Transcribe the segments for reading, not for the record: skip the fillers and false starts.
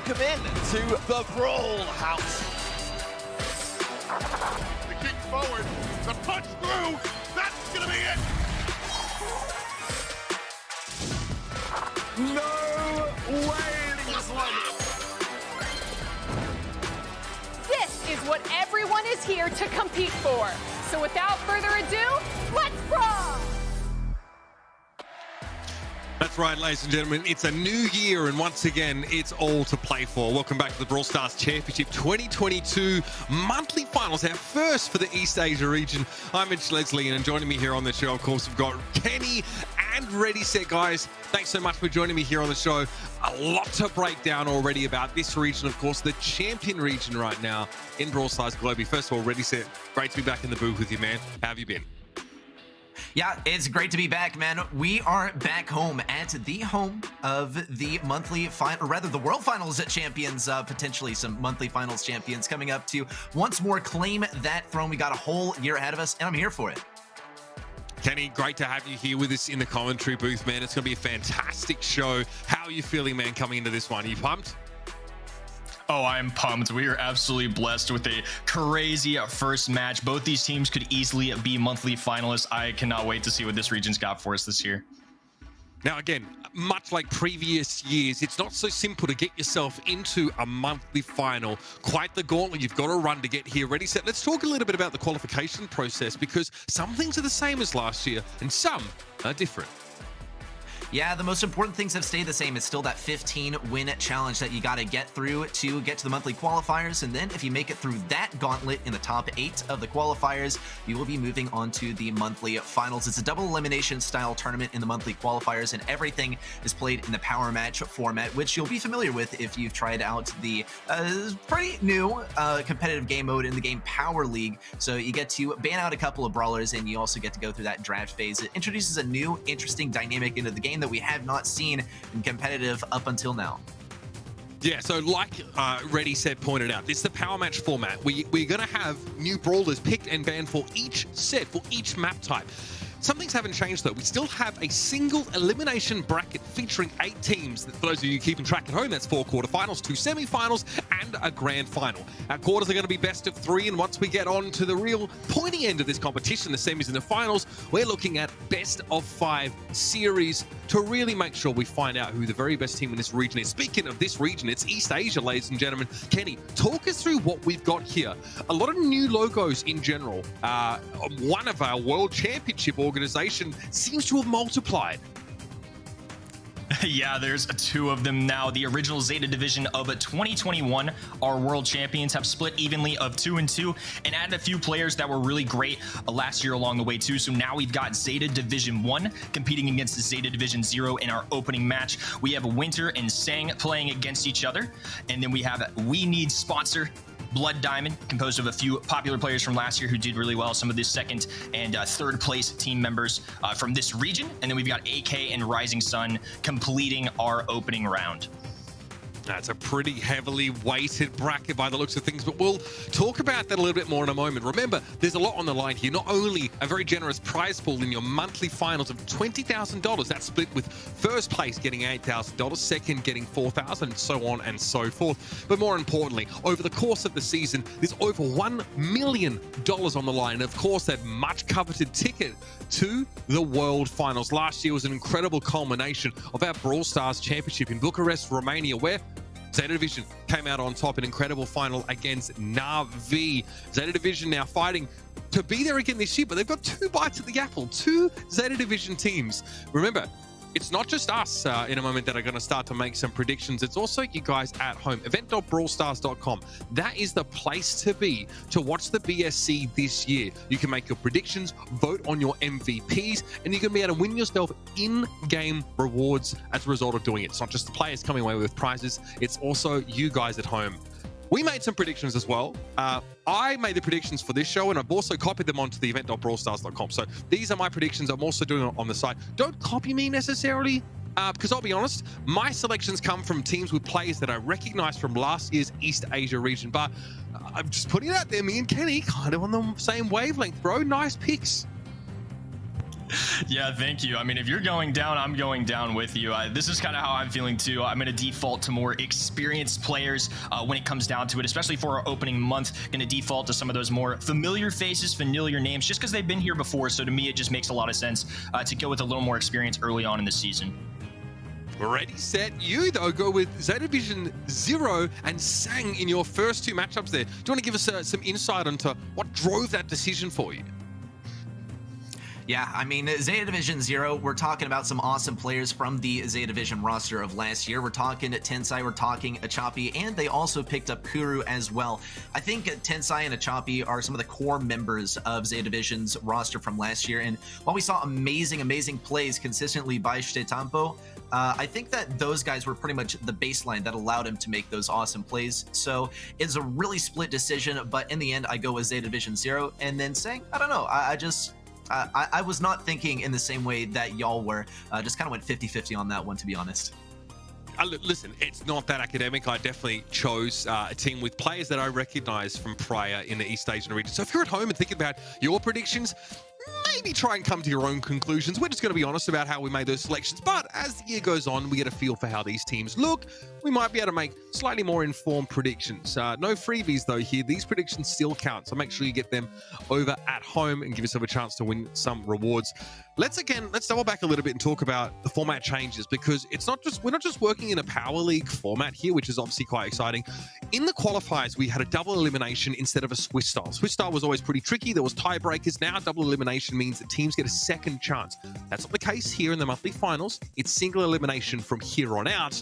welcome in to the Brawl house. The kick forward, the punch through, that's gonna be it! No way! This is what everyone is here to compete for. So without further ado, let's brawl! That's right, ladies and gentlemen, it's a new year, and once again, it's all to play for. Welcome back to the Brawl Stars Championship 2022 monthly finals, our first for the East Asia region. I'm Mitch Leslie, and joining me here on the show, of course, we've got Kenny and Ready Set, guys. Thanks so much for joining me here on the show. A lot to break down already about this region, of course, the champion region right now in Brawl Stars globally. First of all, Ready Set, great to be back in the booth with you, man. How have you been? Yeah, it's great to be back, man. We are back home at the home of the monthly final, or rather the World Finals champions, potentially some monthly finals champions coming up to once more claim that throne. We got a whole year ahead of us, and I'm here for it. Kenny, great to have you here with us in the commentary booth, man. It's going to be a fantastic show. How are you feeling, man, coming into this one? Are you pumped? Oh, I'm pumped. We are absolutely blessed with a crazy first match. Both these teams could easily be monthly finalists. I cannot wait to see what this region's got for us this year. Now, again, much like previous years, it's not so simple to get yourself into a monthly final. Quite the gauntlet you've got to run to get here. Ready, set. Let's talk a little bit about the qualification process, because some things are the same as last year and some are different. Yeah, the most important things have stayed the same. It's still that 15-win challenge that you got to get through to get to the monthly qualifiers. And then if you make it through that gauntlet in the top 8 of the qualifiers, you will be moving on to the monthly finals. It's a double elimination style tournament in the monthly qualifiers, and everything is played in the power match format, which you'll be familiar with if you've tried out the pretty new competitive game mode in the game Power League. So you get to ban out a couple of brawlers, and you also get to go through that draft phase. It introduces a new, interesting dynamic into the game that we have not seen in competitive up until now. Yeah, so like Ready Set pointed out, it's the power match format. We're going to have new brawlers picked and banned for each set, for each map type. Some things haven't changed, though. We still have a single elimination bracket featuring 8 teams. For those of you keeping track at home, that's 4 quarterfinals, 2 semifinals, and a grand final. Our quarters are going to be best of 3, and once we get on to the real pointy end of this competition, the semis and the finals, we're looking at best of 5 series to really make sure we find out who the very best team in this region is. Speaking of this region, it's East Asia, ladies and gentlemen. Kenny, talk us through what we've got here. A lot of new logos in general. One of our World Championship organization seems to have multiplied. Yeah, there's 2 of them now. The original Zeta division of 2021, our world champions, have split evenly of 2 and 2 and added a few players that were really great last year along the way too. So now we've got Zeta Division 1 competing against Zeta Division 0 in our opening match. We have Winter and Sang playing against each other. And then we have We Need Sponsor, Blood Diamond, composed of a few popular players from last year who did really well, some of the 2nd and 3rd place team members from this region. And then we've got AK and Rising Sun completing our opening round. That's a pretty heavily weighted bracket by the looks of things, but we'll talk about that a little bit more in a moment. Remember, there's a lot on the line here. Not only a very generous prize pool in your monthly finals of $20,000, that's split with first place getting $8,000, second getting $4,000, and so on and so forth. But more importantly, over the course of the season, there's over $1 million on the line. And of course, that much coveted ticket to the World Finals. Last year was an incredible culmination of our Brawl Stars Championship in Bucharest, Romania, where Zeta Division came out on top, an incredible final against Navi. Zeta Division now fighting to be there again this year, but they've got 2 bites at the apple, 2 Zeta Division teams. Remember, it's not just us in a moment that are going to start to make some predictions. It's also you guys at home. Event.brawlstars.com. That is the place to be to watch the BSC this year. You can make your predictions, vote on your MVPs, and you can be able to win yourself in-game rewards as a result of doing it. It's not just the players coming away with prizes. It's also you guys at home. We made some predictions as well. I made the predictions for this show, and I've also copied them onto the event.brawlstars.com. So these are my predictions. I'm also doing it on the site. Don't copy me necessarily, because I'll be honest, my selections come from teams with players that I recognize from last year's East Asia region. But I'm just putting it out there, me and Kenny kind of on the same wavelength, bro. Nice picks. Yeah, thank you. I mean, if you're going down, I'm going down with you. This is kind of how I'm feeling too. I'm going to default to more experienced players when it comes down to it, especially for our opening month. Going to default to some of those more familiar faces, familiar names, just because they've been here before. So to me, it just makes a lot of sense to go with a little more experience early on in the season. Ready, set, you though go with Zeta Division 0 and Sang in your first two matchups there. Do you want to give us some insight into what drove that decision for you? Yeah, I mean, Zeta Division 0, we're talking about some awesome players from the Zeta Division roster of last year. We're talking Tensai, we're talking Achapi, and they also picked up Kuru as well. I think Tensai and Achapi are some of the core members of Zeta Division's roster from last year, and while we saw amazing plays consistently by Shtetampo, I think that those guys were pretty much the baseline that allowed him to make those awesome plays. So it's a really split decision, but in the end, I go with Zeta Division 0, and then Sang, I don't know, I was not thinking in the same way that y'all were. Just kind of went 50-50 on that one, to be honest. Listen, it's not that academic. I definitely chose a team with players that I recognize from prior in the East Asian region. So if you're at home and thinking about your predictions, maybe try and come to your own conclusions. We're just going to be honest about how we made those selections. But as the year goes on, we get a feel for how these teams look. We might be able to make slightly more informed predictions. No freebies, though, here. These predictions still count. So make sure you get them over at home and give yourself a chance to win some rewards. Let's double back a little bit and talk about the format changes, because we're not just working in a Power League format here, which is obviously quite exciting. In the qualifiers, we had a double elimination instead of a Swiss style. Swiss style was always pretty tricky. There was tiebreakers. Now double elimination means that teams get a second chance. That's not the case here in the monthly finals. It's single elimination from here on out.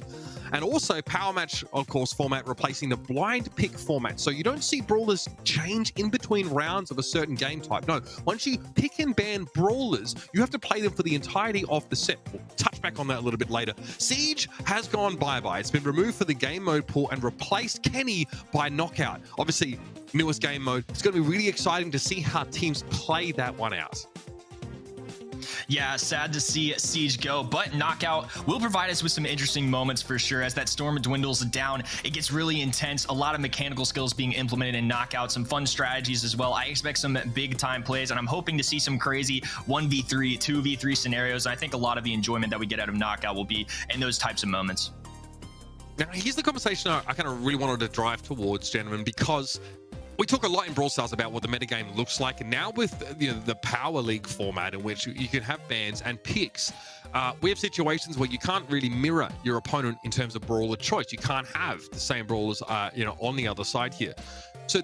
And also Power Match, of course, format replacing the blind pick format. So you don't see brawlers change in between rounds of a certain game type. No, once you pick and ban brawlers, you have to play them for the entirety of the set. We'll touch back on that a little bit later. Siege has gone bye-bye. It's been removed for the game mode pool and replaced Kenny by Knockout. Obviously, newest game mode. It's going to be really exciting to see how teams play that one out. Yeah, sad to see Siege go, but Knockout will provide us with some interesting moments for sure. As that storm dwindles down, it gets really intense. A lot of mechanical skills being implemented in Knockout, some fun strategies as well. I expect some big time plays, and I'm hoping to see some crazy 1v3, 2v3 scenarios. And I think a lot of the enjoyment that we get out of Knockout will be in those types of moments. Now, here's the conversation I kind of really wanted to drive towards, gentlemen, because we talk a lot in Brawl Stars about what the metagame looks like, and now with the Power League format in which you can have bans and picks, we have situations where you can't really mirror your opponent in terms of brawler choice. You can't have the same brawlers, on the other side here. So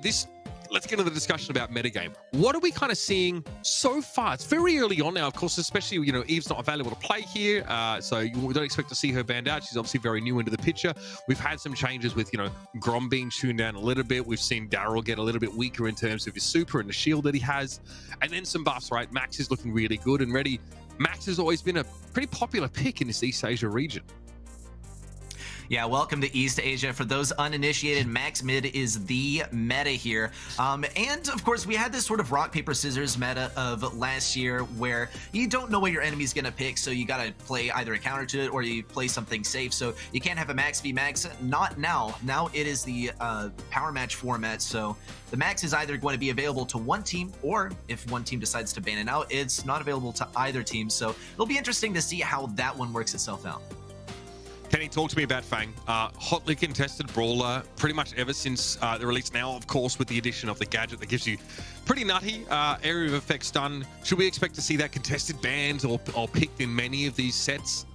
let's get into the discussion about metagame. What are we kind of seeing so far? It's very early on now, of course, especially, Eve's not available to play here, so we don't expect to see her banned out. She's obviously very new into the picture. We've had some changes with, Grom being tuned down a little bit. We've seen Daryl get a little bit weaker in terms of his super and the shield that he has. And then some buffs, right? Max is looking really good and ready. Max has always been a pretty popular pick in this East Asia region. Yeah, welcome to East Asia. For those uninitiated, Max Mid is the meta here. And of course, we had this sort of rock, paper, scissors meta of last year where you don't know what your enemy's going to pick, so you got to play either a counter to it or you play something safe. So you can't have a Max v Max. Not now. Now it is the power match format, so the Max is either going to be available to one team, or if one team decides to ban it out, it's not available to either team. So it'll be interesting to see how that one works itself out. Kenny, talk to me about Fang. Hotly contested brawler pretty much ever since the release. Now, of course, with the addition of the gadget that gives you pretty nutty area of effect stun. Should we expect to see that contested banned or picked in many of these sets?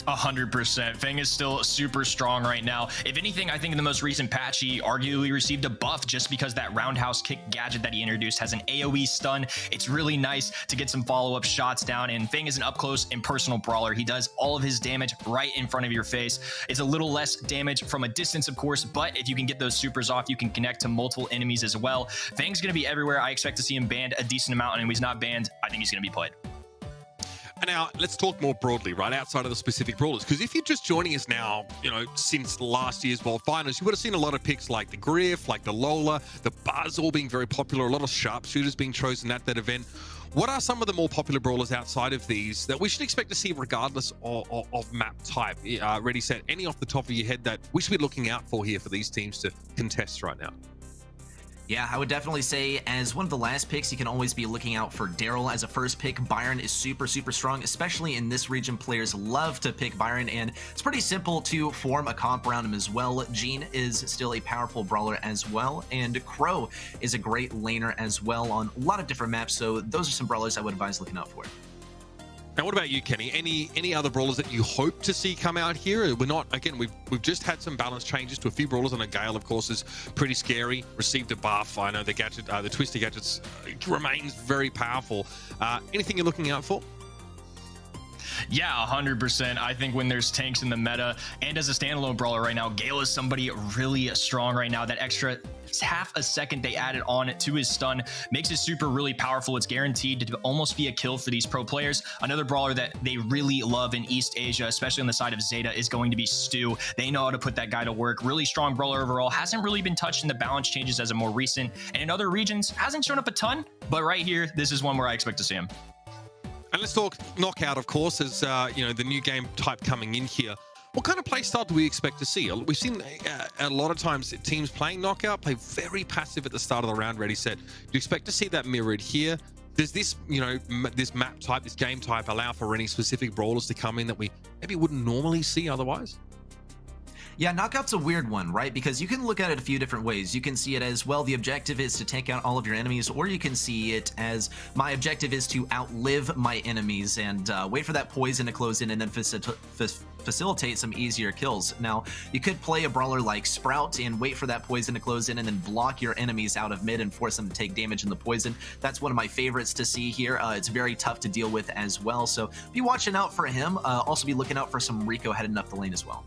100%. Fang is still super strong right now. If anything, I think in the most recent patch, he arguably received a buff just because that roundhouse kick gadget that he introduced has an AoE stun. It's really nice to get some follow-up shots down, and Fang is an up-close and personal brawler. He does all of his damage right in front of your face. It's a little less damage from a distance, of course, but if you can get those supers off, you can connect to multiple enemies as well. Fang's going to be everywhere. I expect to see him banned a decent amount, and if he's not banned, I think he's going to be played. Now, let's talk more broadly, right, outside of the specific brawlers. Because if you're just joining us now, since last year's World Finals, you would have seen a lot of picks like the Griff, like the Lola, the Buzz all being very popular, a lot of sharpshooters being chosen at that event. What are some of the more popular brawlers outside of these that we should expect to see regardless of map type? Ready, set, any off the top of your head that we should be looking out for here for these teams to contest right now? Yeah, I would definitely say as one of the last picks, you can always be looking out for Daryl as a first pick. Byron is super strong, especially in this region. Players love to pick Byron, and it's pretty simple to form a comp around him as well. Jean is still a powerful brawler as well, and Crow is a great laner as well on a lot of different maps, so those are some brawlers I would advise looking out for. Now, what about you, Kenny? Any other brawlers that you hope to see come out here? We're not, again, we've just had some balance changes to a few brawlers, and a Gale, of course, is pretty scary. Received a buff. I know the gadget, the Twisty gadgets remains very powerful. Anything you're looking out for? Yeah, 100%. I think when there's tanks in the meta, and as a standalone brawler right now, Gale is somebody really strong right now. That extra half a second they added on to his stun makes his super really powerful. It's guaranteed to almost be a kill for these pro players. Another brawler that they really love in East Asia, especially on the side of Zeta, is going to be Stu. They know how to put that guy to work. Really strong brawler overall. Hasn't really been touched in the balance changes as a more recent, and in other regions hasn't shown up a ton, but right here, this is one where I expect to see him. And let's talk knockout, of course, as you know, the new game type coming in here. What kind of play style do we expect to see? We've seen a lot of times teams playing knockout play very passive at the start of the round, ready, set. Do you expect to see that mirrored here? Does this, you know, this map type, this game type allow for any specific brawlers to come in that we maybe wouldn't normally see otherwise? Yeah, knockout's a weird one, right? Because you can look at it a few different ways. You can see it as, well, the objective is to take out all of your enemies, or you can see it as, my objective is to outlive my enemies and wait for that poison to close in and then facilitate some easier kills. Now, you could play a brawler like Sprout and wait for that poison to close in and then block your enemies out of mid and force them to take damage in the poison. That's one of my favorites to see here. It's very tough to deal with as well, so be watching out for him. Also be looking out for some Rico heading up the lane as well.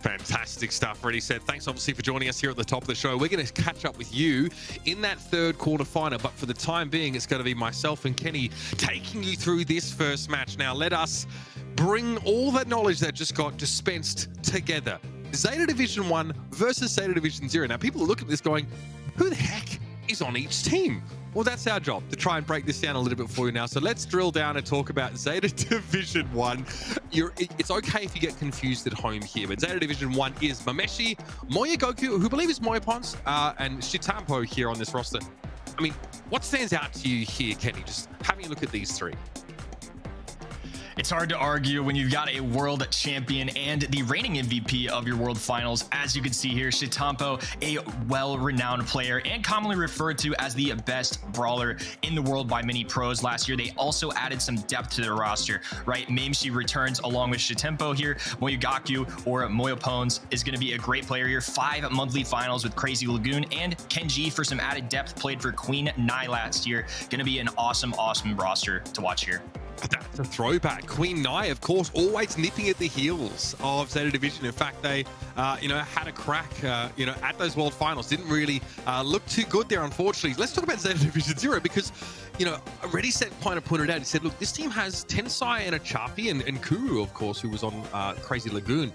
Fantastic stuff, Ready Set. Thanks obviously for joining us here at the top of the show. We're going to catch up with you in that third quarterfinal, but for the time being, it's going to be myself and Kenny taking you through this first match. Now, let us bring all that knowledge that just got dispensed together. Zeta Division 1 versus Zeta Division 0. Now, people are looking at this going, who the heck is on each team? Well, that's our job, to try and break this down a little bit for you now. So let's drill down and talk about Zeta Division 1. It's okay if you get confused at home here, but Zeta Division 1 is Mameshi, Moya Goku, who I believe is Moyapons, and Shitampo here on this roster. I mean, what stands out to you here, Kenny, just having a look at these three? It's hard to argue when you've got a world champion and the reigning MVP of your world finals. As you can see here, Shitampo, a well-renowned player and commonly referred to as the best brawler in the world by many pros. Last year, they also added some depth to their roster, right? Mameshi returns along with Shitampo here. Moyagaku or Moyapons is going to be a great player here. 5 monthly finals with Crazy Lagoon, and Kenji for some added depth, played for Queen Nai last year. Going to be an awesome roster to watch here. That's a throwback. Queen Nai, of course, always nipping at the heels of Zeta Division. In fact, they, had a crack, at those World Finals. Didn't really look too good there, unfortunately. Let's talk about Zeta Division 0 because, Ready Set kind of pointed out, he said, look, this team has Tensai and a Chapi and Kuru, of course, who was on Crazy Lagoon.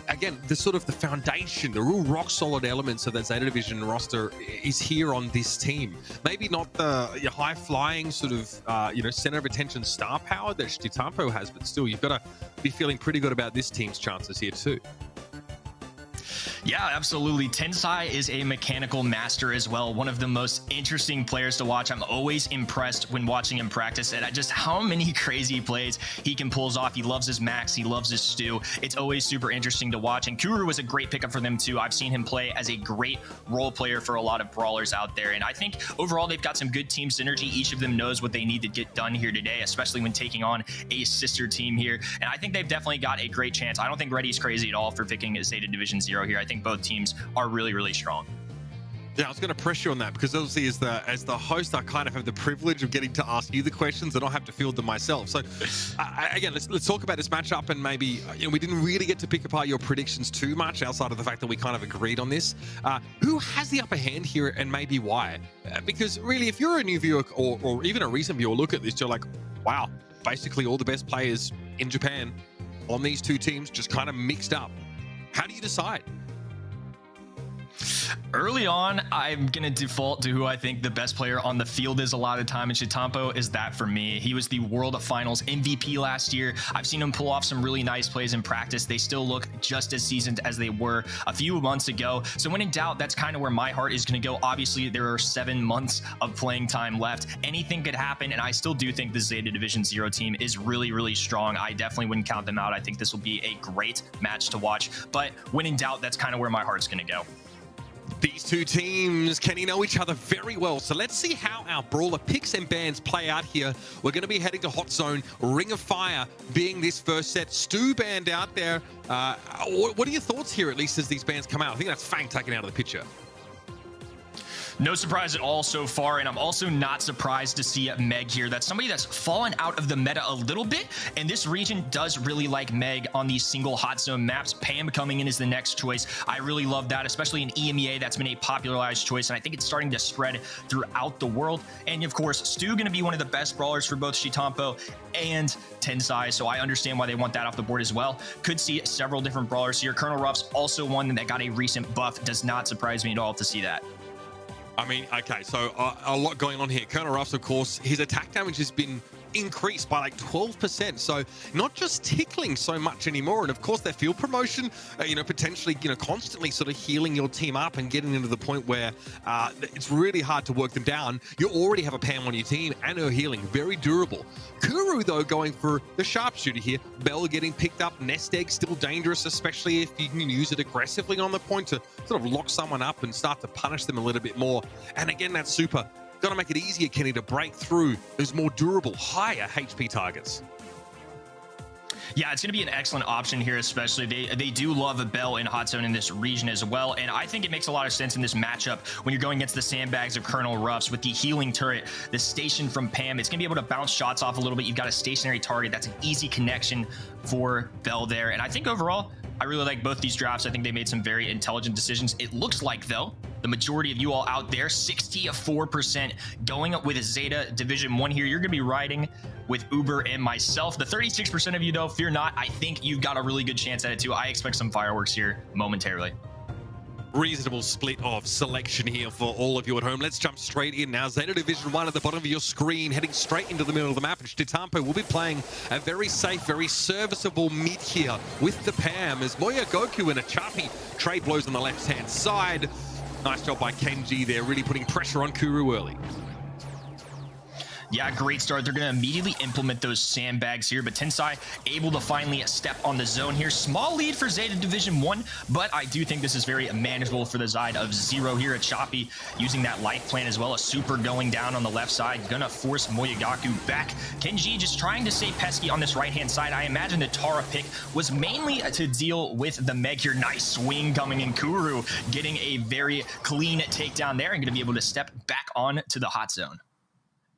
Again, the sort of the foundation, the real rock solid elements of that Zeta Division roster is here on this team. Maybe not the high flying sort of, center of attention star power that Shitampo has, but still, you've got to be feeling pretty good about this team's chances here too. Yeah, absolutely. Tensai is a mechanical master as well. One of the most interesting players to watch. I'm always impressed when watching him practice at just how many crazy plays he can pull off. He loves his Max. He loves his Stu. It's always super interesting to watch. And Kuru was a great pickup for them too. I've seen him play as a great role player for a lot of brawlers out there. And I think overall they've got some good team synergy. Each of them knows what they need to get done here today, especially when taking on a sister team here. And I think they've definitely got a great chance. I don't think Reddy's crazy at all for picking Zeta Division 0 here. I think both teams are really strong. Yeah, I was going to press you on that because obviously as the host, I kind of have the privilege of getting to ask you the questions and I have to field them myself. So again, let's talk about this matchup, and maybe we didn't really get to pick apart your predictions too much outside of the fact that we kind of agreed on this. Who has the upper hand here and maybe why? Because really, if you're a new viewer or even a recent viewer, look at this, you're like, wow, basically all the best players in Japan on these two teams just kind of mixed up. How do you decide? Early on, I'm going to default to who I think the best player on the field is a lot of the time, and Chitampo is that for me. He was the World Finals MVP last year. I've seen him pull off some really nice plays in practice. They still look just as seasoned as they were a few months ago. So when in doubt, that's kind of where my heart is going to go. Obviously, there are 7 months of playing time left. Anything could happen, and I still do think the Zeta Division 0 team is really, really strong. I definitely wouldn't count them out. I think this will be a great match to watch. But when in doubt, that's kind of where my heart's going to go. These two teams, Kenny, know each other very well. So let's see how our brawler picks and bans play out here. We're going to be heading to Hot Zone, Ring of Fire being this first set. Stu banned out there. What are your thoughts here, at least as these bans come out? I think that's Fang taken out of the picture. No surprise at all so far, and I'm also not surprised to see Meg here. That's somebody that's fallen out of the meta a little bit, and this region does really like Meg on these single hot zone maps. Pam coming in is the next choice. I really love that, especially in EMEA. That's been a popularized choice, and I think it's starting to spread throughout the world. And of course, Stu going to be one of the best brawlers for both Chitampo and Tensai, so I understand why they want that off the board as well. Could see several different brawlers here. Colonel Ruff's also one that got a recent buff. Does not surprise me at all to see that. I mean, okay, so a lot going on here. Colonel Ruffs, of course, his attack damage has been increased by like 12%, so not just tickling so much anymore. And of course their field promotion, potentially constantly sort of healing your team up and getting into the point where it's really hard to work them down. You already have a Pam on your team and her healing, very durable. Kuru though going for the sharpshooter here. Bell getting picked up. Nest Egg still dangerous, especially if you can use it aggressively on the point to sort of lock someone up and start to punish them a little bit more. And again, that super got to make it easier, Kenny, to break through those more durable, higher HP targets. Yeah, it's going to be an excellent option here, especially. They do love a Bell in Hot Zone in this region as well, and I think it makes a lot of sense in this matchup when you're going against the sandbags of Colonel Ruffs with the healing turret, the station from Pam. It's going to be able to bounce shots off a little bit. You've got a stationary target. That's an easy connection for Bell there, and I think overall, I really like both these drafts. I think they made some very intelligent decisions. It looks like, though, the majority of you all out there, 64% going with Zeta Division 1 here. You're going to be riding with Uber and myself. The 36% of you, though, fear not. I think you've got a really good chance at it, too. I expect some fireworks here momentarily. Reasonable split of selection here for all of you at home. Let's jump straight in now. Zeta Division 1 at the bottom of your screen, heading straight into the middle of the map. And Chitampo will be playing a very safe, very serviceable mid here with the Pam as Moya Goku and a Chapi trade blows on the left-hand side. Nice job by Kenji there, really putting pressure on Kuru early. Yeah, great start. They're going to immediately implement those sandbags here, but Tensai able to finally step on the zone here. Small lead for Zeta Division 1, but I do think this is very manageable for the side of Zero here at Choppy, using that life plan as well. A super going down on the left side, gonna force Moyagaku back. Kenji just trying to stay pesky on this right-hand side. I imagine the Tara pick was mainly to deal with the Meg here. Nice swing coming in. Kuru getting a very clean takedown there and gonna be able to step back on to the hot zone.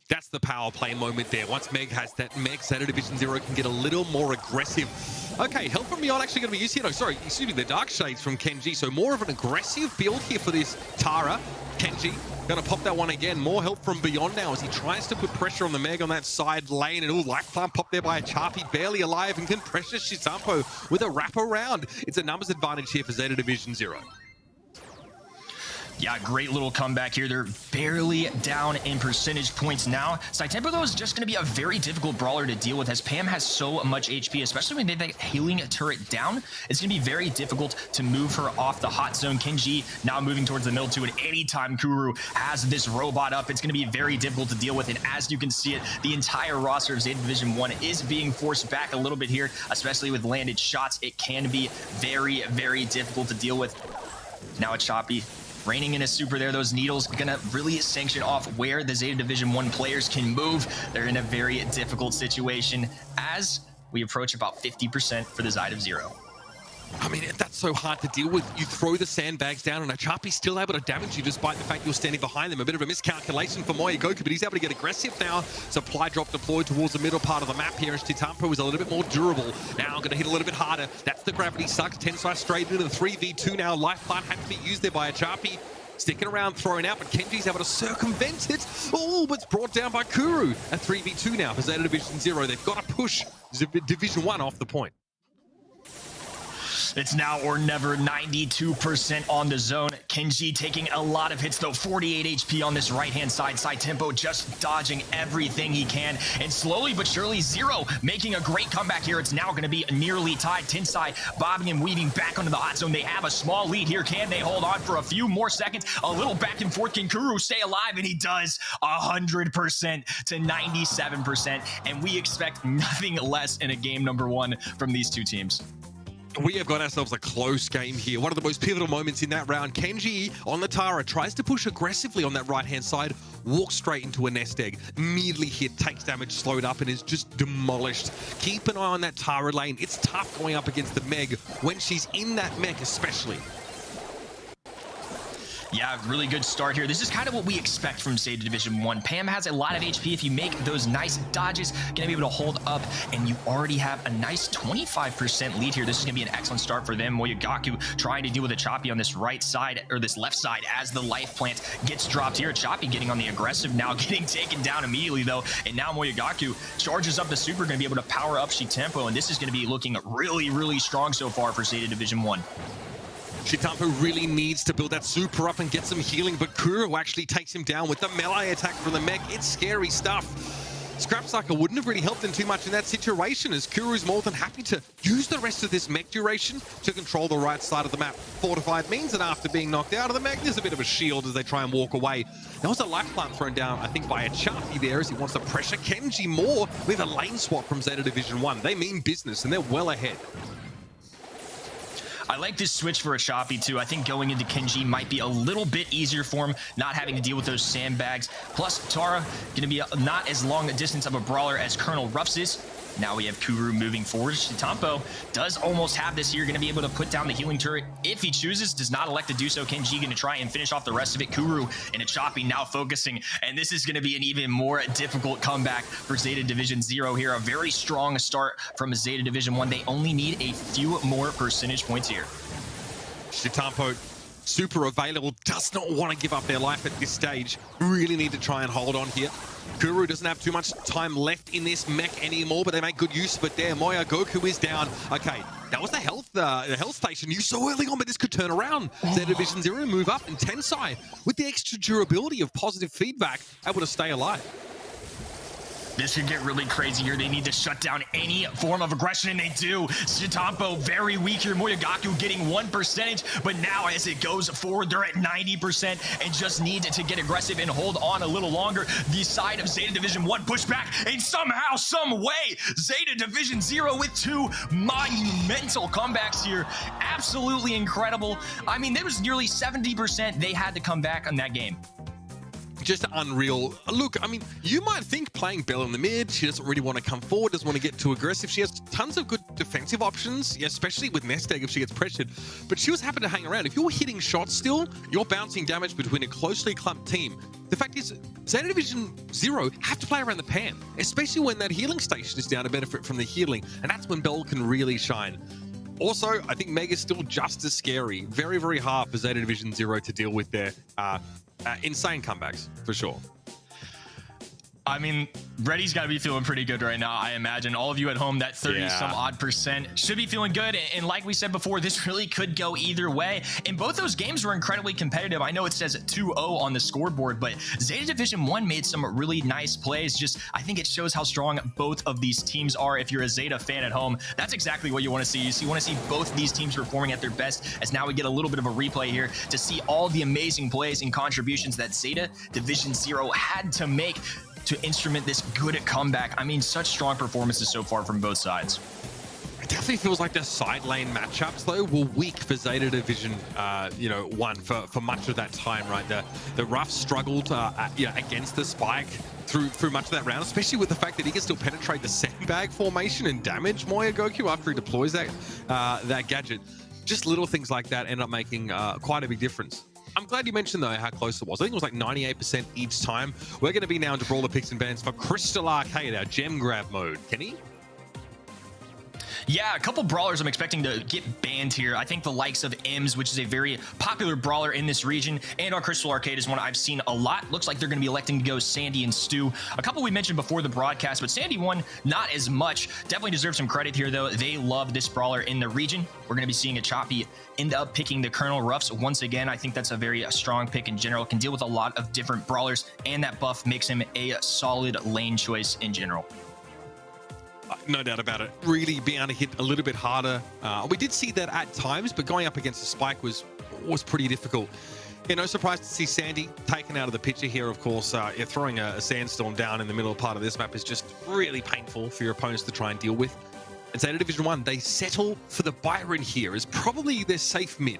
That's the power play moment there. Once Meg has that, Meg, Zeta Division 0 can get a little more aggressive. Okay, help from beyond actually going to be used here. No, sorry, excuse me, the Dark Shades from Kenji. So more of an aggressive build here for this Tara. Kenji going to pop that one again. More help from beyond now as he tries to put pressure on the Meg on that side lane. And life plant popped there by a Chapi, barely alive, and can pressure Chitampo with a wrap around. It's a numbers advantage here for Zeta Division 0. Yeah, great little comeback here. They're barely down in percentage points now. Saitempo, though, is just going to be a very difficult brawler to deal with as Pam has so much HP, especially when they have that healing turret down. It's going to be very difficult to move her off the hot zone. Kenji now moving towards the middle, too, and anytime Kuru has this robot up, it's going to be very difficult to deal with. And as you can see it, the entire roster of Zeta Division 1 is being forced back a little bit here, especially with landed shots. It can be very, very difficult to deal with. Now it's Choppy. Raining in a super there. Those needles gonna really sanction off where the Zeta Division 1 players can move. They're in a very difficult situation as we approach about 50% for the side of Zero. I mean, that's so hard to deal with. You throw the sandbags down and a Chapi's still able to damage you despite the fact you're standing behind them. A bit of a miscalculation for Moyagaku, but he's able to get aggressive now. Supply drop deployed towards the middle part of the map here as Chitampo is a little bit more durable. Now going to hit a little bit harder. That's the gravity sucks. Tensai straight into the 3v2 now. Life plant had to be used there by a Chapi. Sticking around, throwing out, but Kenji's able to circumvent it. Oh, but it's brought down by Kuru. A 3v2 now for Zeta Division 0. They've got to push Division 1 off the point. It's now or never, 92% on the zone. Kenji taking a lot of hits though, 48 HP on this right-hand side. Side tempo just dodging everything he can. And slowly but surely, Zero making a great comeback here. It's now going to be nearly tied. Tinsai bobbing and weaving back onto the hot zone. They have a small lead here. Can they hold on for a few more seconds? A little back and forth. Can Kuru stay alive? And he does, 100% to 97%. And we expect nothing less in a game number one from these two teams. We have got ourselves a close game here. One of the most pivotal moments in that round. Kenji on the Tara tries to push aggressively on that right-hand side, walks straight into a nest egg, immediately hit, takes damage, slowed up, and is just demolished. Keep an eye on that Tara lane. It's tough going up against the Meg when she's in that mech especially. Yeah, really good start here. This is kind of what we expect from Zeta Division 1. Pam has a lot of HP. If you make those nice dodges, gonna be able to hold up, and you already have a nice 25% lead here. This is gonna be an excellent start for them. Moyogaku trying to deal with a Choppy on this right side, or this left side, as the life plant gets dropped here. Choppy getting on the aggressive now, getting taken down immediately though, and now Moyogaku charges up the super, gonna be able to power up Shitempo, and this is gonna be looking really, really strong so far for Zeta Division 1. Shitempo really needs to build that super up and get some healing, but Kuro actually takes him down with the melee attack from the mech. It's scary stuff. Scrapsucker wouldn't have really helped him too much in that situation, as Kuru's more than happy to use the rest of this mech duration to control the right side of the map. Fortified means that after being knocked out of the mech, there's a bit of a shield as they try and walk away. There was a life plant thrown down, I think, by a Chaffee there, as he wants to pressure Kenji more with a lane swap from Zeta Division 1. They mean business, and they're well ahead. I like this switch for a Choppy too. I think going into Kenji might be a little bit easier for him, not having to deal with those sandbags. Plus, Tara gonna be not as long a distance of a brawler as Colonel Ruffs is. Now we have Kuru moving forward. Shitempo does almost have this here. Going to be able to put down the healing turret if he chooses. Does not elect to do so. Kenji going to try and finish off the rest of it. Kuru and a Choppy now focusing. And this is going to be an even more difficult comeback for Zeta Division 0 here. A very strong start from Zeta Division 1. They only need a few more percentage points here. Shitempo, super available, does not want to give up their life at this stage. Really need to try and hold on here. Kuru doesn't have too much time left in this mech anymore, but they make good use of it there. Moyogaku is down. Okay, that was the health station you saw early on, but this could turn around. Zeta Division 0 move up, and Tensai, with the extra durability of positive feedback, able to stay alive. This could get really crazy here. They need to shut down any form of aggression, and they do. Shitempo very weak here. Moyogaku getting 1%, but now as it goes forward, they're at 90% and just need to get aggressive and hold on a little longer. The side of Zeta Division 1 push back, and somehow, some way, Zeta Division 0 with two monumental comebacks here. Absolutely incredible. I mean, there was nearly 70% they had to come back on that game. Just unreal. Look, I mean, you might think playing Belle in the mid, she doesn't really want to come forward, doesn't want to get too aggressive. She has tons of good defensive options, especially with Nest Egg if she gets pressured. But she was happy to hang around. If you're hitting shots still, you're bouncing damage between a closely clumped team. The fact is, Zeta Division 0 have to play around the pan, especially when that healing station is down to benefit from the healing. And that's when Belle can really shine. Also, I think Meg is still just as scary. Very, very hard for Zeta Division 0 to deal with their insane comebacks, for sure. I mean, Reddy's got to be feeling pretty good right now, I imagine. All of you at home, that 30-some-odd% should be feeling good. And like we said before, this really could go either way. And both those games were incredibly competitive. I know it says 2-0 on the scoreboard, but Zeta Division 1 made some really nice plays. Just, I think it shows how strong both of these teams are. If you're a Zeta fan at home, that's exactly what you want to see. You want to see both these teams performing at their best, as now we get a little bit of a replay here to see all the amazing plays and contributions that Zeta Division 0 had to make to instrument this good comeback. I mean, such strong performances so far from both sides. It definitely feels like the side lane matchups, though, were weak for Zeta Division 1 for much of that time, right? The Rough struggled against the Spike through much of that round, especially with the fact that he can still penetrate the sandbag formation and damage Moyogaku after he deploys that gadget. Just little things like that end up making quite a big difference. I'm glad you mentioned, though, how close it was. I think it was like 98% each time. We're going to be now into Brawler Picks and Bans for Crystal Arcade, our gem grab mode. Kenny? Yeah, a couple brawlers I'm expecting to get banned here. I think the likes of Ems, which is a very popular brawler in this region, and our Crystal Arcade is one I've seen a lot. Looks like they're going to be electing to go Sandy and Stu. A couple we mentioned before the broadcast, but Sandy one, not as much. Definitely deserves some credit here, though. They love this brawler in the region. We're going to be seeing a Choppy end up picking the Colonel Ruffs once again. I think that's a very strong pick in general. Can deal with a lot of different brawlers, and that buff makes him a solid lane choice in general. No doubt about it. Really being able to hit a little bit harder. We did see that at times, but going up against the Spike was pretty difficult. No surprise to see Sandy taken out of the picture here, of course. Throwing a sandstorm down in the middle part of this map is just really painful for your opponents to try and deal with. And Zeta Division 1, they settle for the Byron here as probably their safe mid.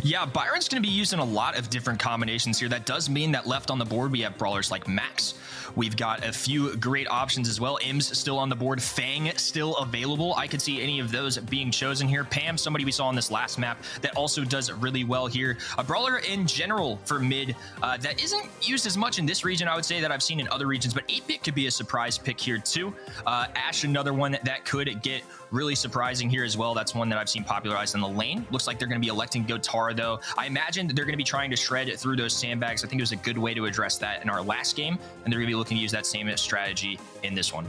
Yeah, Byron's going to be using a lot of different combinations here. That does mean that left on the board, we have brawlers like Max. We've got a few great options as well. Ems still on the board. Fang still available. I could see any of those being chosen here. Pam, somebody we saw on this last map that also does really well here. A brawler in general for mid that isn't used as much in this region, I would say, that I've seen in other regions, but 8-Bit could be a surprise pick here too. Ash, another one that could get really surprising here as well. That's one that I've seen popularized in the lane. Looks like they're going to be electing to go Tara, though. I imagine they're going to be trying to shred through those sandbags. I think it was a good way to address that in our last game, and they're going to be looking to use that same strategy in this one.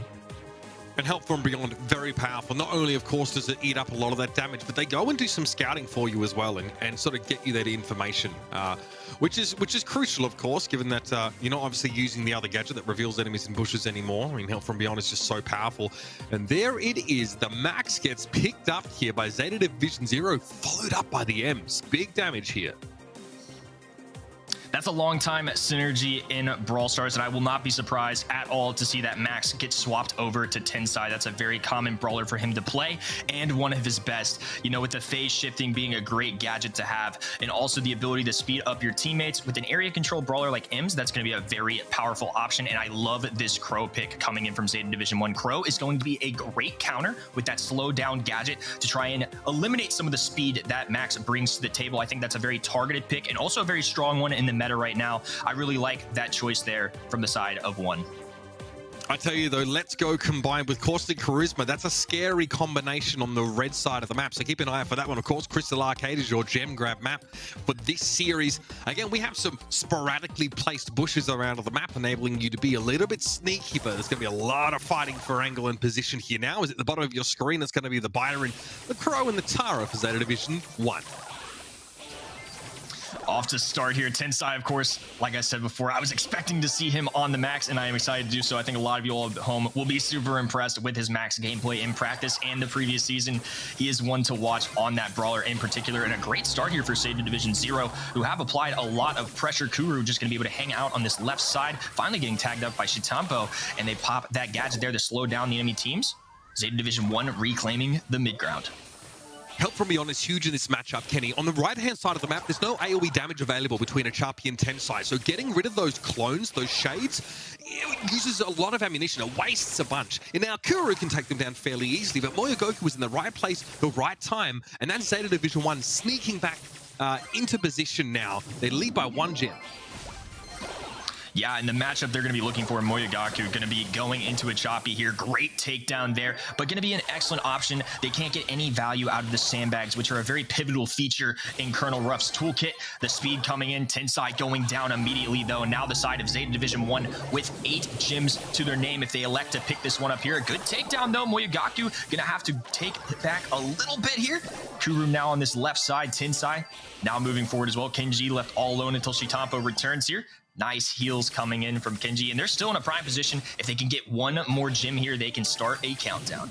And Help from Beyond, very powerful. Not only, of course, does it eat up a lot of that damage, but they go and do some scouting for you as well, and sort of get you that information, which is crucial, of course, given that you're not obviously using the other gadget that reveals enemies in bushes anymore. I mean, Help from Beyond is just so powerful. And there it is. The Max gets picked up here by Zeta Division 0, followed up by the Ems. Big damage here. That's a long time synergy in Brawl Stars, and I will not be surprised at all to see that Max get swapped over to Tensai. That's a very common brawler for him to play, and one of his best. You know, with the phase shifting being a great gadget to have, and also the ability to speed up your teammates. With an area control brawler like Ems, that's going to be a very powerful option, and I love this Crow pick coming in from Zeta Division 1. Crow is going to be a great counter with that slow down gadget to try and eliminate some of the speed that Max brings to the table. I think that's a very targeted pick, and also a very strong one in the meta right now. I really like that choice there from the side of 1. I tell you though, Let's Go combined with Caustic Charisma, that's a scary combination on the red side of the map. So keep an eye out for that one. Of course, Crystal Arcade is your gem grab map for this series. Again, we have some sporadically placed bushes around the map, enabling you to be a little bit sneaky, but there's going to be a lot of fighting for angle and position here. Now is at the bottom of your screen, it's going to be the Byron, the Crow, and the Tara for Zeta Division 1. Off to start here. Tensai, of course, like I said before, I was expecting to see him on the Max, and I am excited to do so. I think a lot of you all at home will be super impressed with his Max gameplay in practice and the previous season. He is one to watch on that brawler in particular, and a great start here for Zeta Division 0, who have applied a lot of pressure. Kuru just going to be able to hang out on this left side, finally getting tagged up by Shitampo, and they pop that gadget there to slow down the enemy teams. Zeta Division 1 reclaiming the mid ground. Help from Beyond is huge in this matchup, Kenny. On the right-hand side of the map, there's no AoE damage available between a Chappie and Tensai, so getting rid of those clones, those shades, it uses a lot of ammunition. It wastes a bunch. And now Kuru can take them down fairly easily, but Moyogoku was in the right place, the right time, and that's Zeta Division 1 sneaking back into position now. They lead by 1 gem. Yeah, in the matchup they're going to be looking for, Moyogaku going to be going into a Choppy here. Great takedown there, but going to be an excellent option. They can't get any value out of the sandbags, which are a very pivotal feature in Colonel Ruff's toolkit. The speed coming in, Tensai going down immediately, though. Now the side of Zeta Division 1 with 8 gems to their name if they elect to pick this one up here. A good takedown, though. Moyogaku going to have to take back a little bit here. Kuru now on this left side. Tensai now moving forward as well. Kenji left all alone until Shitampo returns here. Nice heals coming in from Kenji, and they're still in a prime position. If they can get 1 more gem here, they can start a countdown.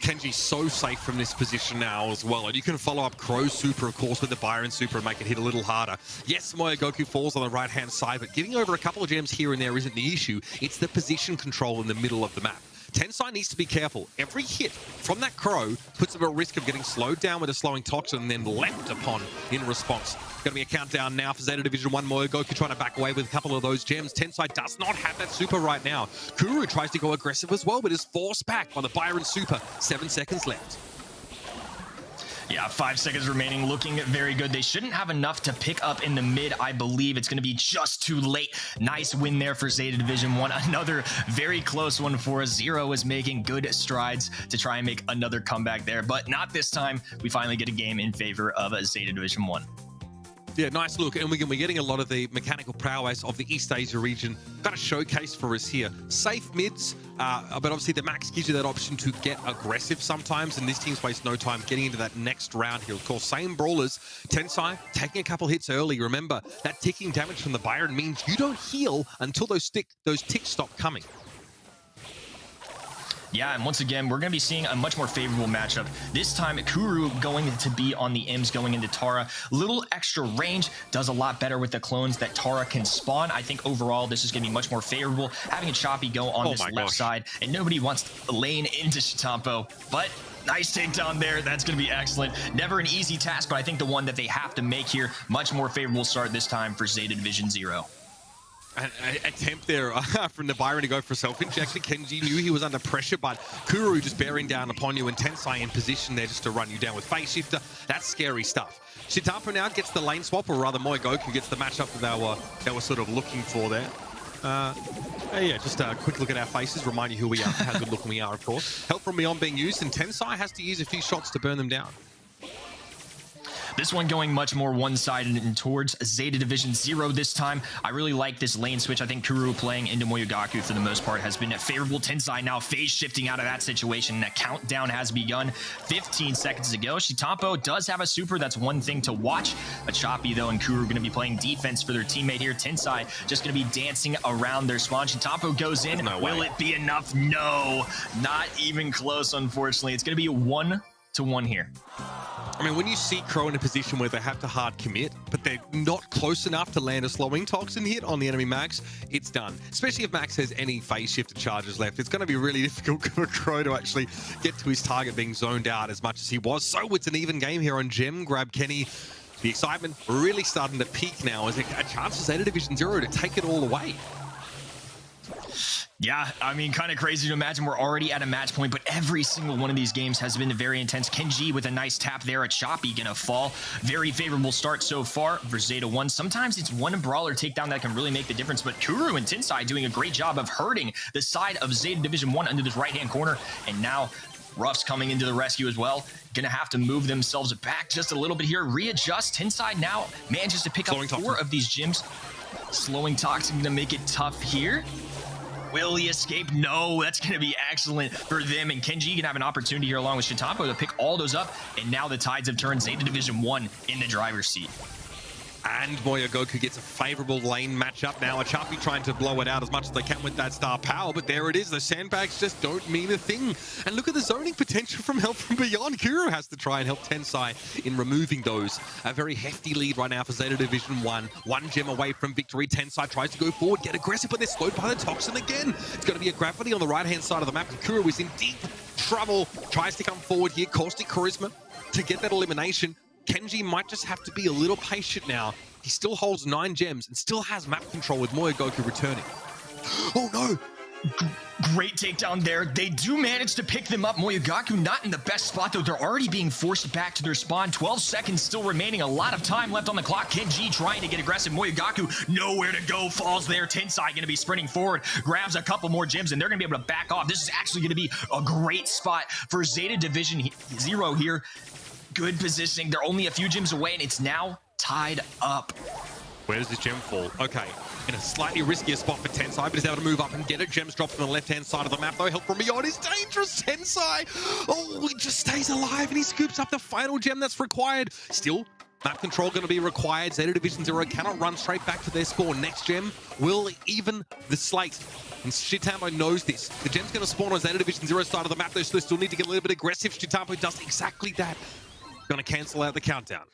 Kenji's so safe from this position now as well, and you can follow up Crow's super, of course, with the Byron super and make it hit a little harder. Yes, Moyogoku falls on the right-hand side, but giving over a couple of gems here and there isn't the issue. It's the position control in the middle of the map. Tensai needs to be careful. Every hit from that Crow puts them at risk of getting slowed down with a slowing toxin and then leapt upon in response. Going to be a countdown now for Zeta Division 1. Moyogoku trying to back away with a couple of those gems. Tensai does not have that super right now. Kuru tries to go aggressive as well, but is forced back by the Byron super. 7 seconds left. Yeah, 5 seconds remaining, looking very good. They shouldn't have enough to pick up in the mid. I believe it's going to be just too late. Nice win there for Zeta Division 1. Another very close one for us. Zero is making good strides to try and make another comeback there, but not this time. We finally get a game in favor of Zeta Division 1. Yeah, nice look. And we're getting a lot of the mechanical prowess of the East Asia region kind of showcase for us here. Safe mids, but obviously the max gives you that option to get aggressive sometimes, and this team's waste no time getting into that next round here. Of course, same brawlers. Tensai taking a couple hits early. Remember, that ticking damage from the Byron means you don't heal until those ticks stop coming. Yeah, and once again, we're going to be seeing a much more favorable matchup. This time, Kuru going to be on the Imps, going into Tara. Little extra range, does a lot better with the clones that Tara can spawn. I think overall, this is going to be much more favorable. Having a Choppy go on this left side, and nobody wants to lane into Shitampo, but nice takedown there. That's going to be excellent. Never an easy task, but I think the one that they have to make here, much more favorable start this time for Zeta Division 0. An attempt there from the Byron to go for self-injection. Kenji knew he was under pressure, but Kuru just bearing down upon you, and Tensai in position there just to run you down with Phase Shifter. That's scary stuff. Shitampo now gets the lane swap, or rather Moegoku gets the matchup that they were sort of looking for there. Yeah, just a quick look at our faces, remind you who we are, how good looking we are, of course. Help from beyond being used, and Tensai has to use a few shots to burn them down. This one going much more one-sided and towards Zeta Division 0 this time. I really like this lane switch. I think Kuru playing into Moegoku for the most part has been favorable. Tensai now phase shifting out of that situation. That countdown has begun 15 seconds ago. Shitampo does have a super. That's one thing to watch. A Choppy, though, and Kuru going to be playing defense for their teammate here. Tensai just going to be dancing around their spawn. Shitampo goes in. No Will it be enough? No, not even close, unfortunately. It's going to be 1-1 here. I mean, when you see Crow in a position where they have to hard commit, but they're not close enough to land a slowing toxin hit on the enemy Max, it's done. Especially if Max has any phase shifted charges left. It's going to be really difficult for Crow to actually get to his target being zoned out as much as he was. So it's an even game here on Gem Grab Kenny. The excitement really starting to peak now as a chance for Zeta Division 0 to take it all away. Yeah, I mean, kind of crazy to imagine we're already at a match point, but every single one of these games has been very intense. Kenji with a nice tap there, a Choppy gonna fall. Very favorable start so far for Zeta 1. Sometimes it's one brawler takedown that can really make the difference, but Kuru and Tensai doing a great job of hurting the side of Zeta Division 1 under this right-hand corner, and now Ruff's coming into the rescue as well. Gonna have to move themselves back just a little bit here, readjust. Tensai now manages to pick up 4 of these gems. Slowing Toxic gonna make it tough here. Will he escape? No, that's going to be excellent for them. And Kenji can have an opportunity here along with Shitampo to pick all those up. And now the tides have turned. Zeta Division 1 in the driver's seat. And Moegoku gets a favorable lane matchup now. A Choppy trying to blow it out as much as they can with that star power, but there it is. The sandbags just don't mean a thing. And look at the zoning potential from Help from Beyond. Kuro has to try and help Tensai in removing those. A very hefty lead right now for Zeta Division 1. 1 gem away from victory. Tensai tries to go forward, get aggressive, but they're slowed by the Toxin again. It's going to be a Gravity on the right-hand side of the map. Kuro is in deep trouble. Tries to come forward here. Caustic Charisma to get that elimination. Kenji might just have to be a little patient now. He still holds 9 gems and still has map control with Moegoku returning. Oh no! Great takedown there. They do manage to pick them up. Moegoku not in the best spot, though. They're already being forced back to their spawn. 12 seconds still remaining. A lot of time left on the clock. Kenji trying to get aggressive. Moegoku nowhere to go. Falls there. Tensai going to be sprinting forward. Grabs a couple more gems, and they're going to be able to back off. This is actually going to be a great spot for Zeta Division 0 here. Good positioning. They're only a few gems away, and it's now tied up. Where does this gem fall? Okay, in a slightly riskier spot for Tensai, but he's able to move up and get it. Gems dropped on the left-hand side of the map, though. Help from beyond is dangerous. Tensai, oh, he just stays alive, and he scoops up the final gem that's required. Still, map control going to be required. Zeta Division 0 cannot run straight back to their spawn. Next gem will even the slate. And Shitampo knows this. The gem's going to spawn on Zeta Division 0 side of the map, though, so they still need to get a little bit aggressive. Shitampo does exactly that. Going to cancel out the countdown.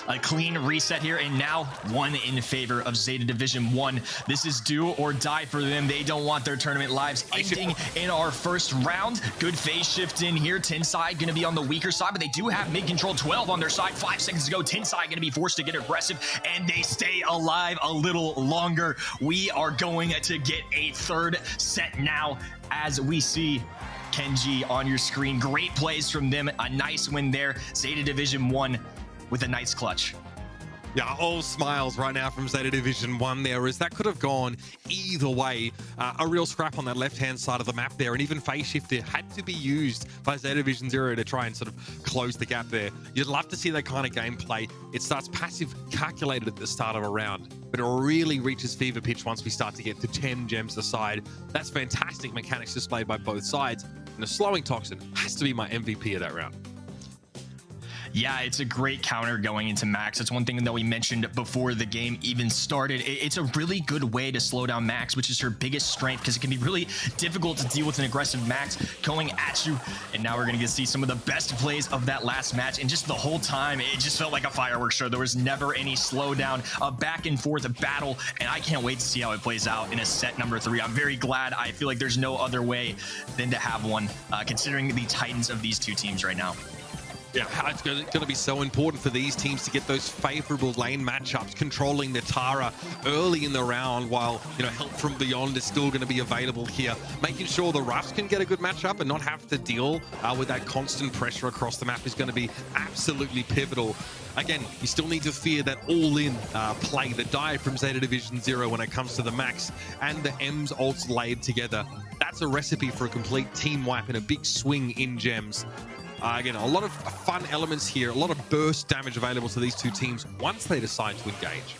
A clean reset here, and now 1 in favor of Zeta Division 1. This is do or die for them. They don't want their tournament lives ending in our first round. Good phase shift in here. Tensai going to be on the weaker side, but they do have mid control. 12 on their side. 5 seconds to go. Tensai going to be forced to get aggressive, and they stay alive a little longer. We are going to get a third set now as we see Kenji on your screen. Great plays from them. A nice win there. Zeta Division 1 with a nice clutch. Yeah, all smiles right now from Zeta Division 1 there, as that could have gone either way. A real scrap on that left-hand side of the map there, and even Phase Shifter had to be used by Zeta Division 0 to try and sort of close the gap there. You'd love to see that kind of gameplay. It starts passive calculated at the start of a round, but it really reaches fever pitch once we start to get to 10 gems aside. That's fantastic mechanics displayed by both sides, and the slowing Toxin has to be my MVP of that round. Yeah, it's a great counter going into Max. That's one thing that we mentioned before the game even started. It's a really good way to slow down Max, which is her biggest strength, because it can be really difficult to deal with an aggressive Max going at you. And now we're going to get to see some of the best plays of that last match. And just the whole time, it just felt like a fireworks show. There was never any slowdown, a back and forth battle. And I can't wait to see how it plays out in a set number 3. I'm very glad. I feel like there's no other way than to have one, considering the titans of these two teams right now. Yeah, it's going to be so important for these teams to get those favorable lane matchups, controlling the Tara early in the round, while, you know, help from beyond is still going to be available here, making sure the Ruffs can get a good matchup and not have to deal with that constant pressure across the map is going to be absolutely pivotal. Again, you still need to fear that all-in play, the dive from Zeta Division 0 when it comes to the Max and the M's ults laid together. That's a recipe for a complete team wipe and a big swing in gems. Again, a lot of fun elements here, a lot of burst damage available to these two teams once they decide to engage.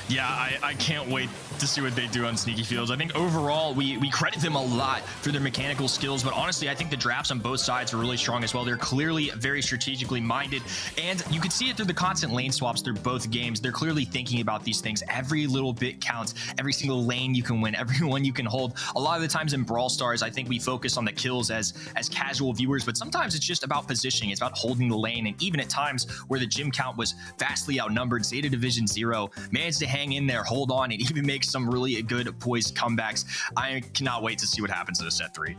Yeah, I can't wait to see what they do on Sneaky Fields. I think overall, we credit them a lot for their mechanical skills, but honestly, I think the drafts on both sides are really strong as well. They're clearly very strategically minded, and you can see it through the constant lane swaps through both games. They're clearly thinking about these things. Every little bit counts. Every single lane you can win, everyone you can hold. A lot of the times in Brawl Stars, I think we focus on the kills as casual viewers, but sometimes it's just about positioning. It's about holding the lane, and even at times where the gym count was vastly outnumbered, Zeta Division 0 managed to hang in there, hold on, and even make some really good poised comebacks. I cannot wait to see what happens in the set 3.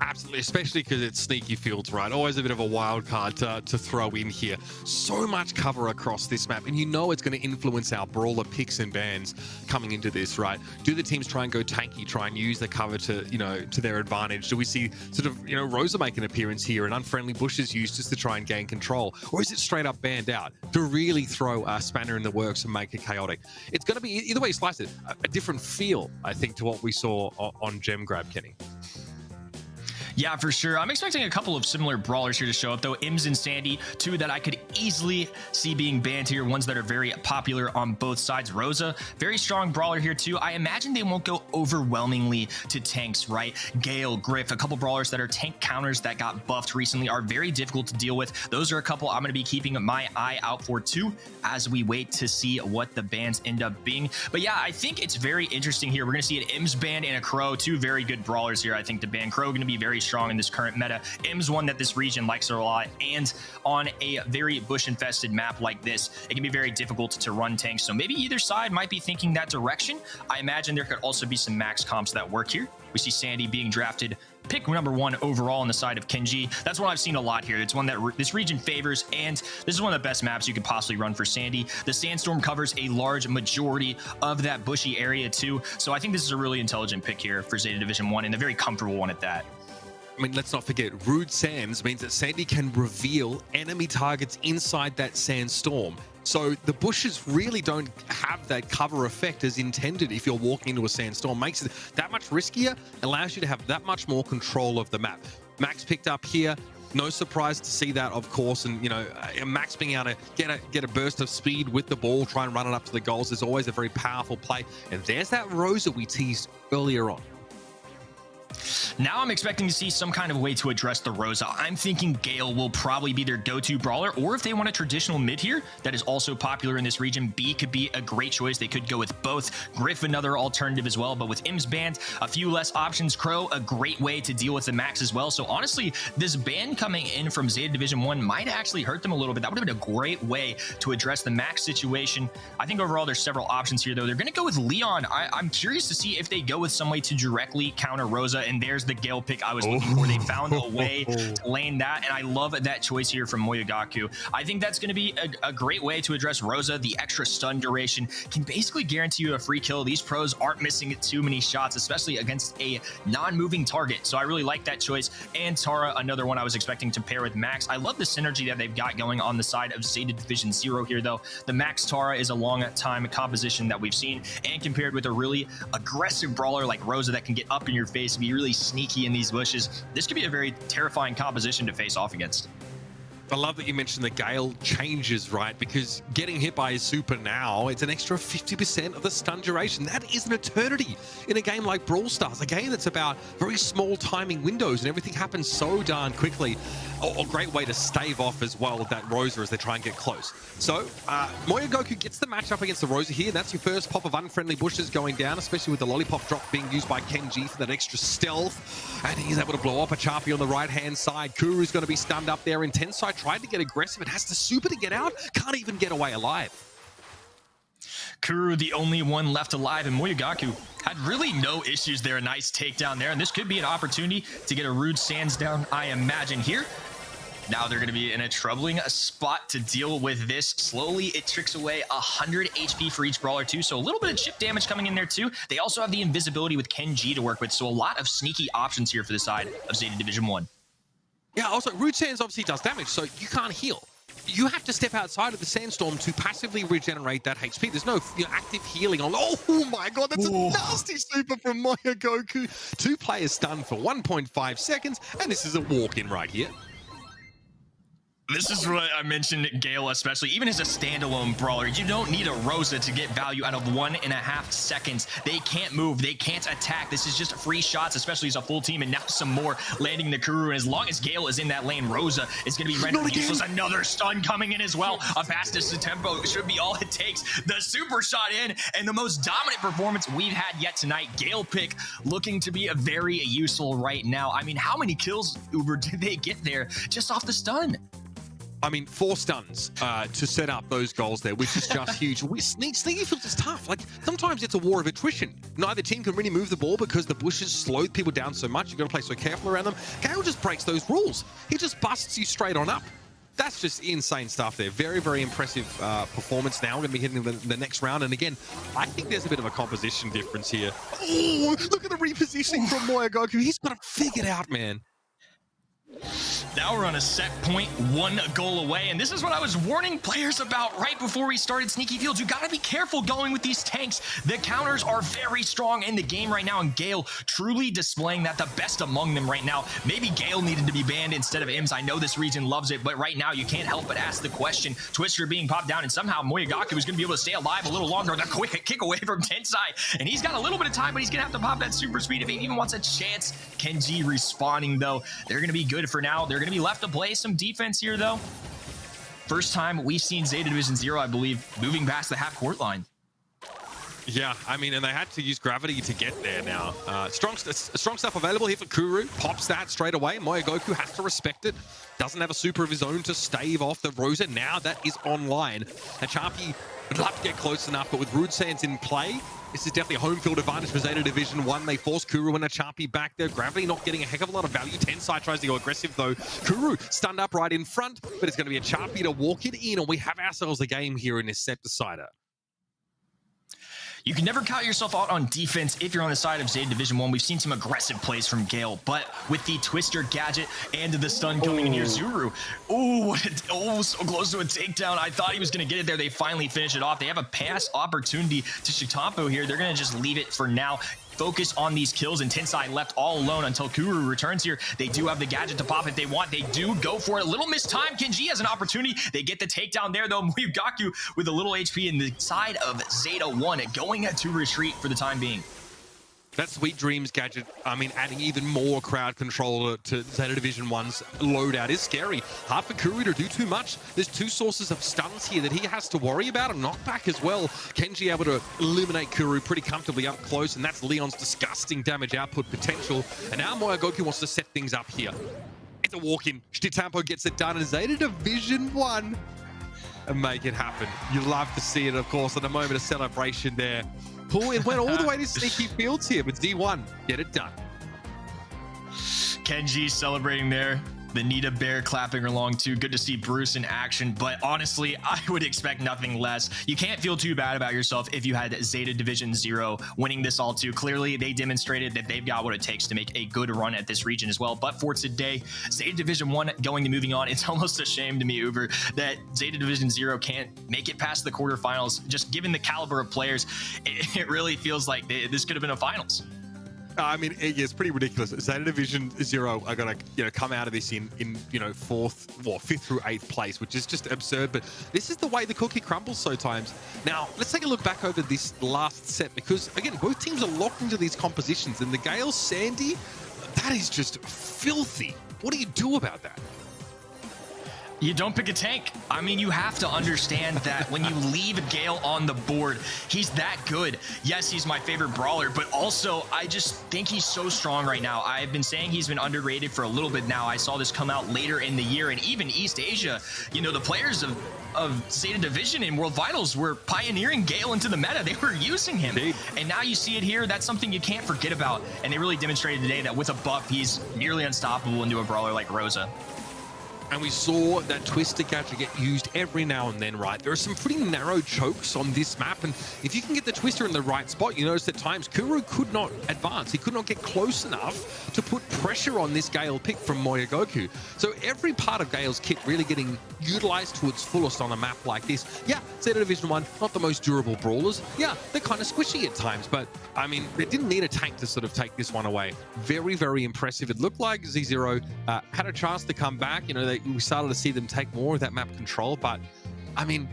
Absolutely, especially because it's Sneaky Fields, right? Always a bit of a wild card to throw in here. So much cover across this map, and you know it's going to influence our brawler picks and bans coming into this, right? Do the teams try and go tanky, try and use the cover to, you know, to their advantage? Do we see sort of, you know, Rosa make an appearance here and unfriendly bushes used just to try and gain control? Or is it straight up banned out to really throw a spanner in the works and make it chaotic? It's going to be, either way you slice it, a different feel, I think, to what we saw on Gem Grab, Kenny. Yeah, for sure. I'm expecting a couple of similar brawlers here to show up, though. Ims and Sandy, two that I could easily see being banned here, ones that are very popular on both sides. Rosa, very strong brawler here, too. I imagine they won't go overwhelmingly to tanks, right? Gale, Griff, a couple brawlers that are tank counters that got buffed recently are very difficult to deal with. Those are a couple I'm going to be keeping my eye out for, too, as we wait to see what the bans end up being. But yeah, I think it's very interesting here. We're going to see an Ims ban and a Crow, two very good brawlers here. I think the ban Crow going to be very strong in this current meta. Im's one that this region likes a lot, and on a very bush infested map like this, it can be very difficult to run tanks. So maybe either side might be thinking that direction. I imagine there could also be some max comps that work here. We see Sandy being drafted pick number 1 overall on the side of Kenji. That's one I've seen a lot here. It's one that this region favors, and this is one of the best maps you could possibly run for Sandy. The Sandstorm covers a large majority of that bushy area too, so I think this is a really intelligent pick here for Zeta Division 1, and a very comfortable one at that. I mean, let's not forget, Rude Sands means that Sandy can reveal enemy targets inside that sandstorm. So the bushes really don't have that cover effect as intended if you're walking into a sandstorm. Makes it that much riskier, allows you to have that much more control of the map. Max picked up here. No surprise to see that, of course, and, you know, Max being able to get a burst of speed with the ball, try and run it up to the goals is always a very powerful play. And there's that Rosa we teased earlier on. Now I'm expecting to see some kind of way to address the Rosa. I'm thinking Gale will probably be their go-to brawler, or if they want a traditional mid here that is also popular in this region, B could be a great choice. They could go with both. Griff, another alternative as well, but with Im's banned, a few less options. Crow, a great way to deal with the Max as well. So honestly, this ban coming in from Zeta Division 1 might actually hurt them a little bit. That would have been a great way to address the Max situation. I think overall there's several options here, though. They're going to go with Leon. I'm curious to see if they go with some way to directly counter Rosa, and there's there's the Gale pick I was looking for. They found a way to lane that, and I love that choice here from Moyogaku. I think that's going to be a great way to address Rosa. The extra stun duration can basically guarantee you a free kill. These pros aren't missing too many shots, especially against a non-moving target. So I really like that choice. And Tara, another one I was expecting to pair with Max. I love the synergy that they've got going on the side of Zeta Division 0 here, though. The Max Tara is a long-time composition that we've seen, and compared with a really aggressive brawler like Rosa that can get up in your face and be really sneaky in these bushes, this could be a very terrifying composition to face off against. I love that you mentioned the Gale changes, right? Because getting hit by his super now, it's an extra 50% of the stun duration. That is an eternity in a game like Brawl Stars, a game that's about very small timing windows and everything happens so darn quickly. A great way to stave off as well with that Rosa as they try and get close. So, Moyogaku gets the matchup against the Rosa here. That's your first pop of unfriendly bushes going down, especially with the lollipop drop being used by Kenji for that extra stealth. And he's able to blow up a Chapi on the right-hand side. Kuru's going to be stunned up there. Intensai tried to get aggressive. It has the super to get out. Can't even get away alive. Kuru, the only one left alive, and Moyogaku had really no issues there. A nice takedown there, and this could be an opportunity to get a rude sands down, I imagine, here. Now they're going to be in a troubling spot to deal with this. Slowly, it tricks away 100 HP for each brawler, too, so a little bit of chip damage coming in there, too. They also have the invisibility with Kenji to work with, so a lot of sneaky options here for the side of Zeta Division 1. Yeah, also, Rude Sands obviously does damage, so you can't heal. You have to step outside of the sandstorm to passively regenerate that HP. There's no active healing on. Oh my god, that's a nasty super from Moyogaku. 2 players stunned for 1.5 seconds, and this is a walk-in right here. This is what I mentioned, Gale especially. Even as a standalone brawler, you don't need a Rosa to get value out of 1.5 seconds. They can't move. They can't attack. This is just free shots, especially as a full team, and now some more landing the Kuru. And as long as Gale is in that lane, Rosa is going to be rendered useless. Another stun coming in as well. A fastest tempo should be all it takes. The super shot in, and the most dominant performance we've had yet tonight. Gale pick looking to be very useful right now. I mean, how many kills, Uber, did they get there just off the stun? I mean, 4 stuns to set up those goals there, which is just huge. Sneaky Fields is tough. Like, sometimes it's a war of attrition. Neither team can really move the ball because the bushes slow people down so much. You've got to play so careful around them. Gale just breaks those rules. He just busts you straight on up. That's just insane stuff there. Very, very impressive performance now. We're going to be hitting the next round. And again, I think there's a bit of a composition difference here. Oh, look at the repositioning from Moyogaku. He's got it figured out, man. Now we're on a set point, 1 goal away, and this is what I was warning players about right before we started Sneaky Fields. You gotta be careful going with these tanks. The counters are very strong in the game right now, and Gale truly displaying that, the best among them right now. Maybe Gale needed to be banned instead of Ims. I know this region loves it, but right now you can't help but ask the question. Twister being popped down, and somehow Moyogaku is gonna be able to stay alive a little longer. The quick kick away from Tensai, and he's got a little bit of time, but he's gonna have to pop that super speed if he even wants a chance. Kenji respawning, though. They're gonna be good for now. They're going to be left to play some defense here, though. First time we've seen Zeta Division 0, I believe, moving past the half-court line. Yeah, I mean, and they had to use gravity to get there now. Strong stuff available here for Kuru. Pops that straight away. Moyogaku has to respect it. Doesn't have a super of his own to stave off the Rosa. Now that is online. Chapi would love to get close enough, but with Rude Sands in play, this is definitely a home field advantage for Zeta Division 1. They force Kuru and a Chapi back there. Gravity not getting a heck of a lot of value. Tensai tries to go aggressive, though. Kuru stunned up right in front, but it's going to be a Chapi to walk it in, and we have ourselves a game here in this set decider. You can never count yourself out on defense if you're on the side of Zeta Division 1. We've seen some aggressive plays from Gale, but with the Twister gadget and the stun coming in here, Zuru. Oh, so close to a takedown. I thought he was going to get it there. They finally finish it off. They have a pass opportunity to Shitampo here. They're going to just leave it for now. Focus on these kills, and Tensai left all alone until Kuru returns here. They do have the gadget to pop if they want. They do go for it. A little missed time. Kenji has an opportunity. They get the takedown there, though. Moyogaku with a little HP in the side of Zeta 1, going to retreat for the time being. That Sweet Dreams gadget, I mean, adding even more crowd control to Zeta Division 1's loadout is scary. Hard for Kuru to do too much. There's 2 sources of stuns here that he has to worry about, and knockback as well. Kenji able to eliminate Kuru pretty comfortably up close, and that's Leon's disgusting damage output potential. And now Moyogaku wants to set things up here. It's a walk-in. Shitampo gets it done, and Zeta Division 1 and make it happen. You love to see it, of course, in a moment of celebration there. It went all the way to Sneaky Fields here, but D1 get it done. Kenji celebrating there. The Nita Bear clapping along too. Good to see Bruce in action, but honestly, I would expect nothing less. You can't feel too bad about yourself if you had Zeta Division 0 winning this all too. Clearly, they demonstrated that they've got what it takes to make a good run at this region as well. But for today, Zeta Division 1 going to moving on. It's almost a shame to me, Uber, that Zeta Division 0 can't make it past the quarterfinals. Just given the caliber of players, it really feels like this could have been a finals. I mean, it's pretty ridiculous. Zeta Division 0 are going to, come out of this in 5th through 8th place, which is just absurd. But this is the way the cookie crumbles sometimes. Now, let's take a look back over this last set because, again, both teams are locked into these compositions. And the Gale Sandy, that is just filthy. What do you do about that? You don't pick a tank. I mean, you have to understand that when you leave Gale on the board, he's that good. Yes, he's my favorite brawler, but also I just think he's so strong right now. I've been saying he's been underrated for a little bit now. I saw this come out later in the year, and even East Asia, the players of Zeta Division in World Finals were pioneering Gale into the meta. They were using him. Indeed. And now you see it here. That's something you can't forget about. And they really demonstrated today that with a buff, he's nearly unstoppable into a brawler like Rosa. And we saw that Twister gadget get used every now and then, right? There are some pretty narrow chokes on this map, and if you can get the Twister in the right spot, you notice at times Kuro could not advance. He could not get close enough to put pressure on this Gale pick from Moyogoku. So every part of Gale's kit really getting utilized to its fullest on a map like this. Yeah, Zeta Division 1, not the most durable brawlers. Yeah, they're kind of squishy at times, but I mean, they didn't need a tank to sort of take this one away. Very, very impressive. It looked like Z0 had a chance to come back. We started to see them take more of that map control, but I mean,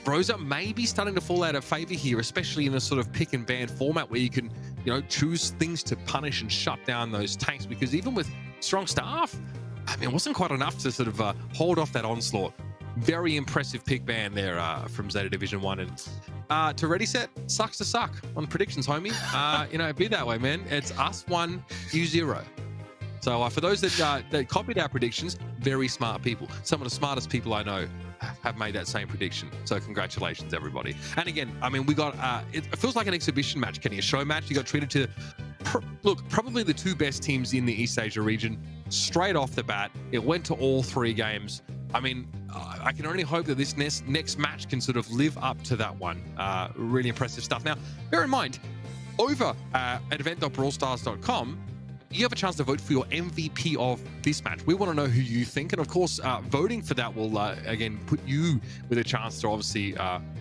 Rosa may be starting to fall out of favor here, especially in a sort of pick and ban format where you can, choose things to punish and shut down those tanks, because even with strong staff, I mean, it wasn't quite enough to sort of hold off that onslaught. Very impressive pick ban there from Zeta Division 1. And to Ready Set, sucks to suck on predictions, homie. Be that way, man. It's us 1, you 0. So for those that copied our predictions, very smart people. Some of the smartest people I know have made that same prediction. So congratulations, everybody. And again, I mean, we got, it feels like an exhibition match, Kenny, a show match. You got treated to, probably the 2 best teams in the East Asia region. Straight off the bat, it went to all 3 games. I mean, I can only hope that this next match can sort of live up to that one. Really impressive stuff. Now, bear in mind, over at event.brawlstars.com, you have a chance to vote for your MVP of this match. We want to know who you think. And of course, voting for that will, again, put you with a chance to obviously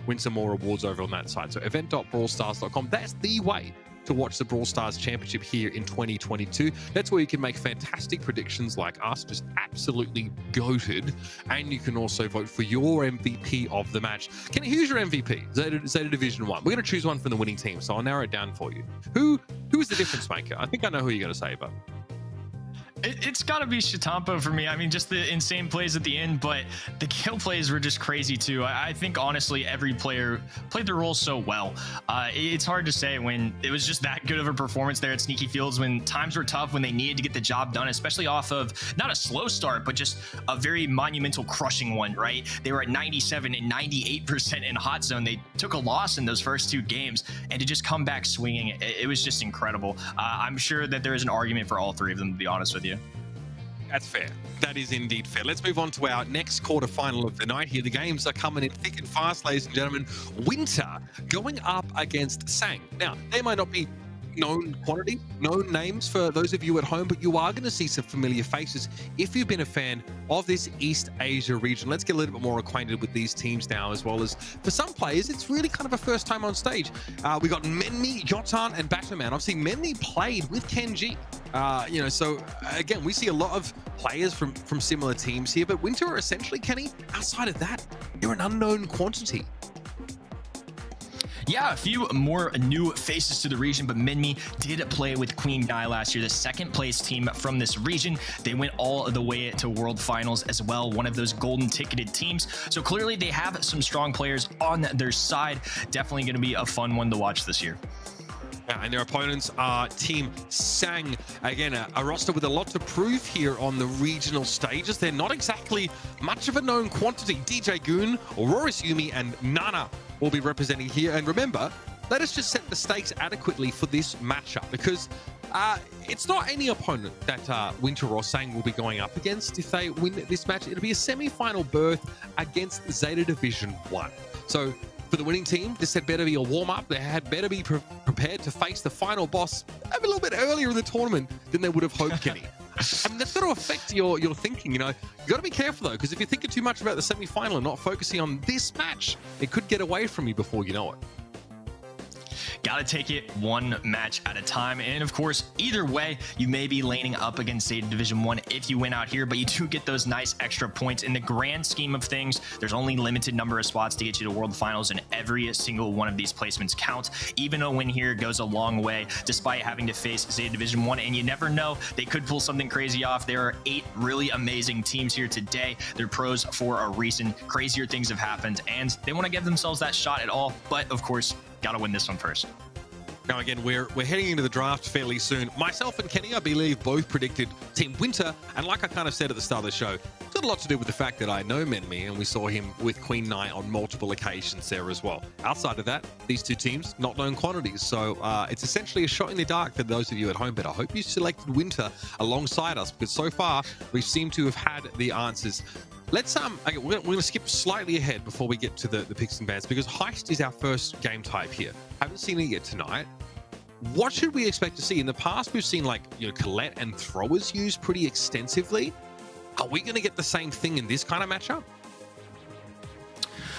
win some more awards over on that side. So event.brawlstars.com, that's the way to watch the Brawl Stars Championship here in 2022. That's where you can make fantastic predictions like us, just absolutely goated. And you can also vote for your MVP of the match. Kenny, who's your MVP? Zeta Division 1. We're going to choose one from the winning team, so I'll narrow it down for you. Who is the difference maker? I think I know who you're going to say, but... It's got to be Shitampo for me. I mean, just the insane plays at the end, but the kill plays were just crazy too. I think honestly, every player played their role so well. It's hard to say when it was just that good of a performance there at Sneaky Fields, when times were tough, when they needed to get the job done, especially off of not a slow start, but just a very monumental crushing one, right? They were at 97 and 98% in hot zone. They took a loss in those first 2 games, and to just come back swinging, it was just incredible. I'm sure that there is an argument for all 3 of them, to be honest with you. That's fair. That is indeed fair. Let's move on to our next quarterfinal of the night here. The games are coming in thick and fast, ladies and gentlemen. Winter going up against Sang. Now, they might not be known quantity, known names for those of you at home, but you are going to see some familiar faces if you've been a fan of this East Asia region. Let's get a little bit more acquainted with these teams now, as well as for some players, it's really kind of a first time on stage. We got Menmi, Jotan, and Batman. Obviously, Menmi played with Kenji. So again, we see a lot of players from similar teams here, but Winter are essentially, Kenny, outside of that, you're an unknown quantity. Yeah, a few more new faces to the region, but Menmi did play with Queen Guy last year, the 2nd place team from this region. They went all the way to World Finals as well, one of those golden ticketed teams. So clearly they have some strong players on their side. Definitely going to be a fun one to watch this year. And their opponents are Team Sang. Again, a roster with a lot to prove here on the regional stages. They're not exactly much of a known quantity. DJ Goon, Auroris Yumi, and Nana will be representing here. And remember, let us just set the stakes adequately for this matchup, because It's not any opponent that Winter or Sang will be going up against. If they win this match, it'll be a semi-final berth against Zeta Division 1. So for the winning team, this had better be a warm-up. They had better be prepared to face the final boss a little bit earlier in the tournament than they would have hoped, Kenny. I mean, that's got to affect your thinking, you know. You got to be careful, though, because if you're thinking too much about the semi-final and not focusing on this match, it could get away from you before you know it. Gotta take it one match at a time. And of course, either way, you may be laning up against Zeta Division 1 if you win out here, but you do get those nice extra points. In the grand scheme of things, there's only limited number of spots to get you to World Finals, and every single one of these placements counts. Even a win here goes a long way, despite having to face Zeta Division 1, and you never know, they could pull something crazy off. There are 8 really amazing teams here today. They're pros for a reason. Crazier things have happened, and they want to give themselves that shot at all, but of course, gotta win this one first. Now, again, we're heading into the draft fairly soon. Myself and Kenny, I believe, both predicted Team Winter, and like I kind of said at the start of the show, it's got a lot to do with the fact that I know Menmi, and we saw him with Queen Knight on multiple occasions there as well. Outside of that, these two teams, not known quantities, so it's essentially a shot in the dark for those of you at home, but I hope you selected Winter alongside us, because so far, we seem to have had the answers. Let's okay, we're gonna skip slightly ahead before we get to the picks and bans, because Heist is our first game type here. Haven't seen it yet tonight. What should we expect to see? In the past, we've seen, like, you know, Colette and throwers used pretty extensively. Are we gonna get the same thing in this kind of matchup?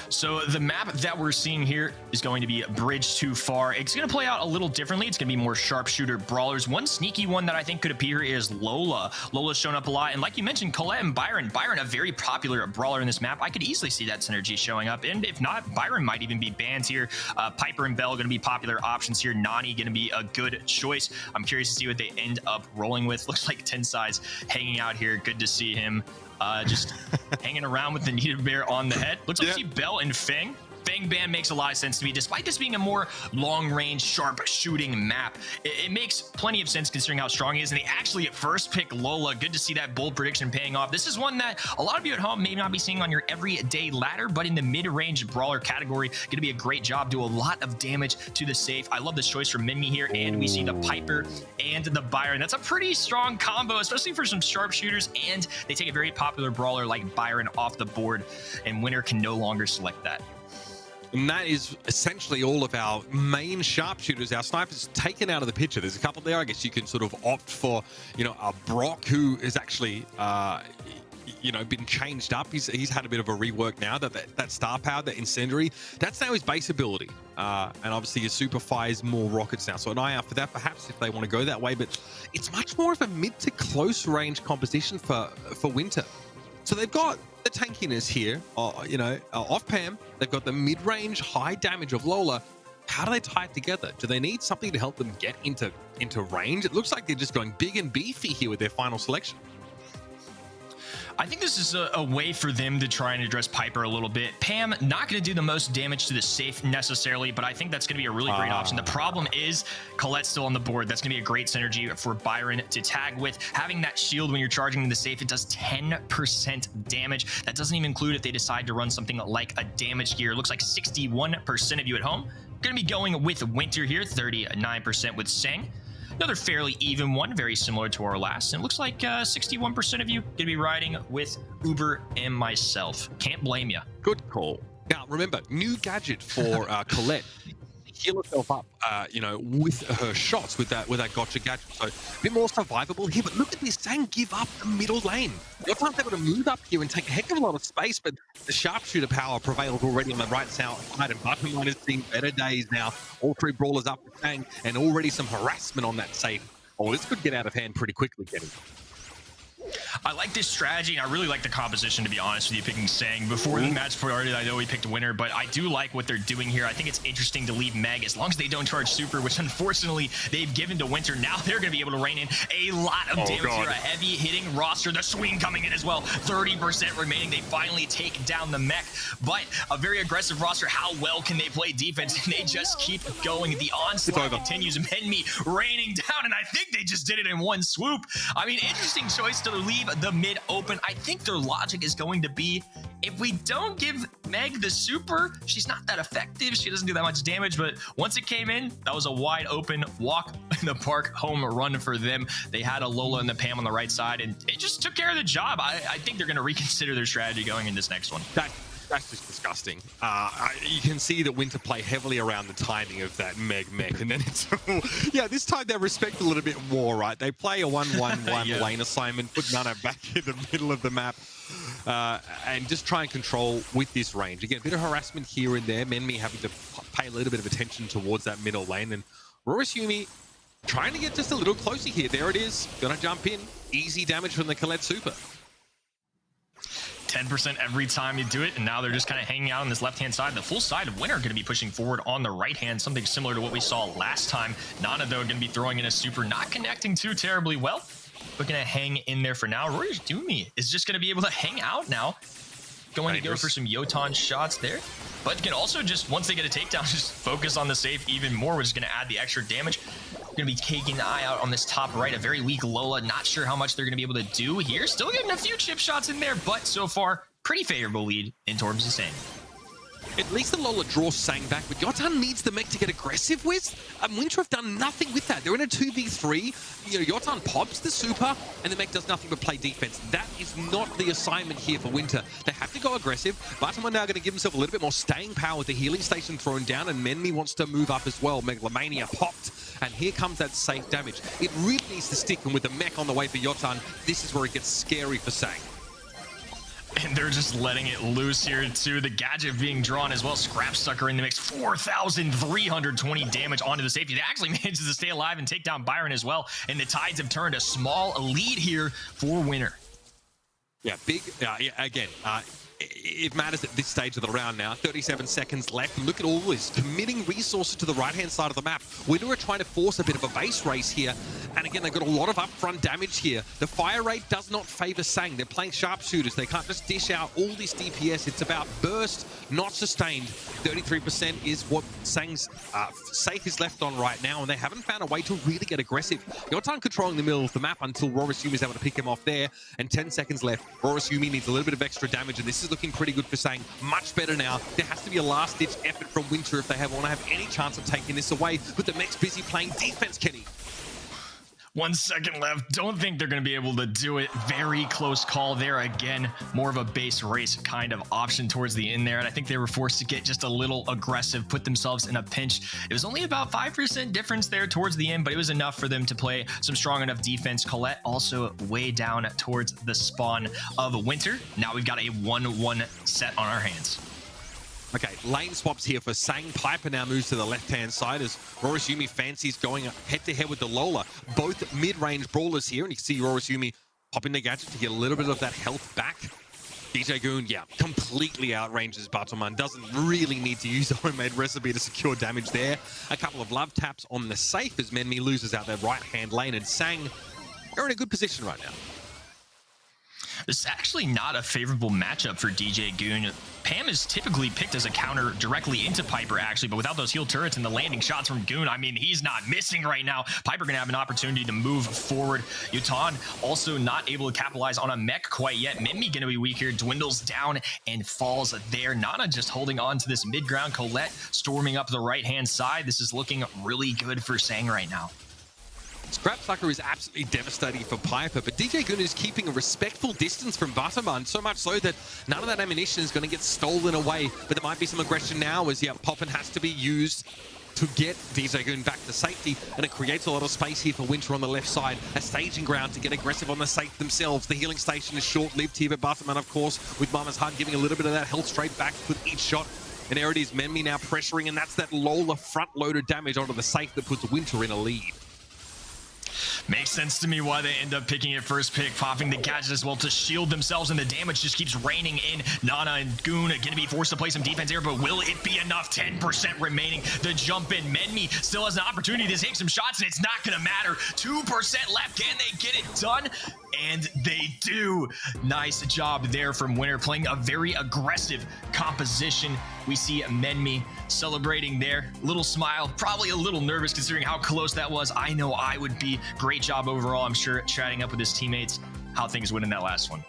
So the map that we're seeing here is going to be Bridge Too Far. It's going to play out a little differently. It's going to be more sharpshooter brawlers. One sneaky one that I think could appear is Lola. Lola's shown up a lot. And like you mentioned, Colette and Byron. Byron, a very popular brawler in this map. I could easily see that synergy showing up. And if not, Byron might even be banned here. Piper and Bell going to be popular options here. Nani going to be a good choice. I'm curious to see what they end up rolling with. Looks like Tensai's hanging out here. Good to see him. Just hanging around with the Nita Bear on the head. Looks like you see Bell and Feng. Feng ban makes a lot of sense to me. Despite this being a more long-range, sharp-shooting map, it makes plenty of sense considering how strong he is. And they actually at first pick Lola. Good to see that bold prediction paying off. This is one that a lot of you at home may not be seeing on your everyday ladder, but in the mid-range brawler category, going to be a great job. Do a lot of damage to the safe. I love this choice from Minmi here. And we see the Piper and the Byron. That's a pretty strong combo, especially for some sharpshooters. And they take a very popular brawler like Byron off the board, and Winter can no longer select that. And that is essentially all of our main sharpshooters. Our snipers taken out of the picture. There's a couple there. I guess you can sort of opt for, you know, a Brock who is actually, you know, been changed up. He's had a bit of a rework now. That star power, that incendiary, that's now his base ability. And obviously his super fires more rockets now. So an eye out for that, perhaps, if they want to go that way. But it's much more of a mid to close range composition for Winter. So they've got the tankiness here, you know, off Pam. They've got the mid-range, high damage of Lola. How do they tie it together? Do they need something to help them get into range? It looks like they're just going big and beefy here with their final selection. I think this is a way for them to try and address Piper a little bit. Pam, not going to do the most damage to the safe necessarily, but I think that's going to be a really great option. The problem is Colette's still on the board. That's going to be a great synergy for Byron to tag with. Having that shield when you're charging in the safe, it does 10% damage. That doesn't even include if they decide to run something like a damage gear. It looks like 61% of you at home going to be going with Winter here, 39% with Sang. Another fairly even one, very similar to our last. And it looks like 61% of you going to be riding with Uber and myself. Can't blame you. Good call. Now, remember, new gadget for Colette. Heal herself up, you know, with her shots, with that gotcha gadget. So a bit more survivable here. But look at this, Sang give up the middle lane. Your time's able to move up here and take a heck of a lot of space, but the sharpshooter power prevailed already on the right side, and Button has seen better days now. All three brawlers up with Sang, and already some harassment on that safe. Oh, this could get out of hand pretty quickly, Kenny. I like this strategy, and I really like the composition, to be honest with you, picking Sang. Before the match started, I know we picked a winner, but I do like what they're doing here. I think it's interesting to leave Meg, as long as they don't charge super, which unfortunately they've given to Winter. Now they're going to be able to rein in a lot of damage here. A heavy hitting roster. The swing coming in as well. 30% remaining. They finally take down the mech, but a very aggressive roster. How well can they play defense? And they just keep going. The onslaught continues. Menmi raining down, and I think they just did it in one swoop. I mean, interesting choice to leave the mid open. I think their logic is going to be, if we don't give Meg the super, she's not that effective. She doesn't do that much damage, but once it came in, that was a wide open walk in the park home run for them. They had a Lola and the Pam on the right side, and it just took care of the job. I think they're going to reconsider their strategy going in this next one. That's just disgusting. You can see that Winter play heavily around the timing of that Meg mech, and then it's yeah, this time they respect a little bit more, right? They play a 1-1-1 Yeah. lane assignment, put Nana back in the middle of the map, and just try and control with this range. Again, a bit of harassment here and there, Menmi having to pay a little bit of attention towards that middle lane, and Rorosumi trying to get just a little closer here. There it is, gonna jump in. Easy damage from the Colette super. 10% every time you do it, and now they're just kind of hanging out on this left-hand side. The full side of Winter going to be pushing forward on the right hand, something similar to what we saw last time. Nana, though, going to be throwing in a super, not connecting too terribly well, but going to hang in there for now. Rorosumi is just going to be able to hang out now. Going to go for some Yotan shots there, but can also just, once they get a takedown, just focus on the save even more, which is going to add the extra damage. Going to be taking an eye out on this top right, a very weak Lola. Not sure how much they're going to be able to do here. Still getting a few chip shots in there, but so far, pretty favorable lead in terms of Sang. At least the Lola draws Sang back, but Yotan needs the mech to get aggressive with. Winter have done nothing with that. They're in a 2v3. You know, Yotan pops the super, and the mech does nothing but play defense. That is not the assignment here for Winter. They have to go aggressive. Bartama now going to give himself a little bit more staying power with the healing station thrown down, and Menmi wants to move up as well. Megalomania popped, and here comes that safe damage. It really needs to stick, and with the mech on the way for Yotan, this is where it gets scary for Sang. And they're just letting it loose here too. The gadget being drawn as well. Scrap Sucker in the mix. 4,320 damage onto the safety. They actually manages to stay alive and take down Byron as well. And the Tides have turned a small lead here for Winter. Yeah, big, again, it matters at this stage of the round now. 37 seconds left. Look at all this. Committing resources to the right-hand side of the map. Winter are trying to force a bit of a base race here. And again, they've got a lot of upfront damage here. The fire rate does not favor Sang. They're playing sharpshooters. They can't just dish out all this DPS. It's about burst, not sustained. 33% is what Sang's safe is left on right now, and they haven't found a way to really get aggressive. Yotan controlling the middle of the map until Rorosumi is able to pick him off there, and 10 seconds left. Rorosumi needs a little bit of extra damage, and this is looking pretty good for Sang. Much better now. There has to be a last-ditch effort from Winter if they want to have any chance of taking this away, but the mech's busy playing defense, Kenny. 1 second left. Don't think they're going to be able to do it. Very close call there. Again, more of a base race kind of option towards the end there. And I think they were forced to get just a little aggressive, put themselves in a pinch. It was only about 5% difference there towards the end, but it was enough for them to play some strong enough defense. Colette also way down towards the spawn of Winter. Now we've got a 1-1 set on our hands. Okay, lane swaps here for Sang. Piper now moves to the left-hand side as Rorosumi fancies going head-to-head with the Lola. Both mid-range brawlers here, and you can see Rorosumi popping the gadget to get a little bit of that health back. DJ Goon, yeah, completely outranges Batuman. Doesn't really need to use the homemade recipe to secure damage there. A couple of love taps on the safe as Menmi loses out their right-hand lane, and Sang are in a good position right now. This is actually not a favorable matchup for DJ Goon. Pam is typically picked as a counter directly into Piper, actually, but without those heal turrets and the landing shots from Goon, I mean, he's not missing right now. Piper gonna have an opportunity to move forward. Yotan also not able to capitalize on a mech quite yet. Menmi gonna be weak here, dwindles down and falls there. Nana just holding on to this mid-ground. Colette storming up the right-hand side. This is looking really good for Sang right now. Scrap Sucker is absolutely devastating for Piper, but DJ Goon is keeping a respectful distance from Bataman, so much so that none of that ammunition is going to get stolen away. But there might be some aggression now as, yeah, Poppin has to be used to get DJ Goon back to safety, and it creates a lot of space here for Winter on the left side. A staging ground to get aggressive on the safe themselves. The healing station is short-lived here, but Bataman, of course, with Mama's Hug giving a little bit of that health straight back with each shot. And there it is, Menmi now pressuring, and that's that Lola front-loaded damage onto the safe that puts Winter in a lead. Makes sense to me why they end up picking it first pick, popping the gadget as well to shield themselves, and the damage just keeps raining in. Nana and Goon are going to be forced to play some defense here, but will it be enough? 10% remaining. The jump in. Menmi still has an opportunity to take some shots, and it's not going to matter. 2% left. Can they get it done? And they do. Nice job there from Winter, playing a very aggressive composition. We see Menmi celebrating there. Little smile, probably a little nervous considering how close that was. I know I would be. Great job overall, I'm sure, chatting up with his teammates. how things went in that last one.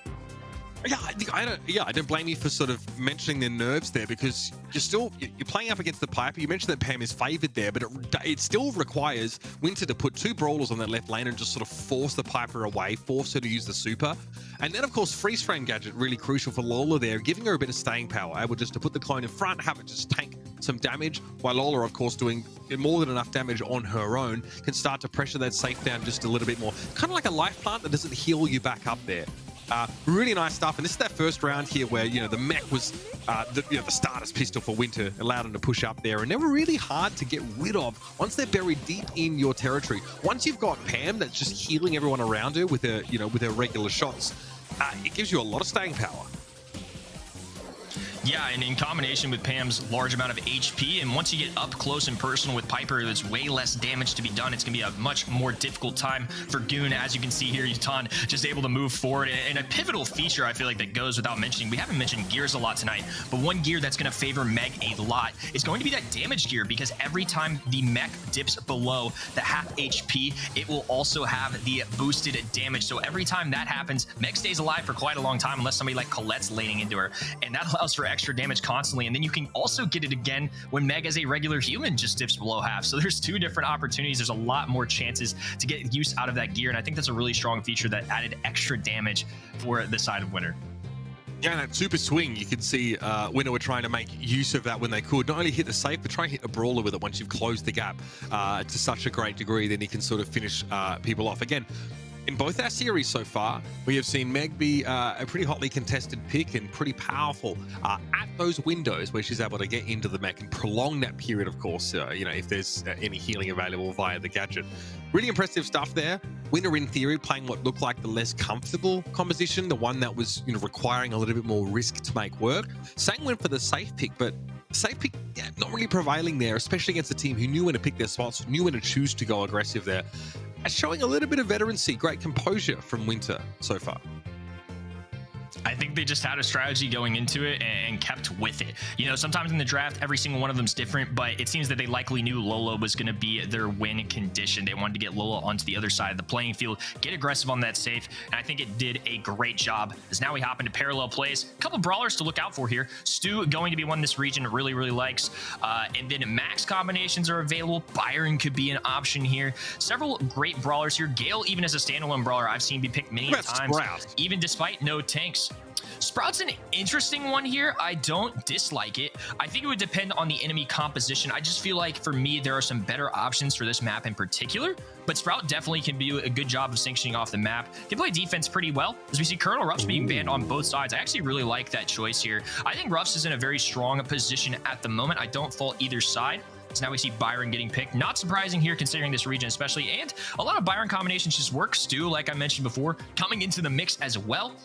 Yeah, I don't blame you for sort of mentioning their nerves there, because you're playing up against the Piper. You mentioned that Pam is favored there, but it still requires Winter to put 2 brawlers on that left lane and just sort of force the Piper away, force her to use the super. And then, of course, freeze frame gadget, really crucial for Lola there, giving her a bit of staying power, able just to put the clone in front, have it just tank some damage, while Lola, of course, doing more than enough damage on her own, can start to pressure that safe down just a little bit more. Kind of like a life plant that doesn't heal you back up there. Really nice stuff. And this is that first round here where, the mech was the starter's pistol for Winter, allowed them to push up there. And they were really hard to get rid of once they're buried deep in your territory. Once you've got Pam that's just healing everyone around her with her, with her regular shots, it gives you a lot of staying power. Yeah, and in combination with Pam's large amount of HP, and once you get up close and personal with Piper, there's way less damage to be done. It's going to be a much more difficult time for Goon. As you can see here, Yutan just able to move forward. And a pivotal feature, I feel like, that goes without mentioning. We haven't mentioned gears a lot tonight, but one gear that's going to favor Meg a lot is going to be that damage gear, because every time the mech dips below the half HP, it will also have the boosted damage. So every time that happens, Meg stays alive for quite a long time, unless somebody like Colette's laning into her. And that allows for extra damage constantly, and then you can also get it again when Meg as a regular human just dips below half. So there's 2 different opportunities. There's a lot more chances to get use out of that gear, and I think that's a really strong feature that added extra damage for the side of Winter. Yeah, and that super swing, you can see Winter were trying to make use of that when they could. Not only hit the safe, but try and hit a brawler with it once you've closed the gap to such a great degree, then you can sort of finish people off. Again, in both our series so far, we have seen Meg be a pretty hotly contested pick and pretty powerful at those windows where she's able to get into the mech and prolong that period, of course, if there's any healing available via the gadget. Really impressive stuff there. Winter, in theory, playing what looked like the less comfortable composition, the one that was requiring a little bit more risk to make work. Sang went for the safe pick, but safe pick, not really prevailing there, especially against a team who knew when to pick their spots, knew when to choose to go aggressive there. Showing a little bit of veterancy, great composure from Winter so far. I think they just had a strategy going into it and kept with it. Sometimes in the draft, every single one of them's different, but it seems that they likely knew Lola was going to be their win condition. They wanted to get Lola onto the other side of the playing field, get aggressive on that safe, and I think it did a great job. As now we hop into parallel plays, a couple brawlers to look out for here. Stu going to be one this region really, really likes, and then max combinations are available. Byron could be an option here. Several great brawlers here. Gale, even as a standalone brawler, I've seen be picked many times, even despite no tanks. Sprout's an interesting one here. I don't dislike it. I think it would depend on the enemy composition. I just feel like, for me, there are some better options for this map in particular, but Sprout definitely can do a good job of sanctioning off the map. Can play defense pretty well, as we see Colonel Ruffs being banned on both sides. I actually really like that choice here. I think Ruffs is in a very strong position at the moment. I don't fault either side. So now we see Byron getting picked. Not surprising here, considering this region especially, and a lot of Byron combinations just work. Stu, like I mentioned before, coming into the mix as well.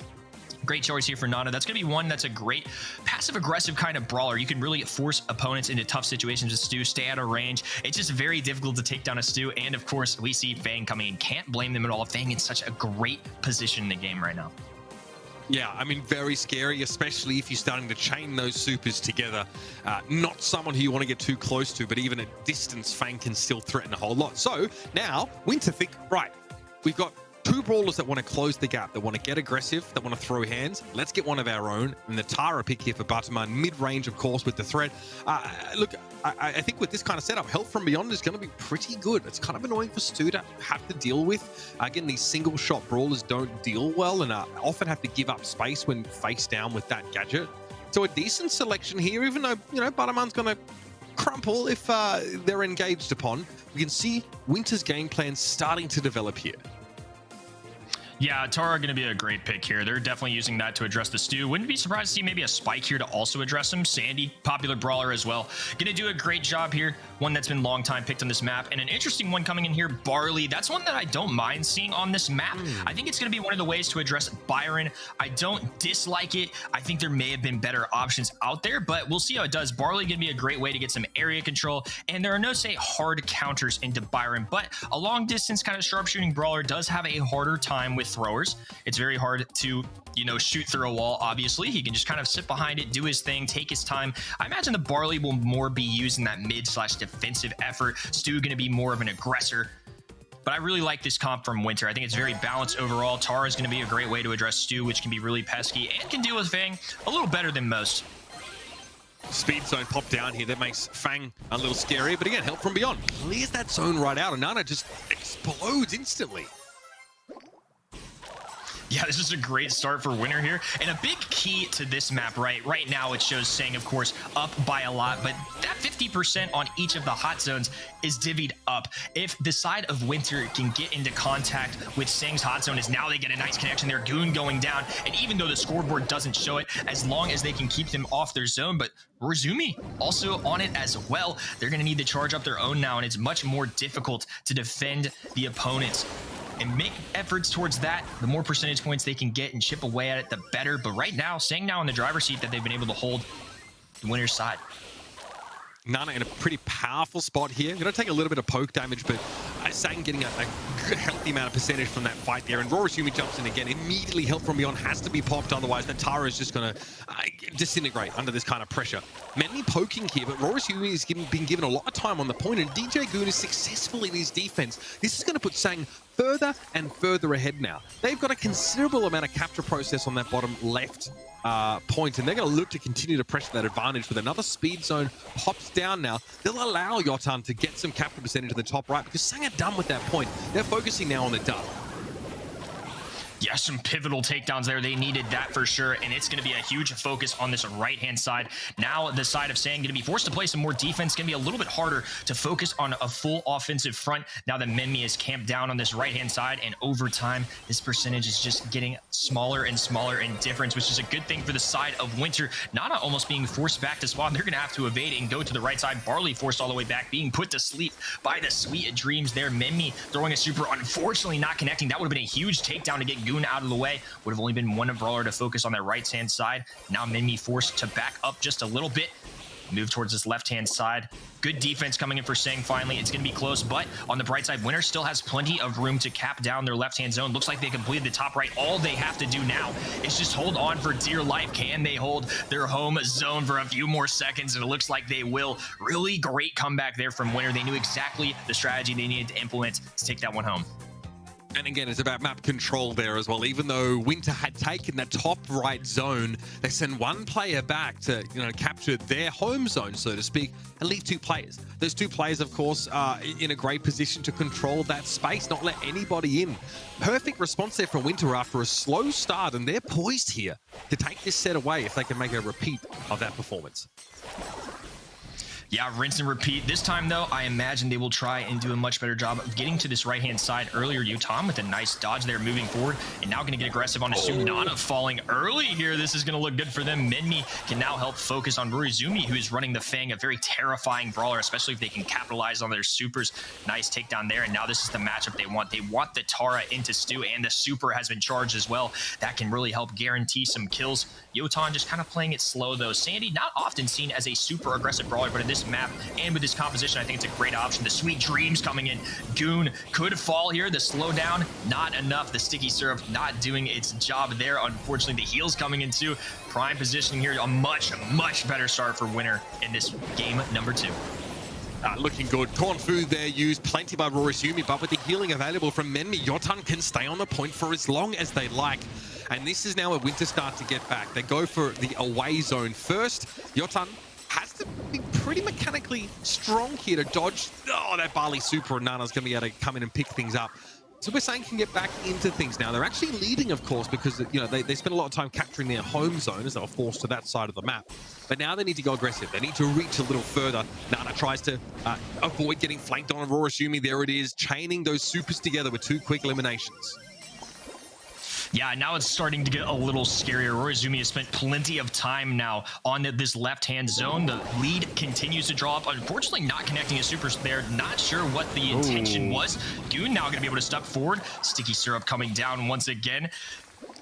Great choice here for Nana. That's going to be one that's a great passive-aggressive kind of brawler. You can really force opponents into tough situations with Stu, stay out of range. It's just very difficult to take down a Stu. And, of course, we see Fang coming in. Can't blame them at all. Fang in such a great position in the game right now. Yeah, I mean, very scary, especially if you're starting to chain those supers together. Not someone who you want to get too close to, but even at distance, Fang can still threaten a whole lot. So now, Winter think, right, we've got 2 brawlers that want to close the gap, that want to get aggressive, that want to throw hands. Let's get one of our own. And the Tara pick here for Butterman, mid-range, of course, with the thread. Look, I think with this kind of setup, Help from Beyond is going to be pretty good. It's kind of annoying for Stu to have to deal with. Again, these single-shot brawlers don't deal well and often have to give up space when face down with that gadget. So a decent selection here, even though, Butterman's going to crumple if they're engaged upon. We can see Winter's game plan starting to develop here. Yeah, Tara going to be a great pick here. They're definitely using that to address the Stu. Wouldn't be surprised to see maybe a Spike here to also address him. Sandy, popular brawler as well. Going to do a great job here. One that's been long time picked on this map. And an interesting one coming in here, Barley. That's one that I don't mind seeing on this map. I think it's going to be one of the ways to address Byron. I don't dislike it. I think there may have been better options out there, but we'll see how it does. Barley going to be a great way to get some area control. And there are no, say, hard counters into Byron, but a long distance kind of sharpshooting brawler does have a harder time with throwers. It's very hard to, shoot through a wall, obviously. He can just kind of sit behind it, do his thing, take his time. I imagine the Barley will more be used in that mid/defensive effort. Stu going to be more of an aggressor. but I really like this comp from Winter. I think it's very balanced overall. Tara is going to be a great way to address Stu, which can be really pesky and can deal with Fang a little better than most. Speed zone pop down here. That makes Fang a little scary, but again, help from beyond. Clears that zone right out, and Nana just explodes instantly. Yeah, this is a great start for Winter here. And a big key to this map, right now, it shows Sang, of course, up by a lot, but that 50% on each of the hot zones is divvied up. If the side of Winter can get into contact with Sang's hot zone, is now they get a nice connection there, Goon going down, and even though the scoreboard doesn't show it, as long as they can keep them off their zone, but Rozumi also on it as well. They're going to need to charge up their own now, and it's much more difficult to defend the opponents and make efforts towards that. The more percentage points they can get and chip away at it, the better. But right now, Sang now in the driver's seat that they've been able to hold the Winter's side. Nana in a pretty powerful spot here. Going to take a little bit of poke damage, but Sang getting a good healthy amount of percentage from that fight there. And Rorosumi jumps in again. Immediately help from beyond has to be popped, otherwise the Tara is just going to disintegrate under this kind of pressure. Many poking here, but Rorosumi has been given a lot of time on the point, and DJ Goon is successful in his defense. This is going to put Sang further and further ahead now. They've got a considerable amount of capture process on that bottom left point, and they're going to look to continue to pressure that advantage with another speed zone pops down now. They'll allow Yotan to get some capture percentage in the top right because Sang are done with that point. They're focusing now on the dub. Yeah, some pivotal takedowns there. They needed that for sure, and it's going to be a huge focus on this right-hand side. Now the side of Sang going to be forced to play some more defense. Going to be a little bit harder to focus on a full offensive front now that Menmi is camped down on this right-hand side, and over time, this percentage is just getting smaller and smaller in difference, which is a good thing for the side of Winter. Nana almost being forced back to spawn. They're going to have to evade and go to the right side. Barley forced all the way back, being put to sleep by the Sweet Dreams there. Menmi throwing a super, unfortunately not connecting. That would have been a huge takedown to get Goon out of the way. Would have only been one brawler to focus on that right-hand side. Now Menmi forced to back up just a little bit. Move towards this left-hand side. Good defense coming in for Sang finally. It's going to be close, but on the bright side, Winter still has plenty of room to cap down their left-hand zone. Looks like they completed the top right. All they have to do now is just hold on for dear life. Can they hold their home zone for a few more seconds? And it looks like they will. Really great comeback there from Winter. They knew exactly the strategy they needed to implement to take that one home. And again, it's about map control there as well. Even though Winter had taken that top right zone, they send one player back to, capture their home zone, so to speak, and leave two players. Those two players, of course, are in a great position to control that space, not let anybody in. Perfect response there from Winter after a slow start, and they're poised here to take this set away if they can make a repeat of that performance. Yeah, rinse and repeat. This time, though, I imagine they will try and do a much better job of getting to this right-hand side earlier. Yotan with a nice dodge there moving forward, and now going to get aggressive on Asu. Nana falling early here. This is going to look good for them. Menmi can now help focus on Rurizumi, who is running the Fang, a very terrifying brawler, especially if they can capitalize on their supers. Nice takedown there, and now this is the matchup they want. They want the Tara into Stu, and the super has been charged as well. That can really help guarantee some kills. Yotan just kind of playing it slow, though. Sandy, not often seen as a super aggressive brawler, but in this map and with this composition, I think it's a great option. The Sweet Dreams coming in. Goon could fall here. The slowdown, not enough. The sticky syrup not doing its job there. Unfortunately, the heals coming in too. Prime positioning here. A much, much better start for Winter in this game number 2. Looking good. Corn food there used plenty by Rorosumi, but with the healing available from Menmi, Yotan can stay on the point for as long as they like. And this is now where Winter start to get back. They go for the away zone first. Yotan has to be pretty mechanically strong here to dodge. Oh, that Barley super, and Nana's going to be able to come in and pick things up. So we're saying can get back into things now. They're actually leading, of course, because they spent a lot of time capturing their home zone as they were forced to that side of the map. But now they need to go aggressive. They need to reach a little further. Nana tries to avoid getting flanked on Rorosumi. There it is, chaining those supers together with 2 quick eliminations. Yeah, now it's starting to get a little scarier. Rorozumi has spent plenty of time now on this left-hand zone. The lead continues to draw up. Unfortunately, not connecting his supers there. Not sure what the intention was. Goon now going to be able to step forward. Sticky syrup coming down once again.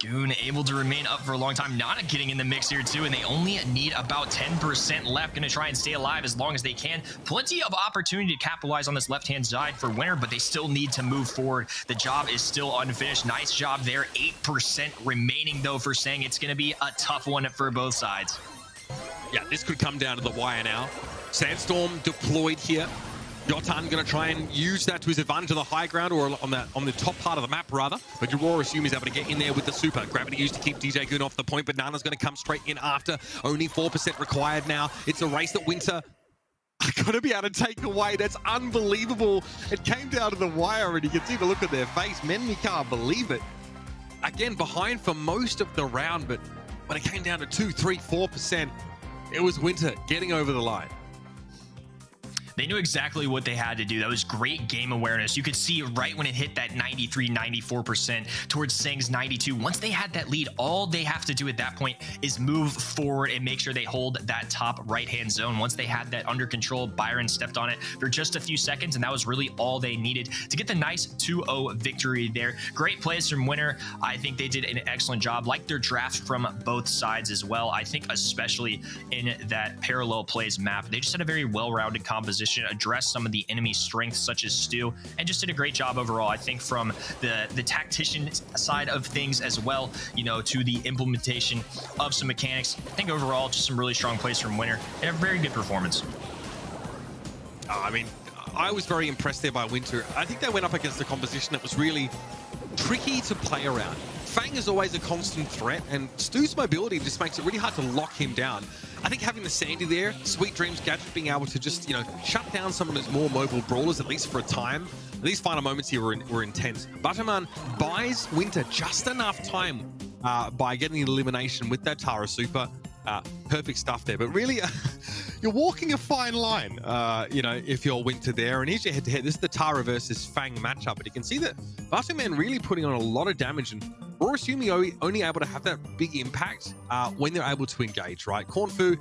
Goon able to remain up for a long time. Nana getting in the mix here too, and they only need about 10% left. Going to try and stay alive as long as they can. Plenty of opportunity to capitalize on this left-hand side for Winter, but they still need to move forward. The job is still unfinished. Nice job there. 8% remaining though for Sang. It's going to be a tough one for both sides. Yeah, this could come down to the wire now. Sandstorm deployed here. Yotan going to try and use that to his advantage on the high ground, or on the top part of the map rather. But Aurora assume he's able to get in there with the super. Gravity used to keep DJ Goon off the point, but Nana's going to come straight in after. Only 4% required now. It's a race that Winter are going to be able to take away. That's unbelievable. It came down to the wire, and you can see the look at their face. Menmi can't believe it. Again, behind for most of the round, but when it came down to 2, 3, 4%, it was Winter getting over the line. They knew exactly what they had to do. That was great game awareness. You could see right when it hit that 93, 94% towards Sang's 92. Once they had that lead, all they have to do at that point is move forward and make sure they hold that top right-hand zone. Once they had that under control, Byron stepped on it for just a few seconds, and that was really all they needed to get the nice 2-0 victory there. Great plays from Winter. I think they did an excellent job, like their draft from both sides as well. I think especially in that parallel plays map, they just had a very well-rounded composition, addressed some of the enemy strengths such as Stu, and just did a great job overall. I think from the tactician side of things as well, you know, to the implementation of some mechanics, I think overall just some really strong plays from Winter and a very good performance. I mean, I was very impressed there by Winter. I think they went up against a composition that was really tricky to play around. Fang is always a constant threat, and Stu's mobility just makes it really hard to lock him down. I think having the Sandy there, Sweet Dreams Gadget being able to just, you know, shut down some of those more mobile brawlers, at least for a time. These final moments here were intense. Butterman buys Winter just enough time by getting the elimination with that Tara Super. Perfect stuff there. But really, you're walking a fine line, you know, if you're Winter there. And here's your head-to-head. This is the Tara versus Fang matchup. But you can see that Butterman really putting on a lot of damage, and we're assuming only able to have that big impact when they're able to engage, right? Cornfu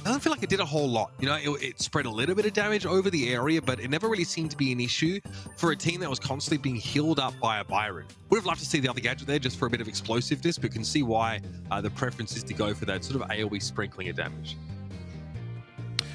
doesn't feel like it did a whole lot. You know, it spread a little bit of damage over the area, but it never really seemed to be an issue for a team that was constantly being healed up by a Byron. Would have loved to see the other gadget there just for a bit of explosiveness, but can see why the preference is to go for that sort of AoE sprinkling of damage.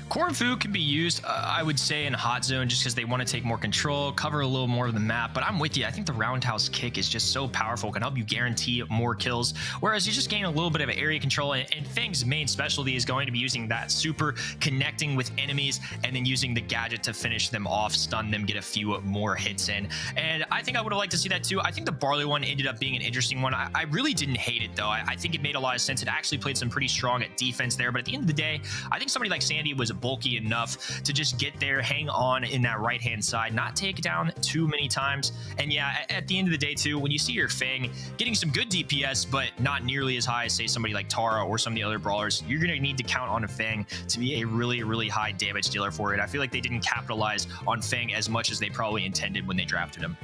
Cornfu can be used, I would say, in hot zone just because they want to take more control, cover a little more of the map. But I'm with you. I think the roundhouse kick is just so powerful, can help you guarantee more kills. Whereas you just gain a little bit of area control, and Fang's main specialty is going to be using that super, connecting with enemies, and then using the gadget to finish them off, stun them, get a few more hits in. And I think I would have liked to see that too. I think the Barley one ended up being an interesting one. I really didn't hate it though. I think it made a lot of sense. It actually played some pretty strong defense there. But at the end of the day, I think somebody like Sandy was bulky enough to just get there, hang on in that right hand side, not take it down too many times. And yeah, at the end of the day too, when you see your Fang getting some good DPS but not nearly as high as say somebody like Tara or some of the other brawlers, you're going to need to count on a Fang to be a really high damage dealer for it. I feel like they didn't capitalize on Fang as much as they probably intended when they drafted him.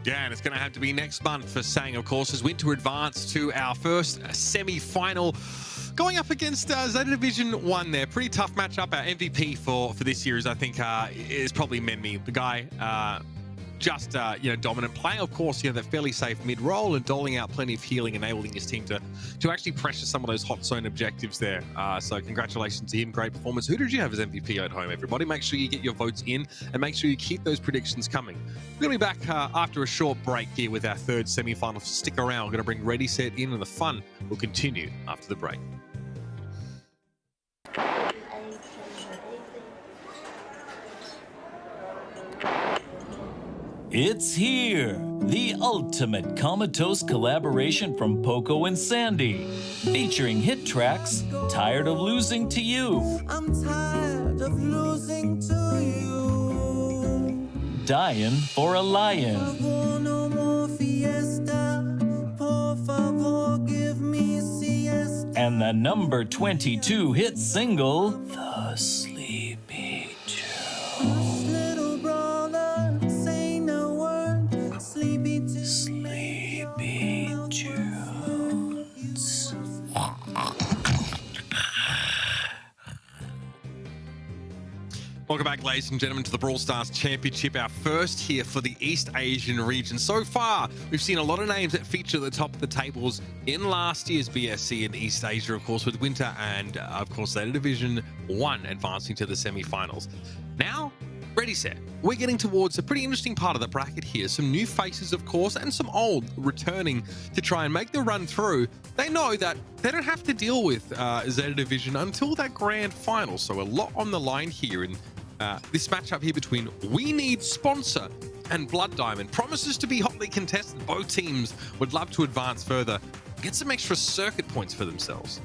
Yeah, and it's going to have to be next month for Sang, of course, as Winter advance to our first semi-final, going up against Zeta Division 1 there. Pretty tough matchup. Our MVP for this year is, I think, is probably Menmi, the guy just you know, dominant, playing, of course, you know, that fairly safe mid role and doling out plenty of healing, enabling his team to actually pressure some of those hot zone objectives there. So congratulations to him. Great performance. Who did you have as MVP at home, everybody? Make sure you get your votes in and make sure you keep those predictions coming. We're going to be back after a short break here with our third semi-final. Stick around. We're going to bring Ready, Set in, and the fun will continue after the break. It's here, the ultimate comatose collaboration from Poco and Sandy, featuring hit tracks Tired of Losing to You, I'm tired of losing to you, Dying for a Lion, no more fiesta, por favor, give me siesta. and the number 22 hit single, The Sleepy Joe. Little brother, say no word, sleepy to Sleepy Jones. Welcome back, ladies and gentlemen, to the Brawl Stars Championship, our first here for the East Asian region. So far, we've seen a lot of names that feature at the top of the tables in last year's BSC in East Asia, of course, with Winter and, of course, Zeta Division 1 advancing to the semi-finals. Now, ready, set. We're getting towards a pretty interesting part of the bracket here. Some new faces, of course, and some old returning to try and make the run through. They know that they don't have to deal with Zeta Division until that grand final. So a lot on the line here. And This matchup here between We Need Sponsor and Blood Diamond promises to be hotly contested. Both teams would love to advance further, get some extra circuit points for themselves.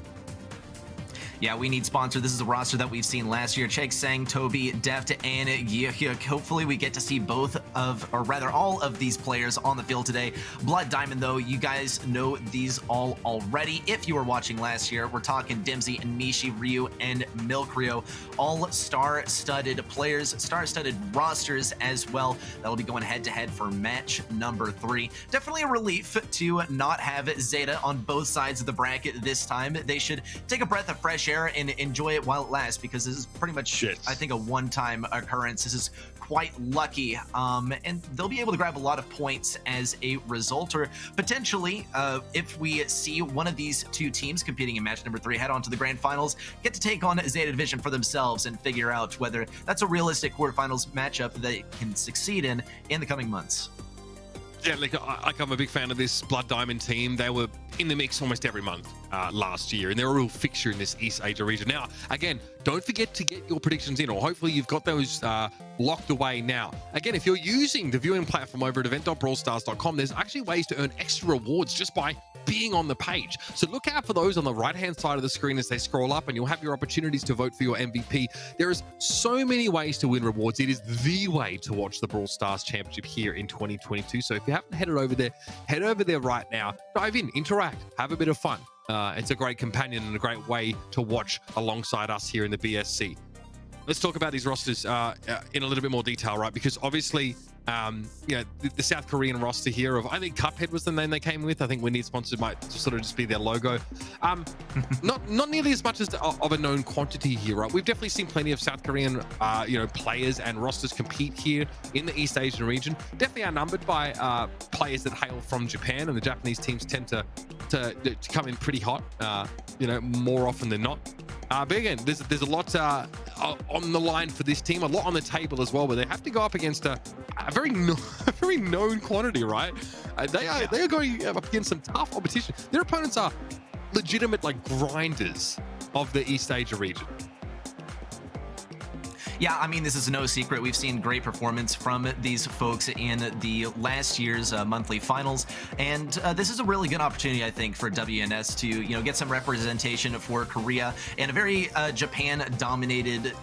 Yeah, We Need Sponsor. This is a roster that we've seen last year. Chegg, Sang, Toby, Deft, and Yehyuk. Hopefully we get to see both of, or rather all of these players on the field today. Blood Diamond, though, you guys know these all already. If you were watching last year, we're talking Dimsy, Nishi, Ryu, and Milk Rio. All star-studded players, star-studded rosters as well. That'll be going head-to-head for match number 3. Definitely a relief to not have Zeta on both sides of the bracket this time. They should take a breath of fresh air and enjoy it while it lasts, because this is pretty much, I think, a one-time occurrence. This is quite lucky, and they'll be able to grab a lot of points as a result, or potentially, if we see one of these two teams competing in match number 3 head on to the grand finals, get to take on Zeta Division for themselves and figure out whether that's a realistic quarterfinals matchup they can succeed in the coming months. Yeah, I'm a big fan of this Blood Diamond team. They were in the mix almost every month last year, and they're a real fixture in this East Asia region. Now, again, don't forget to get your predictions in, or hopefully you've got those locked away now. Again, if you're using the viewing platform over at event.brawlstars.com, there's actually ways to earn extra rewards just by being on the page. So look out for those on the right-hand side of the screen as they scroll up, and you'll have your opportunities to vote for your MVP. There is so many ways to win rewards. It is the way to watch the Brawl Stars Championship here in 2022. So if you haven't headed over there, head over there right now. Dive in, interact, have a bit of fun. It's a great companion and a great way to watch alongside us here in the BSC. Let's talk about these rosters in a little bit more detail, right? Because obviously, you know, the South Korean roster here of, I think Cuphead was the name they came with. I think We Need Sponsored might sort of just be their logo. Not nearly as much as of a known quantity here, right? We've definitely seen plenty of South Korean, you know, players and rosters compete here in the East Asian region. Definitely outnumbered by players that hail from Japan, and the Japanese teams tend to come in pretty hot, you know, more often than not. But again, there's a lot on the line for this team, a lot on the table as well, but they have to go up against a very known quantity, right? They are going up against some tough competition. Their opponents are legitimate, like, grinders of the East Asia region. Yeah, I mean, this is no secret. We've seen great performance from these folks in the last year's monthly finals, and this is a really good opportunity, I think, for WNS to, you know, get some representation for Korea and a very Japan-dominated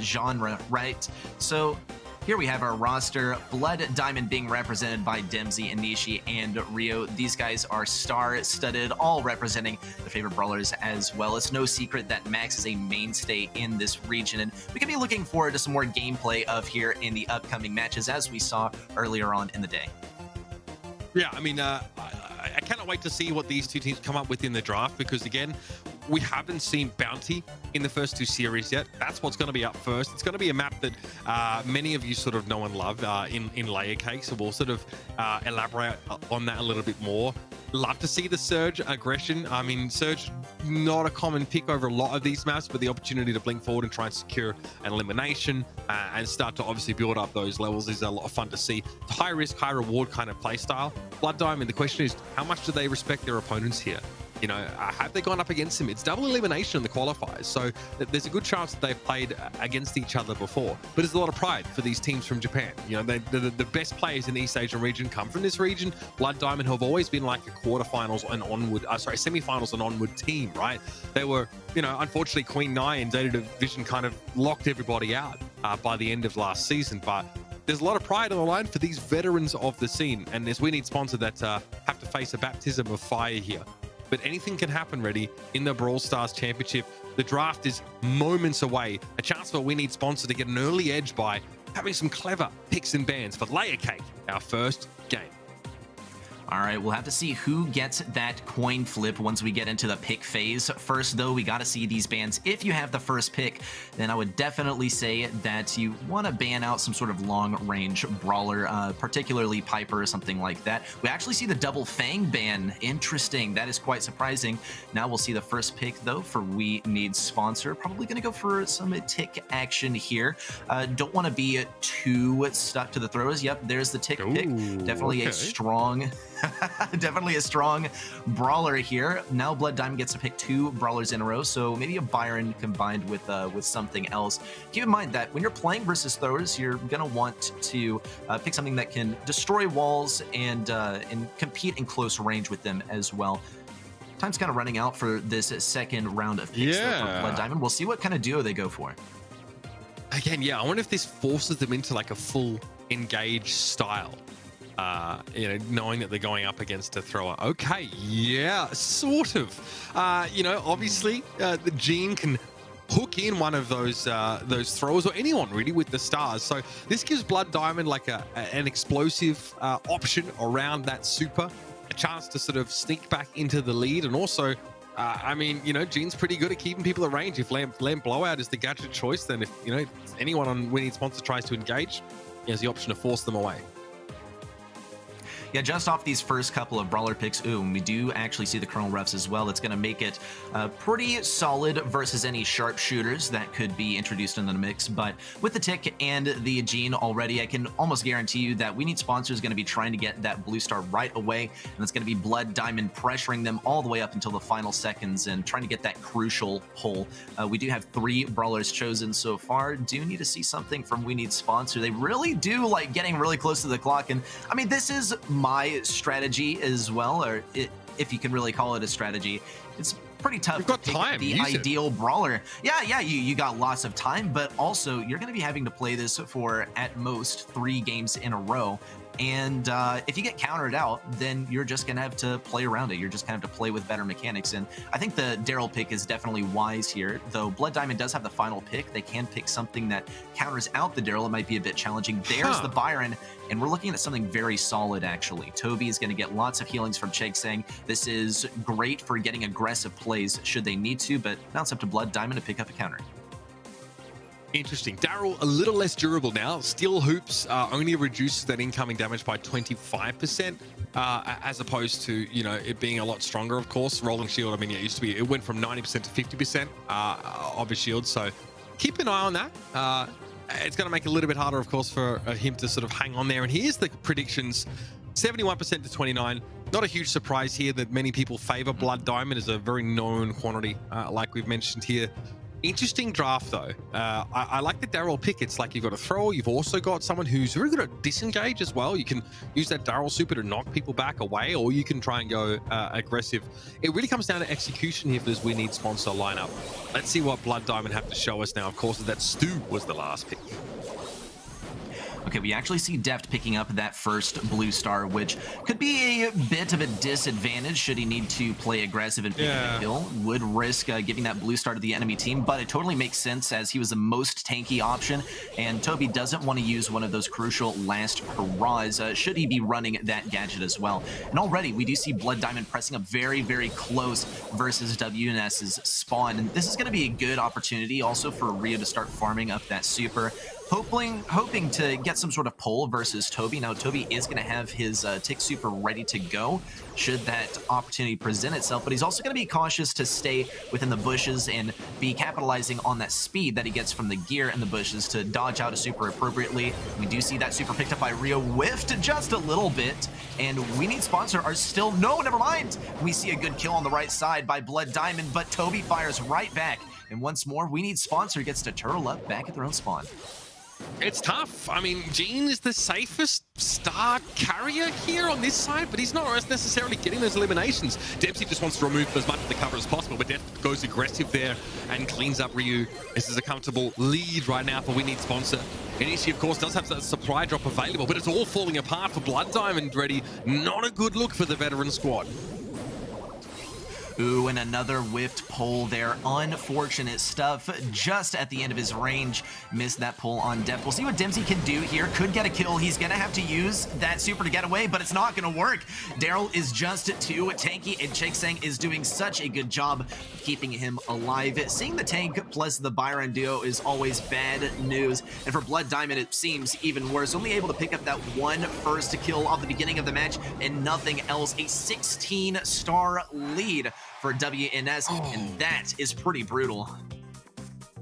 genre, right? So here we have our roster. Blood Diamond being represented by Dimsy, Nishi, and Rio. These guys are star-studded, all representing the favorite brawlers as well. It's no secret that Max is a mainstay in this region, and we can be looking forward to some more gameplay of here in the upcoming matches, as we saw earlier on in the day. Yeah, I mean, I cannot wait to see what these two teams come up with in the draft, because, again, we haven't seen Bounty in the first 2 series yet. That's what's going to be up first. It's going to be a map that many of you sort of know and love in Layer Cake, so we'll sort of elaborate on that a little bit more. Love to see the Surge aggression. I mean, Surge, not a common pick over a lot of these maps, but the opportunity to blink forward and try and secure an elimination and start to obviously build up those levels is a lot of fun to see. It's high risk, high reward kind of play style. Blood Diamond, the question is, how much do they respect their opponents here? You know, have they gone up against them? It's double elimination in the qualifiers, so there's a good chance that they've played against each other before. But there's a lot of pride for these teams from Japan. You know, the best players in the East Asian region come from this region. Blood Diamond have always been like a quarterfinals and onward, semifinals and onward team, right? They were, you know, unfortunately Queen Nai and Zeta Division kind of locked everybody out by the end of last season, but there's a lot of pride on the line for these veterans of the scene, and there's We Need Sponsor that have to face a baptism of fire here. But anything can happen, ready, in the Brawl Stars Championship. The draft is moments away. A chance for We Need Sponsor to get an early edge by having some clever picks and bans for Layer Cake, our first game. All right, we'll have to see who gets that coin flip once we get into the pick phase. First, though, we got to see these bans. If you have the first pick, then I would definitely say that you want to ban out some sort of long-range brawler, particularly Piper or something like that. We actually see the double Fang ban. Interesting. That is quite surprising. Now we'll see the first pick, though, for We Need Sponsor. Probably going to go for some tick action here. Don't want to be too stuck to the throws. Yep, there's the tick pick. Definitely a strong Definitely a strong brawler here. Now Blood Diamond gets to pick 2 brawlers in a row, so maybe a Byron combined with something else. Keep in mind that when you're playing versus throwers, you're gonna want to pick something that can destroy walls and compete in close range with them as well. Time's kind of running out for this second round of picks though for Blood Diamond. We'll see what kind of duo they go for. Again, yeah, I wonder if this forces them into like a full engage style. Knowing that they're going up against a thrower. Okay, yeah, sort of. Obviously, the Gene can hook in one of those throwers, or anyone really, with the stars. So this gives Blood Diamond like an explosive option around that super, a chance to sort of sneak back into the lead, and also, Gene's pretty good at keeping people at range. If Lamp Blowout is the gadget choice, then if anyone on We Need Sponsor tries to engage, he has the option to force them away. Yeah, just off these first couple of brawler picks, we do actually see the Colonel refs as well. It's going to make it pretty solid versus any sharpshooters that could be introduced into the mix. But with the Tick and the Gene already, I can almost guarantee you that We Need Sponsor is going to be trying to get that blue star right away. And it's going to be Blood Diamond pressuring them all the way up until the final seconds and trying to get that crucial pull. We do have 3 brawlers chosen so far. Do need to see something from We Need Sponsor. They really do like getting really close to the clock. And I mean, this is my strategy as well, or if you can really call it a strategy. It's pretty tough to pick the ideal brawler. Yeah, you got lots of time, but also you're going to be having to play this for at most 3 games in a row. And if you get countered out, then you're just going to have to play around it. You're just going to have to play with better mechanics. And I think the Daryl pick is definitely wise here. Though Blood Diamond does have the final pick, they can pick something that counters out the Daryl. It might be a bit challenging. There's the Byron. And we're looking at something very solid, actually. Toby is going to get lots of healings from Chegg saying this is great for getting aggressive plays should they need to. But now it's up to Blood Diamond to pick up a counter. Interesting. Daryl, a little less durable now. Steel Hoops only reduces that incoming damage by 25%, as opposed to, it being a lot stronger, of course. Rolling Shield, it used to be, it went from 90% to 50% of his shield. So keep an eye on that. It's going to make it a little bit harder, of course, for him to sort of hang on there. And here's the predictions. 71% to 29. Not a huge surprise here that many people favor Blood Diamond as a very known quantity, like we've mentioned here. Interesting draft, though. I like the Daryl pick. It's like you've got a thrower. You've also got someone who's very good at disengage as well. You can use that Daryl super to knock people back away, or you can try and go aggressive. It really comes down to execution here for this We Need Sponsor lineup. Let's see what Blood Diamond have to show us now. Of course, that Stu was the last pick. Okay, we actually see Deft picking up that first blue star, which could be a bit of a disadvantage should he need to play aggressive and pick up a kill. Would risk giving that blue star to the enemy team, but it totally makes sense as he was the most tanky option, and Toby doesn't want to use one of those crucial last hurrahs should he be running that gadget as well. And already we do see Blood Diamond pressing up very, very close versus WNS's spawn, and this is going to be a good opportunity also for Rio to start farming up that super. Hoping to get some sort of pull versus Toby. Now, Toby is going to have his Tick Super ready to go should that opportunity present itself, but he's also going to be cautious to stay within the bushes and be capitalizing on that speed that he gets from the gear in the bushes to dodge out a super appropriately. We do see that super picked up by Rio, whiffed just a little bit, and We Need Sponsor are still... No, never mind! We see a good kill on the right side by Blood Diamond, but Toby fires right back, and once more, We Need Sponsor gets to turtle up back at their own spawn. It's tough. Gene is the safest star carrier here on this side, but he's not necessarily getting those eliminations. Dempsey just wants to remove as much of the cover as possible, but Def goes aggressive there and cleans up Ryu. This is a comfortable lead right now for We Need Sponsor. NEC, of course, does have that supply drop available, but it's all falling apart for Blood Diamond ready. Not a good look for the veteran squad. Ooh, and another whiffed pull there. Unfortunate stuff. Just at the end of his range, missed that pull on Def. We'll see what Dempsey can do here. Could get a kill. He's going to have to use that super to get away, but it's not going to work. Daryl is just too tanky, and Chaiksang is doing such a good job of keeping him alive. Seeing the tank plus the Byron duo is always bad news, and for Blood Diamond, it seems even worse. Only able to pick up that one first kill off the beginning of the match and nothing else. A 16-star lead for WNS, and that is pretty brutal.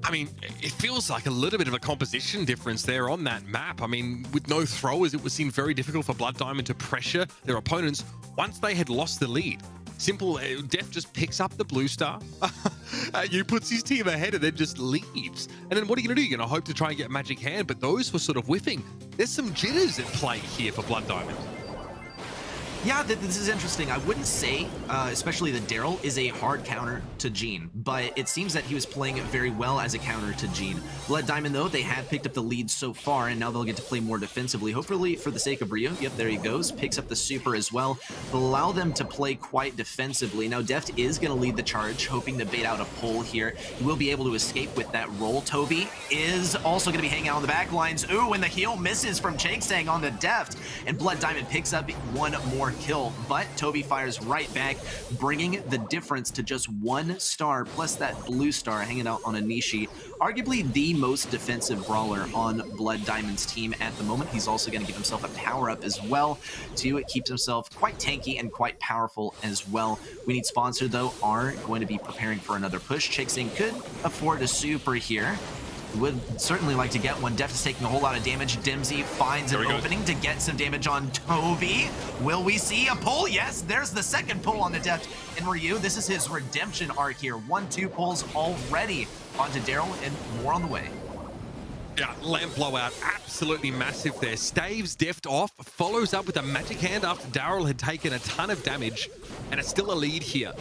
I mean, it feels like a little bit of a composition difference there on that map. I mean, with no throwers, it would seem very difficult for Blood Diamond to pressure their opponents once they had lost the lead. Simple, Def just picks up the blue star, you puts his team ahead and then just leaves. And then what are you going to do? You're going to hope to try and get Magic Hand, but those were sort of whiffing. There's some jitters at play here for Blood Diamond. Yeah, this is interesting. I wouldn't say, especially that Daryl is a hard counter to Gene, but it seems that he was playing very well as a counter to Gene. Blood Diamond, though, they have picked up the lead so far, and now they'll get to play more defensively. Hopefully, for the sake of Rio, yep, there he goes, picks up the super as well. Will allow them to play quite defensively. Now, Deft is going to lead the charge, hoping to bait out a pull here. He will be able to escape with that roll. Toby is also going to be hanging out on the back lines. Ooh, and the heal misses from Changsang on the Deft, and Blood Diamond picks up one more kill, but Toby fires right back, bringing the difference to just 1 star plus that blue star hanging out on Anishi. Arguably the most defensive brawler on Blood Diamond's team at the moment. He's also going to give himself a power up as well to keep himself quite tanky and quite powerful as well. We Need Sponsor, though, are going to be preparing for another push. Changsang could afford a super here. Would certainly like to get one. Deft is taking a whole lot of damage. Dimsy finds an opening to get some damage on Toby. Will we see a pull? Yes, there's the second pull on the Deft. And Ryu, this is his redemption arc here. 1-2 pulls already onto Daryl, and more on the way. Yeah, lamp blowout, absolutely massive there. Staves Deft off, follows up with a Magic Hand after Daryl had taken a ton of damage, and it's still a lead here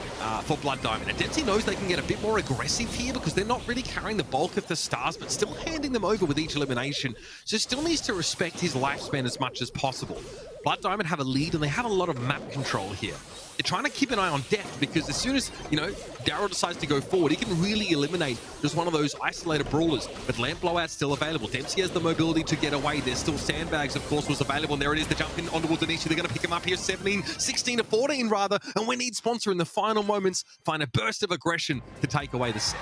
for Blood Diamond. And Dempsey knows they can get a bit more aggressive here because they're not really carrying the bulk of the stars, but still handing them over with each elimination. So still needs to respect his lifespan as much as possible. Blood Diamond have a lead, and they have a lot of map control here. They're trying to keep an eye on Deft because as soon as, you know, Daryl decides to go forward, he can really eliminate just one of those isolated brawlers. But Lamp Blowout's still available. Dempsey has the mobility to get away. There's still Sandbags, of course, was available. And there it is, the jump in onto Anishi. They're going to pick him up here, 16 to 14 rather. And We Need Sponsor in the final moments find a burst of aggression to take away the set.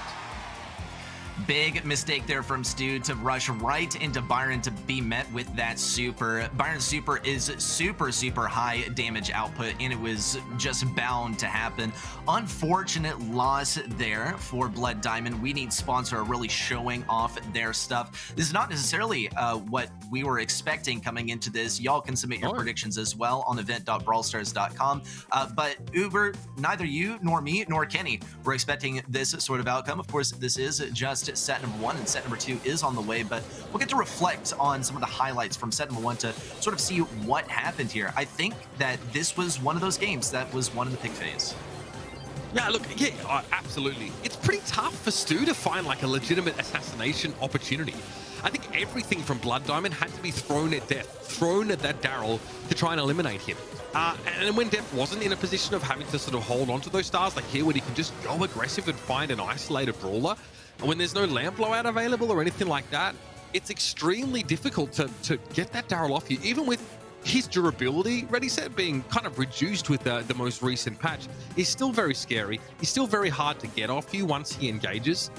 Big mistake there from Stu to rush right into Byron to be met with that super. Byron's super is super high damage output, and it was just bound to happen. Unfortunate loss there for Blood Diamond. We Need Sponsor are really showing off their stuff. This is not necessarily what we were expecting coming into this. Y'all can submit your predictions as well on event.brawlstars.com. But Uber, neither you nor me nor Kenny were expecting this sort of outcome. Of course, this is just set number 1, and set number 2 is on the way, but we'll get to reflect on some of the highlights from set number 1 to sort of see what happened here. I think that this was one of those games that was won in the pick phase. Yeah, look, yeah, absolutely. It's pretty tough for Stu to find like a legitimate assassination opportunity. I think everything from Blood Diamond had to be thrown at Deft, thrown at that Daryl to try and eliminate him. And when Deft wasn't in a position of having to sort of hold on to those stars, like here, where he can just go aggressive and find an isolated brawler, and when there's no lamp blowout available or anything like that, it's extremely difficult to get that Daryl off you, even with his durability, ready set, being kind of reduced with the most recent patch. He's still very scary. He's still very hard to get off you once he engages.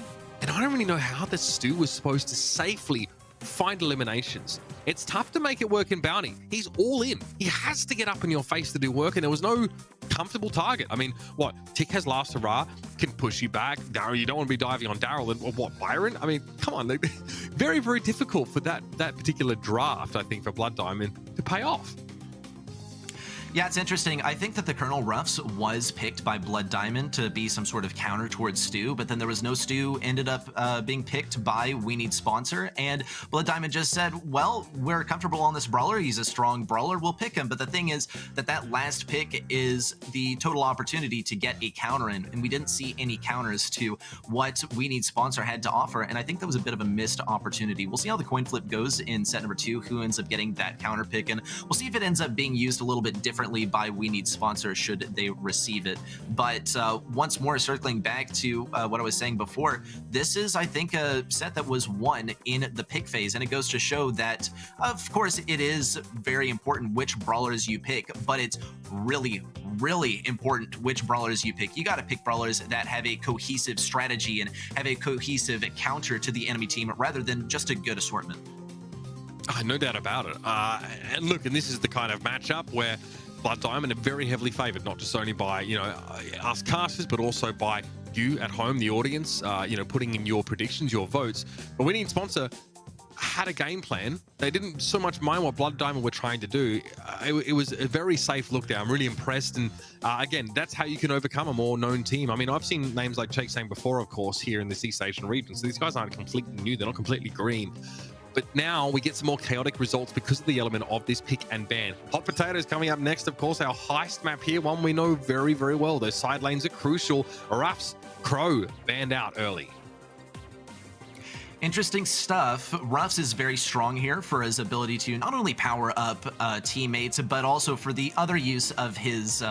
And I don't really know how the Stu was supposed to safely find eliminations. It's tough to make it work in Bounty. He's all in. He has to get up in your face to do work, and there was no comfortable target. I mean, what? Tick has Last Hurrah, can push you back. Daryl, you don't want to be diving on Daryl. And what, Byron? I mean, come on. Very, very difficult for that particular draft, I think, for Blood Diamond to pay off. Yeah, it's interesting. I think that the Colonel Ruffs was picked by Blood Diamond to be some sort of counter towards Stu, but then there was no Stu, ended up being picked by We Need Sponsor, and Blood Diamond just said, well, we're comfortable on this brawler. He's a strong brawler. We'll pick him. But the thing is that last pick is the total opportunity to get a counter in, and we didn't see any counters to what We Need Sponsor had to offer, and I think that was a bit of a missed opportunity. We'll see how the coin flip goes in set number 2, who ends up getting that counter pick, and we'll see if it ends up being used a little bit differently by We Need Sponsor should they receive it. But once more, circling back to what I was saying before, this is, I think, a set that was won in the pick phase, and it goes to show that, of course, it is very important which brawlers you pick, but it's really important which brawlers you pick. You got to pick brawlers that have a cohesive strategy and have a cohesive counter to the enemy team rather than just a good assortment. No doubt about it. And look, and this is the kind of matchup where Blood Diamond are very heavily favored, not just only by, you know, us casters, but also by you at home, the audience, you know, putting in your predictions, your votes. But winning sponsor had a game plan. They didn't so much mind what Blood Diamond were trying to do. It was a very safe look there. I'm really impressed. And again, that's how you can overcome a more known team. I mean, I've seen names like Jake saying before, of course, here in the East Asian region. So these guys aren't completely new. They're not completely green. But now we get some more chaotic results because of the element of this pick and ban. Hot Potatoes coming up next, of course, our heist map here, one we know very, very well. Those side lanes are crucial. Ruff's Crow banned out early. Interesting stuff. Ruffs is very strong here for his ability to not only power up teammates, but also for the other use of his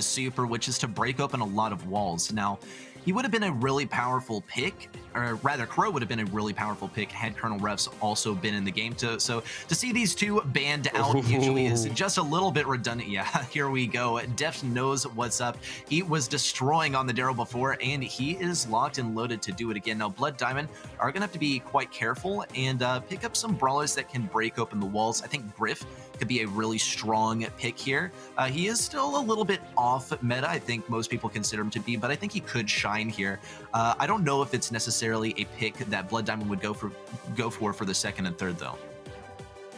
super, which is to break open a lot of walls. Now, he would have been a really powerful pick, or rather, Crow would have been a really powerful pick had Colonel Ruffs also been in the game. So to see these two banned out usually is just a little bit redundant. Yeah, here we go. Deft knows what's up. He was destroying on the Daryl before, and he is locked and loaded to do it again. Now, Blood Diamond are going to have to be quite careful and pick up some brawlers that can break open the walls. I think Griff could be a really strong pick here. He is still a little bit off meta, I think most people consider him to be, but I think he could shine here. I don't know if it's necessarily a pick that Blood Diamond would go for the second and third, though.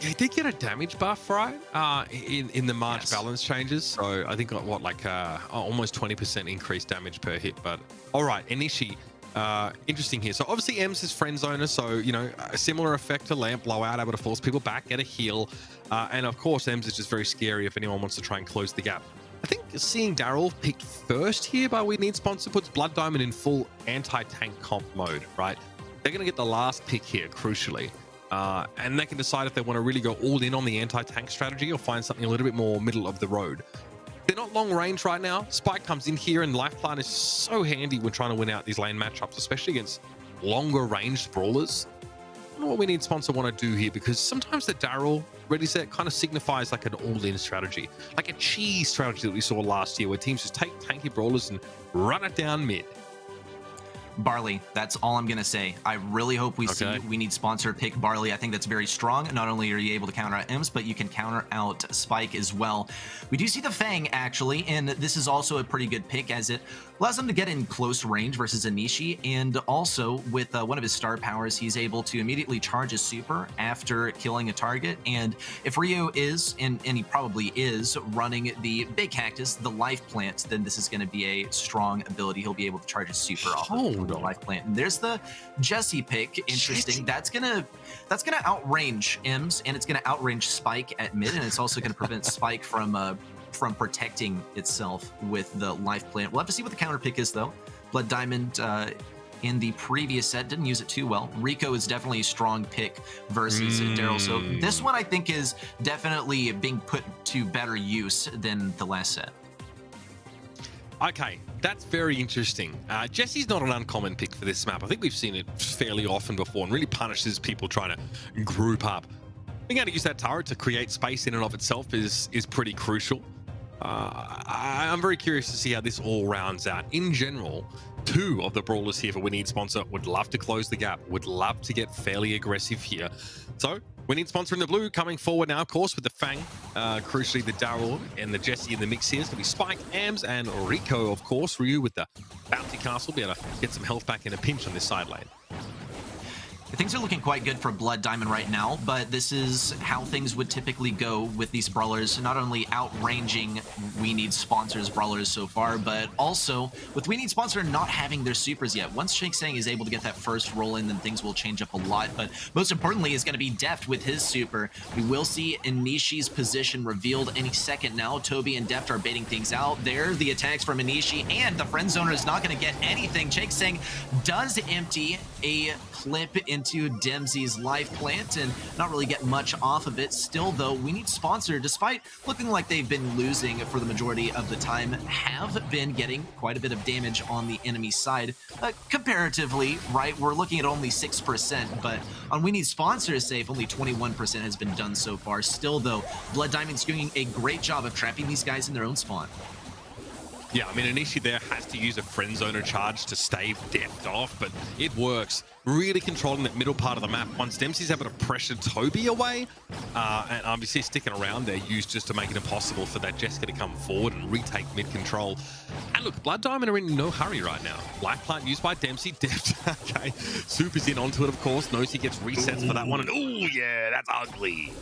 Yeah, he did get a damage buff, right? In the March balance changes. So I think what, like almost 20% increased damage per hit. But all right, Inishi. Interesting here. So obviously Ems is friend zoner, so you know, a similar effect to Lamp, blowout, able to force people back, get a heal, and of course Ems is just very scary if anyone wants to try and close the gap. I think seeing Daryl picked first here by We Need Sponsor puts Blood Diamond in full anti-tank comp mode, right? They're going to get the last pick here, crucially, and they can decide if they want to really go all in on the anti-tank strategy or find something a little bit more middle of the road. They're not long range right now. Spike comes in here, and Life Plan is so handy when trying to win out these lane matchups, especially against longer ranged brawlers. I don't know what We Need Sponsor want to do here, because sometimes the Daryl ready set kind of signifies like an all-in strategy, like a cheese strategy that we saw last year, where teams just take tanky brawlers and run it down mid. Barley, that's all I'm gonna say. I really hope we see We Need Sponsor pick Barley. I think that's very strong. Not only are you able to counter out Ems, but you can counter out Spike as well. We do see the Fang, actually, and this is also a pretty good pick, as it allows him to get in close range versus Anishi, and also with one of his star powers, he's able to immediately charge his super after killing a target. And if Rio is, and he probably is, running the big cactus, the life plant, then this is going to be a strong ability. He'll be able to charge his super off of the life plant. And there's the Jesse pick. Interesting. That's gonna outrange Ems, and it's gonna outrange Spike at mid, and it's also gonna prevent Spike from protecting itself with the life plant. We'll have to see what the counter pick is, though. Blood Diamond in the previous set didn't use it too well. Rico is definitely a strong pick versus Daryl. So this one I think is definitely being put to better use than the last set. Okay, that's very interesting. Jesse's not an uncommon pick for this map. I think we've seen it fairly often before, and really punishes people trying to group up. Being able to use that turret to create space in and of itself is pretty crucial. I'm very curious to see how this all rounds out. In general, two of the brawlers here for We Need Sponsor would love to close the gap, would love to get fairly aggressive here. So We Need Sponsor in the blue coming forward now, of course, with the Fang, crucially the Daryl and the Jesse in the mix here. It's going to be Spike, Ams, and Rico, of course. Ryu with the bounty castle, be able to get some health back in a pinch on this side lane. Things are looking quite good for Blood Diamond right now, but this is how things would typically go with these brawlers, not only outranging We Need Sponsor's brawlers so far, but also with We Need Sponsor not having their supers yet. Once Shake Sang is able to get that first roll in, then things will change up a lot, but most importantly is going to be Deft with his super. We will see Inishi's position revealed any second now. Toby and Deft are baiting things out. There, the attacks from Inishi, and the friend zoner is not going to get anything. Shake Sang does empty a clip into Dempsey's life plant and not really get much off of it. Still, though, We Need Sponsor, despite looking like they've been losing for the majority of the time, have been getting quite a bit of damage on the enemy side. Comparatively, right, we're looking at only 6%, but on We Need Sponsor's save, only 21% has been done so far. Still, though, Blood Diamond's doing a great job of trapping these guys in their own spawn. Yeah, I mean, Anishi there has to use a friend zoner charge to stave Deft off, but it works. Really controlling that middle part of the map. Once Dempsey's able to pressure Toby away, and obviously sticking around there, used just to make it impossible for that Jessica to come forward and retake mid control. And look, Blood Diamond are in no hurry right now. Life Plant used by Dempsey. Deft, okay. Super's in onto it, of course. Knows he gets resets for that one. And oh, yeah, that's ugly.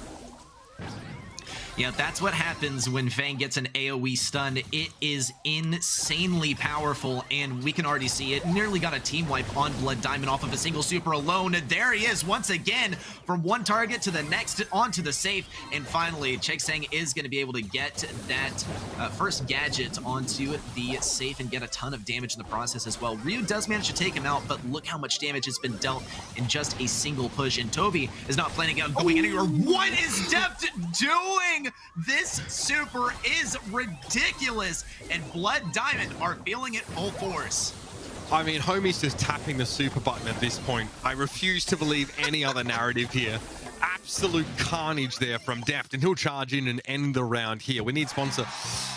Yeah, that's what happens when Fang gets an AoE stun. It is insanely powerful, and we can already see it. Nearly got a team wipe on Blood Diamond off of a single super alone. And there he is once again, from one target to the next, onto the safe. And finally, Cheksang is going to be able to get that first gadget onto the safe and get a ton of damage in the process as well. Ryu does manage to take him out, but look how much damage has been dealt in just a single push. And Toby is not planning on going anywhere. What is Deft doing? This super is ridiculous, and Blood Diamond are feeling it full force. I mean, homie's just tapping the super button at this point. I refuse to believe any other narrative here. Absolute carnage there from Deft, and he'll charge in and end the round here. We need sponsor.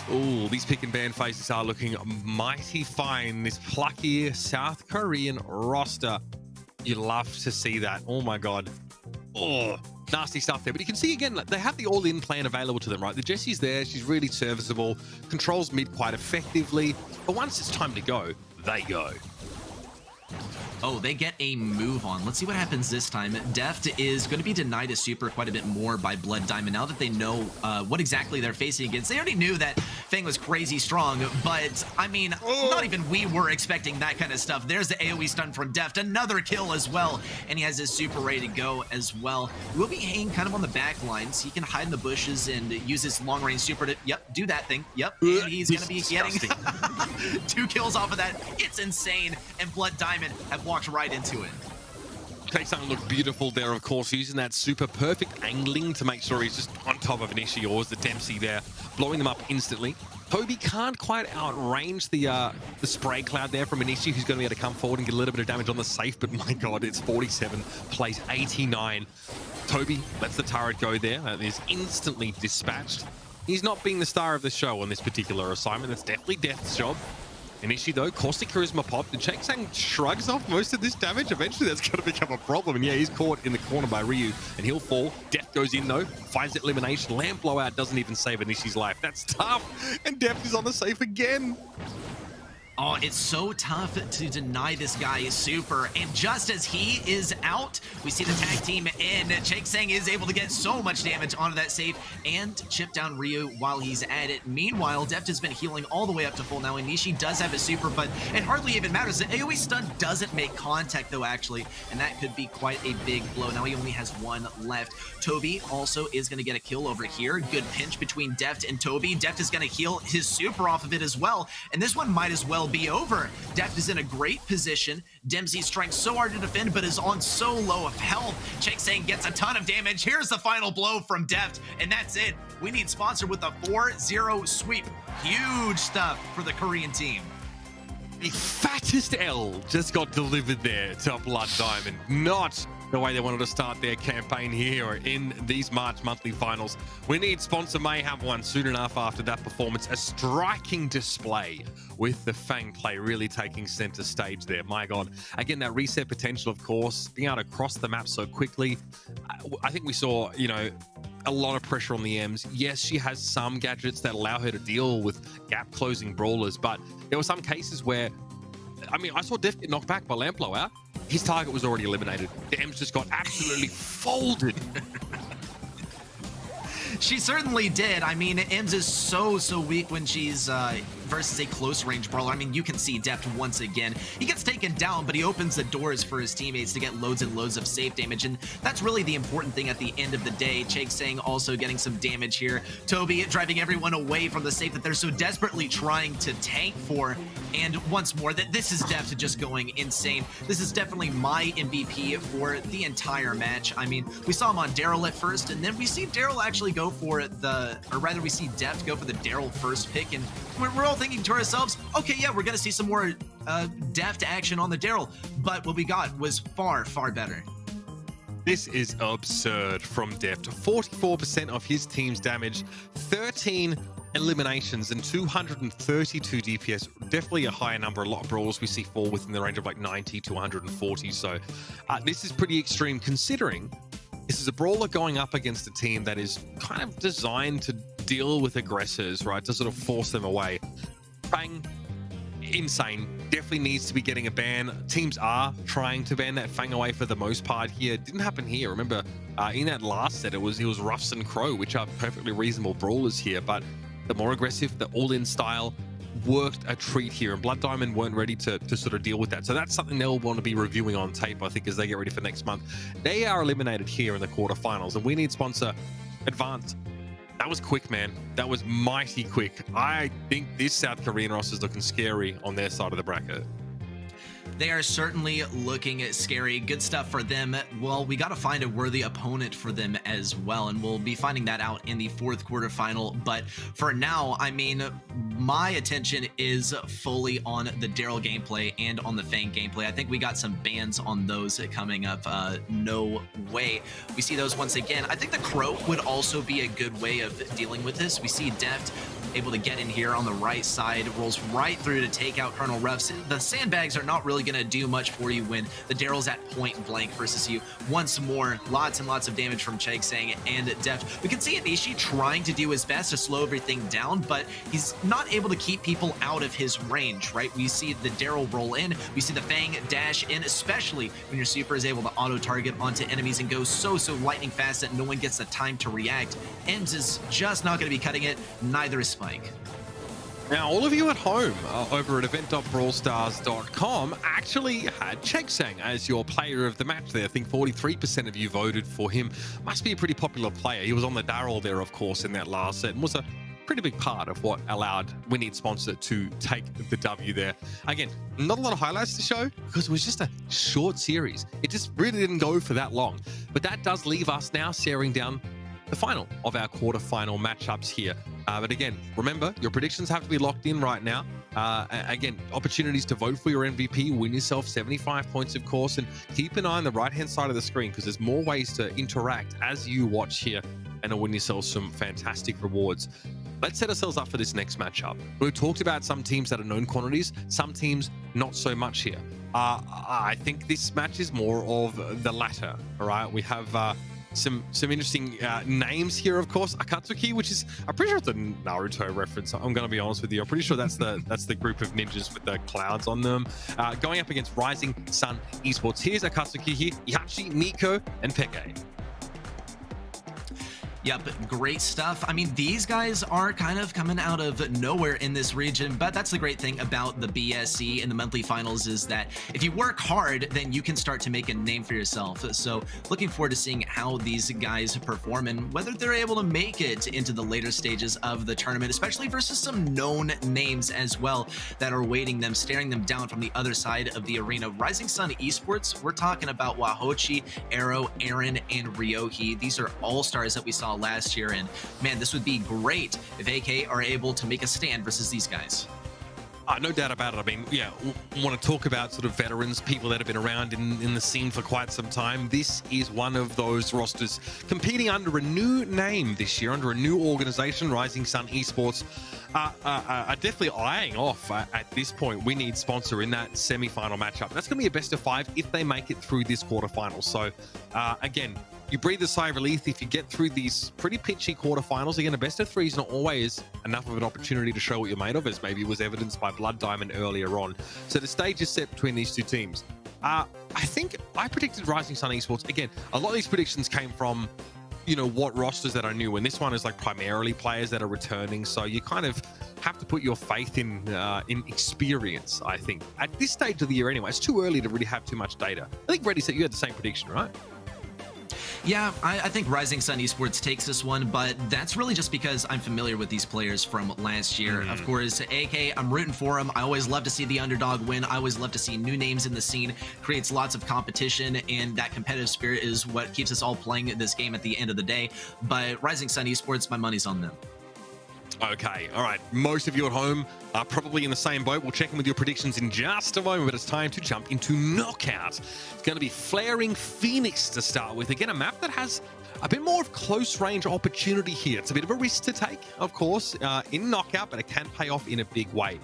Oh, these pick and ban faces are looking mighty fine. This plucky South Korean roster. You love to see that. Oh my God. Oh, nasty stuff there. But you can see again, they have the all-in plan available to them, right? The Jessie's there. She's really serviceable, controls mid quite effectively. But once it's time to go, they go. Oh, they get a move on. Let's see what happens this time. Deft is going to be denied a super quite a bit more by Blood Diamond now that they know what exactly they're facing against. They already knew that Fang was crazy strong, but I mean, not even we were expecting that kind of stuff. There's the AoE stun from Deft, another kill as well, and he has his super ready to go as well. We'll be hanging kind of on the back lines. He can hide in the bushes and use his long range super to, yep, do that thing. Yep, and he's going to be getting 2 kills off of that. It's insane, and Blood Diamond have walked right into it. Takes something look beautiful there, of course, using that super perfect angling to make sure he's just on top of Anishi or the Dempsey there, blowing them up instantly. Toby can't quite outrange the spray cloud there from Anishi, who's going to be able to come forward and get a little bit of damage on the safe, but my God, it's 47, plays 89. Toby lets the turret go there and is instantly dispatched. He's not being the star of the show on this particular assignment. That's definitely Death's job. Anishi though, caustic charisma pop. The Cheksang shrugs off most of this damage. Eventually that's going to become a problem. And yeah, he's caught in the corner by Ryu and he'll fall. Death goes in though, finds that elimination. Lamp blowout doesn't even save Anishi's life. That's tough. And Death is on the safe again. Oh, it's so tough to deny this guy super. And just as he is out, we see the tag team in. Cheksang is able to get so much damage onto that safe and chip down Ryu while he's at it. Meanwhile, Deft has been healing all the way up to full now. Anishi does have a super, but it hardly even matters. The AoE stun doesn't make contact though, actually, and that could be quite a big blow. Now he only has 1 left. Toby also is going to get a kill over here. Good pinch between Deft and Toby. Deft is going to heal his super off of it as well, and this one might as well be over. Deft is in a great position. Dempsey's trying so hard to defend, but is on so low of health. Cheksang gets a ton of damage. Here's the final blow from Deft, and that's it. We need sponsor with a 4-0 sweep. Huge stuff for the Korean team. The fattest L just got delivered there to Blood Diamond. Not the way they wanted to start their campaign here or in these March monthly finals. We need sponsor may have one soon enough after that performance. A striking display with the Fang play really taking center stage there. My God. Again, that reset potential, of course, being able to cross the map so quickly. I think we saw, you know, a lot of pressure on the M's. Yes, she has some gadgets that allow her to deal with gap closing brawlers, but there were some cases where, I mean, I saw Def get knocked back by Lamp Blowout. His target was already eliminated. The M's just got absolutely folded. She certainly did. I mean, Ems is so weak when she's versus a close range brawler. I mean, you can see Deft once again. He gets taken down, but he opens the doors for his teammates to get loads and loads of safe damage, and that's really the important thing at the end of the day. Cheksang also getting some damage here. Toby driving everyone away from the safe that they're so desperately trying to tank for. And once more, that this is Deft just going insane. This is definitely my MVP for the entire match. I mean, we saw him on Daryl at first, and then we see Daryl actually go for the, or rather we see Deft go for the Daryl first pick, and we're all thinking to ourselves, okay, yeah, we're gonna see some more Deft action on the Daryl, but what we got was far better. This is absurd from Deft. 44% of his team's damage, 13 eliminations and 232 DPS. Definitely a higher number. A lot of brawlers we see fall within the range of like 90 to 140. So this is pretty extreme considering this is a brawler going up against a team that is kind of designed to deal with aggressors, right? To sort of force them away. Fang, insane. Definitely needs to be getting a ban. Teams are trying to ban that Fang away for the most part here. It didn't happen here. Remember, in that last set, it was Ruffs and Crow, which are perfectly reasonable brawlers here, but the more aggressive, the all-in style worked a treat here, and Blood Diamond weren't ready to sort of deal with that. So that's something they'll want to be reviewing on tape, I think, as they get ready for next month. They are eliminated here in the quarterfinals, and we need sponsor Advance. That was quick, man. That was mighty quick. I think this South Korean roster is looking scary on their side of the bracket. They are certainly looking scary. Good stuff for them. Well, we got to find a worthy opponent for them as well, and we'll be finding that out in the fourth quarterfinal. But for now, I mean, my attention is fully on the Daryl gameplay and on the Fang gameplay. I think we got some bans on those coming up. No way. We see those once again. I think the Crow would also be a good way of dealing with this. We see Deft able to get in here on the right side, rolls right through to take out Colonel Ruffs. The sandbags are not really going to do much for you when the Daryl's at point blank versus you. Once more, lots and lots of damage from Chegsang and Deft. We can see Anishi trying to do his best to slow everything down, but he's not able to keep people out of his range, right? We see the Daryl roll in, we see the Fang dash in, especially when your super is able to auto-target onto enemies and go so lightning fast that no one gets the time to react. Ems is just not going to be cutting it, neither is Spike. Now, all of you at home over at event.brawlstars.com actually had Chegsang as your player of the match there. I think 43% of you voted for him. Must be a pretty popular player. He was on the Daryl there, of course, in that last set, and was a pretty big part of what allowed We Need Sponsor to take the W there. Again, not a lot of highlights to show because it was just a short series. It just really didn't go for that long. But that does leave us now staring down the final of our quarterfinal matchups here. But again, remember, your predictions have to be locked in right now. Again, opportunities to vote for your MVP, win yourself 75 points, of course, and keep an eye on the right-hand side of the screen because there's more ways to interact as you watch here and win yourself some fantastic rewards. Let's set ourselves up for this next matchup. We've talked about some teams that are known quantities, some teams not so much here. I think this match is more of the latter, all right? We have some interesting names here, of course. Akatsuki, which is, I'm pretty sure it's a Naruto reference. I'm going to be honest with you. I'm pretty sure that's the group of ninjas with the clouds on them. Going up against Rising Sun Esports. Here's Akatsuki here, Yachi, Nico, and Peke. Yep, great stuff. I mean, these guys are kind of coming out of nowhere in this region, but that's the great thing about the BSC and the monthly finals is that if you work hard, then you can start to make a name for yourself. So looking forward to seeing how these guys perform and whether they're able to make it into the later stages of the tournament, especially versus some known names as well that are waiting them, staring them down from the other side of the arena. Rising Sun Esports, we're talking about Wahochi, Arrow, Aaron, and Ryohi. These are all-stars that we saw last year, and man, this would be great if AK are able to make a stand versus these guys. No doubt about it. I mean, yeah, want to talk about sort of veterans, people that have been around in the scene for quite some time. This is one of those rosters competing under a new name this year, under a new organization. Rising Sun Esports are definitely eyeing off at this point. We Need Sponsor in that semi-final matchup. That's going to be a best of 5 if they make it through this quarterfinal. So again, you breathe a sigh of relief if you get through these pretty pitchy quarterfinals. Again, a best of 3 is not always enough of an opportunity to show what you're made of, as maybe was evidenced by Blood Diamond earlier on. So the stage is set between these two teams. I think I predicted Rising Sun Esports. Again, a lot of these predictions came from, you know, what rosters that are new, and this one is like primarily players that are returning. So you kind of have to put your faith in experience, I think. At this stage of the year anyway, it's too early to really have too much data. I think Reddy said you had the same prediction, right? Yeah, I think Rising Sun Esports takes this one, but that's really just because I'm familiar with these players from last year. Of course, AK, I'm rooting for him. I always love to see the underdog win. I always love to see new names in the scene. Creates lots of competition, and that competitive spirit is what keeps us all playing this game at the end of the day. But Rising Sun Esports, my money's on them. Okay, all right. Most of you at home are probably in the same boat. We'll check in with your predictions in just a moment, but it's time to jump into Knockout. It's going to be Flaring Phoenix to start with. Again, a map that has a bit more of close range opportunity here. It's a bit of a risk to take, of course, in knockout, but it can pay off in a big way.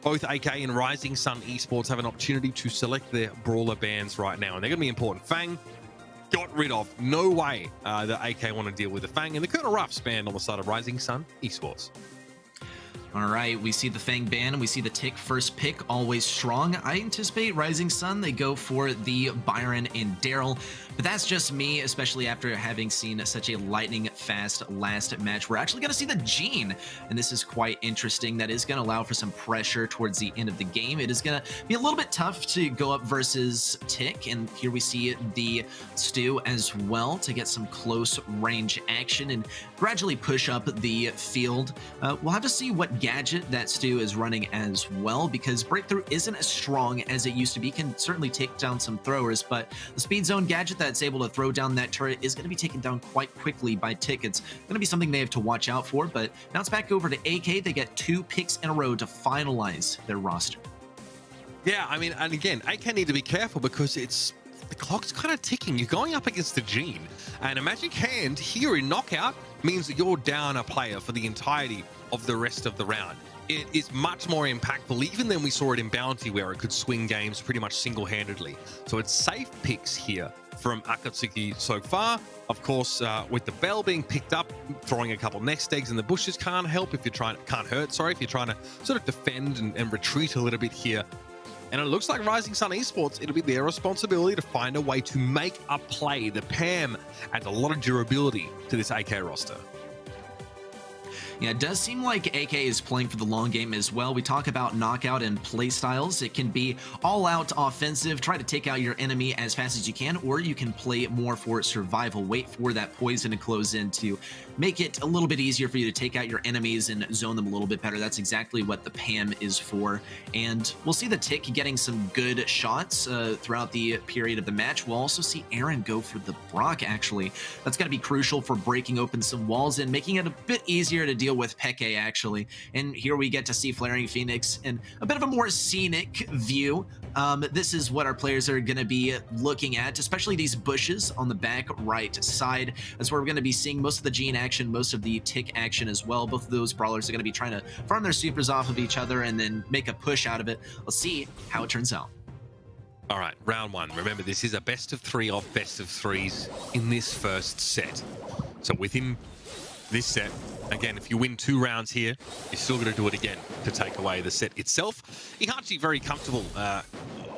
Both AK and Rising Sun Esports have an opportunity to select their brawler bans right now, and they're going to be important. Fang got rid of. No way that AK want to deal with the Fang, and the Colonel Ruffs banned on the side of Rising Sun Esports. All right, we see the Fang ban, and we see the Tick first pick, always strong. I anticipate Rising Sun, they go for the Byron and Daryl, but that's just me, especially after having seen such a lightning-fast last match. We're actually going to see the Gene, and this is quite interesting. That is going to allow for some pressure towards the end of the game. It is going to be a little bit tough to go up versus Tick, and here we see the Stu as well to get some close range action and gradually push up the field. We'll have to see what gadget that Stu is running as well, because Breakthrough isn't as strong as it used to be. Can certainly take down some throwers, but the Speed Zone gadget that's able to throw down that turret is going to be taken down quite quickly by Tick. It's going to be something they have to watch out for, but now it's back over to AK. They get 2 picks in a row to finalize their roster. Yeah, I mean, and again, AK need to be careful because the clock's kind of ticking. You're going up against the Gene, and a Magic Hand here in Knockout means that you're down a player for the entirety of the rest of the round. It is much more impactful even than we saw it in Bounty, where it could swing games pretty much single-handedly. So it's safe picks here from Akatsuki so far. Of course, with the Bell being picked up, throwing a couple nest eggs in the bushes can't help if you're trying if you're trying to sort of defend and retreat a little bit here. And it looks like Rising Sun Esports, it'll be their responsibility to find a way to make a play. The PAM adds a lot of durability to this AK roster. Yeah, it does seem like AK is playing for the long game as well. We talk about knockout and play styles. It can be all-out offensive, try to take out your enemy as fast as you can, or you can play more for survival. Wait for that poison to close in to make it a little bit easier for you to take out your enemies and zone them a little bit better. That's exactly what the PAM is for. And we'll see the Tick getting some good shots throughout the period of the match. We'll also see Aaron go for the Brock, actually. That's going to be crucial for breaking open some walls and making it a bit easier to deal with Peke, actually. And here we get to see Flaring Phoenix in a bit of a more scenic view. This is what our players are going to be looking at, especially these bushes on the back right side. That's where we're going to be seeing most of the Gene action, most of the Tick action as well. Both of those brawlers are going to be trying to farm their supers off of each other and then make a push out of it. Let's see how it turns out. All right, round one. Remember, this is a best of 3 of best of 3s in this first set. So within this set, again, if you win 2 rounds here, you're still going to do it again to take away the set itself. Ihachi very comfortable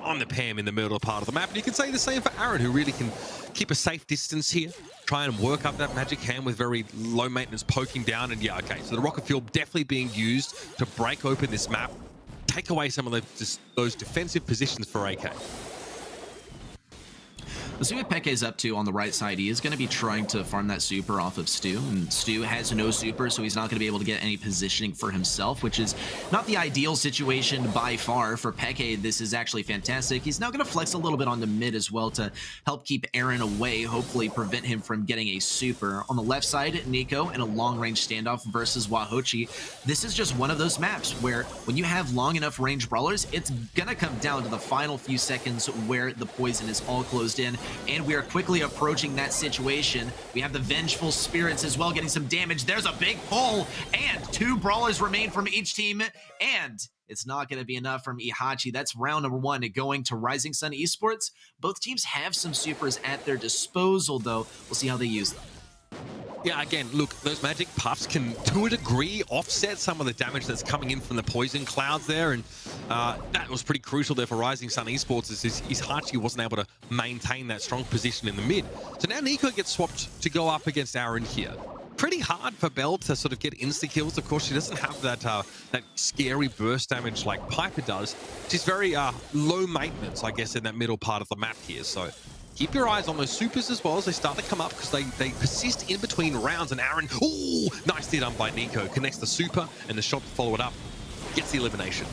on the PAM in the middle part of the map. And you can say the same for Aaron, who really can keep a safe distance here, try and work up that Magic Hand with very low maintenance poking down. And yeah, okay, so the rocket fuel definitely being used to break open this map, take away some of those defensive positions for AK. Let's see what Peke is up to on the right side. He is going to be trying to farm that super off of Stu, and Stu has no super, so he's not going to be able to get any positioning for himself, which is not the ideal situation by far for Peke. This is actually fantastic. He's now going to flex a little bit on the mid as well to help keep Aaron away, hopefully prevent him from getting a super. On the left side, Nico in a long-range standoff versus Wahochi. This is just one of those maps where when you have long enough range brawlers, it's going to come down to the final few seconds where the poison is all closed in. And we are quickly approaching that situation. We have the Vengeful Spirits as well getting some damage. There's a big pull, and 2 brawlers remain from each team, and it's not going to be enough from Ihachi. That's round number 1 going to Rising Sun Esports. Both teams have some supers at their disposal, though. We'll see how they use them. Yeah, again, look, those magic puffs can, to a degree, offset some of the damage that's coming in from the poison clouds there, and that was pretty crucial there for Rising Sun Esports, as Ihachi wasn't able to maintain that strong position in the mid. So now Nico gets swapped to go up against Aaron here. Pretty hard for Belle to sort of get insta-kills. Of course, she doesn't have that that scary burst damage like Piper does. She's very low maintenance, I guess, in that middle part of the map here, so keep your eyes on those supers as well as they start to come up, because they persist in between rounds. And Aaron, oh, nicely done by Nico. Connects the super, and the shot to follow it up gets the elimination.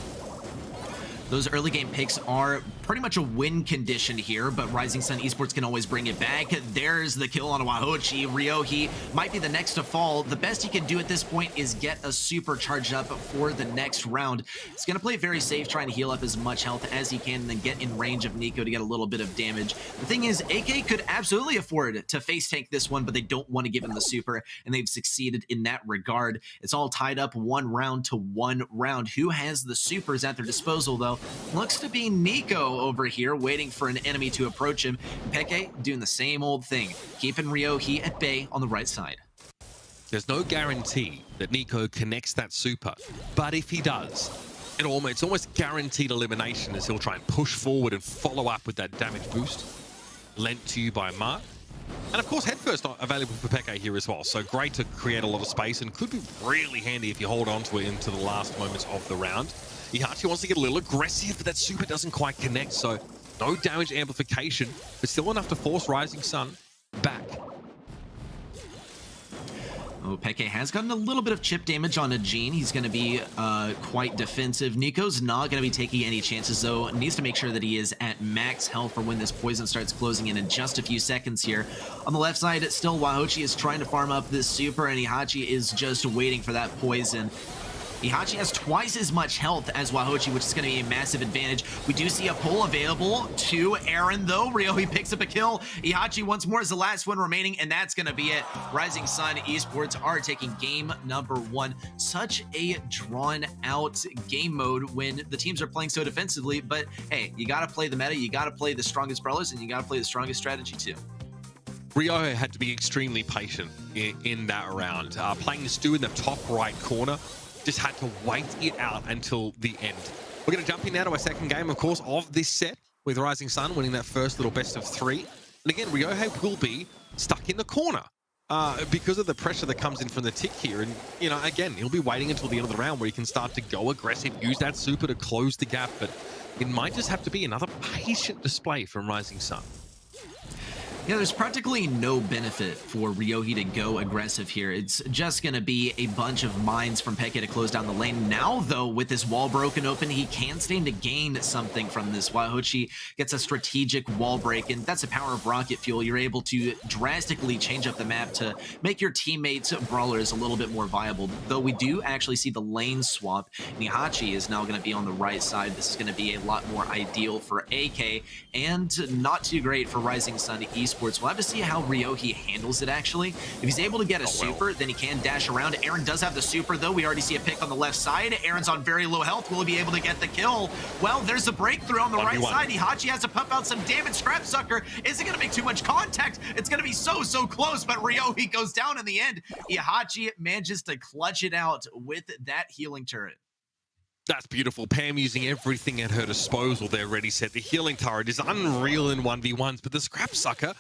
Those early game picks are pretty much a win condition here, but Rising Sun Esports can always bring it back. There's the kill on Wahochi. Ryohi might be the next to fall. The best he can do at this point is get a super charged up for the next round. He's going to play very safe, trying to heal up as much health as he can and then get in range of Nico to get a little bit of damage. The thing is, AK could absolutely afford to face tank this one, but they don't want to give him the super, and they've succeeded in that regard. It's all tied up 1 round to 1 round. Who has the supers at their disposal, though? Looks to be Nico over here, waiting for an enemy to approach him. Peke doing the same old thing, keeping Ryohi at bay on the right side. There's no guarantee that Nico connects that super, but if he does, it's almost guaranteed elimination, as he'll try and push forward and follow up with that damage boost lent to you by Mark. And of course, headfirst available for Peke here as well. So great to create a lot of space, and could be really handy if you hold on to it into the last moments of the round. Ihachi wants to get a little aggressive, but that super doesn't quite connect, so no damage amplification, but still enough to force Rising Sun back. Oh, Peke has gotten a little bit of chip damage on a Gene. He's going to be quite defensive. Nico's not going to be taking any chances, though. Needs to make sure that he is at max health for when this poison starts closing in just a few seconds here. On the left side, still Wahochi is trying to farm up this super, and Ihachi is just waiting for that poison. Ihachi has twice as much health as Wahochi, which is going to be a massive advantage. We do see a pull available to Aaron, though. Ryohi picks up a kill. Ihachi once more is the last one remaining, and that's going to be it. Rising Sun Esports are taking game number 1. Such a drawn-out game mode when the teams are playing so defensively, but hey, you got to play the meta, you got to play the strongest brawlers, and you got to play the strongest strategy, too. Ryohi had to be extremely patient in that round. Playing the Stu in the top right corner, just had to wait it out until the end. We're going to jump in now to our second game, of course, of this set, with Rising Sun winning that first little best of 3. And again, Ryohi will be stuck in the corner because of the pressure that comes in from the tick here. And, you know, again, he'll be waiting until the end of the round where he can start to go aggressive, use that super to close the gap. But it might just have to be another patient display from Rising Sun. Yeah, there's practically no benefit for Ryohi to go aggressive here. It's just going to be a bunch of mines from Peke to close down the lane. Now, though, with this wall broken open, he can stand to gain something from this. Wahochi gets a strategic wall break, and that's the power of rocket fuel. You're able to drastically change up the map to make your teammates' brawlers a little bit more viable. Though we do actually see the lane swap. Ihachi is now going to be on the right side. This is going to be a lot more ideal for AK, and not too great for Rising Sun Esports. We'll have to see how Ryohi handles it, actually. If he's able to get a super, then he can dash around. Aaron does have the super, though. We already see a pick on the left side. Aaron's on very low health. Will he be able to get the kill? Well, there's a breakthrough on the right side. Ihachi has to pump out some damage. Scrap Sucker isn't going to make too much contact. It's going to be so close, but Ryohi goes down in the end. Ihachi manages to clutch it out with that healing turret. That's beautiful. Pam using everything at her disposal there, ready, set. The healing turret is unreal in 1v1s, but the Scrap Sucker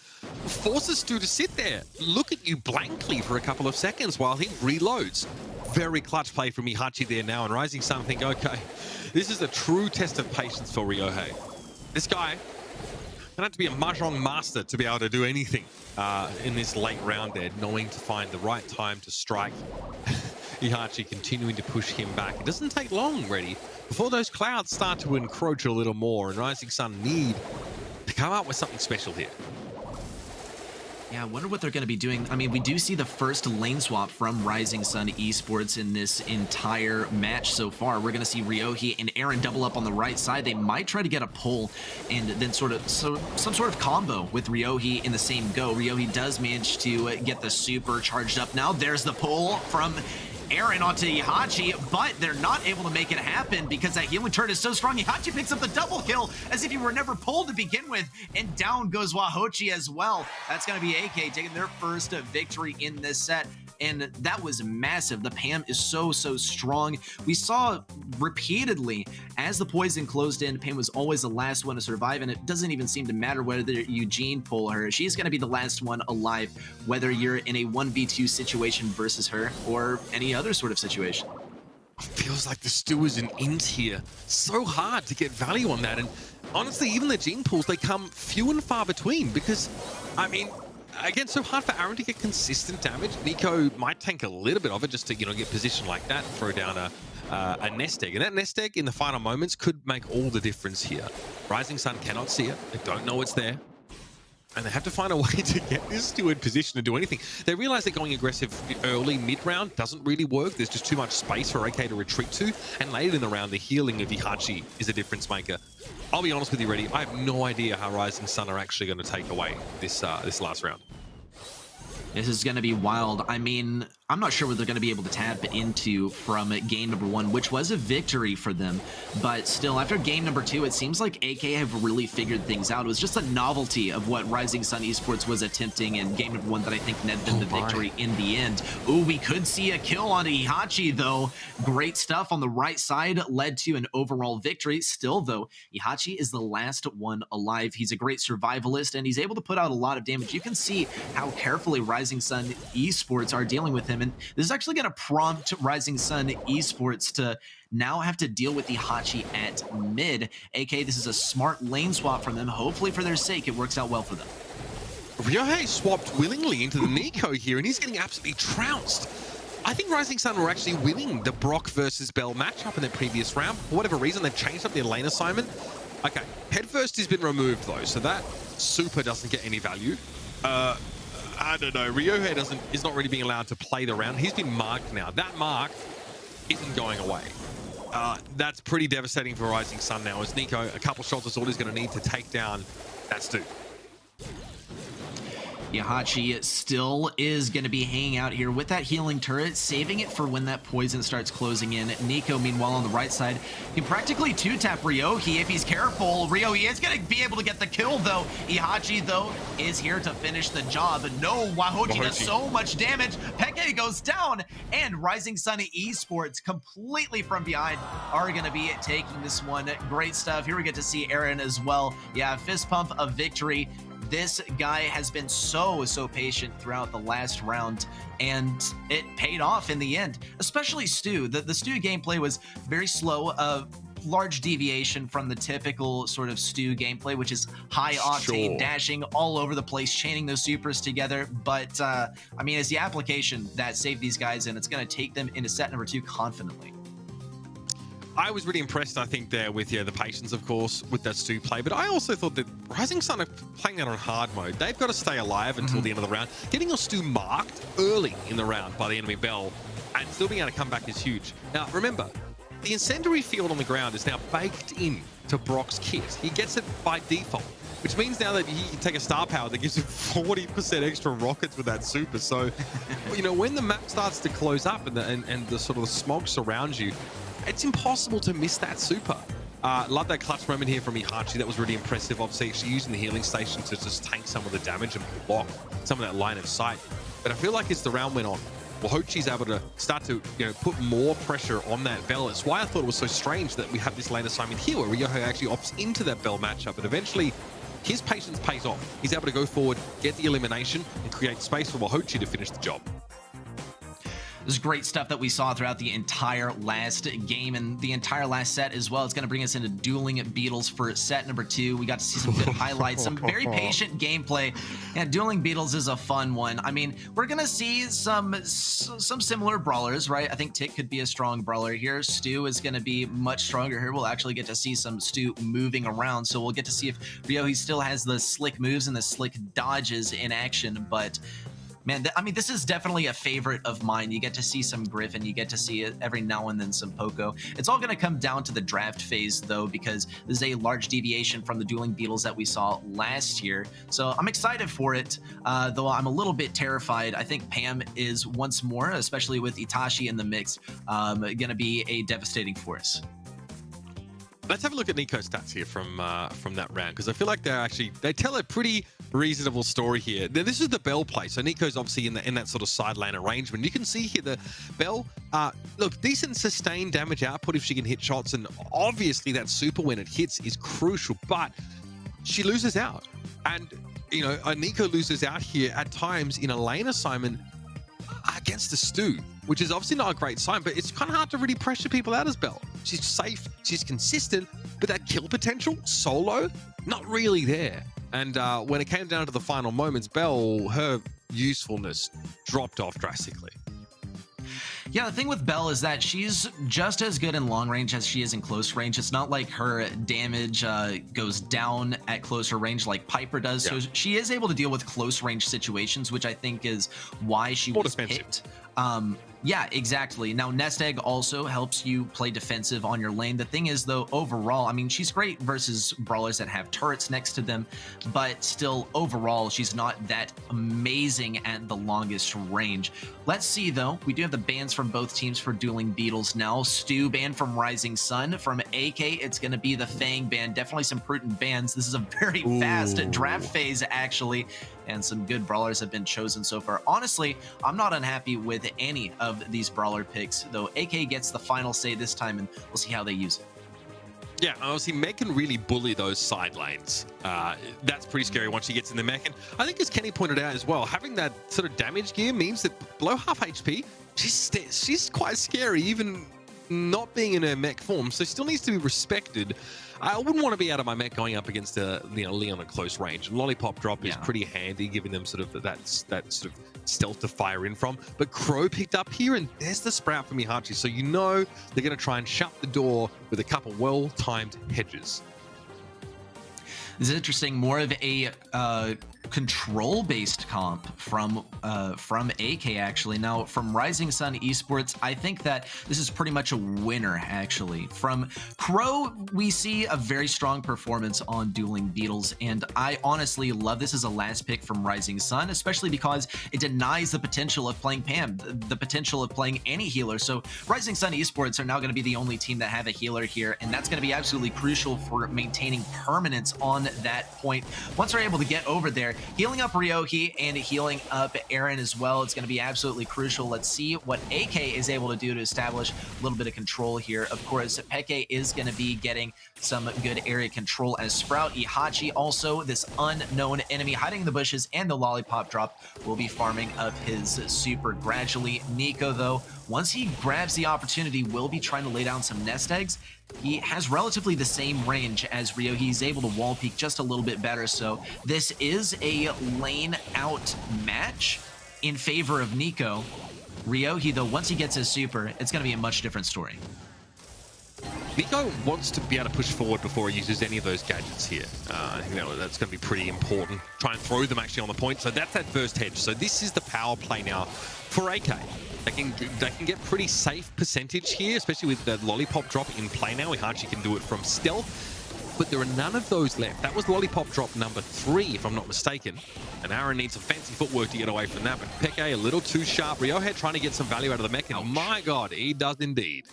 forces Stu to sit there, look at you blankly for a couple of seconds while he reloads. Very clutch play from Ihachi there now, and Rising Sun think, okay, this is a true test of patience for Ryohi. This guy gonna have to be a Mahjong master to be able to do anything in this late round there, knowing to find the right time to strike. Ihachi continuing to push him back. It doesn't take long, Ready, before those clouds start to encroach a little more, and Rising Sun need to come up with something special here. Yeah, I wonder what they're going to be doing. I mean, we do see the first lane swap from Rising Sun Esports in this entire match so far. We're going to see Ryohi and Aaron double up on the right side. They might try to get a pull and then some sort of combo with Ryohi in the same go. Ryohi does manage to get the super charged up now. There's the pull from Aaron onto Ihachi, but they're not able to make it happen because that healing turret is so strong. Ihachi picks up the double kill as if he were never pulled to begin with, and down goes Wahochi as well. That's going to be AK taking their first victory in this set, and that was massive. The Pam is so strong. We saw repeatedly as the poison closed in, Pam was always the last one to survive, and it doesn't even seem to matter whether Eugene pull her. She's going to be the last one alive, whether you're in a 1v2 situation versus her or any other sort of situation. Feels like the Stu is an int here. So hard to get value on that, and honestly, even the gene pools, they come few and far between because, I mean, again, so hard for Aaron to get consistent damage. Nico might tank a little bit of it just to, you know, get positioned like that, throw down a nest egg. And that nest egg in the final moments could make all the difference here. Rising Sun cannot see it. They don't know it's there. And they have to find a way to get this to in position to do anything. They realize that going aggressive early, mid-round doesn't really work. There's just too much space for AK to retreat to. And later in the round, the healing of Ihachi is a difference maker. I'll be honest with you, Reddy, I have no idea how Rising Sun are actually going to take away this last round. This is going to be wild. I mean, I'm not sure what they're going to be able to tap into from game number 1, which was a victory for them. But still, after game number 2, it seems like AK have really figured things out. It was just a novelty of what Rising Sun Esports was attempting in game number 1 that I think netted them the victory in the end. Ooh, we could see a kill on Ihachi, though. Great stuff on the right side led to an overall victory. Still, though, Ihachi is the last one alive. He's a great survivalist, and he's able to put out a lot of damage. You can see how carefully Rising Sun Esports are dealing with him, and this is actually going to prompt Rising Sun Esports to now have to deal with Ihachi at mid. AK, this is a smart lane swap from them. Hopefully for their sake, it works out well for them. Ryohei swapped willingly into the Nico here, and he's getting absolutely trounced. I think Rising Sun were actually winning the Brock versus Bell matchup in their previous round. For whatever reason, they've changed up their lane assignment. Okay, head first has been removed though, so that super doesn't get any value. I don't know, Ryohei is not really being allowed to play the round. He's been marked now. That mark isn't going away. That's pretty devastating for Rising Sun now, as Nico, a couple shots is all he's going to need to take down that Stu. Ihachi still is going to be hanging out here with that healing turret, saving it for when that poison starts closing in. Nico, meanwhile, on the right side, can practically two-tap Ryohei if he's careful. Ryohei is going to be able to get the kill, though. Ihachi, though, is here to finish the job. No, Wahochi does so much damage. Peke goes down, and Rising Sun Esports, completely from behind, are going to be taking this one. Great stuff. Here we get to see Aaron as well. Yeah, fist pump of victory. This guy has been so patient throughout the last round, and it paid off in the end, especially Stu. The Stu gameplay was very slow, a large deviation from the typical sort of Stu gameplay, which is high octane, dashing all over the place, chaining those supers together. But I mean, it's the application that saved these guys, and it's going to take them into set number 2 confidently. I was really impressed, I think, there with the patience, of course, with that Stu play. But I also thought that Rising Sun are playing that on hard mode. They've got to stay alive until the end of the round. Getting your Stu marked early in the round by the enemy Bell and still being able to come back is huge. Now, remember, the incendiary field on the ground is now baked in to Brock's kit. He gets it by default, which means now that he can take a star power that gives him 40% extra rockets with that super. So, when the map starts to close up and the sort of the smog surrounds you, it's impossible to miss that super. Love that clutch moment here from Ihachi. That was really impressive. Obviously, actually using the healing station to just tank some of the damage and block some of that line of sight. But I feel like as the round went on, Wahochi's able to start to put more pressure on that Bell. It's why I thought it was so strange that we have this lane assignment here where Ryohei actually opts into that Bell matchup, but eventually his patience pays off. He's able to go forward, get the elimination, and create space for Wahochi to finish the job. This is great stuff that we saw throughout the entire last game and the entire last set as well. It's going to bring us into dueling beetles for set number 2. We got to see some good highlights, some very patient gameplay. And dueling beetles is a fun one. I mean, we're going to see some similar brawlers, right? I think Tick could be a strong brawler here. Stu is going to be much stronger here. We'll actually get to see some Stu moving around. So we'll get to see if Ryohei still has the slick moves and the slick dodges in action. But man, I mean, this is definitely a favorite of mine. You get to see some Griffin, you get to see it every now and then some Poco. It's all going to come down to the draft phase, though, because this is a large deviation from the dueling beetles that we saw last year. So I'm excited for it, though I'm a little bit terrified. I think Pam is once more, especially with Itachi in the mix, going to be a devastating force. Let's have a look at Nico's stats here from that round, because I feel like they tell a pretty reasonable story here. Now, this is the Bell play, so Nico's obviously in that sort of side lane arrangement. You can see here the Bell, look, decent sustained damage output if she can hit shots, and obviously that super when it hits is crucial, but she loses out. And, Nico loses out here at times in a lane assignment against the Stu, which is obviously not a great sign, but it's kind of hard to really pressure people out as Bell. She's safe, she's consistent, but that kill potential solo, not really there. And when it came down to the final moments, Bell, her usefulness dropped off drastically. Yeah, the thing with Belle is that she's just as good in long range as she is in close range. It's not like her damage goes down at closer range like Piper does. So she is able to deal with close range situations, which I think is why she was picked. Yeah, exactly. Now, Nest Egg also helps you play defensive on your lane. The thing is, though, overall, I mean, she's great versus brawlers that have turrets next to them, but still, overall, she's not that amazing at the longest range. Let's see, though. We do have the bans from both teams for dueling beetles now. Stu banned from Rising Sun. From AK, it's going to be the Fang ban. Definitely some prudent bans. This is a very fast draft phase, actually, and some good brawlers have been chosen so far. Honestly, I'm not unhappy with any of these brawler picks, though AK gets the final say this time, and we'll see how they use it. Yeah, obviously Meg can really bully those side lanes. That's pretty scary once she gets in the mech. And I think, as Kenny pointed out as well, having that sort of damage gear means that below half HP, she's quite scary, even not being in her mech form. So still needs to be respected. I wouldn't want to be out of my mech going up against Leon at close range. Lollipop drop is pretty handy, giving them sort of that sort of stealth to fire in from. But Crow picked up here, and there's the sprout from Ihachi. So you know they're going to try and shut the door with a couple well-timed hedges. This is interesting. More of a control-based comp from AK, actually. Now, from Rising Sun Esports, I think that this is pretty much a winner, actually. From Crow, we see a very strong performance on dueling beetles, and I honestly love this as a last pick from Rising Sun, especially because it denies the potential of playing Pam, the potential of playing any healer. So Rising Sun Esports are now going to be the only team that have a healer here, and that's going to be absolutely crucial for maintaining permanence on that point. Once they're able to get over there, healing up Ryohi and healing up Aaron as well, it's going to be absolutely crucial. Let's see what AK is able to do to establish a little bit of control here. Of course, Peke is going to be getting some good area control as Sprout. Ihachi, also this unknown enemy hiding in the bushes, and the lollipop drop will be farming up his super gradually. Nico, though, once he grabs the opportunity, will be trying to lay down some nest eggs. He has relatively the same range as Rio. He's able to wall peek just a little bit better. So this is a lane out match in favor of Nico. Ryohi, though, once he gets his super, it's going to be a much different story. Nico wants to be able to push forward before he uses any of those gadgets here. I think that's going to be pretty important. Try and throw them actually on the point. So that's that first hedge. So this is the power play now for AK. They can get pretty safe percentage here, especially with the lollipop drop in play now. Ihachi can do it from stealth, but there are none of those left. That was lollipop drop number 3, if I'm not mistaken. And Aaron needs some fancy footwork to get away from that, but Peke a little too sharp. Ryohead trying to get some value out of the mech, and my God, he does indeed.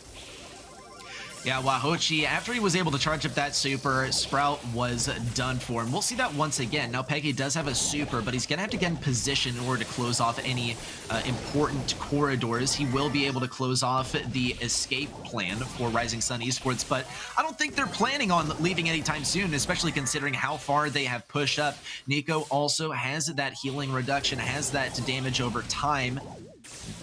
Yeah, Wahochi, after he was able to charge up that super, Sprout was done for. And we'll see that once again. Now, Peggy does have a super, but he's going to have to get in position in order to close off any important corridors. He will be able to close off the escape plan for Rising Sun Esports, but I don't think they're planning on leaving anytime soon, especially considering how far they have pushed up. Nico also has that healing reduction, has that damage over time.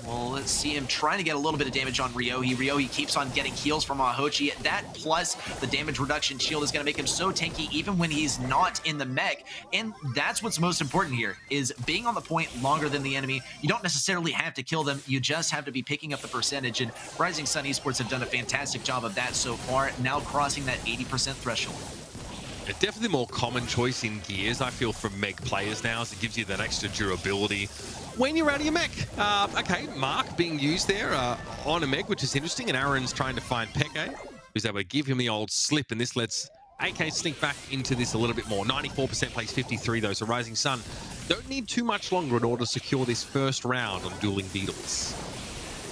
Well, let's see him trying to get a little bit of damage on Ryohi. Ryohi keeps on getting heals from Wahochi. That plus the damage reduction shield is going to make him so tanky even when he's not in the mech. And that's what's most important here, is being on the point longer than the enemy. You don't necessarily have to kill them. You just have to be picking up the percentage. And Rising Sun Esports have done a fantastic job of that so far, now crossing that 80% threshold. Definitely the more common choice in gears, I feel, from Meg players now, as it gives you that extra durability when you're out of your mech. Okay, Mark being used there on a Meg, which is interesting, and Aaron's trying to find Peke, who's able to give him the old slip, and this lets AK slink back into this a little bit more. 94% plays 53 though, so Rising Sun don't need too much longer in order to secure this first round on dueling beetles.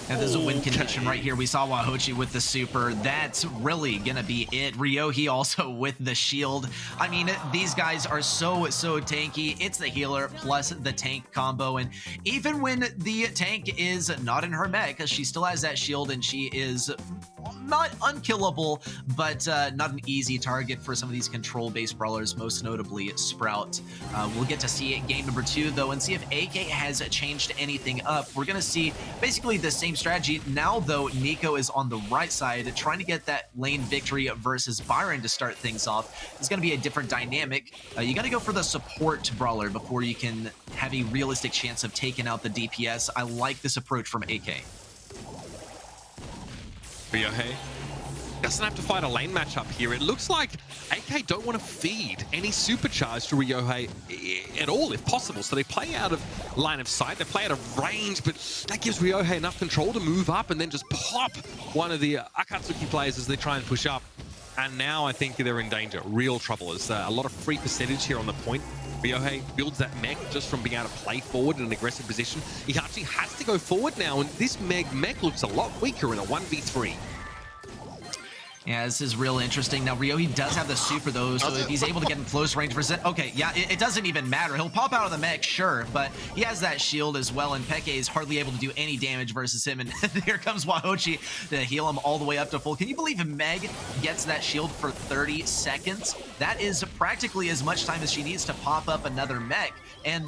And there's a win condition right here. We saw Wahochi with the super. That's really going to be it. Ryohi also with the shield. I mean, these guys are so tanky. It's the healer plus the tank combo. And even when the tank is not in her mech, she still has that shield, and she is not unkillable, but not an easy target for some of these control-based brawlers, most notably Sprout. We'll get to see it game number 2, though, and see if AK has changed anything up. We're going to see basically the same strategy. Now, though, Nico is on the right side, trying to get that lane victory versus Byron to start things off. It's going to be a different dynamic. You got to go for the support brawler before you can have a realistic chance of taking out the DPS. I like this approach from AK. Ryohei doesn't have to fight a lane matchup here. It looks like AK don't want to feed any supercharge to Ryohei at all, if possible. So they play out of line of sight, they play out of range, but that gives Ryohei enough control to move up and then just pop one of the Akatsuki players as they try and push up. And now I think they're in danger, real trouble. There's a lot of free percentage here on the point. Ryohei builds that mech just from being able to play forward in an aggressive position. He actually has to go forward now, and this mech looks a lot weaker in a 1v3. Yeah, this is real interesting. Now, Ryohei does have the super, though, so if he's able to get in close range for Zeta... Okay, yeah, it doesn't even matter. He'll pop out of the mech, sure, but he has that shield as well, and Peke is hardly able to do any damage versus him, and here comes Wahochi to heal him all the way up to full. Can you believe Meg gets that shield for 30 seconds? That is practically as much time as she needs to pop up another mech, and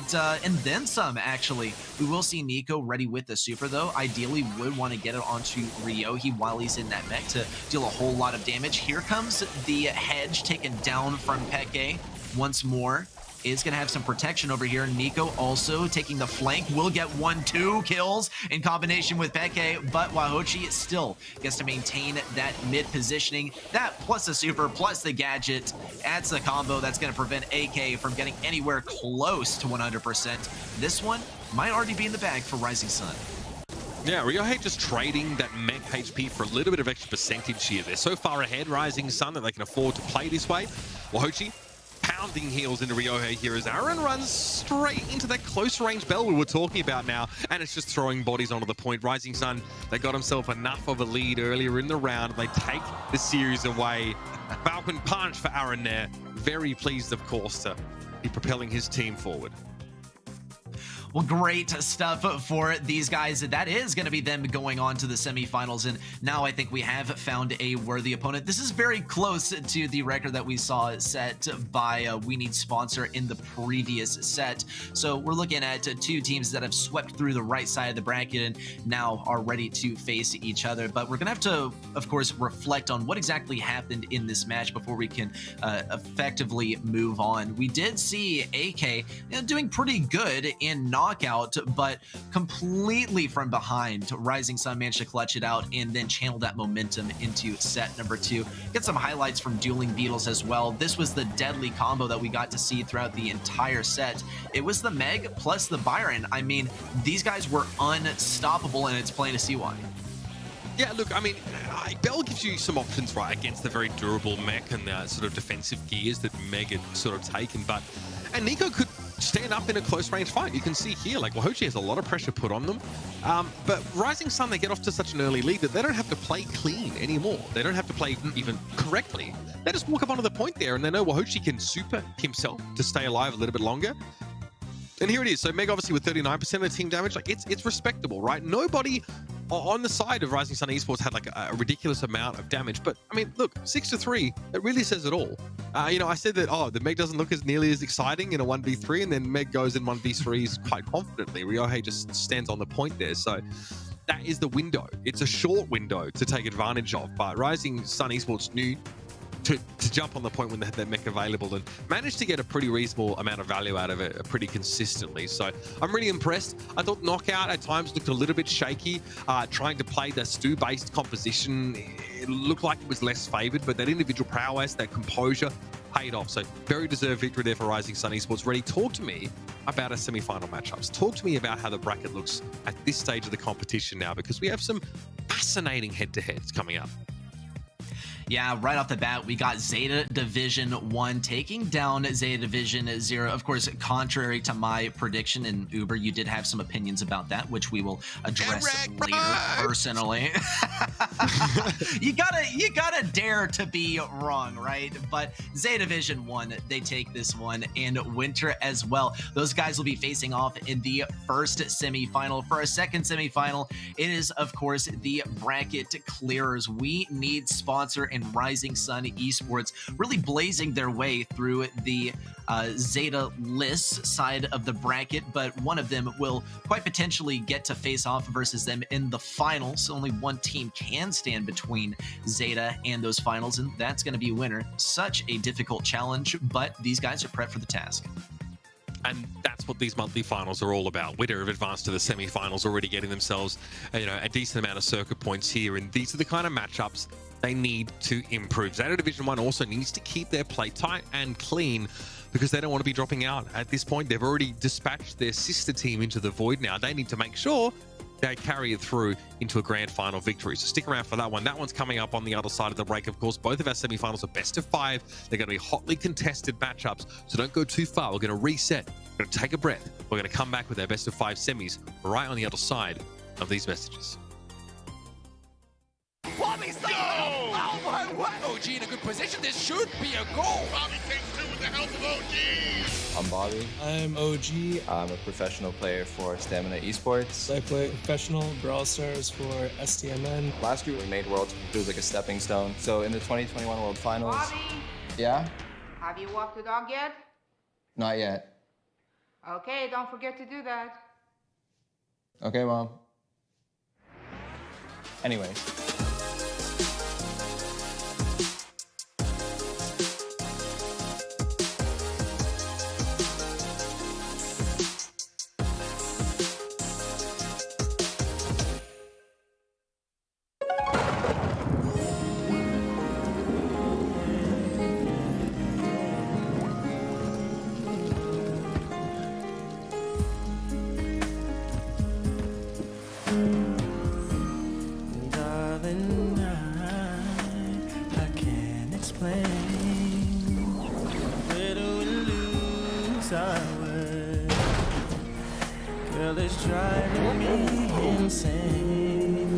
then some, actually. We will see Nico ready with the super, though. Ideally, would want to get it onto Ryohei while he's in that mech to deal a whole lot of damage. Here comes the hedge taken down from Peke once more. Is going to have some protection over here. Nico also taking the flank, will get 1-2 kills in combination with Peke, but Wahochi still gets to maintain that mid positioning. That plus the super plus the gadget adds the combo that's going to prevent AK from getting anywhere close to 100%. This one might already be in the bag for Rising Sun. Yeah, Ryohei just trading that mech HP for a little bit of extra percentage here. They're so far ahead, Rising Sun, that they can afford to play this way. Wahochi pounding heals into Ryohei here as Aaron runs straight into that close range bell we were talking about now, and it's just throwing bodies onto the point. Rising Sun, they got himself enough of a lead earlier in the round. They take the series away. Falcon punch for Aaron there. Very pleased, of course, to be propelling his team forward. Well, great stuff for these guys. That is going to be them going on to the semifinals, and now I think we have found a worthy opponent. This is very close to the record that we saw set by We Need Sponsor in the previous set. So we're looking at two teams that have swept through the right side of the bracket and now are ready to face each other. But we're going to have to, of course, reflect on what exactly happened in this match before we can effectively move on. We did see AK doing pretty good in knockout, but completely from behind. Rising Sun managed to clutch it out and then channel that momentum into set number 2. Get some highlights from Dueling Beetles as well. This was the deadly combo that we got to see throughout the entire set. It was the Meg plus the Byron. I mean, these guys were unstoppable, and it's plain to see why. Yeah, look, I mean, Bell gives you some options, right, against the very durable mech and the sort of defensive gears that Meg had sort of taken, and Nico could stand up in a close range fight. You can see here, like, Wahochi has a lot of pressure put on them, but Rising Sun, they get off to such an early lead that they don't have to play clean anymore. They don't have to play even correctly. They just walk up onto the point there, and they know Wahochi can super himself to stay alive a little bit longer. And here it is. So Meg obviously with 39% of the team damage, like it's respectable, right? Nobody on the side of Rising Sun Esports had like a ridiculous amount of damage, but I mean, look, 6-3, it really says it all. You know, I said that, the Meg doesn't look as nearly as exciting in a 1v3, and then Meg goes in 1v3s quite confidently. Ryohei just stands on the point there. So that is the window. It's a short window to take advantage of, but Rising Sun Esports knew to jump on the point when they had that mech available and managed to get a pretty reasonable amount of value out of it pretty consistently. So I'm really impressed. I thought Knockout at times looked a little bit shaky, trying to play the stew-based composition. It looked like it was less favored, but that individual prowess, that composure paid off. So very deserved victory there for Rising Sun Esports. Ready, talk to me about our semi-final matchups. Talk to me about how the bracket looks at this stage of the competition now, because we have some fascinating head-to-heads coming up. Yeah, right off the bat, we got Zeta Division 1 taking down Zeta Division 0. Of course, contrary to my prediction, and Uber, you did have some opinions about that, which we will address later personally. You gotta dare to be wrong, right? But Zeta Division 1, they take this one, and Winter as well. Those guys will be facing off in the first semifinal. For our second semifinal, it is, of course, the bracket clearers. We Need Sponsor and Rising Sun Esports really blazing their way through the Zeta list side of the bracket, but one of them will quite potentially get to face off versus them in the finals. Only one team can stand between Zeta and those finals, and that's going to be winner. Such a difficult challenge, but these guys are prepped for the task. And that's what these monthly finals are all about. Winner have advanced to the semi-finals, already getting themselves, a decent amount of circuit points here. And these are the kind of matchups they need to improve. Zeta Division 1 also needs to keep their play tight and clean because they don't want to be dropping out. At this point, they've already dispatched their sister team into the void now. They need to make sure they carry it through into a grand final victory. So stick around for that one. That one's coming up on the other side of the break. Of course, both of our semifinals are best of 5. They're going to be hotly contested matchups, so don't go too far. We're going to reset. We're going to take a breath. We're going to come back with our best of 5 semis right on the other side of these messages. Bobby's like, oh my word! OG in a good position. This should be a goal. Bobby takes 2 with the help of OG. I'm Bobby. I'm OG. I'm a professional player for Stamina Esports. I play professional Brawl Stars for STMN. Last year we made Worlds. It was like a stepping stone. So in the 2021 World Finals. Bobby, Yeah? have you walked the dog yet? Not yet. Okay, don't forget to do that. Okay, Mom. Anyway. Darling, I can't explain. Where do we lose our way? Girl, it's driving me insane.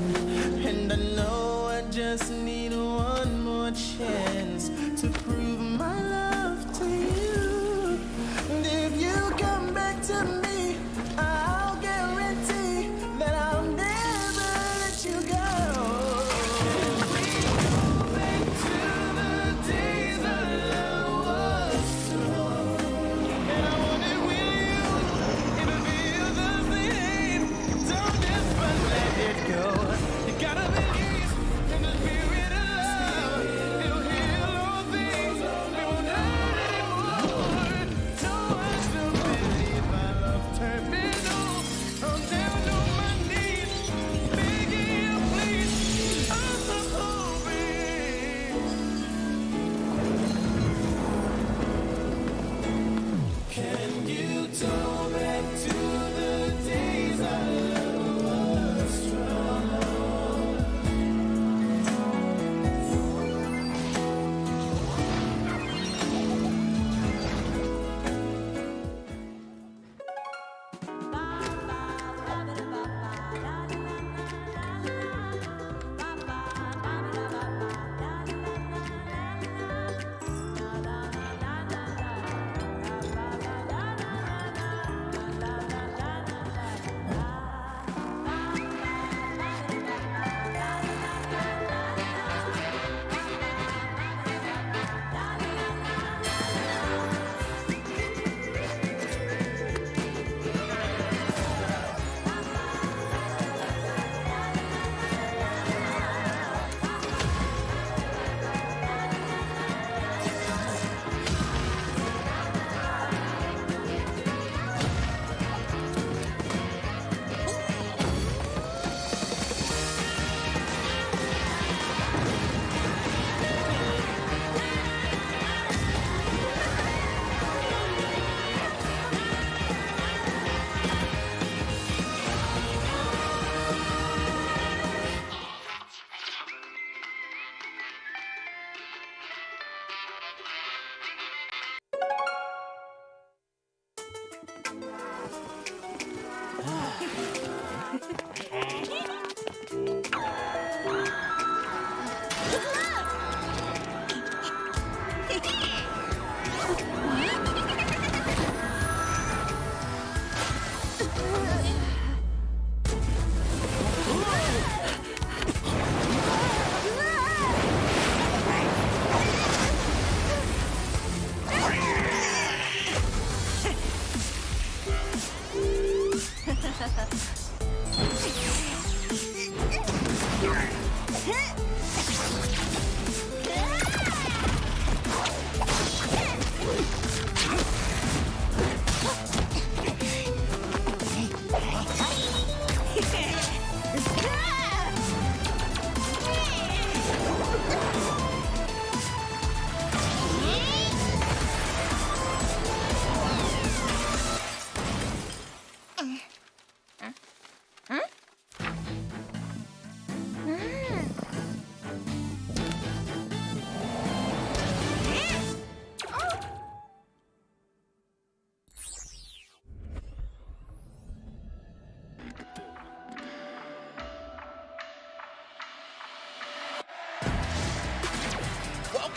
And I know I just need one more chance to prove my love to you. And if you come back to me, I'll guarantee that I'll never let you go. Back to the days our love was strong. And I want it with you. It'll feel the same. Don't ever let it go. You gotta believe in the spirit of love. It'll heal all things. It won't hurt anymore. No, I still believe my love terminal. I'm down on my knees, begging you, please. I'm so hoping. Can you go back to the days our love was strong?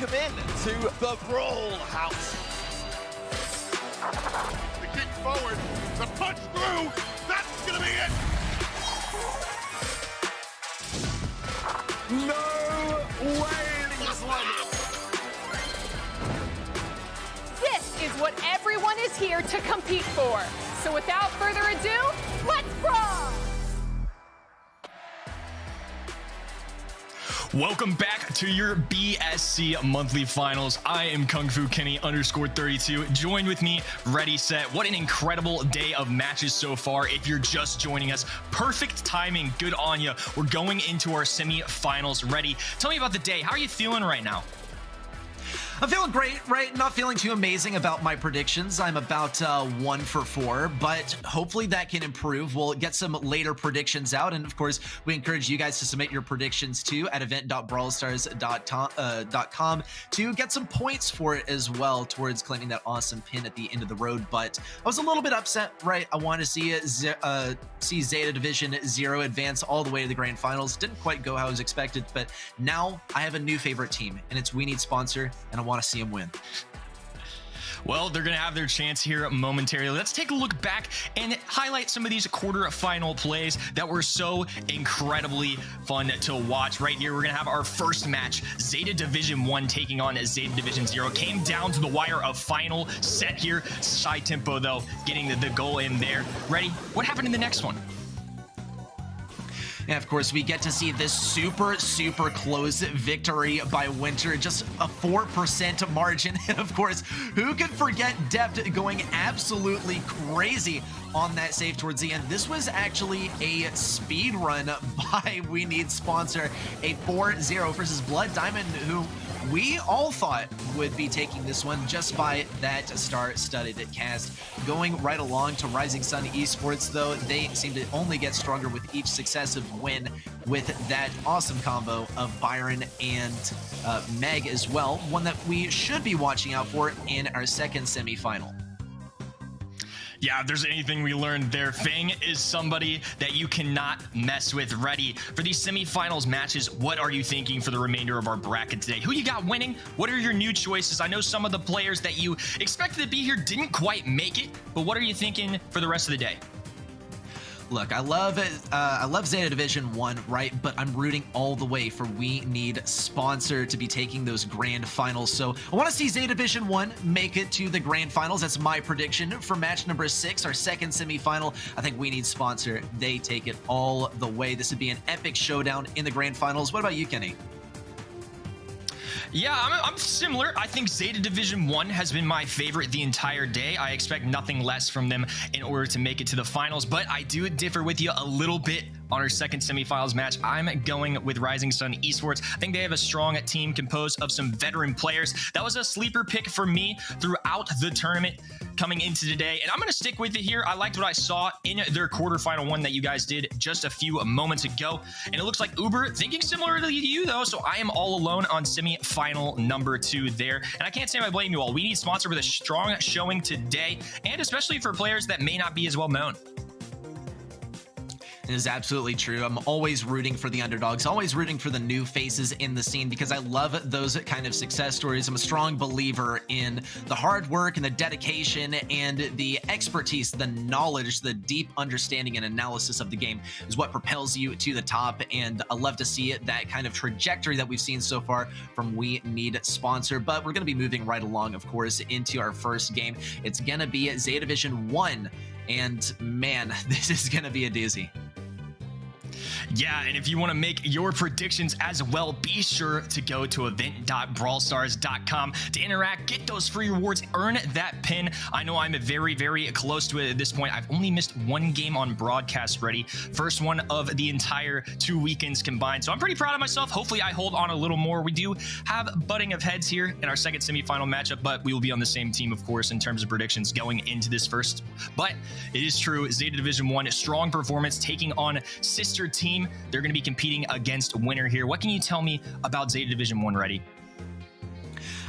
welcome in to the Brawl House. The kick forward, the punch through, that's gonna be it! No way in this one. This is what everyone is here to compete for. So without further ado, let's brawl! Welcome back to your BSC monthly finals. I am Kung Fu Kenny _32. Join with me, ready, set. What an incredible day of matches so far. If you're just joining us, perfect timing. Good on you. We're going into our semi-finals ready. Tell me about the day. How are you feeling right now? I'm feeling great, right? Not feeling too amazing about my predictions. I'm about 1 for 4, but hopefully that can improve. We'll get some later predictions out, and of course, we encourage you guys to submit your predictions too at event.brawlstars.com to get some points for it as well towards claiming that awesome pin at the end of the road. But I was a little bit upset, right? I wanted to see Zeta Division 0 advance all the way to the grand finals. Didn't quite go how I was expected, but now I have a new favorite team, and it's We Need Sponsor, and I want to see them win. Well, they're going to have their chance here momentarily. Let's take a look back and highlight some of these quarterfinal plays that were so incredibly fun to watch. Right here, we're going to have our first match. Zeta Division 1 taking on Zeta Division 0. Came down to the wire of final set here. Shy tempo, though, getting the goal in there. Ready? What happened in the next one? And of course, we get to see this super close victory by Winter, just a 4% margin. And of course, who could forget Deft going absolutely crazy on that save towards the end. This was actually a speed run by We Need Sponsor, a 4-0 versus Blood Diamond, who we all thought would be taking this one just by that star-studded cast. Going right along to Rising Sun Esports, though, they seem to only get stronger with each successive win with that awesome combo of Byron and Meg as well, one that we should be watching out for in our second semifinal. Yeah, if there's anything we learned there, Fang is somebody that you cannot mess with. Ready for these semifinals matches. What are you thinking for the remainder of our bracket today? Who you got winning? What are your new choices? I know some of the players that you expected to be here didn't quite make it, but what are you thinking for the rest of the day? Look, I love Zeta Division 1, right? But I'm rooting all the way for We Need Sponsor to be taking those grand finals. So I want to see Zeta Division 1 make it to the grand finals. That's my prediction for match number 6, our second semifinal. I think We Need Sponsor, they take it all the way. This would be an epic showdown in the grand finals. What about you, Kenny? Yeah, I'm similar. I think Zeta Division 1 has been my favorite the entire day. I expect nothing less from them in order to make it to the finals, but I do differ with you a little bit on our second semifinals match. I'm going with Rising Sun Esports. I think they have a strong team composed of some veteran players. That was a sleeper pick for me throughout the tournament coming into today, and I'm going to stick with it here. I liked what I saw in their quarterfinal one that you guys did just a few moments ago, and it looks like Uber thinking similarly to you, though, so I am all alone on semi-final number 2 there, and I can't say I blame you all. We need sponsor with a strong showing today, and especially for players that may not be as well known. It is absolutely true. I'm always rooting for the underdogs, always rooting for the new faces in the scene because I love those kind of success stories. I'm a strong believer in the hard work and the dedication and the expertise, the knowledge, the deep understanding and analysis of the game is what propels you to the top. And I love to see it, that kind of trajectory that we've seen so far from We Need Sponsor. But we're going to be moving right along, of course, into our first game. It's going to be Zeta Division 1. And man, this is going to be a doozy. Yeah, and if you want to make your predictions as well, be sure to go to event.brawlstars.com to interact, get those free rewards, earn that pin. I know I'm very close to it at this point. I've only missed one game on broadcast ready. First one of the entire 2 weekends combined. So I'm pretty proud of myself. Hopefully I hold on a little more. We do have butting of heads here in our second semifinal matchup, but we will be on the same team, of course, in terms of predictions going into this first. But it is true, Zeta Division 1, strong performance taking on sister team. They're going to be competing against winner here. What can you tell me about Zeta Division 1 ready?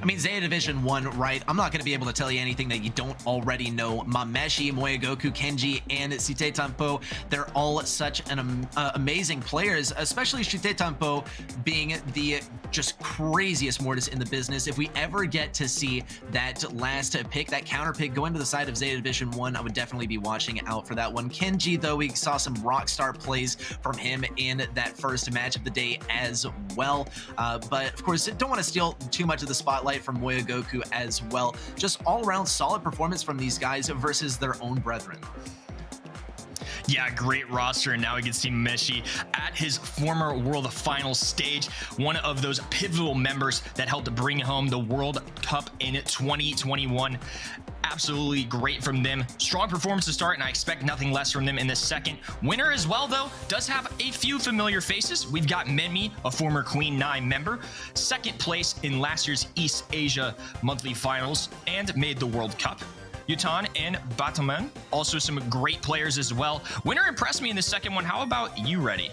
I mean, Zeta Division 1, right? I'm not going to be able to tell you anything that you don't already know. Mameshi, Moegoku, Kenji, and Shite Tampo, they're all such an amazing players, especially Shite Tampo being the just craziest Mortis in the business. If we ever get to see that last pick, that counter pick going to the side of Zeta Division 1, I would definitely be watching out for that one. Kenji, though, we saw some rockstar plays from him in that first match of the day as well. But of course, don't want to steal too much of the spotlight from Moegoku as well. Just all around solid performance from these guys versus their own brethren. Yeah, great roster, and now we can see Meshi at his former World Finals stage, one of those pivotal members that helped bring home the World Cup in 2021. Absolutely great from them. Strong performance to start, and I expect nothing less from them in the second. Winner as well, though, does have a few familiar faces. We've got Menmi, a former Queen 9 member, second place in last year's East Asia monthly finals, and made the World Cup. Yutan and Bataman, also some great players as well. Winner impressed me in the second one. How about you, Reddy?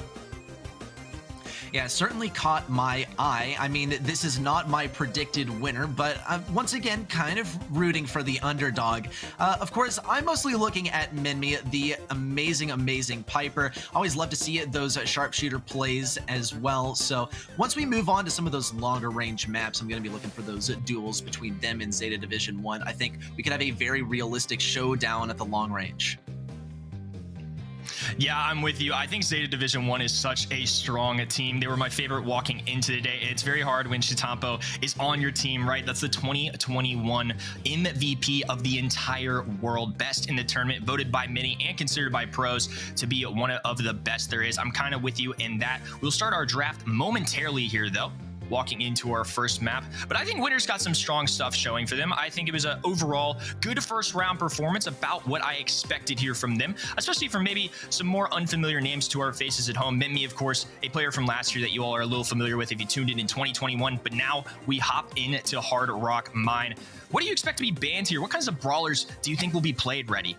Yeah, certainly caught my eye. I mean, this is not my predicted winner, but once again, kind of rooting for the underdog. Of course, I'm mostly looking at Menmi, the amazing Piper. Always love to see those sharpshooter plays as well. So once we move on to some of those longer range maps, I'm going to be looking for those duels between them and Zeta Division 1. I think we could have a very realistic showdown at the long range. Yeah, I'm with you. I think Zeta Division 1 is such a strong team. They were my favorite walking into the day. It's very hard when Shitampo is on your team, right? That's the 2021 MVP of the entire world. Best in the tournament, voted by many and considered by pros to be one of the best there is. I'm kind of with you in that. We'll start our draft momentarily here, though, walking into our first map. But I think Winner's got some strong stuff showing for them. I think it was an overall good first round performance, about what I expected here from them, especially from maybe some more unfamiliar names to our faces at home. Menmi, of course, a player from last year that you all are a little familiar with if you tuned in 2021, but now we hop into Hard Rock Mine. What do you expect to be banned here? What kinds of brawlers do you think will be played, Reddy?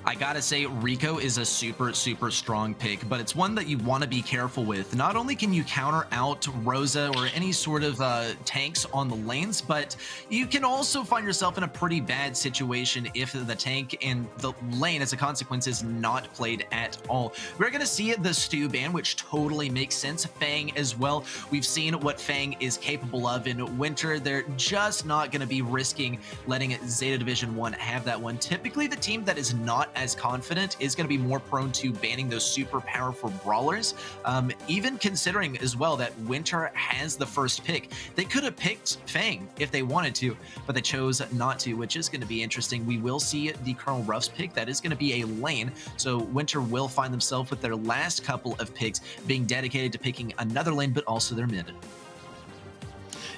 I gotta say, Rico is a super strong pick, but it's one that you want to be careful with. Not only can you counter out Rosa or any sort of tanks on the lanes, but you can also find yourself in a pretty bad situation if the tank and the lane as a consequence is not played at all. We're gonna see the Stu ban, which totally makes sense. Fang as well. We've seen what Fang is capable of in Winter. They're just not gonna be risking letting Zeta Division 1 have that one. Typically, the team that is not as confident is going to be more prone to banning those super powerful brawlers. Even considering as well that Winter has the first pick, they could have picked Fang if they wanted to, but they chose not to, which is going to be interesting. We will see the Colonel Ruff's pick. That is going to be a lane, so Winter will find themselves with their last couple of picks being dedicated to picking another lane, but also their mid.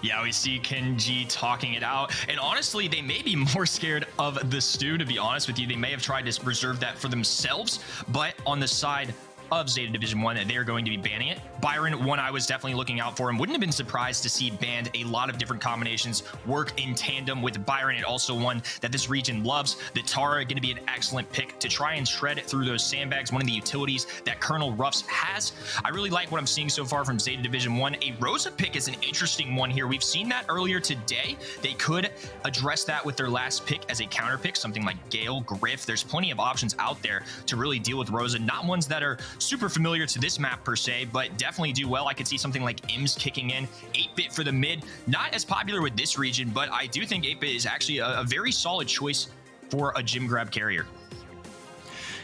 Yeah, we see Kenji talking it out. And honestly, they may be more scared of the Stu, to be honest with you. They may have tried to reserve that for themselves, but on the side of Zeta Division 1 that they're going to be banning it. Byron, one I was definitely looking out for, and wouldn't have been surprised to see banned. A lot of different combinations work in tandem with Byron, and also one that this region loves. The Tara going to be an excellent pick to try and shred it through those sandbags, one of the utilities that Colonel Ruffs has. I really like what I'm seeing so far from Zeta Division 1. A Rosa pick is an interesting one here. We've seen that earlier today. They could address that with their last pick as a counter pick, something like Gale, Griff. There's plenty of options out there to really deal with Rosa. Not ones that are super familiar to this map per se, but definitely do well. I could see something like Ims kicking in. 8-bit for the mid, not as popular with this region, but I do think 8-bit is actually a very solid choice for a gym grab carrier.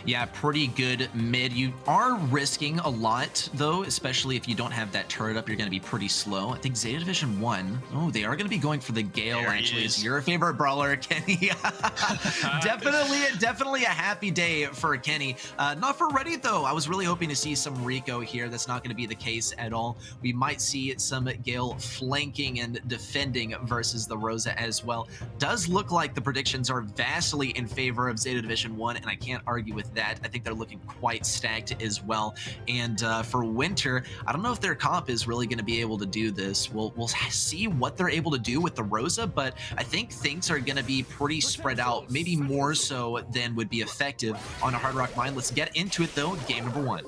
Yeah, pretty good mid. You are risking a lot, though, especially if you don't have that turret up. You're going to be pretty slow. I think Zeta Division 1, oh, they are going to be going for the Gale, actually. It's your favorite brawler, Kenny. Definitely a happy day for Kenny. Not for Reddy, though. I was really hoping to see some Rico here. That's not going to be the case at all. We might see some Gale flanking and defending versus the Rosa as well. Does look like the predictions are vastly in favor of Zeta Division 1, and I can't argue with that. I think they're looking quite stacked as well. And for Winter, I don't know if their comp is really going to be able to do this. We'll see what they're able to do with the Rosa, but I think things are going to be pretty spread out, maybe more so than would be effective on a Hard Rock Mine. Let's get into it, though. Game number 1.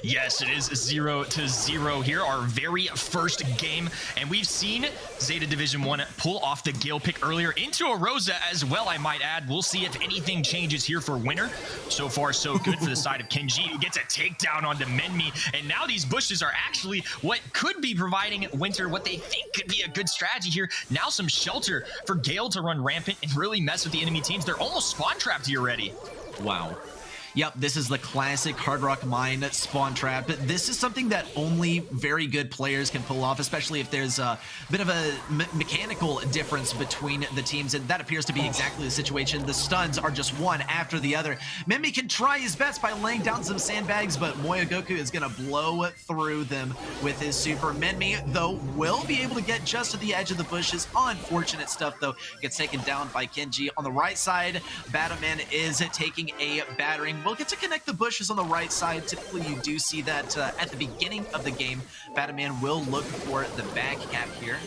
Yes, it is 0-0 here, our very first game. And we've seen Zeta Division 1 pull off the Gale pick earlier into a Rosa as well, I might add. We'll see if anything changes here for winner. So far, so good for the side of Kenji, who gets a takedown onto Menmi. And now these bushes are actually what could be providing Winter what they think could be a good strategy here. Now some shelter for Gale to run rampant and really mess with the enemy teams. They're almost spawn trapped here already. Wow. Yep, this is the classic Hard Rock Mine spawn trap. This is something that only very good players can pull off, especially if there's a bit of a mechanical difference between the teams, and that appears to be exactly the situation. The stuns are just one after the other. Menmi can try his best by laying down some sandbags, but Moyogoku is going to blow through them with his super. Menmi, though, will be able to get just to the edge of the bushes. Unfortunate stuff, though. Gets taken down by Kenji. On the right side, Batman is taking a battering. We'll get to connect the bushes on the right side. Typically, you do see that at the beginning of the game. Batman will look for the back cap here.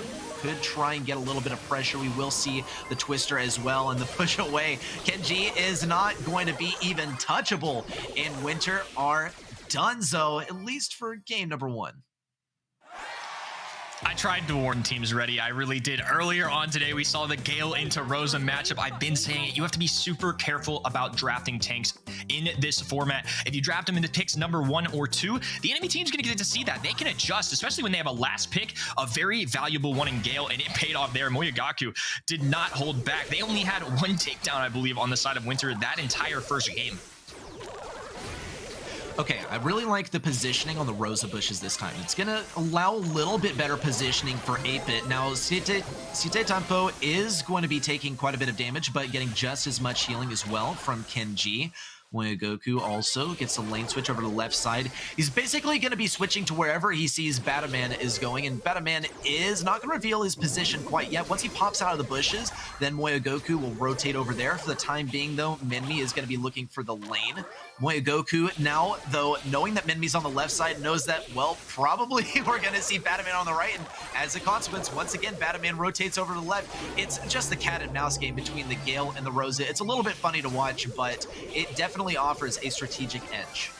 Could try and get a little bit of pressure. We will see the twister as well and the push away. Kenji is not going to be even touchable, and Winter are donezo, at least for game number 1. I tried to warn teams ready. I really did. Earlier on today, we saw the Gale into Rosa matchup. I've been saying it. You have to be super careful about drafting tanks in this format. If you draft them into picks number 1 or 2, the enemy team's going to get to see that. They can adjust, especially when they have a last pick, a very valuable one in Gale, and it paid off there. Moyogaku did not hold back. They only had one takedown, I believe, on the side of Winter that entire first game. Okay, I really like the positioning on the Rosa bushes this time. It's going to allow a little bit better positioning for 8-bit. Now, Site Tampo is going to be taking quite a bit of damage, but getting just as much healing as well from Kenji. Moyogoku also gets a lane switch over to the left side. He's basically going to be switching to wherever he sees Batman is going, and Batman is not going to reveal his position quite yet. Once he pops out of the bushes, then Moyogoku will rotate over there. For the time being, though, Menmi is going to be looking for the lane. Moyogoku now, though, knowing that Menmi's on the left side, knows that, well, probably we're going to see Batman on the right, and as a consequence, once again, Batman rotates over to the left. It's just the cat and mouse game between the Gale and the Rosa. It's a little bit funny to watch, but it definitely offers a strategic edge.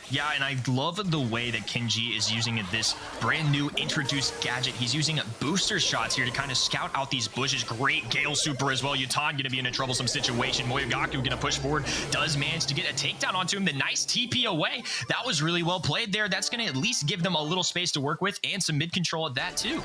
Yeah, and I love the way that Kenji is using this brand new introduced gadget. He's using booster shots here to kind of scout out these bushes. Great Gale super as well. Yutan going to be in a troublesome situation. Moyogaku going to push forward. Does manage to get a takedown onto him. The nice TP away. That was really well played there. That's going to at least give them a little space to work with and some mid control at that too.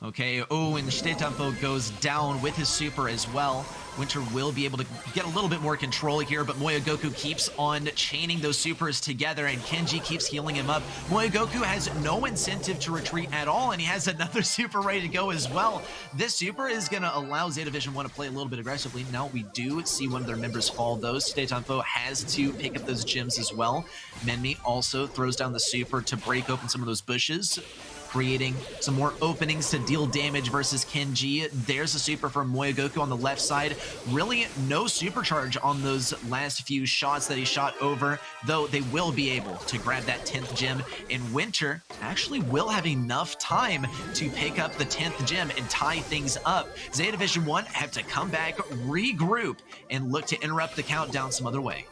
Okay, oh, and Shitetampo goes down with his super as well. Winter will be able to get a little bit more control here, but Moyogoku keeps on chaining those supers together, and Kenji keeps healing him up. Moyogoku has no incentive to retreat at all, and he has another super ready to go as well. This super is going to allow Zeta Division 1 to play a little bit aggressively. Now, we do see one of their members fall, though. Shitetampo has to pick up those gems as well. Menmi also throws down the super to break open some of those bushes, creating some more openings to deal damage versus Kenji. There's a super from Moyogoku on the left side. Really no supercharge on those last few shots that he shot over, though they will be able to grab that 10th gem, and Winter actually will have enough time to pick up the 10th gem and tie things up. Zeta Division 1 have to come back, regroup, and look to interrupt the countdown some other way.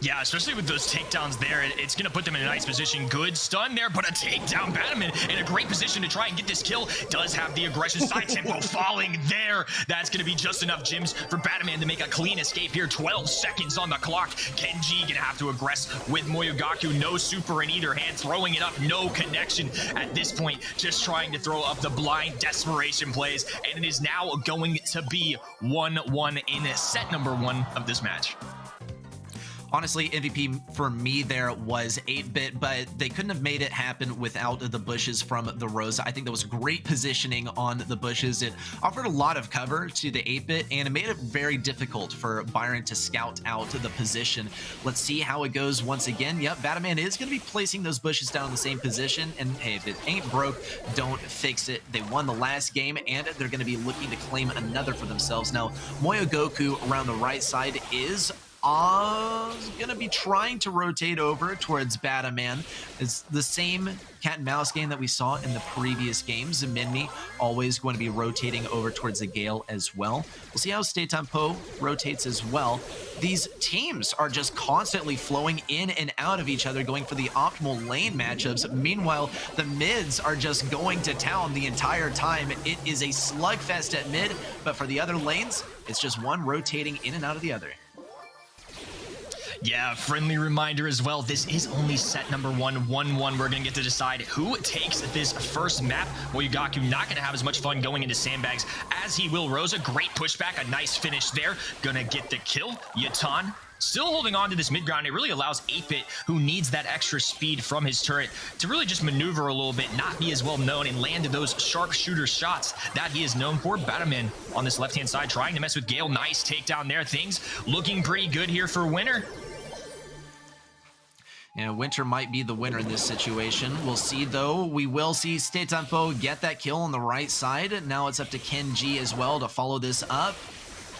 Yeah, especially with those takedowns there, it's going to put them in a nice position. Good stun there, but a takedown. Batman in a great position to try and get this kill. Does have the aggression. Side tempo falling there. That's going to be just enough gems for Batman to make a clean escape here. 12 seconds on the clock. Kenji going to have to aggress with Moyogaku. No super in either hand. Throwing it up. No connection at this point. Just trying to throw up the blind desperation plays. And it is now going to be 1-1 in set number 1 of this match. Honestly, MVP for me there was 8-bit, but they couldn't have made it happen without the bushes from the Rosa. I think that was great positioning on the bushes. It offered a lot of cover to the 8-bit, and it made it very difficult for Byron to scout out the position. Let's see how it goes once again. Yep, Batman is going to be placing those bushes down in the same position, and hey, if it ain't broke, don't fix it. They won the last game, and they're going to be looking to claim another for themselves. Now, Moyogoku around the right side is gonna be trying to rotate over towards Bataman. It's the same cat and mouse game that we saw in the previous games. Minmi always going to be rotating over towards the Gale as well. We'll see how Stay Tempo rotates as well. These teams are just constantly flowing in and out of each other, going for the optimal lane matchups. Meanwhile, the mids are just going to town the entire time. It is a slugfest at mid, but for the other lanes, it's just one rotating in and out of the other. Yeah, friendly reminder as well. This is only set number 1, 1-1. We're going to get to decide who takes this first map. Moyogaku not going to have as much fun going into sandbags as he will Rosa. Great pushback, a nice finish there. Gonna get the kill. Yatan still holding on to this mid ground. It really allows 8-Bit, who needs that extra speed from his turret, to really just maneuver a little bit, not be as well known, and land those sharpshooter shots that he is known for. Bataman on this left-hand side trying to mess with Gale. Nice takedown there. Things looking pretty good here for Winter. Yeah, Winter might be the winner in this situation. We'll see, though. We will see Stay Tempo get that kill on the right side. Now it's up to Kenji as well to follow this up.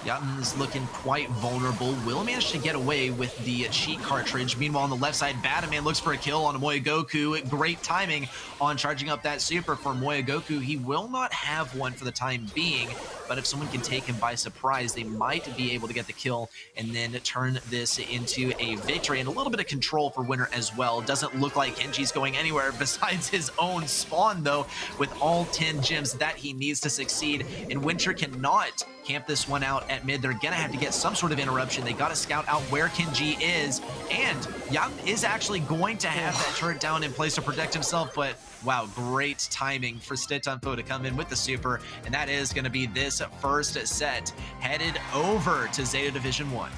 Yaten is looking quite vulnerable. Will manage to get away with the cheat cartridge. Meanwhile, on the left side, Bataman looks for a kill on Moyogaku. Great timing on charging up that super for Moyogaku. He will not have one for the time being, but if someone can take him by surprise, they might be able to get the kill and then turn this into a victory. And a little bit of control for Winter as well. Doesn't look like Kenji's going anywhere besides his own spawn, though, with all 10 gems that he needs to succeed. And Winter cannot camp this one out at mid. They're gonna have to get some sort of interruption. They gotta scout out where Kenji is, and Yaten is actually going to have that turret down in place to protect himself, but wow, great timing for Stay Tempo to come in with the super, and that is gonna be this first set, headed over to Zeta Division 1.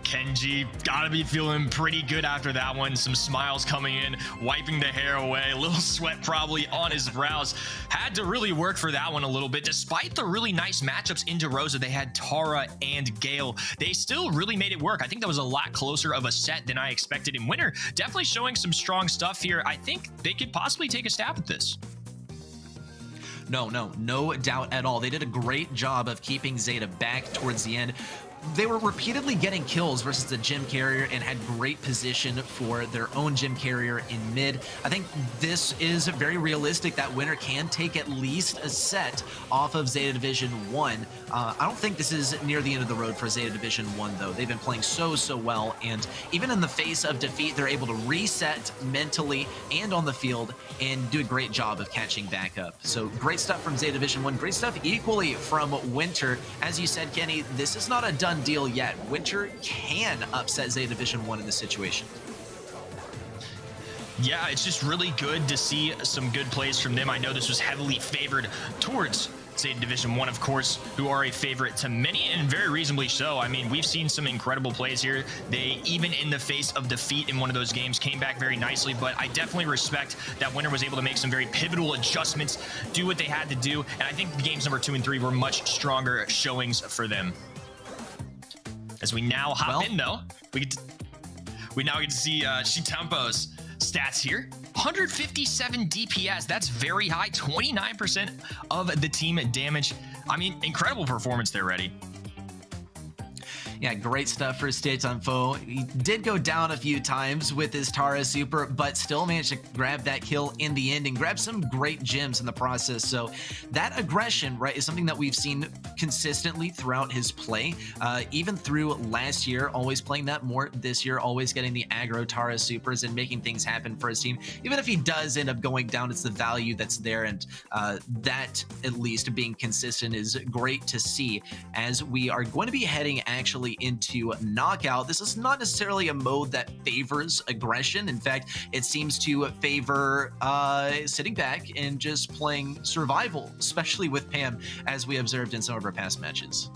Kenji gotta be feeling pretty good after that one. Some smiles coming in, wiping the hair away, a little sweat probably on his brows. Had to really work for that one a little bit. Despite the really nice matchups into Rosa, they had Tara and Gale. They still really made it work. I think that was a lot closer of a set than I expected in Winter. Definitely showing some strong stuff here. I think they could possibly take a stab at this. No doubt at all. They did a great job of keeping Zeta back towards the end. They were repeatedly getting kills versus the gem carrier and had great position for their own gem carrier in mid. I think this is very realistic that Winter can take at least a set off of Zeta Division 1. I don't think this is near the end of the road for Zeta Division 1, though. They've been playing so well, and even in the face of defeat, they're able to reset mentally and on the field and do a great job of catching back up. So great stuff from Zeta Division 1. Great stuff equally from Winter. As you said, Kenny, this is not a done deal yet. Winter can upset Zeta Division 1 in this situation. Yeah, it's just really good to see some good plays from them. I know this was heavily favored towards Zeta Division 1, of course, who are a favorite to many, and very reasonably so. I mean, we've seen some incredible plays here. They, even in the face of defeat in one of those games, came back very nicely, but I definitely respect that Winter was able to make some very pivotal adjustments, do what they had to do, and I think games number 2 and 3 were much stronger showings for them. As we now hop in, though, we now get to see Shitempo's stats here. 157 DPS, that's very high. 29% of the team damage. I mean, incredible performance there, Reddy. Yeah, great stuff for Stay Tempo. He did go down a few times with his Tara super, but still managed to grab that kill in the end and grab some great gems in the process. So that aggression, right, is something that we've seen consistently throughout his play. Even through last year, always playing that more. This year, always getting the aggro Tara supers and making things happen for his team. Even if he does end up going down, it's the value that's there, and that, at least, being consistent is great to see as we are going to be heading actually into knockout. This is not necessarily a mode that favors aggression. In fact, it seems to favor sitting back and just playing survival, especially with Pam, as we observed in some of our past matches.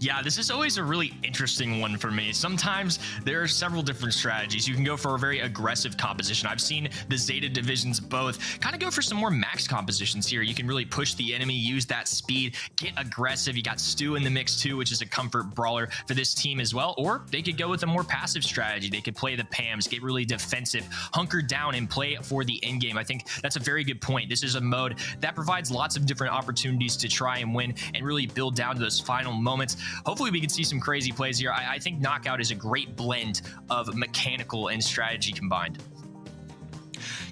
Yeah, this is always a really interesting one for me. Sometimes there are several different strategies. You can go for a very aggressive composition. I've seen the Zeta divisions both kind of go for some more max compositions here. You can really push the enemy, use that speed, get aggressive. You got Stu in the mix too, which is a comfort brawler for this team as well. Or they could go with a more passive strategy. They could play the Pams, get really defensive, hunker down and play for the end game. I think that's a very good point. This is a mode that provides lots of different opportunities to try and win and really build down to those final moments. hopefully we can see some crazy plays here. I think Knockout is a great blend of mechanical and strategy combined.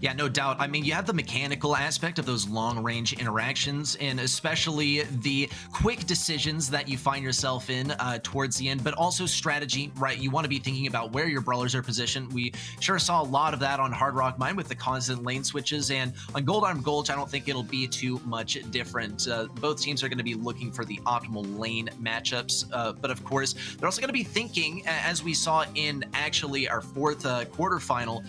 Yeah, no doubt. I mean, you have the mechanical aspect of those long-range interactions, and especially the quick decisions that you find yourself in towards the end, but also strategy, right? You want to be thinking about where your brawlers are positioned. We sure saw a lot of that on Hard Rock Mine with the constant lane switches, and on Gold Arm Gulch, I don't think it'll be too much different. Both teams are going to be looking for the optimal lane matchups, but of course, they're also going to be thinking, as we saw in actually our fourth quarterfinal,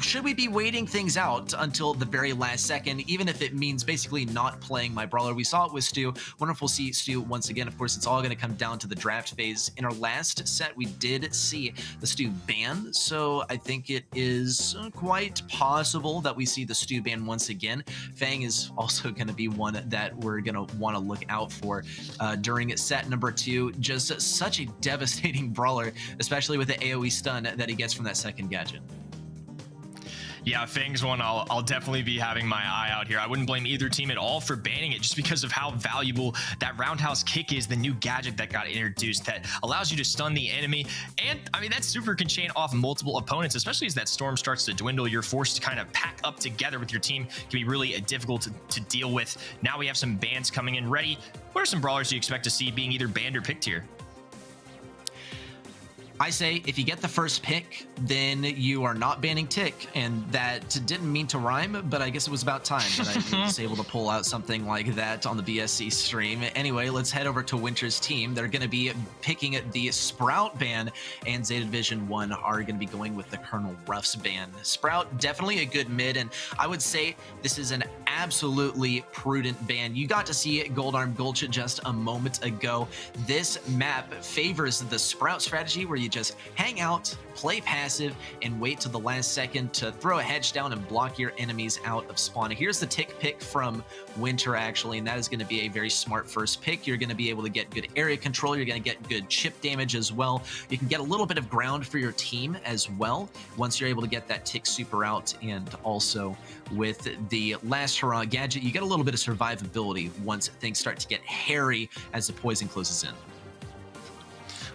should we be waiting things out until the very last second, even if it means basically not playing my brawler? We saw it with Stu. Wonderful to see Stu once again. Of course, it's all going to come down to the draft phase. In our last set, we did see the Stu ban, so I think it is quite possible that we see the Stu ban once again. Fang is also going to be one that we're going to want to look out for during set number 2. Just such a devastating brawler, especially with the AoE stun that he gets from that second gadget. Yeah, Fang's one I'll definitely be having my eye out here. I wouldn't blame either team at all for banning it, just because of how valuable that roundhouse kick is, the new gadget that got introduced that allows you to stun the enemy. And I mean, that super can chain off multiple opponents, especially as that storm starts to dwindle. You're forced to kind of pack up together with your team. It can be really difficult to deal with. Now we have some bans coming in ready. What are some brawlers you expect to see being either banned or picked here? I say if you get the first pick, then you are not banning Tick, and that didn't mean to rhyme, but I guess it was about time that I was able to pull out something like that on the BSC stream. Anyway, let's head over to Winter's team. They're going to be picking the Sprout ban, and Zeta Division 1 are going to be going with the Colonel Ruffs ban. Sprout, definitely a good mid, and I would say this is an absolutely prudent ban. You got to see Gold Arm Gulch just a moment ago. This map favors the Sprout strategy, where you just hang out, play passive, and wait till the last second to throw a hedge down and block your enemies out of spawn. Here's the Tick pick from Winter, actually, and that is going to be a very smart first pick. You're going to be able to get good area control. You're going to get good chip damage as well. You can get a little bit of ground for your team as well once you're able to get that Tick super out, and also with the last hurrah gadget, you get a little bit of survivability once things start to get hairy as the poison closes in.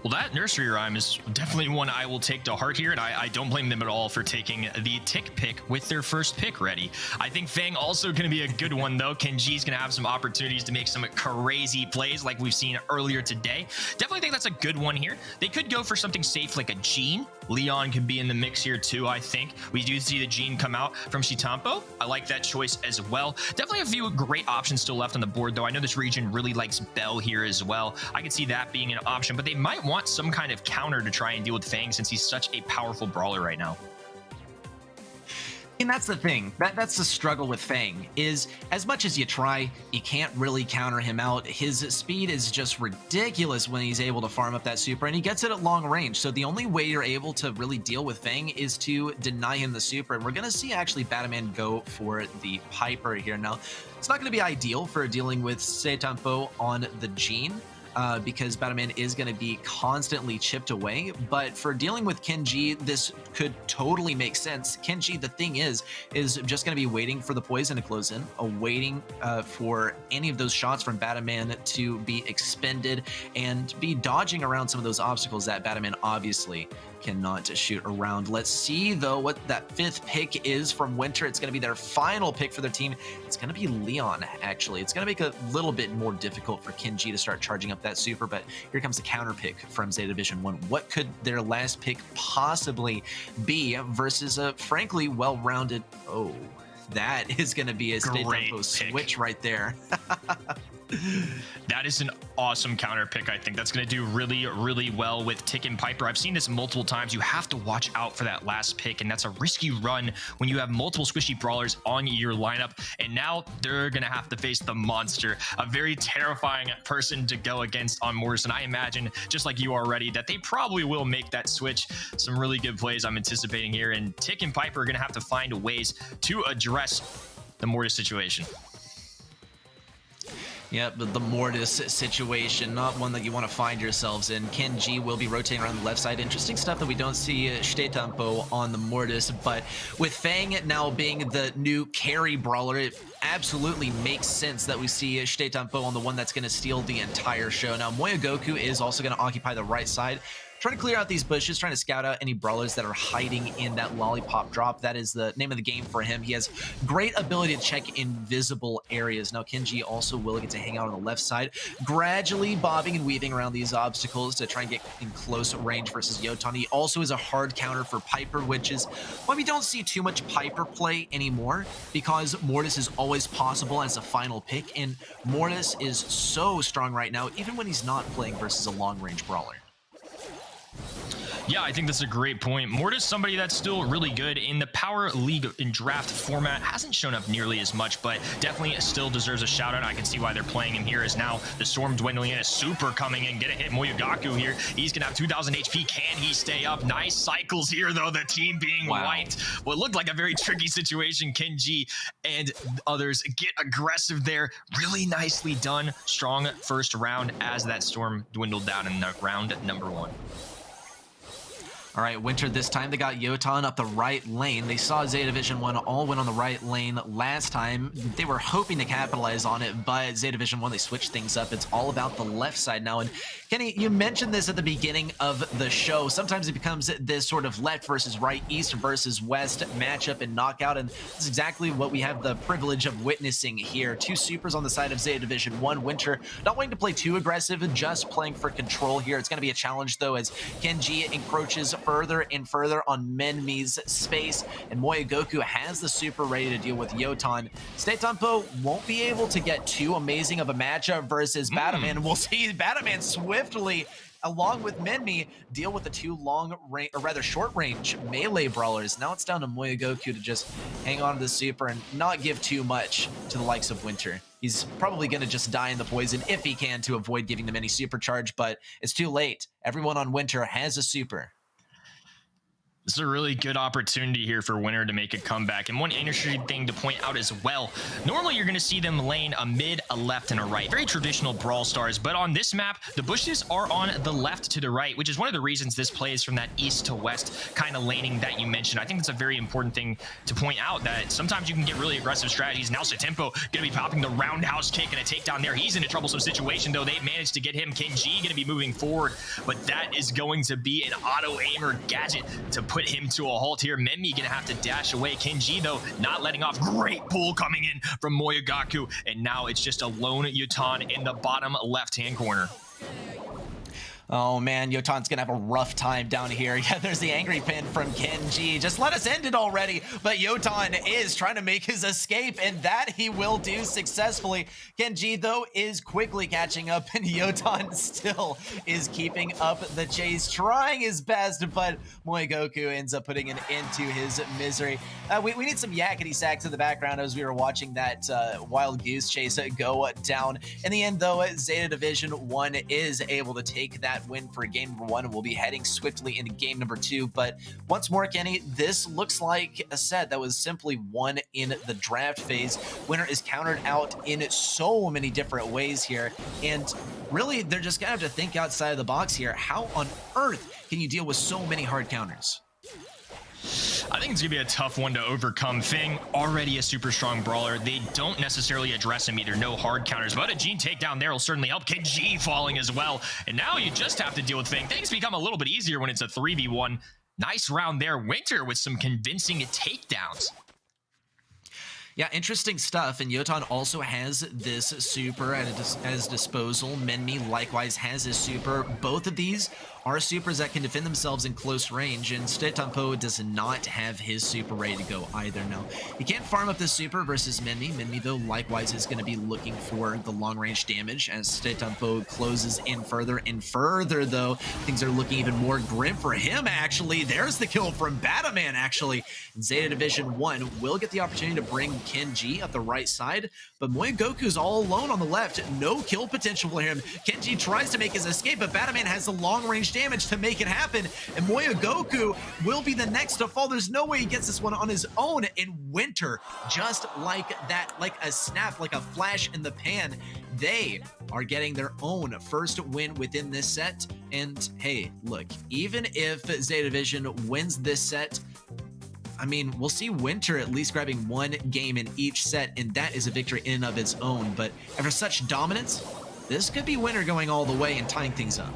Well, that nursery rhyme is definitely one I will take to heart here, and I don't blame them at all for taking the Tick pick with their first pick ready. I think Fang also going to be a good one, though. Kenji's going to have some opportunities to make some crazy plays like we've seen earlier today. Definitely think that's a good one here. They could go for something safe like a Gene. Leon could be in the mix here, too, I think. We do see the Gene come out from Shitampo. I like that choice as well. Definitely a few great options still left on the board, though. I know this region really likes Bell here as well. I could see that being an option, but they might want some kind of counter to try and deal with Fang, since he's such a powerful brawler right now. And that's the thing. That's the struggle with Fang, is as much as you try, you can't really counter him out. His speed is just ridiculous when he's able to farm up that super, and he gets it at long range. So the only way you're able to really deal with Fang is to deny him the super. And we're going to see actually Batman go for the Piper here. Now, it's not going to be ideal for dealing with Seitampo on the Gene, because Batman is going to be constantly chipped away. But for dealing with Kenji, this could totally make sense. Kenji, the thing is just going to be waiting for the poison to close in, waiting for any of those shots from Batman to be expended, and be dodging around some of those obstacles that Batman obviously cannot shoot around. Let's see, though, what that fifth pick is from Winter. It's going to be their final pick for their team. It's going to be Leon, actually. It's going to make it a little bit more difficult for Kenji to start charging up that super, but here comes the counter pick from Zeta Division 1. What could their last pick possibly be versus a, frankly, well-rounded... Oh, that is going to be a State switch right there. That is an awesome counter pick. I think that's going to do really, really well with Tick and Piper. I've seen this multiple times. You have to watch out for that last pick, and that's a risky run when you have multiple squishy brawlers on your lineup. And now they're going to have to face the monster, a very terrifying person to go against on Mortis. And I imagine, just like you already, that they probably will make that switch. Some really good plays I'm anticipating here, and Tick and Piper are going to have to find ways to address the Mortis situation. Yep, the Mortis situation, not one that you want to find yourselves in. Kenji will be rotating around the left side. Interesting stuff that we don't see Shtetampo on the Mortis, but with Fang now being the new carry brawler, it absolutely makes sense that we see Shtetampo on the one that's going to steal the entire show. Now, Moyagoku is also going to occupy the right side, trying to clear out these bushes, trying to scout out any brawlers that are hiding in that lollipop drop. That is the name of the game for him. He has great ability to check invisible areas. Now, Kenji also will get to hang out on the left side, gradually bobbing and weaving around these obstacles to try and get in close range versus Yotan. He also is a hard counter for Piper, which is why we don't see too much Piper play anymore, because Mortis is always possible as a final pick, and Mortis is so strong right now, even when he's not playing versus a long-range brawler. Yeah, I think that's a great point. Mortis, somebody that's still really good in the Power League in draft format, hasn't shown up nearly as much, but definitely still deserves a shout out. I can see why they're playing him here, as now the Storm dwindling in, a super coming in, get a hit Moyogaku here. He's gonna have 2,000 HP. Can he stay up? Nice cycles here, though, the team being wiped. What looked like a very tricky situation. Kenji and others get aggressive there. Really nicely done. Strong first round as that Storm dwindled down in round number 1. All right, Winter this time, they got Yotan up the right lane. They saw Zeta Division 1 all win on the right lane last time. They were hoping to capitalize on it, but Zeta Division 1, they switched things up. It's all about the left side now. And Kenny, you mentioned this at the beginning of the show. Sometimes it becomes this sort of left versus right, east versus west matchup and knockout, and that's exactly what we have the privilege of witnessing here. 2 supers on the side of Zeta Division 1. Winter not wanting to play too aggressive, just playing for control here. It's going to be a challenge, though, as Kenji encroaches further and further on Menmi's space, and Moyagoku has the super ready to deal with Yotan. Shtetampo won't be able to get too amazing of a matchup versus Bataman, and we'll see Bataman swiftly, along with Menmi, deal with the 2 short-range melee brawlers. Now it's down to Moyagoku to just hang on to the super and not give too much to the likes of Winter. He's probably going to just die in the poison if he can to avoid giving them any supercharge, but it's too late. Everyone on Winter has a super. This is a really good opportunity here for Winter to make a comeback. And one interesting thing to point out as well, normally you're going to see them lane a mid, a left, and a right. Very traditional Brawl Stars. But on this map, the bushes are on the left to the right, which is one of the reasons this plays from that east to west kind of laning that you mentioned. I think it's a very important thing to point out, that sometimes you can get really aggressive strategies. Now Shtetampo going to be popping the roundhouse kick and a takedown there. He's in a troublesome situation, though. They managed to get him. Kenji going to be moving forward, but that is going to be an auto-aimer gadget to put him to a halt here. Menmi gonna have to dash away. Kenji, though, not letting off. Great pull coming in from Moyogaku, and now it's just a lone Yotan in the bottom left-hand corner. Oh man, Yotan's gonna have a rough time down here. Yeah, there's the angry pin from Kenji. Just let us end it already. But Yotan is trying to make his escape, and that he will do successfully. Kenji, though, is quickly catching up, and Yotan still is keeping up the chase, trying his best, but Moyagoku ends up putting an end to his misery. We need some yakety sacks in the background as we were watching that wild goose chase go down. In the end, though, Zeta Division 1 is able to take that win for game number 1, and we'll be heading swiftly into game number 2. But once more, Kenny, this looks like a set that was simply won in the draft phase. Winner is countered out in so many different ways here, and really they're just gonna have to think outside of the box here. How on earth can you deal with so many hard counters? I think it's going to be a tough one to overcome. Feng, already a super strong brawler. They don't necessarily address him either. No hard counters, but a Gene takedown there will certainly help. Kenji falling as well. And now you just have to deal with Feng. Things become a little bit easier when it's a 3v1. Nice round there. Winter with some convincing takedowns. Yeah, interesting stuff, and Yotan also has this super at his disposal. Menmi likewise has his super. Both of these are supers that can defend themselves in close range, and Shtetampo does not have his super ready to go either. Now, he can't farm up this super versus Menmi. Menmi, though, likewise is going to be looking for the long-range damage as Shtetampo closes in further and further, though. Things are looking even more grim for him, actually. There's the kill from Bataman, actually. And Zeta Division 1 will get the opportunity to bring Kenji up the right side, but Moyagoku's all alone on the left. No kill potential for him. Kenji tries to make his escape, but Bataman has the long-range damage to make it happen, and Moyagoku will be the next to fall. There's no way he gets this one on his own, and Winter, just like that, like a snap, like a flash in the pan, they are getting their own first win within this set. And hey, look, even if Zeta Division wins this set, I mean, we'll see Winter at least grabbing one game in each set, and that is a victory in and of its own. But after such dominance, this could be Winter going all the way and tying things up.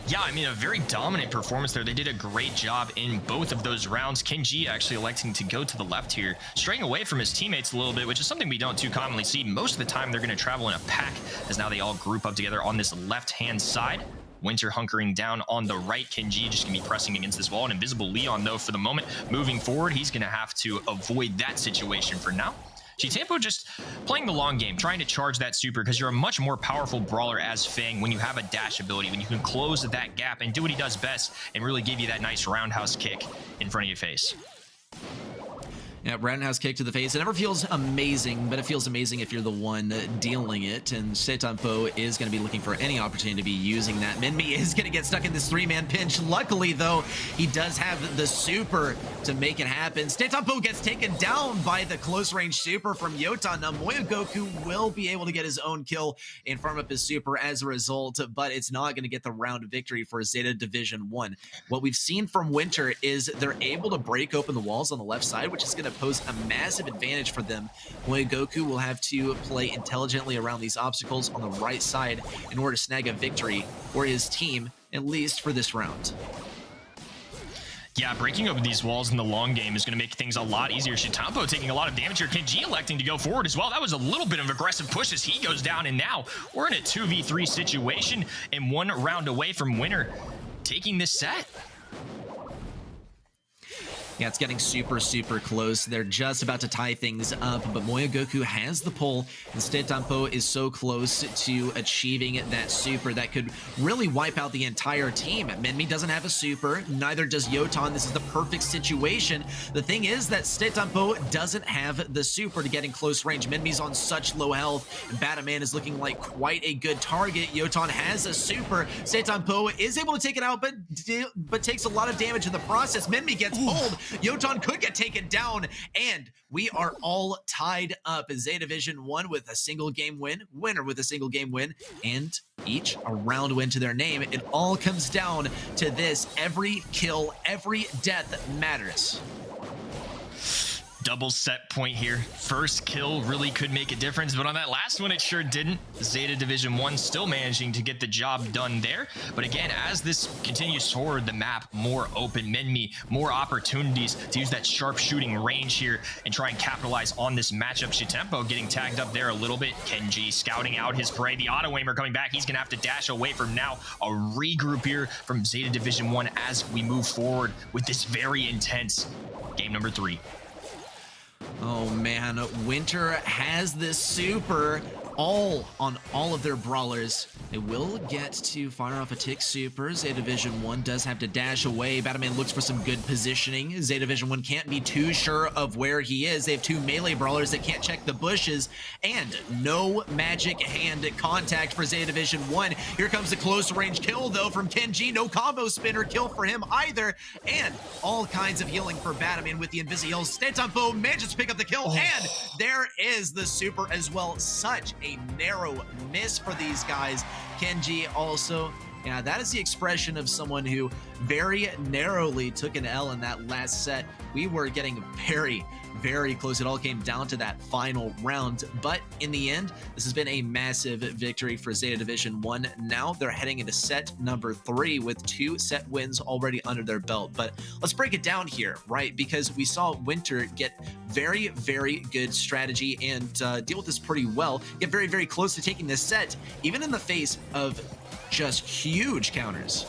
Yeah, I mean, a very dominant performance there. They did a great job in both of those rounds. Kenji actually electing to go to the left here, straying away from his teammates a little bit, which is something we don't too commonly see. Most of the time, they're going to travel in a pack, as now they all group up together on this left-hand side. Winter hunkering down on the right. Kenji just going to be pressing against this wall. An invisible Leon, though, for the moment. Moving forward, he's going to have to avoid that situation for now. G-Tempo just playing the long game, trying to charge that super, because you're a much more powerful brawler as Fang when you have a dash ability, when you can close that gap and do what he does best and really give you that nice roundhouse kick in front of your face. Yeah, roundhouse kick to the face. It never feels amazing, but it feels amazing if you're the one dealing it. And Zeta is going to be looking for any opportunity to be using that. Minmi is going to get stuck in this three-man pinch. Luckily, though, he does have the super to make it happen. Zeta gets taken down by the close-range super from Yotan. Now, Moyogoku will be able to get his own kill and farm up his super as a result, but it's not going to get the round victory for Zeta Division 1. What we've seen from Winter is they're able to break open the walls on the left side, which is going to pose a massive advantage for them. Moyogoku will have to play intelligently around these obstacles on the right side in order to snag a victory for his team, at least for this round. Yeah, breaking open these walls in the long game is going to make things a lot easier. Shitampo taking a lot of damage here. Kenji electing to go forward as well. That was a little bit of aggressive push as he goes down, and now we're in a 2v3 situation and one round away from Winter taking this set. Yeah, it's getting super, super close. They're just about to tie things up, but Moyogoku has the pull. Instead, Tampo is so close to achieving that super that could really wipe out the entire team. Minmi doesn't have a super, neither does Yotan. This is the perfect situation. The thing is that Stetampo doesn't have the super to get in close range. Minmi's on such low health, and Batman is looking like quite a good target. Yotan has a super. Stetampo is able to take it out, but takes a lot of damage in the process. Minmi gets pulled. Yotan could get taken down, and we are all tied up. Zeta Division 1 with a single game win, Winter with a single game win, and each a round win to their name. It all comes down to this. Every kill, every death matters. Double set point here. First kill really could make a difference, but on that last one, it sure didn't. Zeta Division 1 still managing to get the job done there. But again, as this continues toward the map, more open Minmi, more opportunities to use that sharp shooting range here and try and capitalize on this matchup. Shitempo getting tagged up there a little bit. Kenji scouting out his prey. The auto-aimer coming back. He's going to have to dash away from now. A regroup here from Zeta Division 1 as we move forward with this very intense game number 3. Oh man, Winter has this super on all of their brawlers. They will get to fire off a tick super. Zeta Division 1 does have to dash away. Batman looks for some good positioning. Zeta Division 1 can't be too sure of where he is. They have two melee brawlers that can't check the bushes, and no magic hand contact for Zeta Division 1. Here comes the close range kill though from Kenji. No combo spinner kill for him either, and all kinds of healing for Batman with the Invisi heals. Stetampo manages to pick up the kill, and there is the super as well. Such a narrow miss for these guys. Kenji also, yeah, that is the expression of someone who very narrowly took an L in that last set. We were getting very, very close. It all came down to that final round, but in the end, this has been a massive victory for Zeta Division 1. Now they're heading into set number 3 with 2 set wins already under their belt. But let's break it down here, right? Because we saw Winter get very, very good strategy and deal with this pretty well, get very, very close to taking this set, even in the face of just huge counters.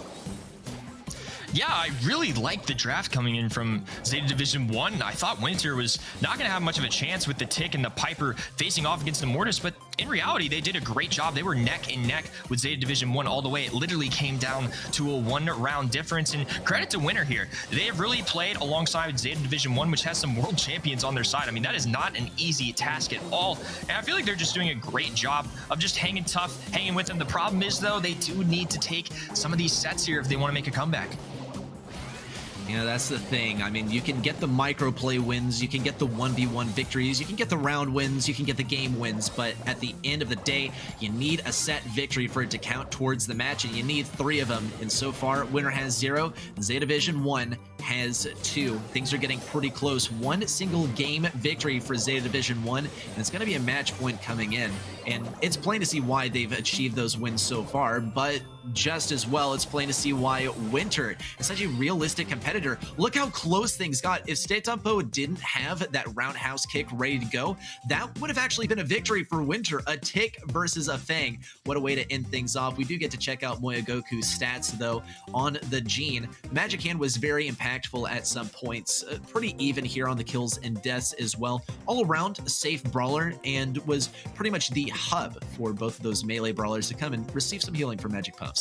Yeah, I really liked the draft coming in from Zeta Division 1. I thought Winter was not going to have much of a chance with the Tick and the Piper facing off against the Mortis, but in reality, they did a great job. They were neck and neck with Zeta Division 1 all the way. It literally came down to a 1-round difference, and credit to Winter here. They have really played alongside Zeta Division 1, which has some world champions on their side. I mean, that is not an easy task at all, and I feel like they're just doing a great job of just hanging tough, hanging with them. The problem is, though, they do need to take some of these sets here if they want to make a comeback. You know, that's the thing. I mean, you can get the microplay wins, you can get the 1v1 victories, you can get the round wins, you can get the game wins, but at the end of the day, you need a set victory for it to count towards the match, and you need 3 of them. And so far, Winter has 0, Zeta Division 1 has 2. Things are getting pretty close. One single game victory for Zeta Division 1, and it's going to be a match point coming in. And it's plain to see why they've achieved those wins so far, but just as well, it's plain to see why Winter is such a realistic competitor. Look how close things got. If Stetampo didn't have that roundhouse kick ready to go, that would have actually been a victory for Winter. A tick versus a fang. What a way to end things off. We do get to check out Moyogoku's stats, though, on the Gene. Magic Hand was very impactful at some points. Pretty even here on the kills and deaths as well. All around, a safe brawler, and was pretty much the hub for both of those melee brawlers to come and receive some healing from Magic Puffs.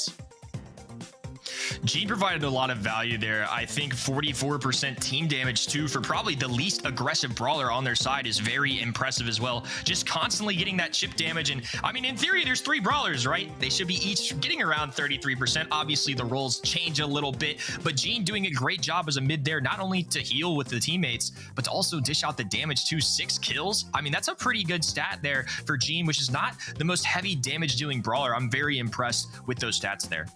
Gene provided a lot of value there. I think 44% team damage too for probably the least aggressive brawler on their side is very impressive as well. Just constantly getting that chip damage. And I mean, in theory, there's 3 brawlers, right? They should be each getting around 33%. Obviously, the roles change a little bit, but Gene doing a great job as a mid there, not only to heal with the teammates, but to also dish out the damage too. 6 kills. I mean, that's a pretty good stat there for Gene, which is not the most heavy damage dealing brawler. I'm very impressed with those stats there.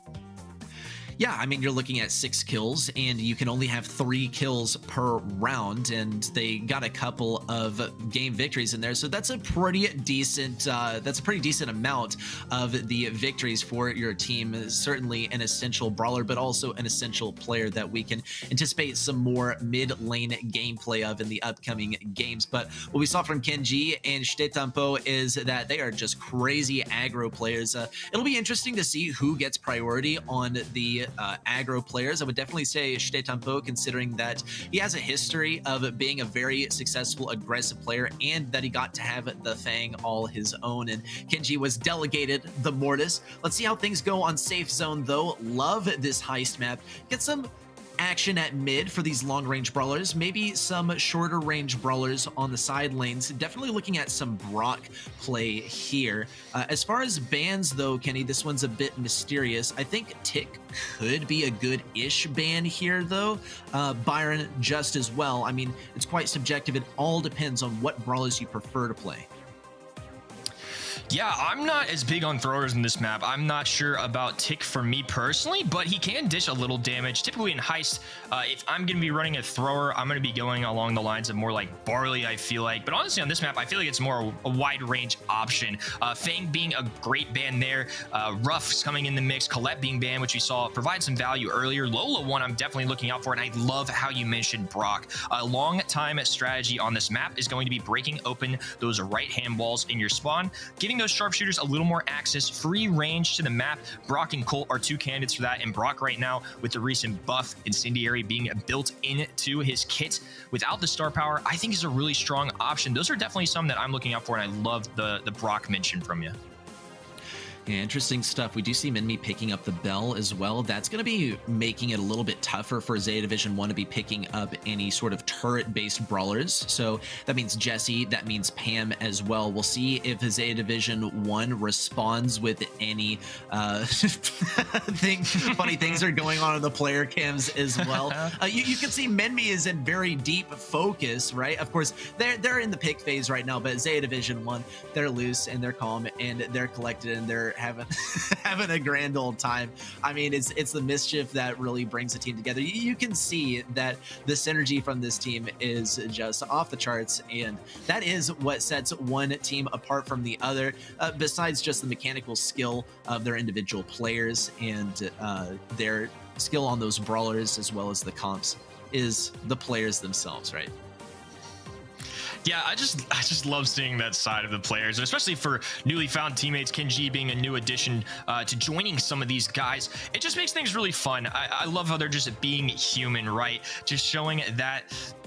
Yeah, I mean, you're looking at 6 kills, and you can only have 3 kills per round, and they got a couple of game victories in there, so that's a pretty decent amount of the victories for your team. Certainly an essential brawler, but also an essential player that we can anticipate some more mid-lane gameplay of in the upcoming games. But what we saw from Kenji and Stetampo is that they are just crazy aggro players. It'll be interesting to see who gets priority on the aggro players. I would definitely say Stetampo, considering that he has a history of being a very successful aggressive player and that he got to have the Fang all his own, and Kenji was delegated the Mortis. Let's see how things go on Safe Zone, though. Love this heist map. Get some action at mid for these long-range brawlers, maybe some shorter range brawlers on the side lanes. Definitely looking at some Brock play here. As far as bans, though, Kenny, this one's a bit mysterious. I think Tick could be a good-ish ban here, though. Byron just as well. I mean, it's quite subjective. It all depends on what brawlers you prefer to play. Yeah, I'm not as big on throwers in this map. I'm not sure about Tick for me personally, but he can dish a little damage. Typically in Heist, if I'm going to be running a thrower, I'm going to be going along the lines of more like Barley, I feel like. But honestly, on this map, I feel like it's more a wide range option. Fang being a great ban there. Ruff's coming in the mix. Colette being banned, which we saw provide some value earlier. Lola one I'm definitely looking out for, and I love how you mentioned Brock. A long time strategy on this map is going to be breaking open those right-hand walls in your spawn, giving those sharpshooters a little more access, free range to the map. Brock and Colt are 2 candidates for that, and Brock right now, with the recent buff Incendiary being built into his kit without the star power, I think is a really strong option. Those are definitely some that I'm looking out for, and I love the Brock mention from you. Yeah, interesting stuff. We do see Minmi picking up the Bell as well. That's going to be making it a little bit tougher for Zeta Division 1 to be picking up any sort of turret-based brawlers. So that means Jesse, that means Pam as well. We'll see if Zeta Division 1 responds with any funny things are going on in the player cams as well. You can see Minmi is in very deep focus, right? Of course, they're in the pick phase right now, but Zeta Division 1, they're loose and they're calm and they're collected and they're having a grand old time. I mean, it's the mischief that really brings the team together. You can see that the synergy from this team is just off the charts, and that is what sets one team apart from the other, besides just the mechanical skill of their individual players and their skill on those brawlers, as well as the comps, is the players themselves, right? Yeah, I just love seeing that side of the players, especially for newly found teammates. Kenji being a new addition to joining some of these guys, it just makes things really fun. I love how they're just being human, right? Just showing that,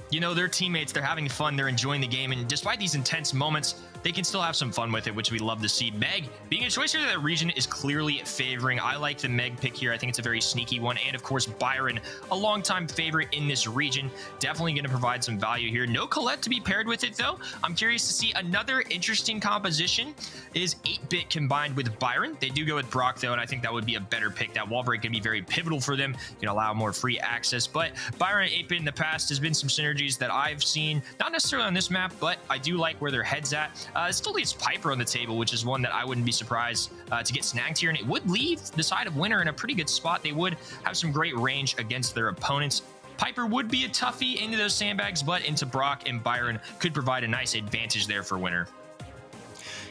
you know, their teammates, they're having fun, they're enjoying the game, and despite these intense moments, they can still have some fun with it, which we love to see. Meg being a choice here that region is clearly favoring. I like the Meg pick here. I think it's a very sneaky one. And of course, Byron, a longtime favorite in this region, definitely going to provide some value here. No Colette to be paired with it, though. I'm curious to see another interesting composition is 8-bit combined with Byron. They do go with Brock, though, and I think that would be a better pick. That wall break can be very pivotal for them. You can allow more free access. But Byron and 8-bit in the past has been some synergies that I've seen, not necessarily on this map, but I do like where their head's at. It still leaves Piper on the table, which is one that I wouldn't be surprised to get snagged here, and it would leave the side of Winter in a pretty good spot. They would have some great range against their opponents. Piper would be a toughie into those sandbags, but into Brock and Byron could provide a nice advantage there for Winter.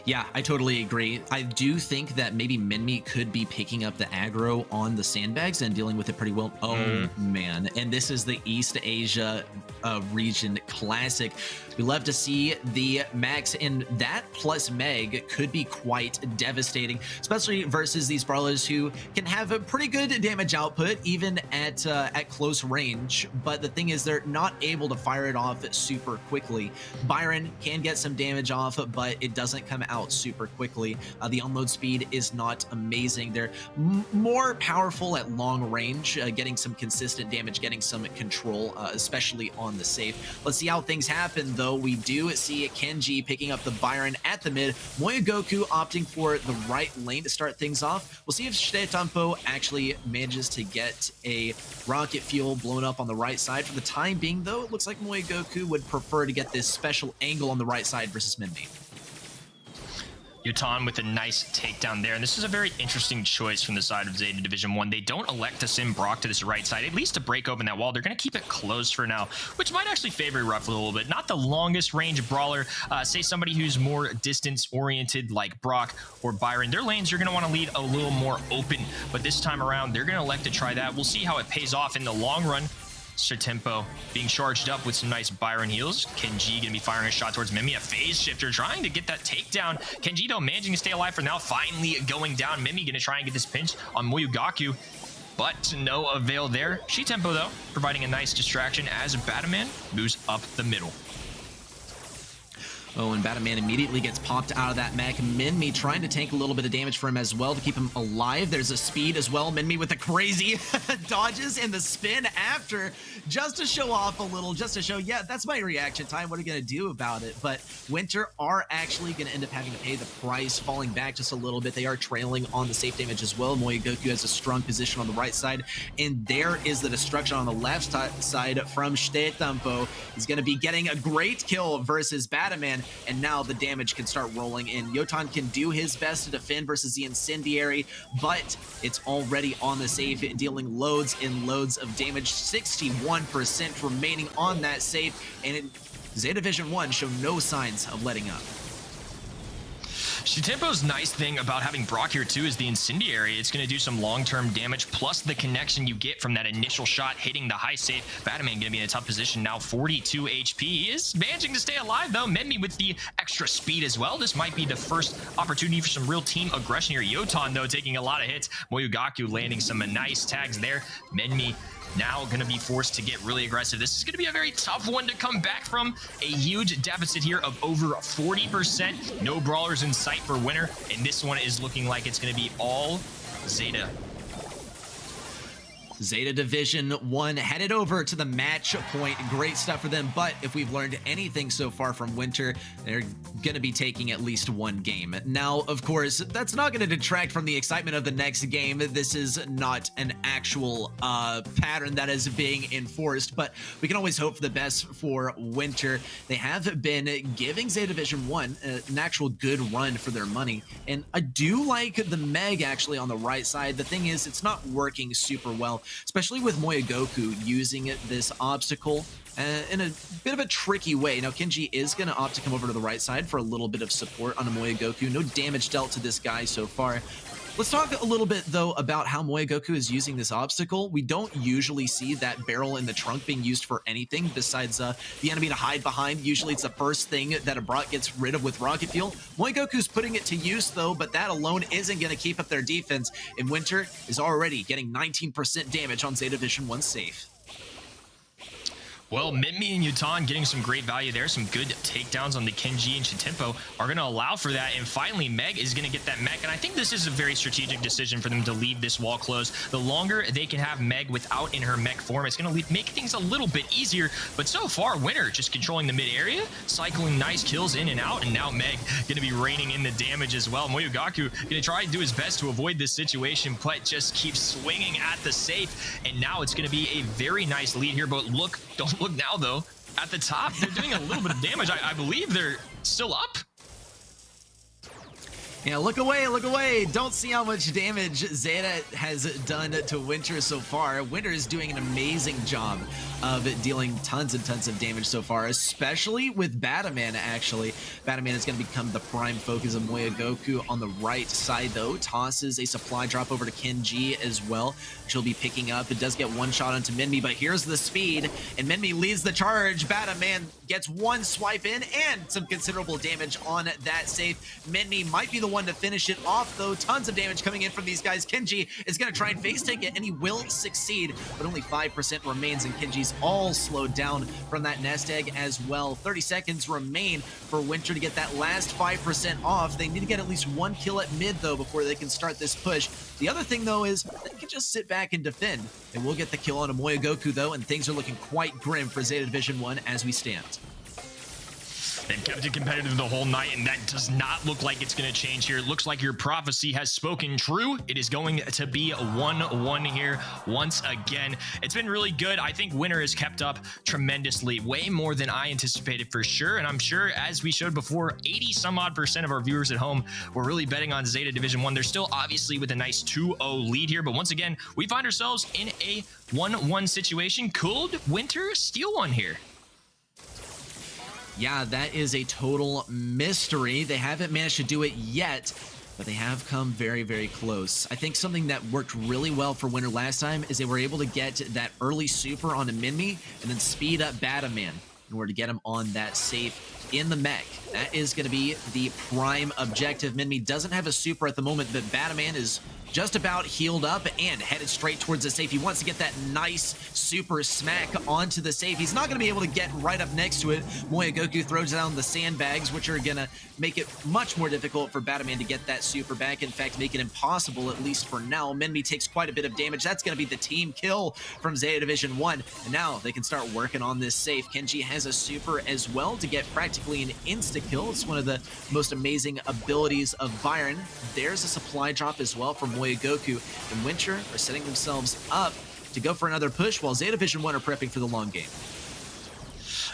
Yeah, I totally agree. I do think that maybe Minmi could be picking up the aggro on the sandbags and dealing with it pretty well. Oh, man. And this is the East Asia region classic. We love to see the Max, and that plus Meg could be quite devastating, especially versus these brawlers who can have a pretty good damage output even at close range. But the thing is, they're not able to fire it off super quickly. Byron can get some damage off, but it doesn't come out super quickly. The unload speed is not amazing. They're more powerful at long range, getting some consistent damage, getting some control, especially on the safe. Let's see how things happen, though. We do see Kenji picking up the Byron at the mid. Moyogoku opting for the right lane to start things off. We'll see if Shitetampo actually manages to get a rocket fuel blown up on the right side. For the time being, though, it looks like Moyogoku would prefer to get this special angle on the right side versus Minmi. Yutan with a nice takedown there, and this is a very interesting choice from the side of Zeta Division 1. They don't elect to send Brock to this right side, at least to break open that wall. They're going to keep it closed for now, which might actually favor Ruffle a little bit. Not the longest range brawler, say somebody who's more distance-oriented like Brock or Byron. Their lanes, you're going to want to lead a little more open, but this time around, they're going to elect to try that. We'll see how it pays off in the long run. Tempo being charged up with some nice Byron heals. Kenji gonna be firing a shot towards Mimi, a phase shifter, trying to get that takedown. Kenji, though, managing to stay alive for now, finally going down. Mimi gonna try and get this pinch on Moyogaku, but to no avail there. Tempo, though, providing a nice distraction as Batman moves up the middle. Oh, and Batman immediately gets popped out of that mech. Minmi trying to tank a little bit of damage for him as well to keep him alive. There's a speed as well. Minmi with the crazy dodges and the spin after, just to show off a little, just to show, yeah, that's my reaction time. What are you going to do about it? But Winter are actually going to end up having to pay the price, falling back just a little bit. They are trailing on the safe damage as well. Moyogoku has a strong position on the right side, and there is the destruction on the left side from Shitetampo. He's going to be getting a great kill versus Batman. And now the damage can start rolling in. Yotan can do his best to defend versus the Incendiary, but it's already on the safe, dealing loads and loads of damage. 61% remaining on that safe, and Zeta Division 1 show no signs of letting up. Tempo's nice thing about having Brock here too is the Incendiary. It's going to do some long-term damage, plus the connection you get from that initial shot hitting the high safe. Batman going to be in a tough position now, 42 HP. He is managing to stay alive though. Minmi with the extra speed as well. This might be the first opportunity for some real team aggression here. Yotan, though, taking a lot of hits. Moyogaku landing some nice tags there. Minmi now going to be forced to get really aggressive. This is going to be a very tough one to come back from. A huge deficit here of over 40%. No brawlers in sight for Winter, and this one is looking like it's going to be all Zeta. Zeta Division 1 headed over to the match point. Great stuff for them, but if we've learned anything so far from Winter, they're going to be taking at least one game. Now, of course, that's not going to detract from the excitement of the next game. This is not an actual pattern that is being enforced, but we can always hope for the best for Winter. They have been giving Zeta Division 1 an actual good run for their money, and I do like the Meg actually on the right side. The thing is, it's not working super well, especially with Moyogoku using this obstacle in a bit of a tricky way. Now, Kenji is going to opt to come over to the right side for a little bit of support on a Moyogoku. No damage dealt to this guy so far. Let's talk a little bit, though, about how Moyogoku is using this obstacle. We don't usually see that barrel in the trunk being used for anything besides the enemy to hide behind. Usually it's the first thing that a Brock gets rid of with rocket fuel. Moyogoku's putting it to use, though, but that alone isn't going to keep up their defense. And Winter is already getting 19% damage on Zeta Division 1 safe. Well, Minmi and Yutan getting some great value there. Some good takedowns on the Kenji and Tempo are going to allow for that. And finally, Meg is going to get that mech. And I think this is a very strategic decision for them to leave this wall closed. The longer they can have Meg without in her mech form, it's going to make things a little bit easier. But so far, Winter just controlling the mid area, cycling nice kills in and out. And now Meg going to be reining in the damage as well. Moyogaku going to try to do his best to avoid this situation, but just keeps swinging at the safe. And now it's going to be a very nice lead here. But look, don't look now, though, at the top, they're doing a little bit of damage. I believe they're still up. Yeah, look away, look away. Don't see how much damage Zeta has done to Winter so far. Winter is doing an amazing job of dealing tons and tons of damage so far, especially with Bataman, actually. Bataman is going to become the prime focus of Moya Goku. On the right side, though, tosses a supply drop over to Kenji as well. She'll be picking up. It does get one shot onto Minmi, but here's the speed, and Minmi leads the charge. Bataman gets one swipe in and some considerable damage on that safe. Minmi might be the one to finish it off, though. Tons of damage coming in from these guys. Kenji is going to try and face take it, and he will succeed, but only 5% remains, and Kenji's all slowed down from that nest egg as well. 30 seconds remain for Winter to get that last 5% off. They need to get at least one kill at mid, though, before they can start this push. The other thing, though, is they can just sit back and defend. They will get the kill on Moya Goku, though, and things are looking quite grim for Zeta Division 1 as we stand. They've kept it competitive the whole night, and that does not look like it's going to change here. It looks like your prophecy has spoken true. It is going to be a 1-1 here once again. It's been really good. I think Winter has kept up tremendously, way more than I anticipated for sure. And I'm sure, as we showed before, 80-some-odd% of our viewers at home were really betting on Zeta Division 1. They're still obviously with a nice 2-0 lead here, but once again, we find ourselves in a 1-1 situation. Could Winter steal one here? Yeah, that is a total mystery. They haven't managed to do it yet, but they have come very, very close. I think something that worked really well for Winter last time is they were able to get that early super onto Minmi and then speed up Bataman in order to get him on that safe in the mech. That is going to be the prime objective. Minmi doesn't have a super at the moment, but Bataman is just about healed up and headed straight towards the safe. He wants to get that nice super smack onto the safe. He's not going to be able to get right up next to it. Moya Goku throws down the sandbags, which are going to make it much more difficult for Bataman to get that super back. In fact, make it impossible, at least for now. Minmi takes quite a bit of damage. That's going to be the team kill from Zeta Division 1. And now they can start working on this safe. Kenji has a super as well to get practically an insta-kill. It's one of the most amazing abilities of Byron. There's a supply drop as well from Moya Goku, and Winter are setting themselves up to go for another push while Zeta Division 1 are prepping for the long game.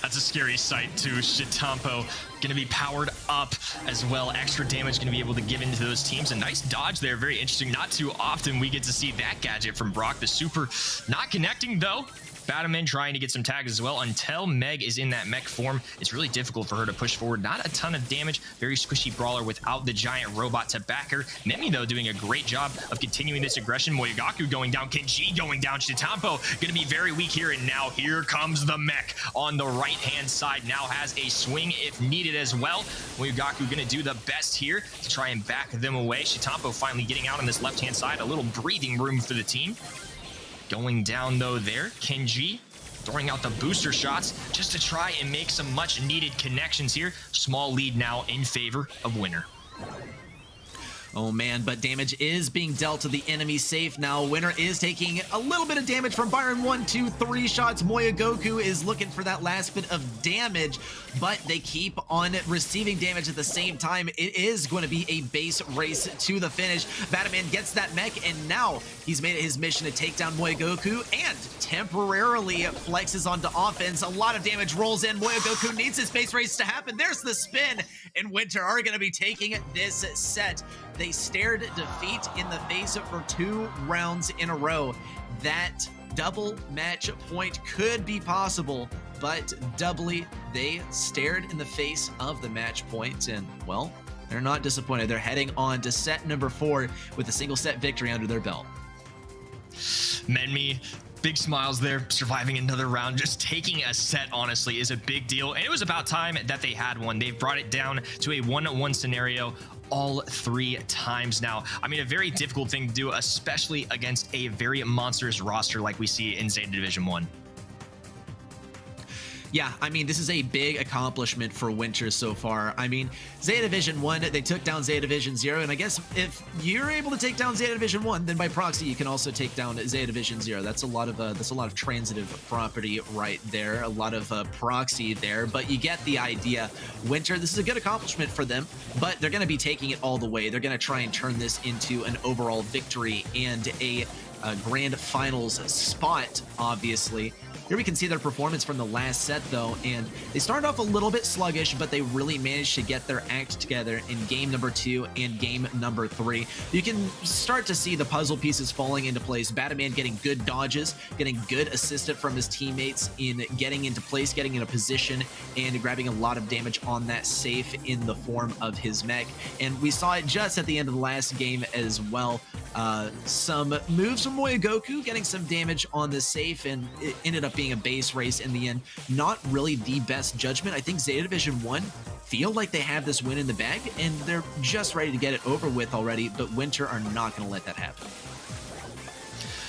That's a scary sight too. Shitampo going to be powered up as well. Extra damage going to be able to give into those teams. A nice dodge there. Very interesting. Not too often we get to see that gadget from Brock. The super not connecting though. Bataman trying to get some tags as well. Until Meg is in that mech form, it's really difficult for her to push forward. Not a ton of damage. Very squishy brawler without the giant robot to back her. Minmi, though, doing a great job of continuing this aggression. Moya Goku going down. Kenji going down. Shitampo going to be very weak here. And now here comes the mech on the right-hand side. Now has a swing if needed as well. Moya Goku going to do the best here to try and back them away. Shitampo finally getting out on this left-hand side. A little breathing room for the team. Going down, though, there. Kenji throwing out the booster shots just to try and make some much-needed connections here. Small lead now in favor of Winter. Oh man, but damage is being dealt to the enemy safe now. Winter is taking a little bit of damage from Byron. 1, 2, 3 shots. Moya Goku is looking for that last bit of damage, but they keep on receiving damage at the same time. It is going to be a base race to the finish. Bataman gets that mech, and now he's made it his mission to take down Moya Goku and temporarily flexes onto offense. A lot of damage rolls in. Moya Goku needs his base race to happen. There's the spin, and Winter are going to be taking this set. They stared defeat in the face for 2 rounds in a row. That double match point could be possible, but doubly they stared in the face of the match point, and well, they're not disappointed. They're heading on to set number 4 with a single set victory under their belt. Minmi, big smiles there, surviving another round. Just taking a set, honestly, is a big deal, and it was about time that they had one. They've brought it down to a 1-1 scenario all 3 times now. I mean, a very difficult thing to do, especially against a very monstrous roster like we see in Zeta Division 1. Yeah, I mean, this is a big accomplishment for Winter so far. I mean, Zeta Division 1, they took down Zeta Division 0, and I guess if you're able to take down Zeta Division 1, then by proxy you can also take down Zeta Division 0. That's a lot of transitive property right there, a lot of proxy there, but you get the idea. Winter, this is a good accomplishment for them, but they're going to be taking it all the way. They're going to try and turn this into an overall victory and a grand finals spot, obviously. Here we can see their performance from the last set, though, and they started off a little bit sluggish, but they really managed to get their act together in game number 2 and game number 3. You can start to see the puzzle pieces falling into place. Batman getting good dodges, getting good assistance from his teammates in getting into place, getting in a position, and grabbing a lot of damage on that safe in the form of his mech. And we saw it just at the end of the last game as well. Some moves from Moyogoku getting some damage on the safe, and it ended up being a base race in the end. Not really the best judgment. I think Zeta Division 1 feel like they have this win in the bag, and they're just ready to get it over with already, but Winter are not going to let that happen.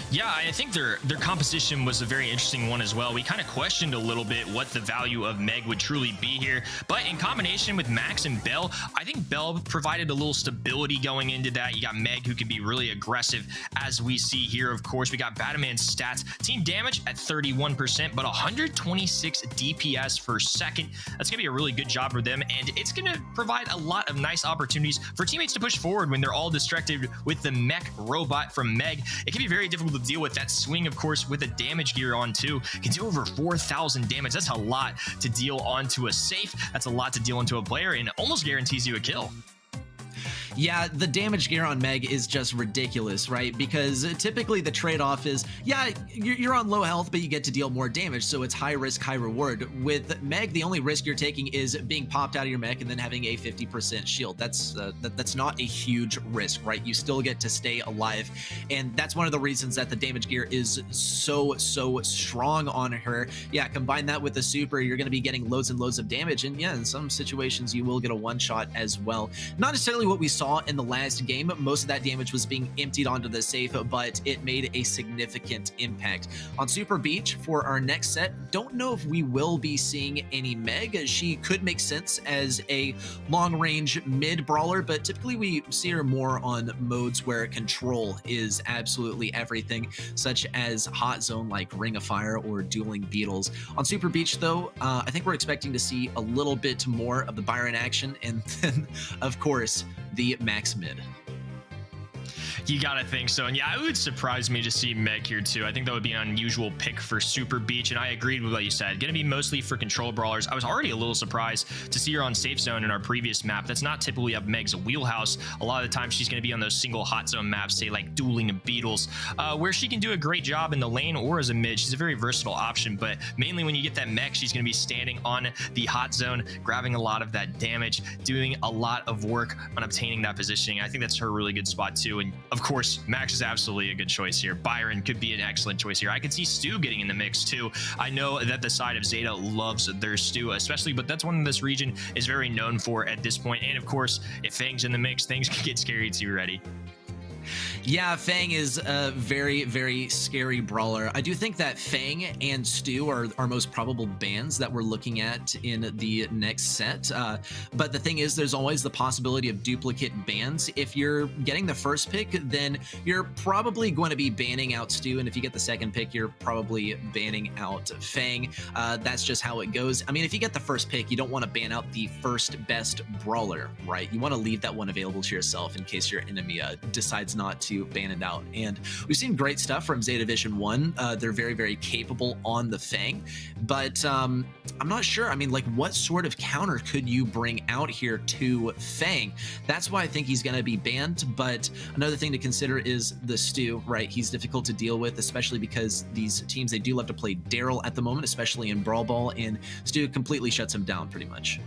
Yeah, I think their composition was a very interesting one as well. We kind of questioned a little bit what the value of Meg would truly be here, but in combination with Max and Bell, I think Bell provided a little stability going into that. You got Meg, who can be really aggressive, as we see here. Of course, we got Batman's stats, team damage at 31%, but 126 DPS per second. That's gonna be a really good job for them, and it's gonna provide a lot of nice opportunities for teammates to push forward when they're all distracted with the mech robot from Meg. It can be very difficult to deal with that swing, of course, with a damage gear on too. Can do over 4,000 damage. That's a lot to deal onto a safe. That's a lot to deal onto a player, and almost guarantees you a kill. Yeah, the damage gear on Meg is just ridiculous, right? Because typically the trade-off is, yeah, you're on low health, but you get to deal more damage, so it's high risk, high reward. With Meg, the only risk you're taking is being popped out of your mech and then having a 50% shield. That's not a huge risk, right? You still get to stay alive, and that's one of the reasons that the damage gear is so strong on her. Yeah, combine that with the super, you're going to be getting loads and loads of damage, and yeah, in some situations you will get a one-shot as well. Not necessarily what we saw in the last game. Most of that damage was being emptied onto the safe, but it made a significant impact. On Super Beach for our next set, don't know if we will be seeing any Meg. She could make sense as a long-range mid-brawler, but typically we see her more on modes where control is absolutely everything, such as Hot Zone like Ring of Fire or Dueling Beetles. On Super Beach, though, I think we're expecting to see a little bit more of the Byron action, and then, of course, the Max mid. You gotta think so. And yeah, it would surprise me to see Meg here too. I think that would be an unusual pick for Super Beach, and I agreed with what you said. Gonna be mostly for control brawlers. I was already a little surprised to see her on Safe Zone in our previous map. That's not typically up Meg's wheelhouse. A lot of the time she's gonna be on those single Hot Zone maps, say like Dueling Beetles, where she can do a great job in the lane or as a mid. She's a very versatile option, but mainly when you get that mech, she's gonna be standing on the Hot Zone, grabbing a lot of that damage, doing a lot of work on obtaining that positioning. I think that's her really good spot too. And of course, Max is absolutely a good choice here. Byron could be an excellent choice here. I could see Stu getting in the mix too. I know that the side of Zeta loves their Stu, especially, but that's one this region is very known for at this point. And of course, if Fang's in the mix, things can get scary too. Ready? Yeah, Fang is a very scary brawler. I do think that Fang and Stu are our most probable bans that we're looking at in the next set. But the thing is, there's always the possibility of duplicate bans. If you're getting the first pick, then you're probably going to be banning out Stu, and if you get the second pick, you're probably banning out Fang. That's just how it goes. I mean, if you get the first pick, you don't want to ban out the first best brawler, right? You want to leave that one available to yourself in case your enemy decides not to ban it out. And we've seen great stuff from Zeta Division 1. They're very capable on the Fang, but I'm not sure. I mean, like, what sort of counter could you bring out here to Fang? That's why I think he's going to be banned. But another thing to consider is the Stu, right? He's difficult to deal with, especially because these teams, they do love to play Daryl at the moment, especially in Brawl Ball, and Stu completely shuts him down pretty much.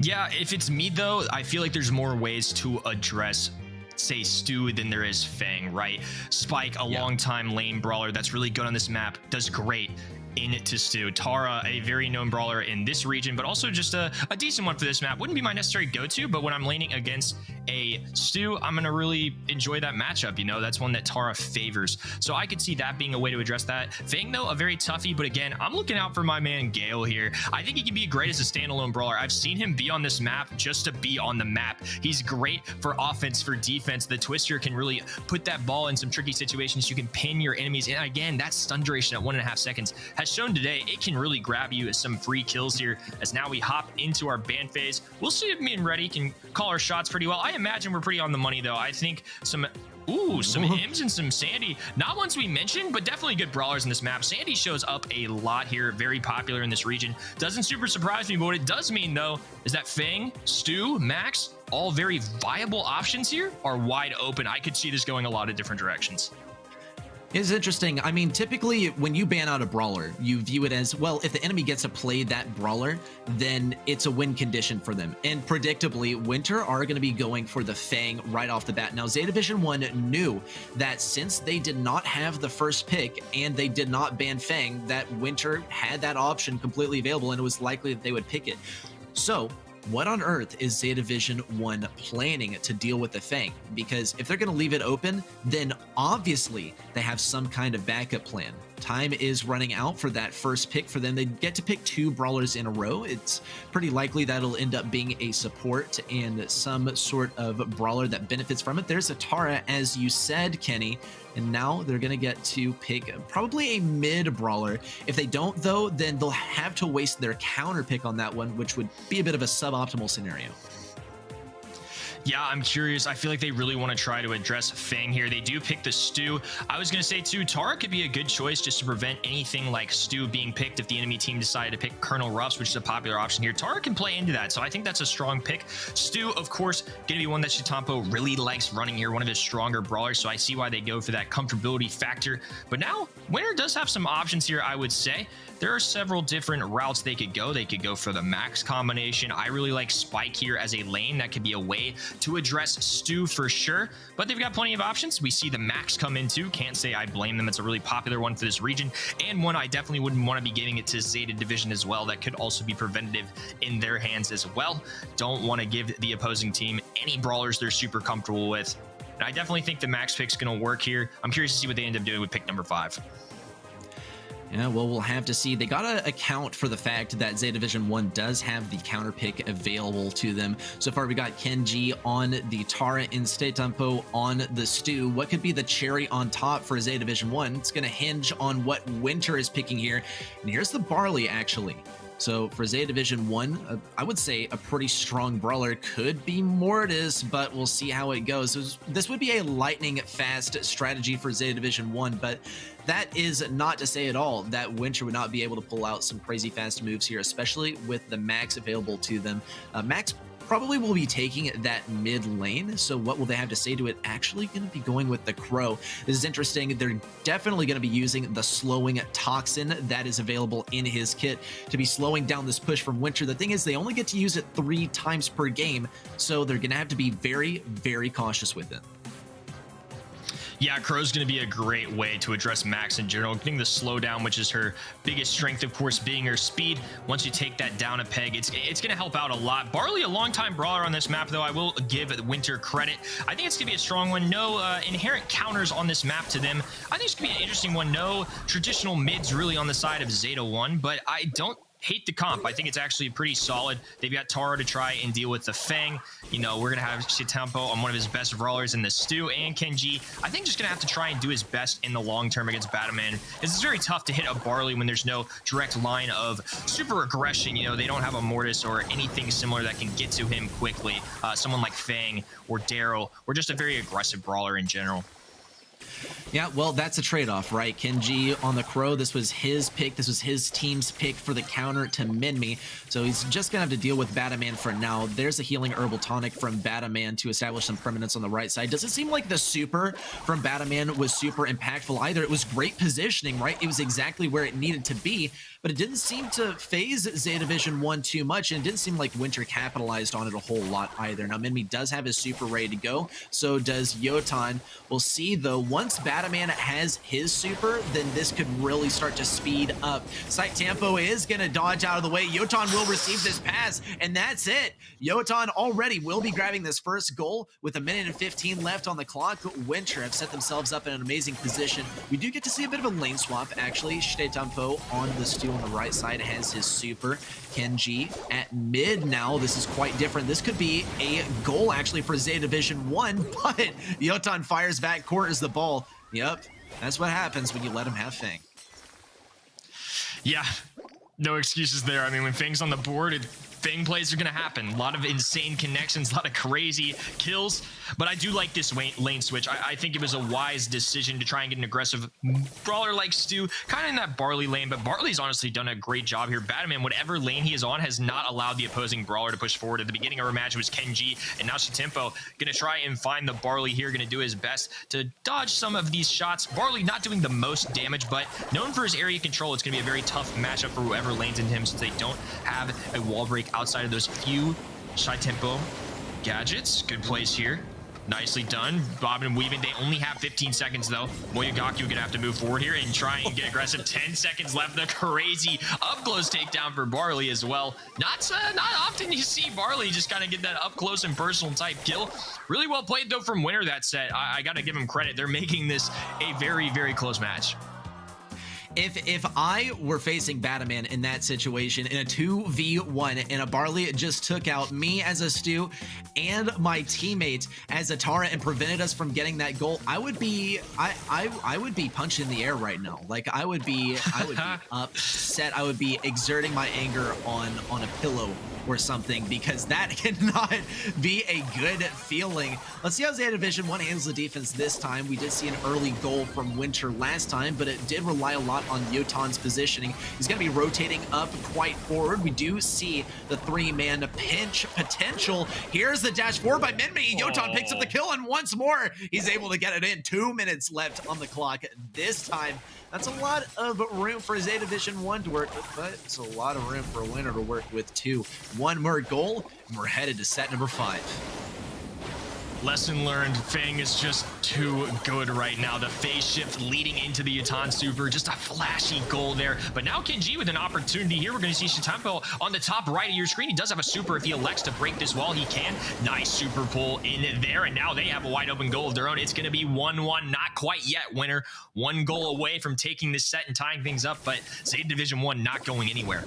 Yeah, if it's me though, I feel like there's more ways to address, say, Stu than there is Fang, right? Spike, a long-time lane brawler that's really good on this map, does great into Stu. Tara, a very known brawler in this region, but also just a decent one for this map. Wouldn't be my necessary go-to, but when I'm laning against a Stu, I'm gonna really enjoy that matchup. You know, that's one that Tara favors. So I could see that being a way to address that. Fang, though, a very toughie, but again, I'm looking out for my man Gale here. I think he can be great as a standalone brawler. I've seen him be on this map just to be on the map. He's great for offense, for defense. The Twister can really put that ball in some tricky situations. You can pin your enemies. And again, that stun duration at 1.5 seconds has shown today it can really grab you as some free kills here. As now we hop into our ban phase. We'll see if me and Reddy can call our shots pretty well. I imagine we're pretty on the money, though. I think some Ooh, some Hims and some Sandy. Not ones we mentioned, but definitely good brawlers in this map. Sandy shows up a lot here, very popular in this region. Doesn't super surprise me, but what it does mean, though, is that Fang, Stu, Max, all very viable options here, are wide open. I could see this going a lot of different directions. It's interesting. I mean, typically when you ban out a brawler, you view it as, well, if the enemy gets to play that brawler, then it's a win condition for them. And predictably, Winter are going to be going for the Fang right off the bat. Now, Zeta Division 1 knew that since they did not have the first pick and they did not ban Fang, that Winter had that option completely available and it was likely that they would pick it. So what on earth is Zeta Division 1 planning to deal with the Fang? Because if they're going to leave it open, then obviously they have some kind of backup plan. Time is running out for that first pick for them. They get to pick 2 brawlers in a row. It's pretty likely that'll end up being a support and some sort of brawler that benefits from it. There's a Tara, as you said, Kenny, and now they're going to get to pick probably a mid brawler. If they don't, though, then they'll have to waste their counter pick on that one, which would be a bit of a suboptimal scenario. Yeah, I'm curious. I feel like they really want to try to address Fang here. They do pick the Stu. I was going to say, too, Tara could be a good choice just to prevent anything like Stu being picked if the enemy team decided to pick Colonel Ruffs, which is a popular option here. Tara can play into that, so I think that's a strong pick. Stu, of course, going to be one that Shitampo really likes running here, one of his stronger brawlers, so I see why they go for that comfortability factor. But now, Winter does have some options here, I would say. There are several different routes they could go. They could go for the Max combination. I really like Spike here as a lane. That could be a way to address Stu for sure, but they've got plenty of options. We see the Max come in too. Can't say I blame them. It's a really popular one for this region, and one I definitely wouldn't want to be giving it to Zeta Division as well. That could also be preventative in their hands as well. Don't want to give the opposing team any brawlers they're super comfortable with. And I definitely think the Max pick's going to work here. I'm curious to see what they end up doing with pick number 5. Yeah, well, we'll have to see. They got to account for the fact that Zeta Division 1 does have the counter pick available to them. So far, we got Kenji on the Tara and Stetampo on the Stu. What could be the cherry on top for Zeta Division 1? It's going to hinge on what Winter is picking here. And here's the Barley, actually. So for Zeta Division 1, I would say a pretty strong brawler could be Mortis, but we'll see how it goes. This would be a lightning fast strategy for Zeta Division 1, but that is not to say at all that Winter would not be able to pull out some crazy fast moves here, especially with the Max available to them. Max probably will be taking that mid lane. So what will they have to say to it? Actually going to be going with the Crow. This is interesting. They're definitely going to be using the slowing toxin that is available in his kit to be slowing down this push from Winter. The thing is, they only get to use it 3 times per game. So they're going to have to be very, very cautious with it. Yeah, Crow's going to be a great way to address Max in general. Getting the slowdown, which is her biggest strength, of course, being her speed. Once you take that down a peg, it's going to help out a lot. Barley, a long-time brawler on this map, though. I will give Winter credit. I think it's going to be a strong one. No inherent counters on this map to them. I think it's going to be an interesting one. No traditional mids really on the side of Zeta 1, but I don't hate the comp. I think it's actually pretty solid. They've got Tara to try and deal with the Fang. You know, we're going to have Shitampo on one of his best brawlers in the Stu, and Kenji, I think, just going to have to try and do his best in the long term against Batman. It's very tough to hit a Barley when there's no direct line of super aggression. You know, they don't have a Mortis or anything similar that can get to him quickly. Someone like Fang or Daryl, or just a very aggressive brawler in general. Yeah, well, that's a trade-off, right? Kenji on the Crow, this was his pick. This was his team's pick for the counter to min me. So he's just going to have to deal with Batman for now. There's a healing herbal tonic from Batman to establish some permanence on the right side. Doesn't seem like the super from Batman was super impactful either. It was great positioning, right? It was exactly where it needed to be, but it didn't seem to phase Zeta Division 1 too much, and it didn't seem like Winter capitalized on it a whole lot either. Now, Minmi does have his super ready to go. So does Yotan. We'll see, though. Once Batman has his super, then this could really start to speed up. Sight Tampo is going to dodge out of the way. Yotan will receive this pass, and that's it. Yotan already will be grabbing this first goal with 1:15 left on the clock. Winter have set themselves up in an amazing position. We do get to see a bit of a lane swap, actually. Shitampo on the Stu on the right side has his super. Kenji at mid now. This is quite different. This could be a goal, actually, for Zeta Division 1, but Yotan fires back, quarters the ball. Yep, that's what happens when you let him have Fang. Yeah, no excuses there. I mean, when Fang's on the board, Fang plays are going to happen. A lot of insane connections, a lot of crazy kills. But I do like this lane switch. I think it was a wise decision to try and get an aggressive brawler like Stu, kind of in that Barley lane. But Barley's honestly done a great job here. Batman, whatever lane he is on, has not allowed the opposing brawler to push forward. At the beginning of our match, it was Kenji, and now Shitempo going to try and find the Barley here, going to do his best to dodge some of these shots. Barley not doing the most damage, but known for his area control. It's going to be a very tough matchup for whoever lanes into him, since they don't have a wall break outside of those few Shitempo gadgets. Good plays here. Nicely done. Bobbing and weaving. They only have 15 seconds, though. Moyagaku going to have to move forward here and try and get aggressive. 10 seconds left. The crazy up-close takedown for Barley as well. Not often you see Barley just kind of get that up-close and personal type kill. Really well played, though, from Winner that set. I got to give him credit. They're making this a very, very close match. If I were facing Batman in that situation in a 2v1 and a Barley just took out me as a Stu and my teammate as a Tara and prevented us from getting that goal, I would be punching in the air right now. Like I would be upset. I would be exerting my anger on a pillow or something, because that cannot be a good feeling. Let's see how Zeta Division 1 handles the defense this time. We did see an early goal from Winter last time, but it did rely a lot on Yotan's positioning. He's going to be rotating up quite forward. We do see the three-man pinch potential. Here's the dash forward by Minmi. Yotan picks up the kill, and once more, he's able to get it in. 2 minutes left on the clock this time. That's a lot of room for Zeta Division 1 to work with, but it's a lot of room for a Winner to work with too. One more goal, and we're headed to set number 5. Lesson learned, Fang is just too good right now. The phase shift leading into the Yutan Super, just a flashy goal there. But now Kenji with an opportunity here. We're going to see Shitempo on the top right of your screen. He does have a super. If he elects to break this wall, he can. Nice super pull in there, and now they have a wide open goal of their own. It's going to be 1-1, not quite yet, Winner. One goal away from taking this set and tying things up, but Zeta Division 1 not going anywhere.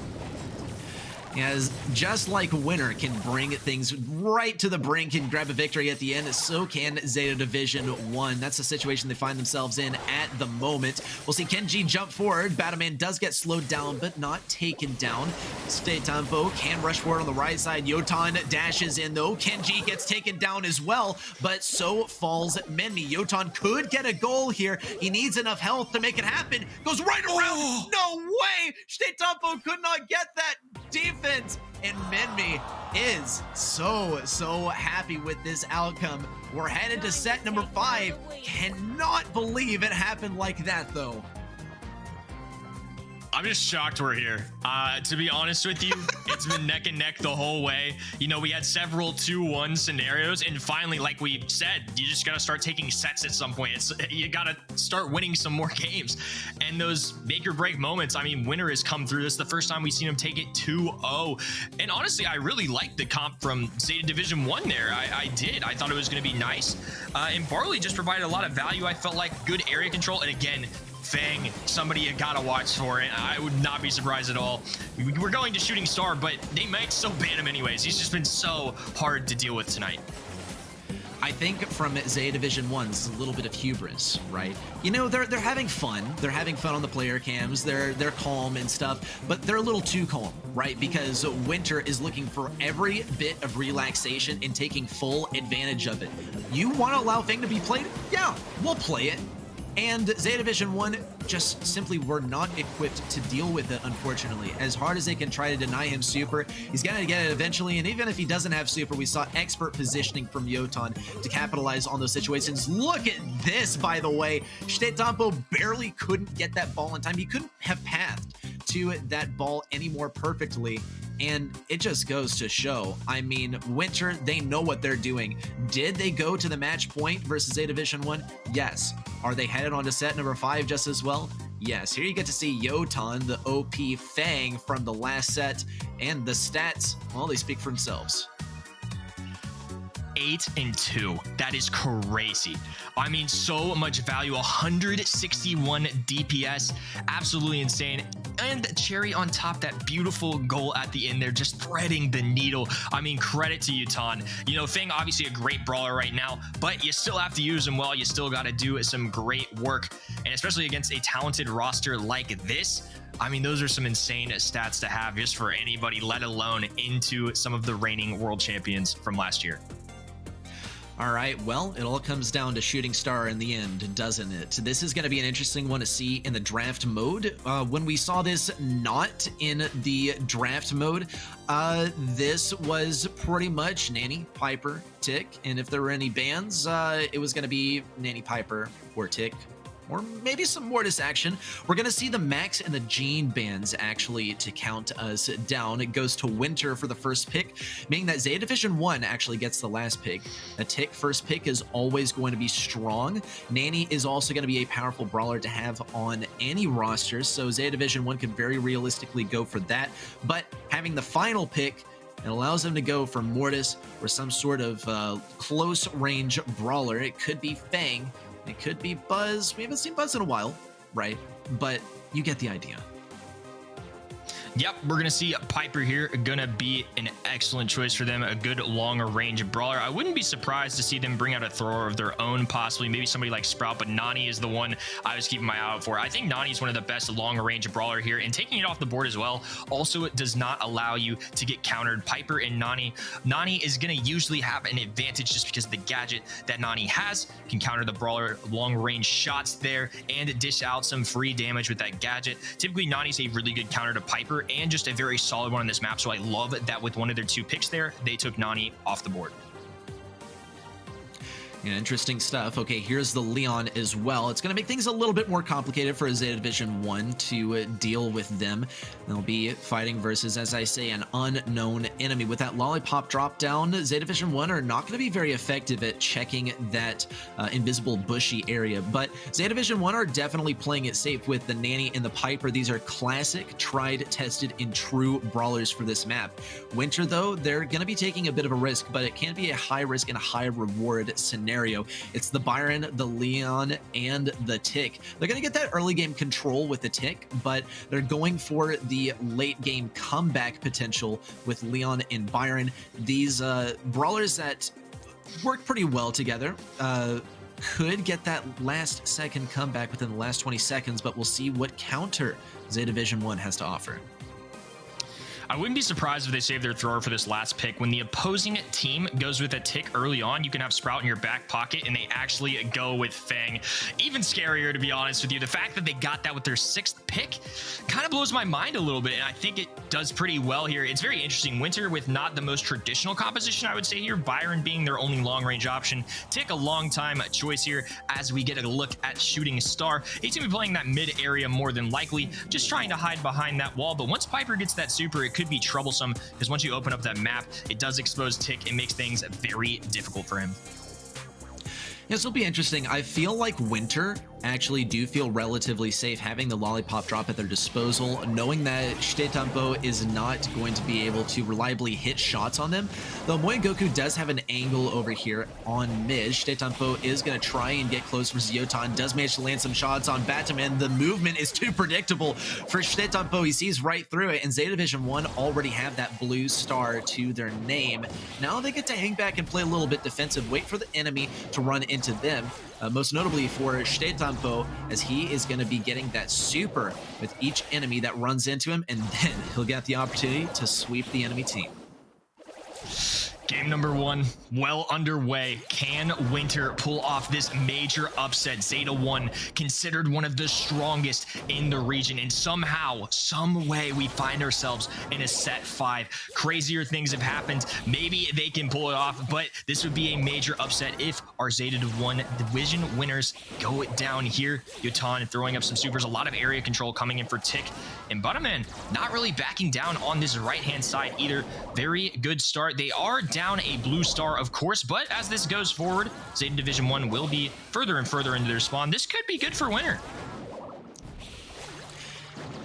As just like Winner can bring things right to the brink and grab a victory at the end, so can Zeta Division 1. That's the situation they find themselves in at the moment. We'll see Kenji jump forward. Batman does get slowed down, but not taken down. Shitempo can rush forward on the right side. Yotan dashes in, though. Kenji gets taken down as well, but so falls Minmi. Yotan could get a goal here. He needs enough health to make it happen. Goes right around. No way! Shitempo could not get that defense, and Minmi is so happy with this outcome. We're headed to set number 5. Cannot believe it happened like that, though. I'm just shocked we're here. To be honest with you, it's been neck and neck the whole way. You know, we had several 2-1 scenarios, and finally, like we said, you just got to start taking sets at some point. You got to start winning some more games. And those make or break moments, I mean, Winner has come through. This is the first time we've seen him take it 2-0. And honestly, I really liked the comp from Zeta Division 1 there. I did. I thought it was going to be nice. And Barley just provided a lot of value. I felt like good area control. And again, Fang, somebody you gotta watch for, and I would not be surprised at all. We're going to Shooting Star, but they might still ban him anyways. He's just been so hard to deal with tonight. I think from Zeta Division 1, this is a little bit of hubris, right? You know, they're having fun. They're having fun on the player cams. They're calm and stuff, but they're a little too calm, right? Because Winter is looking for every bit of relaxation and taking full advantage of it. You want to allow Fang to be played? Yeah, we'll play it. And Zeta Division 1 just simply were not equipped to deal with it, unfortunately. As hard as they can try to deny him super, he's going to get it eventually. And even if he doesn't have super, we saw expert positioning from Yotan to capitalize on those situations. Look at this, by the way. Shitempo barely couldn't get that ball in time. He couldn't have pathed to that ball any more perfectly. And it just goes to show, I mean, Winter, they know what they're doing. Did they go to the match point versus Zeta Division 1? Yes. Are they headed on to set number 5 just as well? Yes. Here you get to see Yotan, the OP Fang from the last set, and the stats, well, they speak for themselves. 8-2. That is crazy. I mean, so much value. 161 DPS. Absolutely insane. And cherry on top, that beautiful goal at the end there, just threading the needle. I mean, credit to Yutan. You know, Fang, obviously a great brawler right now, but you still have to use him well. You still got to do some great work. And especially against a talented roster like this, I mean, those are some insane stats to have just for anybody, let alone into some of the reigning world champions from last year. All right, well, it all comes down to Shooting Star in the end, doesn't it? This is going to be an interesting one to see in the draft mode. When we saw this not in the draft mode, this was pretty much Nanny, Piper, Tick, and if there were any bans, it was going to be Nanny, Piper, or Tick, or maybe some Mortis action. We're going to see the Max and the Gene bans actually to count us down. It goes to Winter for the first pick, meaning that Zeta Division 1 actually gets the last pick. A Tick first pick is always going to be strong. Nanny is also going to be a powerful brawler to have on any roster, so Zeta Division 1 could very realistically go for that. But having the final pick, it allows them to go for Mortis or some sort of close range brawler. It could be Fang. It could be Buzz. We haven't seen Buzz in a while, right? But you get the idea. Yep, we're going to see Piper here. Going to be an excellent choice for them. A good longer range brawler. I wouldn't be surprised to see them bring out a thrower of their own, possibly. Maybe somebody like Sprout, but Nani is the one I was keeping my eye out for. I think Nani is one of the best longer range brawler here, and taking it off the board as well. Also, it does not allow you to get countered. Piper and Nani is going to usually have an advantage just because the gadget that Nani has can counter the brawler long range shots there and dish out some free damage with that gadget. Typically, Nani's a really good counter to Piper, and just a very solid one on this map. So I love that with one of their two picks there, they took Nani off the board. Yeah, interesting stuff. Okay, here's the Leon as well. It's going to make things a little bit more complicated for Zeta Division 1 to deal with them. They'll be fighting versus, as I say, an unknown enemy. With that Lollipop drop down, Zeta Division 1 are not going to be very effective at checking that invisible bushy area. But Zeta Division 1 are definitely playing it safe with the Nanny and the Piper. These are classic, tried, tested, and true brawlers for this map. Winter, though, they're going to be taking a bit of a risk, but it can be a high risk and a high reward scenario. It's the Byron, the Leon, and the Tick. They're going to get that early game control with the Tick, but they're going for the late game comeback potential with Leon and Byron. These brawlers that work pretty well together could get that last second comeback within the last 20 seconds, but we'll see what counter Zeta Division 1 has to offer. I wouldn't be surprised if they save their thrower for this last pick. When the opposing team goes with a Tick early on, you can have Sprout in your back pocket, and they actually go with Fang. Even scarier, to be honest with you. The fact that they got that with their 6th pick kind of blows my mind a little bit, and I think it does pretty well here. It's very interesting. Winter with not the most traditional composition, I would say here. Byron being their only long-range option. Tick, a long-time choice here as we get a look at Shooting Star. He's going to be playing that mid area more than likely, just trying to hide behind that wall. But once Piper gets that super, it could be troublesome because once you open up that map, it does expose Tick. It makes things very difficult for him. This will be interesting. I feel like Winter actually do feel relatively safe having the Lollipop drop at their disposal, knowing that Shitetampo is not going to be able to reliably hit shots on them. Though Moe Goku does have an angle over here on mid, Shitetampo is going to try and get close for Yotan, does manage to land some shots on Batman. The movement is too predictable for Shitetampo. He sees right through it, and Zeta Division 1 already have that blue star to their name. Now they get to hang back and play a little bit defensive, wait for the enemy to run into them. Most notably for Shitetampo, as he is going to be getting that super with each enemy that runs into him, and then he'll get the opportunity to sweep the enemy team. Game number 1, well underway. Can Winter pull off this major upset? Zeta 1 considered one of the strongest in the region, and somehow, some way, we find ourselves in a set 5. Crazier things have happened. Maybe they can pull it off, but this would be a major upset if our Zeta 1 division winners go down here. Yutan throwing up some supers, a lot of area control coming in for Tick, and Butterman not really backing down on this right-hand side either. Very good start. They are down a blue star, of course, but as this goes forward, Zeta Division 1 will be further and further into their spawn. This could be good for Winter.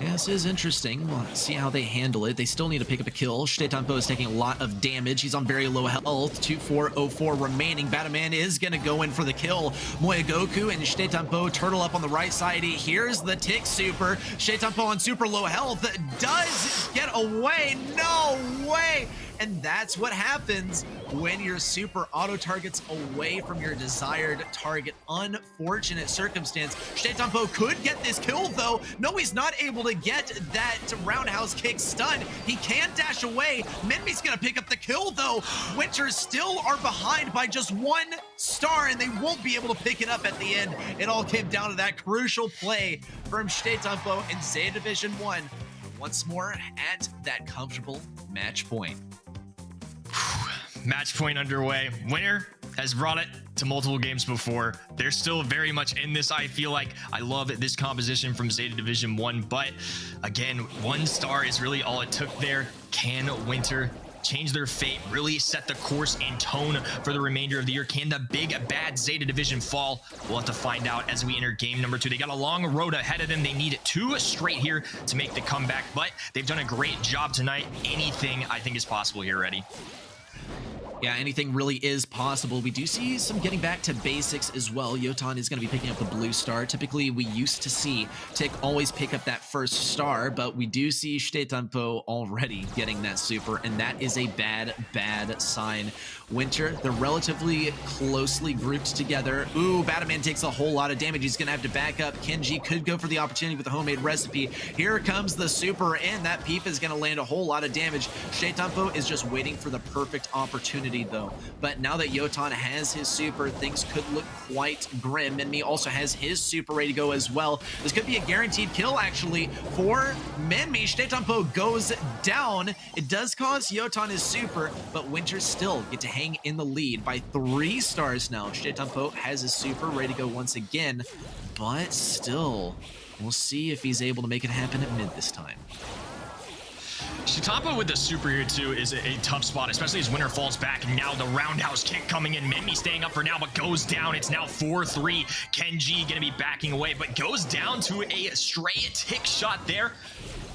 Yeah, this is interesting. We'll see how they handle it. They still need to pick up a kill. Shtetanpo is taking a lot of damage. He's on very low health. 2404 remaining. Bataman is going to go in for the kill. Moyagoku and Shtetanpo turtle up on the right side. Here's the tick super. Shtetanpo on super low health does get away. No way! And that's what happens when your super auto targets away from your desired target. Unfortunate circumstance. Shtetanpo could get this kill though. No, he's not able to get that roundhouse kick stun. He can dash away. Minmi's gonna pick up the kill though. Winter still are behind by just 1 star and they won't be able to pick it up at the end. It all came down to that crucial play from Shtetanpo in Zeta Division 1. Once more at that comfortable match point. Match point underway. Winner has brought it to multiple games before. They're still very much in this, I feel like. I love this composition from Zeta Division 1, but again, 1 star is really all it took there. Can Winter change their fate, really set the course and tone for the remainder of the year? Can the big bad Zeta Division fall? We'll have to find out as we enter game number 2. They got a long road ahead of them. They need 2 straight here to make the comeback, but they've done a great job tonight. Anything I think is possible here, Eddie. Yeah, anything really is possible. We do see some getting back to basics as well. Yotan is going to be picking up the blue star. Typically, we used to see Tick always pick up that first star, but we do see Shtetanpo already getting that super, and that is a bad, bad sign. Winter, they're relatively closely grouped together. Ooh, Bataman takes a whole lot of damage. He's going to have to back up. Kenji could go for the opportunity with the homemade recipe. Here comes the super, and that peep is going to land a whole lot of damage. Shtetanpo is just waiting for the perfect opportunity, though. But now that Yotan has his super, things could look quite grim. Minmi also has his super ready to go as well. This could be a guaranteed kill, actually, for Minmi. Shtetanpo goes down. It does cost Yotan his super, but Winter still get to hang in the lead by 3 stars now. Shtetanpo has his super ready to go once again, but still, we'll see if he's able to make it happen at mid this time. Shtetanpo with the super here too is a tough spot, especially as Winter falls back. And now the roundhouse kick coming in. Minmi staying up for now, but goes down. It's now 4-3. Kenji gonna be backing away, but goes down to a straight tick shot there.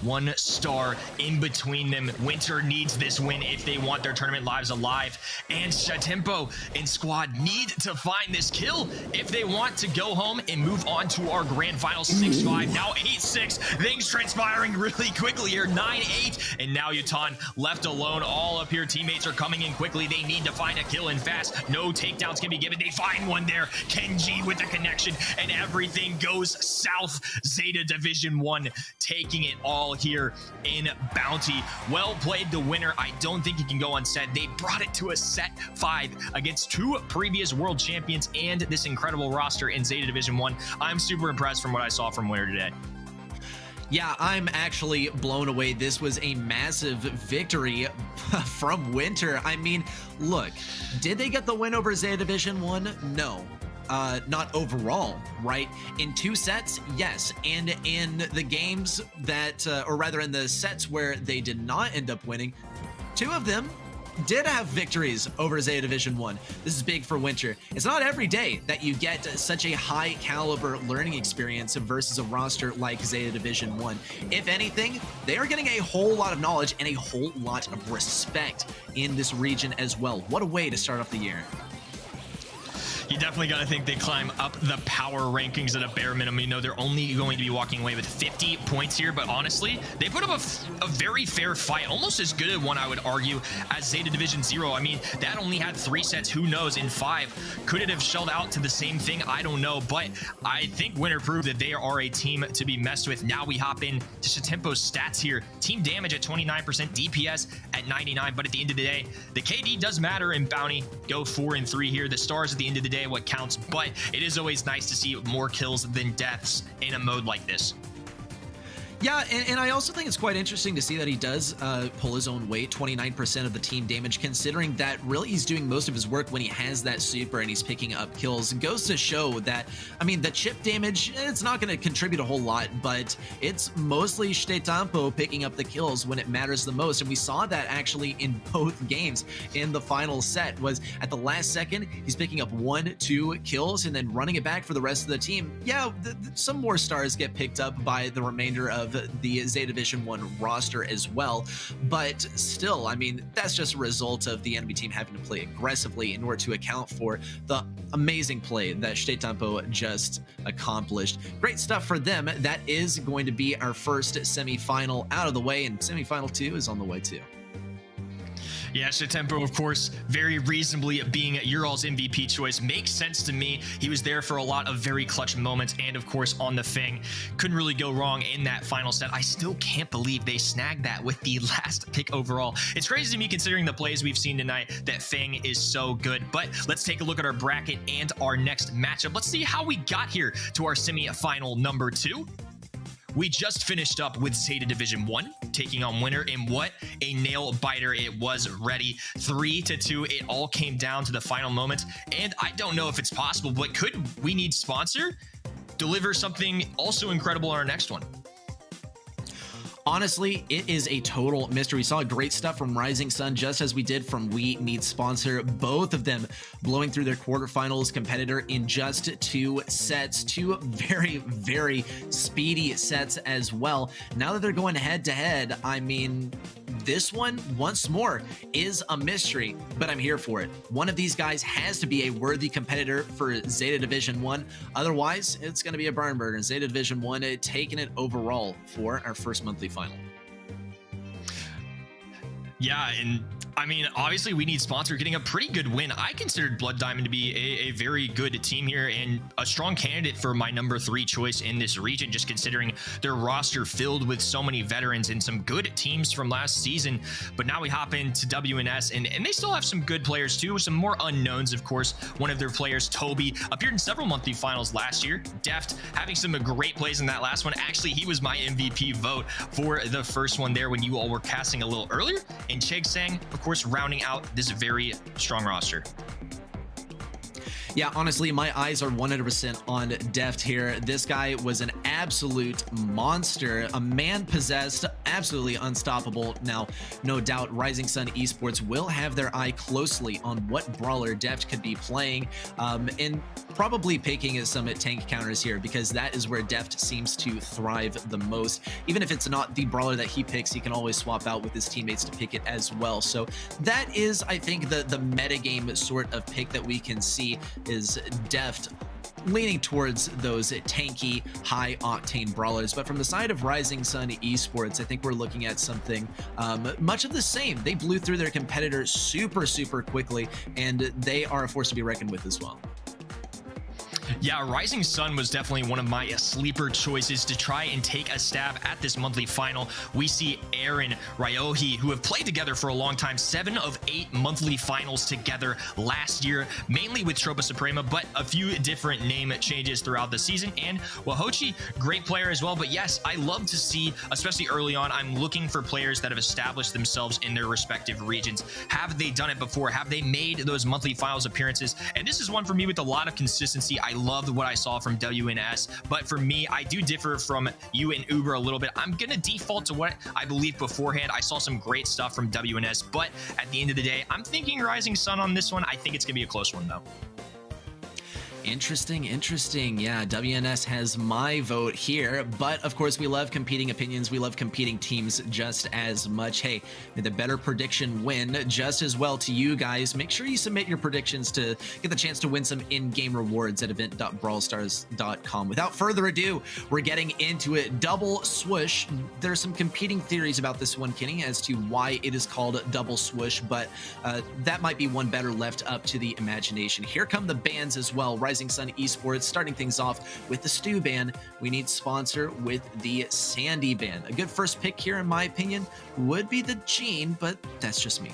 1 star in between them. Winter needs this win if they want their tournament lives alive. And Shtetanpo and squad need to find this kill if they want to go home and move on to our grand final. 6-5, now 8-6. Things transpiring really quickly here. 9-8, and now Yotan left alone. All up here, teammates are coming in quickly. They need to find a kill in fast. No takedowns can be given. They find one there. Kenji with the connection, and everything goes south. Zeta Division 1 taking it all here in Bounty. Well played, the winner. I don't think he can go unsaid. They brought it to a set 5 against 2 previous world champions and this incredible roster in Zeta Division 1. I'm super impressed from what I saw from Winter today. Yeah, I'm actually blown away. This was a massive victory from Winter. I mean, look, did they get the win over Zeta Division 1? No. Not overall, right? In 2 sets, yes. And in the games that, or rather in the sets where they did not end up winning, 2 of them did have victories over Zeta Division 1. This is big for Winter. It's not every day that you get such a high caliber learning experience versus a roster like Zeta Division 1. If anything, they are getting a whole lot of knowledge and a whole lot of respect in this region as well. What a way to start off the year. You definitely got to think they climb up the power rankings at a bare minimum. You know, they're only going to be walking away with 50 points here, but honestly, they put up a very fair fight, almost as good a one, I would argue, as Zeta Division 0. I mean, that only had 3 sets. Who knows? In 5, could it have shelled out to the same thing? I don't know, but I think Winter proved that they are a team to be messed with. Now we hop in to Shtetanpo's stats here. Team damage at 29%, DPS at 99, but at the end of the day, the KD does matter in Bounty. Go 4-3 here. The stars at the end of the day what counts, but it is always nice to see more kills than deaths in a mode like this. Yeah, and I also think it's quite interesting to see that he does pull his own weight, 29% of the team damage, considering that really he's doing most of his work when he has that super and he's picking up kills. It goes to show that, I mean, the chip damage, it's not going to contribute a whole lot, but it's mostly Shtetanpo picking up the kills when it matters the most. And we saw that actually in both games. In the final set was at the last second, he's picking up 1-2 kills and then running it back for the rest of the team. Yeah, some more stars get picked up by the remainder of of the Zeta Division 1 roster as well. But still, I mean, that's just a result of the enemy team having to play aggressively in order to account for the amazing play that Shtetampo just accomplished. Great stuff for them. That is going to be our first semifinal out of the way, and semifinal 2 is on the way too. Yeah, Shtetampo, of course, very reasonably being Ural's MVP choice. Makes sense to me. He was there for a lot of very clutch moments, and of course on the Fang. Couldn't really go wrong in that final set. I still can't believe they snagged that with the last pick overall. It's crazy to me considering the plays we've seen tonight that Fang is so good. But let's take a look at our bracket and our next matchup. Let's see how we got here to our semi-final number 2. We just finished up with Zeta Division 1, taking on winner, and what a nail biter it was. Ready 3-2. It all came down to the final moments, and I don't know if it's possible, but could We Need Sponsor deliver something also incredible on our next one? Honestly, it is a total mystery. We saw great stuff from Rising Sun, just as we did from We Need Sponsor. Both of them blowing through their quarterfinals competitor in just 2 sets. 2 very, very speedy sets as well. Now that they're going head-to-head, I mean, this one, once more, is a mystery, but I'm here for it. One of these guys has to be a worthy competitor for Zeta Division 1. Otherwise, it's going to be a barn burner. Zeta Division 1 taking it overall for our first monthly final. Yeah, and I mean, obviously We Need Sponsor getting a pretty good win. I considered Blood Diamond to be a very good team here and a strong candidate for my number 3 choice in this region, just considering their roster filled with so many veterans and some good teams from last season. But now we hop into WNS, and they still have some good players too, some more unknowns, of course. One of their players, Toby, appeared in several monthly finals last year. Deft having some great plays in that last one. Actually, he was my MVP vote for the first one there when you all were casting a little earlier. And Cheg Sang, of course, rounding out this very strong roster. Yeah, honestly, my eyes are 100% on Deft here. This guy was an absolute monster, a man possessed, absolutely unstoppable. Now, no doubt, Rising Sun Esports will have their eye closely on what brawler Deft could be playing, and probably picking some tank counters here, because that is where Deft seems to thrive the most. Even if it's not the brawler that he picks, he can always swap out with his teammates to pick it as well. So that is, I think, the metagame sort of pick that we can see is Deft leaning towards those tanky, high-octane brawlers. But from the side of Rising Sun Esports, I think we're looking at something much of the same. They blew through their competitors super, super quickly, and they are a force to be reckoned with as well. Yeah, Rising Sun was definitely one of my sleeper choices to try and take a stab at this monthly final. We see Aaron, Ryohi, who have played together for a long time, 7 of 8 monthly finals together last year, mainly with Tropa Suprema, but a few different name changes throughout the season. And Wahochi, great player as well. But yes, I love to see, especially early on, I'm looking for players that have established themselves in their respective regions. Have they done it before? Have they made those monthly finals appearances? And this is one for me with a lot of consistency. I loved what I saw from WNS, but for me, I do differ from you and Uber a little bit. I'm gonna default to what I believe beforehand. I saw some great stuff from WNS, but at the end of the day, I'm thinking Rising Sun on this one. I think it's gonna be a close one though. Interesting. Yeah, WNS has my vote here, but of course we love competing opinions. We love competing teams just as much. Hey, may the better prediction win just as well to you guys. Make sure you submit your predictions to get the chance to win some in-game rewards at event.brawlstars.com. Without further ado, we're getting into it. Double swoosh. There's some competing theories about this one, Kenny, as to why it is called double swoosh, but that might be one better left up to the imagination. Here come the bans as well. Rising Sun Esports starting things off with the Stew ban. We Need Sponsor with the Sandy ban. A good first pick here, in my opinion, would be the Gene, but that's just me.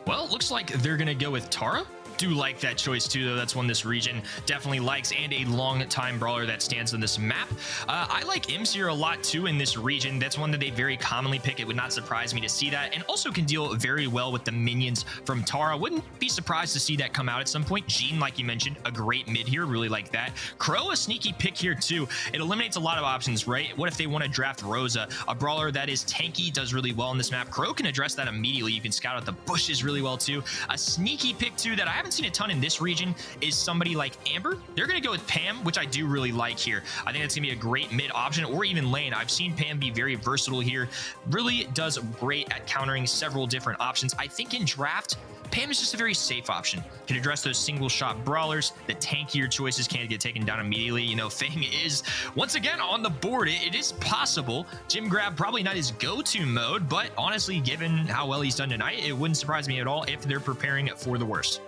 Well, it looks like they're gonna go with Tara. Do like that choice too, though. That's one this region definitely likes, and a long time brawler that stands on this map. I like Imsir a lot too in this region. That's one that they very commonly pick. It would not surprise me to see that, and also can deal very well with the minions from Tara. Wouldn't be surprised to see that come out at some point. Jean, like you mentioned, a great mid here, really like that. Crow, a sneaky pick here too. It eliminates a lot of options, right? What if they want to draft Rosa, a brawler that is tanky, does really well in this map? Crow can address that immediately. You can scout out the bushes really well too. A sneaky pick too that I haven't haven't seen a ton in this region is somebody like Amber. They're going to go with Pam, which I do really like here. I think that's going to be a great mid option or even lane. I've seen Pam be very versatile here. Really does great at countering several different options. I think in draft, Pam is just a very safe option. Can address those single shot brawlers. The tankier choices can't get taken down immediately. You know, Fang is once again on the board. It is possible. Jim Grab probably not his go-to mode, but honestly, given how well he's done tonight, it wouldn't surprise me at all if they're preparing for the worst.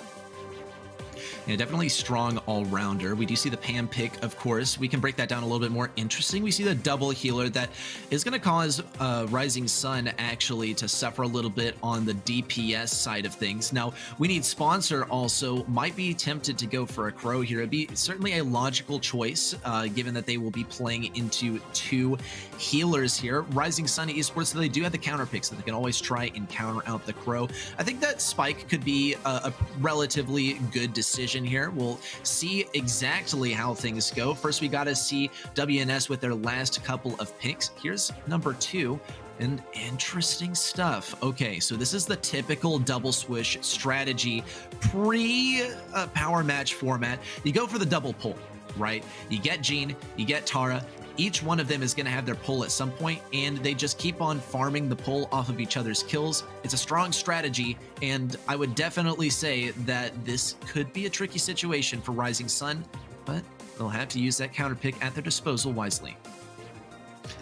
Yeah, definitely strong all-rounder. We do see the Pam pick, of course. We can break that down a little bit more interesting. We see the double healer that is going to cause Rising Sun actually to suffer a little bit on the DPS side of things. Now, we need Sponsor also. Might be tempted to go for a Crow here. It'd be certainly a logical choice, given that they will be playing into 2 healers here. Rising Sun Esports, so they do have the counter pick, so they can always try and counter out the Crow. I think that Spike could be a relatively good decision here. We'll see exactly how things go. First, we got to see WNS with their last couple of picks. Here's number 2. And interesting stuff. Okay, so this is the typical double swish strategy pre-power match format. You go for the double pull, right? You get Jean, you get Tara. Each one of them is going to have their pull at some point, and they just keep on farming the pull off of each other's kills. It's a strong strategy, and I would definitely say that this could be a tricky situation for Rising Sun, but they'll have to use that counter pick at their disposal wisely.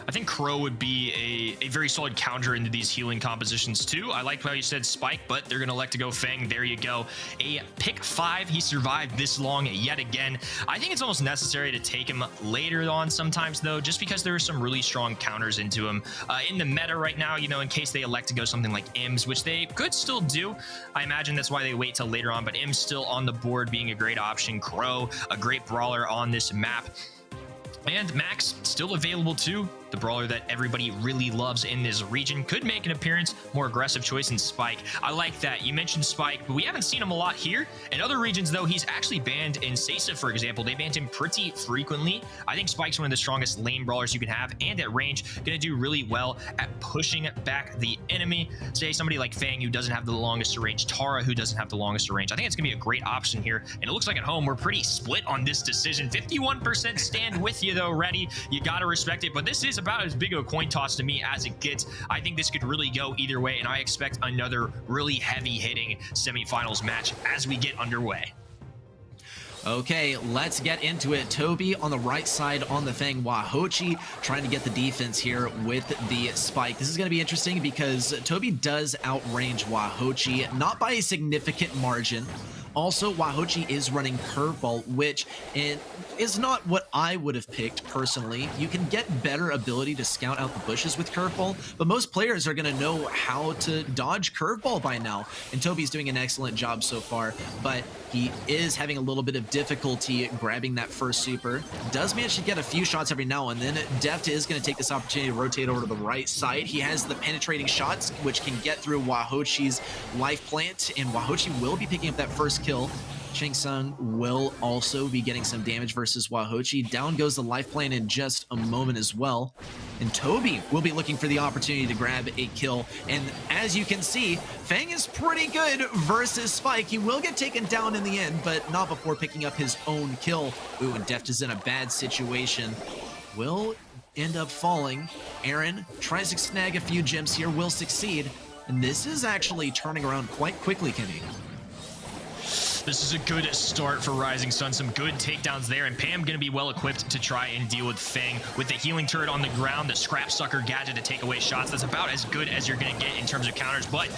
I think Crow would be a very solid counter into these healing compositions too. I like how you said Spike, but they're going to elect to go Fang. There you go. A pick 5. He survived this long yet again. I think it's almost necessary to take him later on sometimes, though, just because there are some really strong counters into him. In the meta right now, you know, in case they elect to go something like Ims, which they could still do. I imagine that's why they wait till later on, but Ims still on the board being a great option. Crow, a great brawler on this map. And Max, still available too. The brawler that everybody really loves in this region, could make an appearance. More aggressive choice in Spike. I like that. You mentioned Spike, but we haven't seen him a lot here. In other regions, though, he's actually banned in Zeta, for example. They banned him pretty frequently. I think Spike's one of the strongest lane brawlers you can have, and at range, going to do really well at pushing back the enemy. Say somebody like Fang, who doesn't have the longest range, Tara, who doesn't have the longest range. I think it's going to be a great option here, and it looks like at home, we're pretty split on this decision. 51% stand with you, though, Ready. You got to respect it, but this is about as big of a coin toss to me as it gets. I think this could really go either way, and I expect another really heavy-hitting semifinals match as we get underway. Okay, let's get into it. Toby on the right side on the Fang. Wahochi trying to get the defense here with the Spike. This is going to be interesting because Toby does outrange Wahochi, not by a significant margin. Also, Wahochi is running Curveball, which is not what I would have picked personally. You can get better ability to scout out the bushes with Curveball, but most players are going to know how to dodge Curveball by now, and Toby's doing an excellent job so far, but he is having a little bit of difficulty grabbing that first super. Does manage to get a few shots every now and then. Deft is going to take this opportunity to rotate over to the right side. He has the penetrating shots, which can get through Wahochi's life plant, and Wahochi will be picking up that first kill. Shang Tsung will also be getting some damage versus Wahochi. Down goes the life plant in just a moment as well. And Toby will be looking for the opportunity to grab a kill. And as you can see, Fang is pretty good versus Spike. He will get taken down in the end, but not before picking up his own kill. Ooh, and Deft is in a bad situation. Will end up falling. Aaron tries to snag a few gems here, will succeed. And this is actually turning around quite quickly, Kenny. This is a good start for Rising Sun. Some good takedowns there, and Pam going to be well equipped to try and deal with Fang. With the healing turret on the ground, the Scrap Sucker gadget to take away shots, that's about as good as you're going to get in terms of counters, but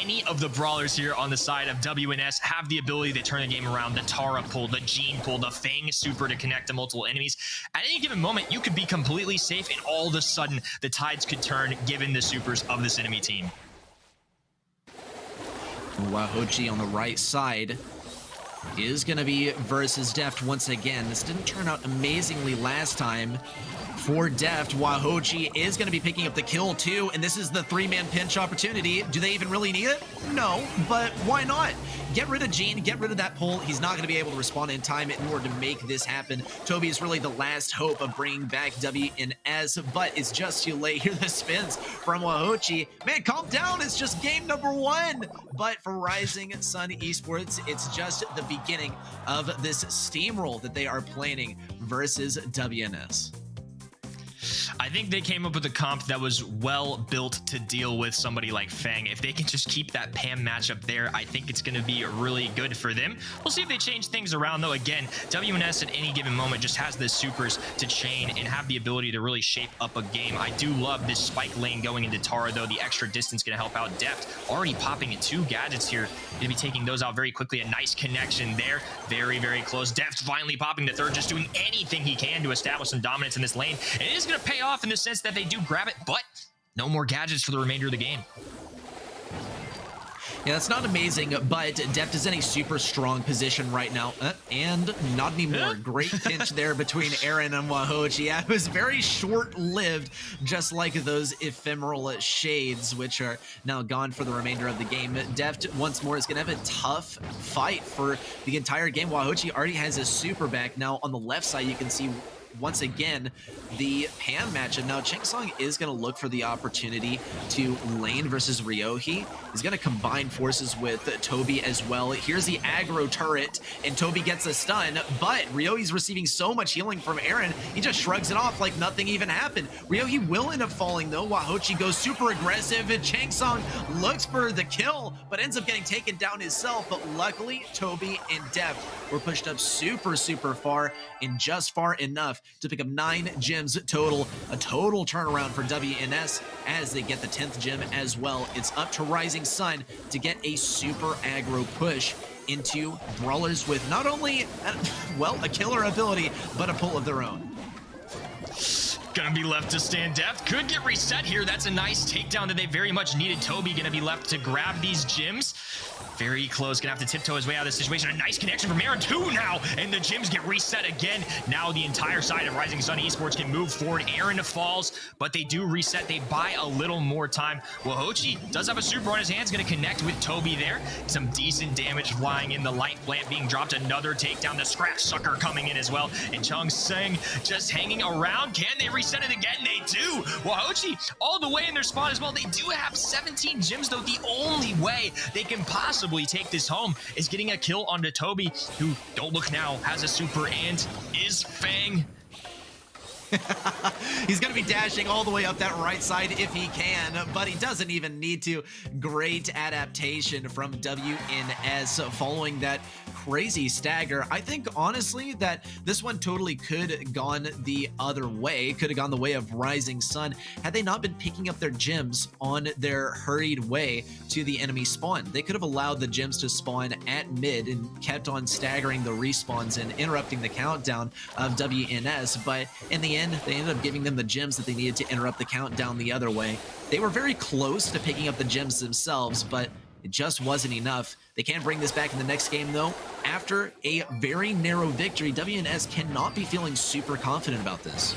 any of the brawlers here on the side of WNS have the ability to turn the game around. The Tara pull, the Jean pull, the Fang super to connect to multiple enemies. At any given moment, you could be completely safe, and all of a sudden, the tides could turn given the supers of this enemy team. Wahochi on the right side is going to be versus Deft once again. This didn't turn out amazingly last time. for Deft. Wahochi is going to be picking up the kill too, and this is the 3-man pinch opportunity. Do they even really need it? No, but why not? Get rid of Gene, get rid of that pull. He's not going to be able to respond in time in order to make this happen. Toby is really the last hope of bringing back WNS, but it's just too late. Here the spins from Wahochi. Man, calm down. It's just game number 1. But for Rising Sun Esports, it's just the beginning of this steamroll that they are planning versus WNS. I think they came up with a comp that was well built to deal with somebody like Fang. If they can just keep that Pam matchup there, I think it's going to be really good for them. We'll see if they change things around, though. Again, WNS at any given moment just has the supers to chain and have the ability to really shape up a game. I do love this spike lane going into Tara, though. The extra distance going to help out Deft. Already popping in 2 gadgets here. Going to be taking those out very quickly. A nice connection there. Very, very close. Deft finally popping the third, just doing anything he can to establish some dominance in this lane. And it is going to pay off in the sense that they do grab it, but no more gadgets for the remainder of the game. Yeah, that's not amazing, but Deft is in a super strong position right now. And not anymore. Great pinch there between Aaron and Wahochi. Yeah, it was very short-lived, just like those ephemeral shades, which are now gone for the remainder of the game. Deft, once more, is going to have a tough fight for the entire game. Wahochi already has his super back. Now, on the left side, you can see once again the Pam matchup. Now Changsong is going to look for the opportunity to lane versus Ryohi. He's going to combine forces with Toby as well. Here's the aggro turret, and Toby gets a stun, but Ryohi's receiving so much healing from Aaron, he just shrugs it off like nothing even happened. Ryohi will end up falling though. Wahochi goes super aggressive, and Changsong looks for the kill, but ends up getting taken down himself. But luckily, Toby and Deft were pushed up super far, and just far enough to pick up 9 gems total. A total turnaround for WNS as they get the 10th gem as well. It's up to Rising Sun to get a super aggro push into brawlers with not only, well, a killer ability, but a pull of their own. Gonna be left to stand. Deft could get reset here. That's a nice takedown that they very much needed. Toby gonna be left to grab these gems. Very close, gonna have to tiptoe his way out of this situation. A nice connection from Aaron too now, and the gyms get reset again. Now the entire side of Rising Sun Esports can move forward. Aaron falls, but they do reset. They buy a little more time. Wahochi does have a super on his hands, gonna connect with Toby there. Some decent damage flying in. The light plant being dropped. Another takedown. The scratch sucker coming in as well. And Chung Sang just hanging around. Can they reset it again? They do. Wahochi all the way in their spot as well. They do have 17 gems though. The only way they can possibly take this home is getting a kill onto Toby, who, don't look now, has a super and is Fang. He's going to be dashing all the way up that right side if he can, but he doesn't even need to. Great adaptation from WNS following that crazy stagger. I think, honestly, that this one totally could have gone the other way. Could have gone the way of Rising Sun had they not been picking up their gems on their hurried way to the enemy spawn. They could have allowed the gems to spawn at mid and kept on staggering the respawns and interrupting the countdown of WNS, but in the end, they ended up giving them the gems that they needed to interrupt the countdown the other way. They were very close to picking up the gems themselves, but it just wasn't enough. They can bring this back in the next game, though. After a very narrow victory, WNS cannot be feeling super confident about this.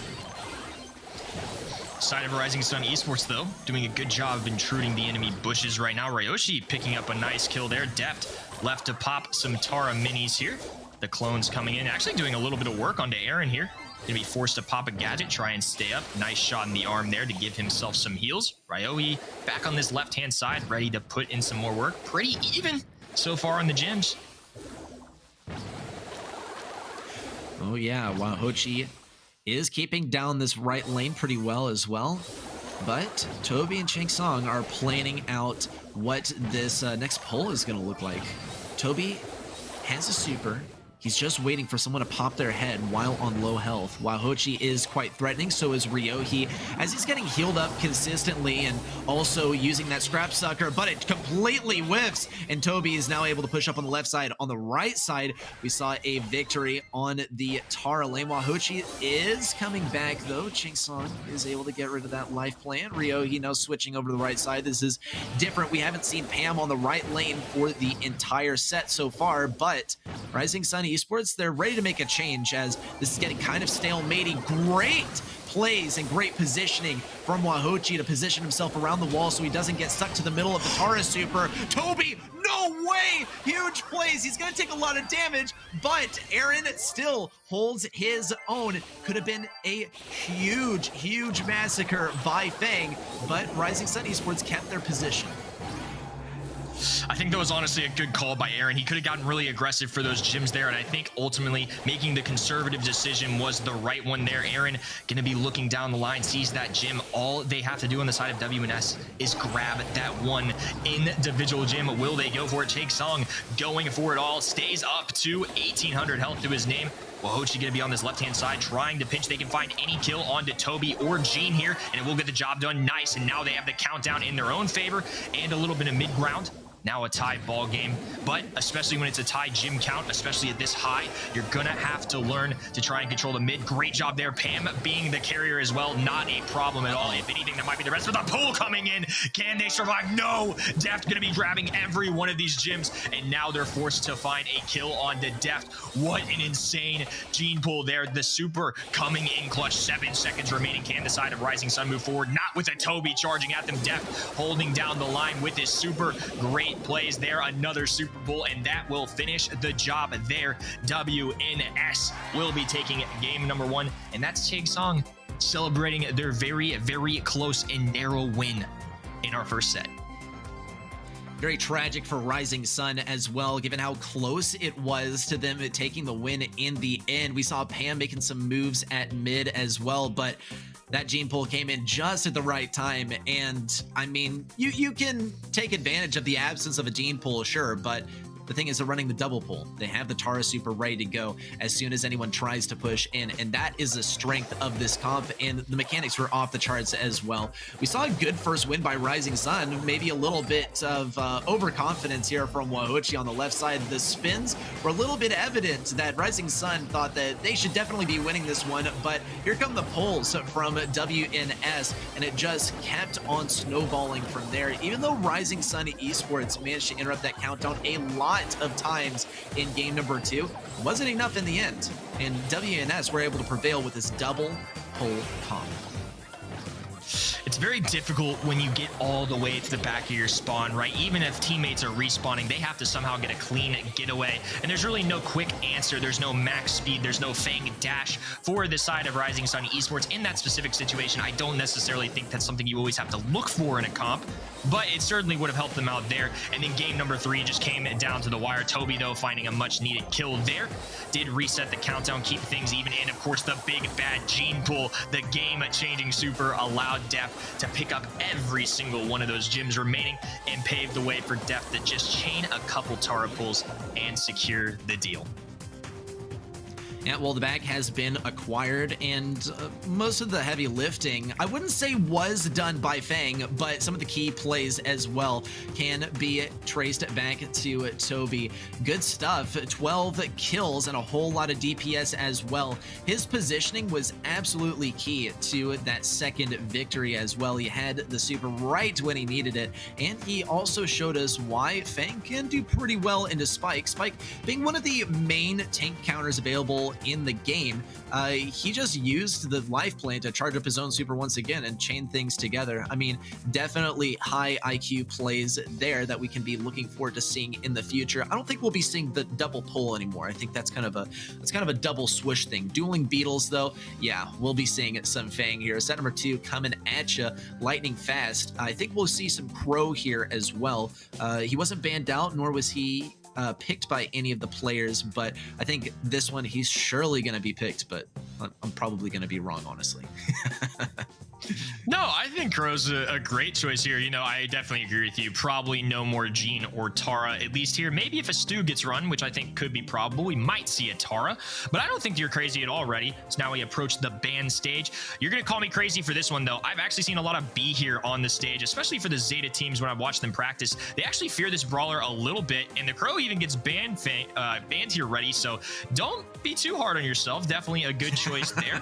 Side of Rising Sun Esports, though, doing a good job of intruding the enemy bushes right now. Ryoshi picking up a nice kill there. Deft left to pop some Tara minis here. The clones coming in, actually doing a little bit of work onto Aaron here. Gonna be forced to pop a gadget, try and stay up. Nice shot in the arm there to give himself some heals. Ryohi back on this left-hand side, ready to put in some more work. Pretty even so far on the gyms. Oh yeah, Wahochi is keeping down this right lane pretty well as well. But Toby and Changsong are planning out what this next pull is going to look like. Toby has a super. He's just waiting for someone to pop their head while on low health. Wahochi is quite threatening, so is Ryohi, as he's getting healed up consistently and also using that scrap sucker, but it completely whiffs, and Toby is now able to push up on the left side. On the right side, we saw a victory on the Tara lane. Wahochi is coming back, though. Changsong is able to get rid of that life plant. Ryohi now switching over to the right side. This is different. We haven't seen Pam on the right lane for the entire set so far, but Rising Sun Esports, they're ready to make a change as this is getting kind of stalematey. Great plays and great positioning from Wahochi to position himself around the wall so he doesn't get stuck to the middle of the Tara Super. Toby, no way! Huge plays. He's going to take a lot of damage, but Aaron still holds his own. Could have been a huge massacre by Fang, but Rising Sun Esports kept their position. I think that was honestly a good call by Aaron. He could have gotten really aggressive for those gyms there, and I think ultimately making the conservative decision was the right one there. Aaron going to be looking down the line, sees that gym. All they have to do on the side of WNS is grab that one individual gym. Will they go for it? Jake Song going for it all, stays up to 1,800 health to his name. Wahochi going to be on this left-hand side trying to pinch. They can find any kill onto Toby or Gene here, and it will get the job done nice. And now they have the countdown in their own favor and a little bit of mid-ground. Now a tie ball game, but especially when it's a tie gym count, especially at this high, you're gonna have to learn to try and control the mid. Great job there. Pam being the carrier as well, not a problem at all. If anything, that might be the rest. With the pull coming in, can they survive? No! Deft gonna be grabbing every one of these gyms, and now they're forced to find a kill on the Deft. What an insane gene pull there. The super coming in clutch. 7 seconds remaining. Can the side of Rising Sun move forward? Not with a Toby charging at them. Deft holding down the line with his super. Great plays there, another Super Bowl, and that will finish the job there. WNS will be taking game number 1, and that's Chig Song celebrating their very close and narrow win in our first set. Very tragic for Rising Sun as well, given how close it was to them taking the win in the end. We saw Pam making some moves at mid as well, but that gene pull came in just at the right time. And I mean, you can take advantage of the absence of a gene pull, sure, but the thing is they're running the double pull. They have the Tara Super ready to go as soon as anyone tries to push in, and that is the strength of this comp, and the mechanics were off the charts as well. We saw a good first win by Rising Sun, maybe a little bit of overconfidence here from Wahochi on the left side. The spins were a little bit evident that Rising Sun thought that they should definitely be winning this one, but here come the pulls from WNS, and it just kept on snowballing from there. Even though Rising Sun Esports managed to interrupt that countdown a lot of times in game number 2, wasn't enough in the end, and WNS were able to prevail with this double pull comp. It's very difficult when you get all the way to the back of your spawn, right? Even if teammates are respawning, they have to somehow get a clean getaway. And there's really no quick answer. There's no max speed. There's no Fang dash for the side of Rising Sun Esports. In that specific situation, I don't necessarily think that's something you always have to look for in a comp, but it certainly would have helped them out there. And then game number 3 just came down to the wire. Toby, though, finding a much-needed kill there. Did reset the countdown, keep things even. And, of course, the big bad gene pull, the game-changing super, allowed Deft to pick up every single one of those gyms remaining and pave the way for Deft to just chain a couple Tara pulls and secure the deal. Yeah, well, the bag has been acquired, and most of the heavy lifting, I wouldn't say was done by Fang, but some of the key plays as well can be traced back to Toby. Good stuff. 12 kills and a whole lot of DPS as well. His positioning was absolutely key to that second victory as well. He had the super right when he needed it, and he also showed us why Fang can do pretty well into Spike. Spike being one of the main tank counters available in the game, he just used the life plan to charge up his own super once again and chain things together. I mean, definitely high IQ plays there that we can be looking forward to seeing in the future. I don't think we'll be seeing the double pull anymore. I think that's kind of a double swoosh thing. Dueling Beetles, though, yeah, we'll be seeing some Fang here. Set number 2 coming at you lightning fast. I think we'll see some Crow here as well. He wasn't banned out, nor was he picked by any of the players, but I think this one he's surely going to be picked, but I'm probably going to be wrong, honestly. No, I think Crow's a great choice here. You know, I definitely agree with you. Probably no more Gene or Tara, at least here. Maybe if a Stu gets run, which I think could be probable, we might see a Tara, but I don't think you're crazy at all already. So now we approach the ban stage. You're going to call me crazy for this one, though. I've actually seen a lot of B here on the stage, especially for the Zeta teams when I've watched them practice. They actually fear this brawler a little bit, and the Crow even gets banned here ready, so don't be too hard on yourself. Definitely a good choice there.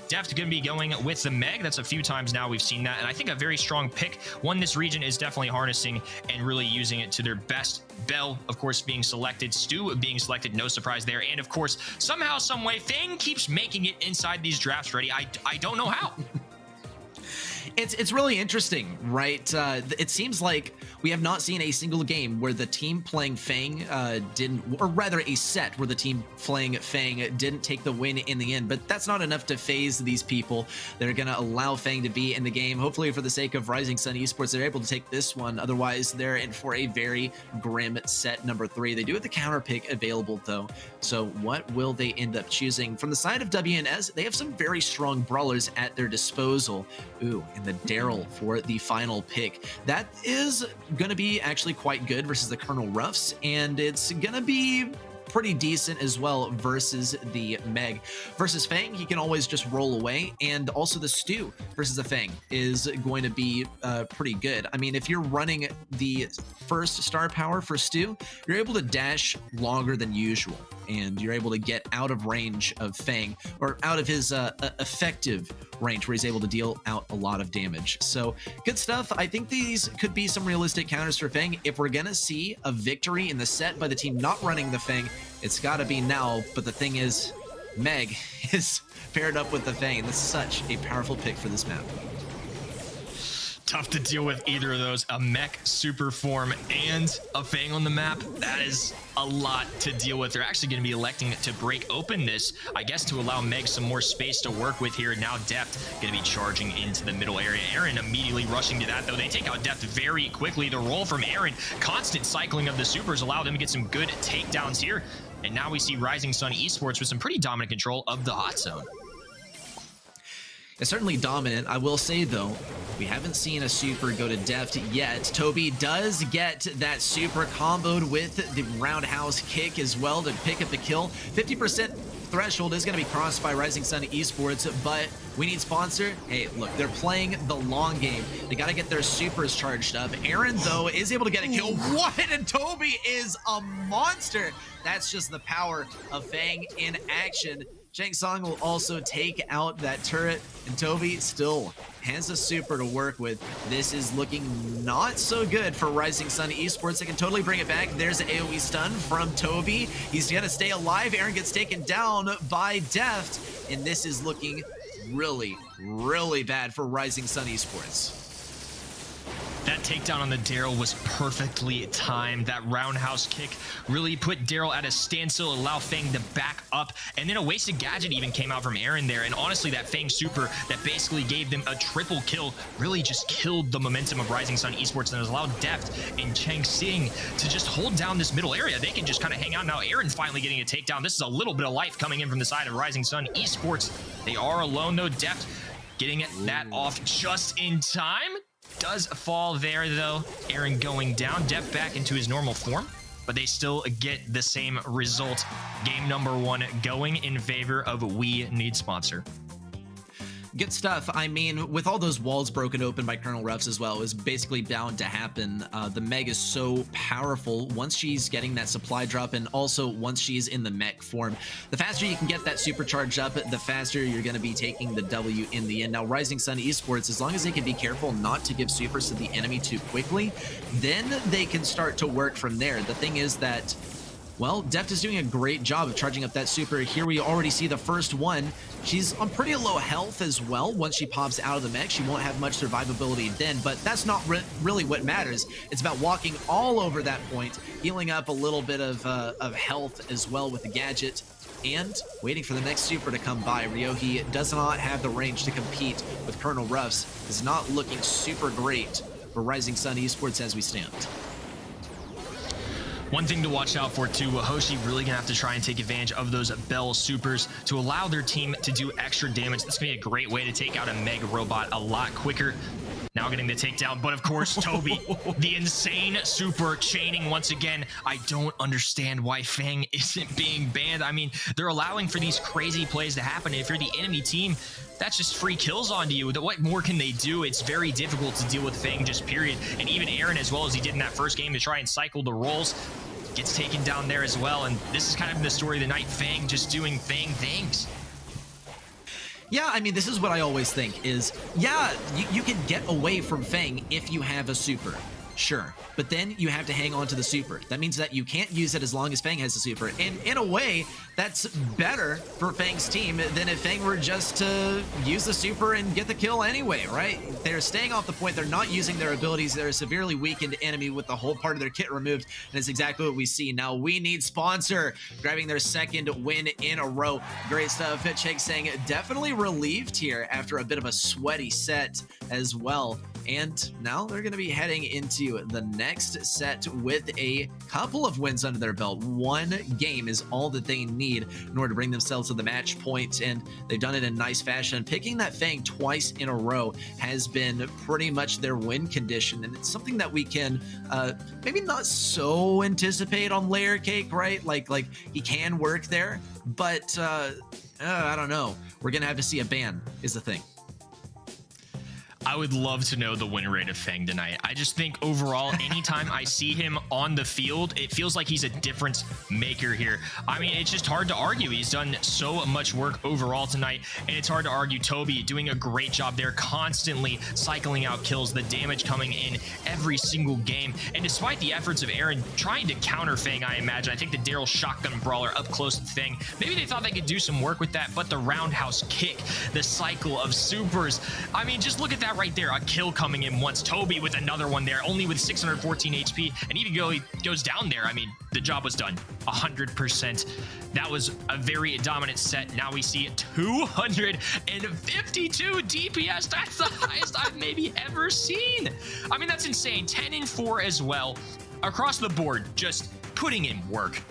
Deft going to be going with the Meg. That's a few times now now. We've seen that, and I think a very strong pick, one this region is definitely harnessing and really using it to their best. Bell, of course, being selected, Stu being selected, no surprise there, and of course, somehow, some way, Fang keeps making it inside these drafts ready. I don't know how. It's really interesting, right? It seems like we have not seen a single game where the team playing Fang didn't, or rather a set where the team playing Fang didn't take the win in the end. But that's not enough to phase these people. They're going to allow Fang to be in the game. Hopefully, for the sake of Rising Sun Esports, they're able to take this one. Otherwise, they're in for a very grim set number 3. They do have the counter pick available, though. So what will they end up choosing? From the side of WNS, they have some very strong brawlers at their disposal. Ooh, and the Daryl for the final pick. That is going to be actually quite good versus the Colonel Ruffs, and it's going to be pretty decent as well versus the Meg. Versus Fang, he can always just roll away, and also the Stu versus the Fang is going to be pretty good. I mean, if you're running the first star power for Stu, you're able to dash longer than usual, and you're able to get out of range of Fang, or out of his effective range where he's able to deal out a lot of damage. So good stuff. I think these could be some realistic counters for Fang. If we're gonna see a victory in the set by the team not running the Fang, it's gotta be now. But the thing is, Meg is paired up with the Fang. That's such a powerful pick for this map. Tough to deal with either of those. A mech super form and a Fang on the map. That is a lot to deal with. They're actually going to be electing to break open this, I guess, to allow Meg some more space to work with here. Now Deft going to be charging into the middle area. Aaron immediately rushing to that, though. They take out Deft very quickly. The roll from Aaron, constant cycling of the supers, allow them to get some good takedowns here. And now we see Rising Sun Esports with some pretty dominant control of the hot zone. It's certainly dominant. I will say, though, we haven't seen a super go to Deft yet. Toby does get that super comboed with the roundhouse kick as well to pick up the kill. 50% threshold is going to be crossed by Rising Sun Esports, but we need sponsor. Hey, look, they're playing the long game. They got to get their supers charged up. Aaron, though, is able to get a kill. What? And Toby is a monster. That's just the power of Fang in action. Shang Tsung will also take out that turret, and Toby still has a super to work with. This is looking not so good for Rising Sun Esports. They can totally bring it back. There's an AoE stun from Toby. He's gonna stay alive. Aaron gets taken down by Deft, and this is looking really, really bad for Rising Sun Esports. That takedown on the Daryl was perfectly timed. That roundhouse kick really put Daryl at a standstill, allow Fang to back up, and then a wasted gadget even came out from Aaron there. And honestly, that Fang super that basically gave them a triple kill really just killed the momentum of Rising Sun Esports, and has allowed Deft and Chang Xing to just hold down this middle area. They can just kind of hang out. Now Aaron's finally getting a takedown. This is a little bit of life coming in from the side of Rising Sun Esports. They are alone, though. Deft getting that off just in time. Does fall there, though. Aaron going down. Deft back into his normal form, but they still get the same result. Game number 1 going in favor of We Need Sponsor. Good stuff. I mean, with all those walls broken open by Colonel Ruffs as well, it was basically bound to happen. The Meg is so powerful once she's getting that supply drop, and also once she's in the mech form. The faster you can get that supercharge up, the faster you're going to be taking the W in the end. Now, Rising Sun Esports, as long as they can be careful not to give supers to the enemy too quickly, then they can start to work from there. The thing is that, well, Deft is doing a great job of charging up that super. Here we already see the first one. She's on pretty low health as well. Once she pops out of the mech, she won't have much survivability then, but that's not really what matters. It's about walking all over that point, healing up a little bit of health as well with the gadget, and waiting for the next super to come by. Ryohi does not have the range to compete with Colonel Ruffs. Is not looking super great for Rising Sun Esports as we stand. One thing to watch out for too, Hoshi really gonna have to try and take advantage of those Bell supers to allow their team to do extra damage. This can be a great way to take out a Meg robot a lot quicker. Now getting the takedown, but of course, Toby, the insane super chaining once again. I don't understand why Fang isn't being banned. I mean, they're allowing for these crazy plays to happen. If you're the enemy team, that's just free kills onto you. What more can they do? It's very difficult to deal with Fang, just period. And even Aaron, as well as he did in that first game to try and cycle the rolls, gets taken down there as well. And this is kind of the story of the night, Fang just doing Fang things. Yeah, I mean, this is what I always think is, yeah, you can get away from Fang if you have a super. Sure, but then you have to hang on to the super. That means that you can't use it as long as Fang has the super. And in a way, that's better for Fang's team than if Fang were just to use the super and get the kill anyway, right? They're staying off the point. They're not using their abilities. They're a severely weakened enemy with the whole part of their kit removed. And it's exactly what we see. Now we need Sponsor grabbing their second win in a row. Great stuff. Chig saying definitely relieved here after a bit of a sweaty set as well. And now they're going to be heading into the next set with a couple of wins under their belt. One game is all that they need in order to bring themselves to the match point, and they've done it in nice fashion. Picking that Fang twice in a row has been pretty much their win condition, and it's something that we can maybe not so anticipate on Layer Cake, right? Like he can work there, but I don't know. We're going to have to see a ban is the thing. I would love to know the win rate of Fang tonight. I just think overall, anytime I see him on the field, it feels like he's a difference maker here. I mean, it's just hard to argue. He's done so much work overall tonight, and it's hard to argue Toby doing a great job there, constantly cycling out kills, the damage coming in every single game. And despite the efforts of Aaron trying to counter Fang, I imagine, I think the Daryl shotgun brawler up close to Fang, maybe they thought they could do some work with that, but the roundhouse kick, the cycle of supers, I mean, just look at that right there. A kill coming in once. Toby with another one there, only with 614 HP. And even though he goes down there, I mean, the job was done. 100%. That was a very dominant set. Now we see 252 DPS. That's the highest I've maybe ever seen. I mean, that's insane. 10-4 as well. Across the board, just putting in work.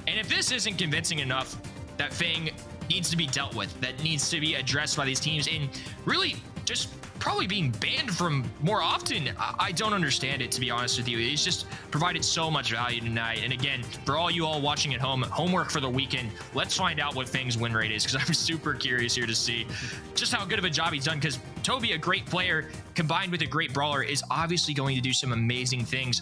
And if this isn't convincing enough, that Fang needs to be dealt with, that needs to be addressed by these teams, and really just probably being banned from more often. I don't understand it, to be honest with you. He's just provided so much value tonight. And again, for all you all watching at home, homework for the weekend, let's find out what Fang's win rate is, because I'm super curious here to see just how good of a job he's done, because Toby, a great player combined with a great brawler, is obviously going to do some amazing things,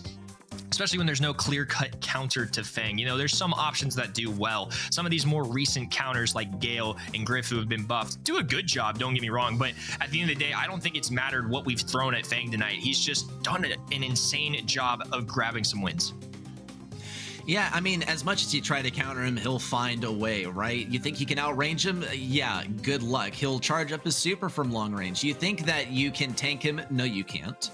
especially when there's no clear-cut counter to Fang. You know, there's some options that do well. Some of these more recent counters like Gale and Griff, who have been buffed, do a good job, don't get me wrong, but at the end of the day, I don't think it's mattered what we've thrown at Fang tonight. He's just done an insane job of grabbing some wins. Yeah, I mean, as much as you try to counter him, he'll find a way, right? You think you can outrange him? Yeah, good luck. He'll charge up his super from long range. You think that you can tank him? No, you can't.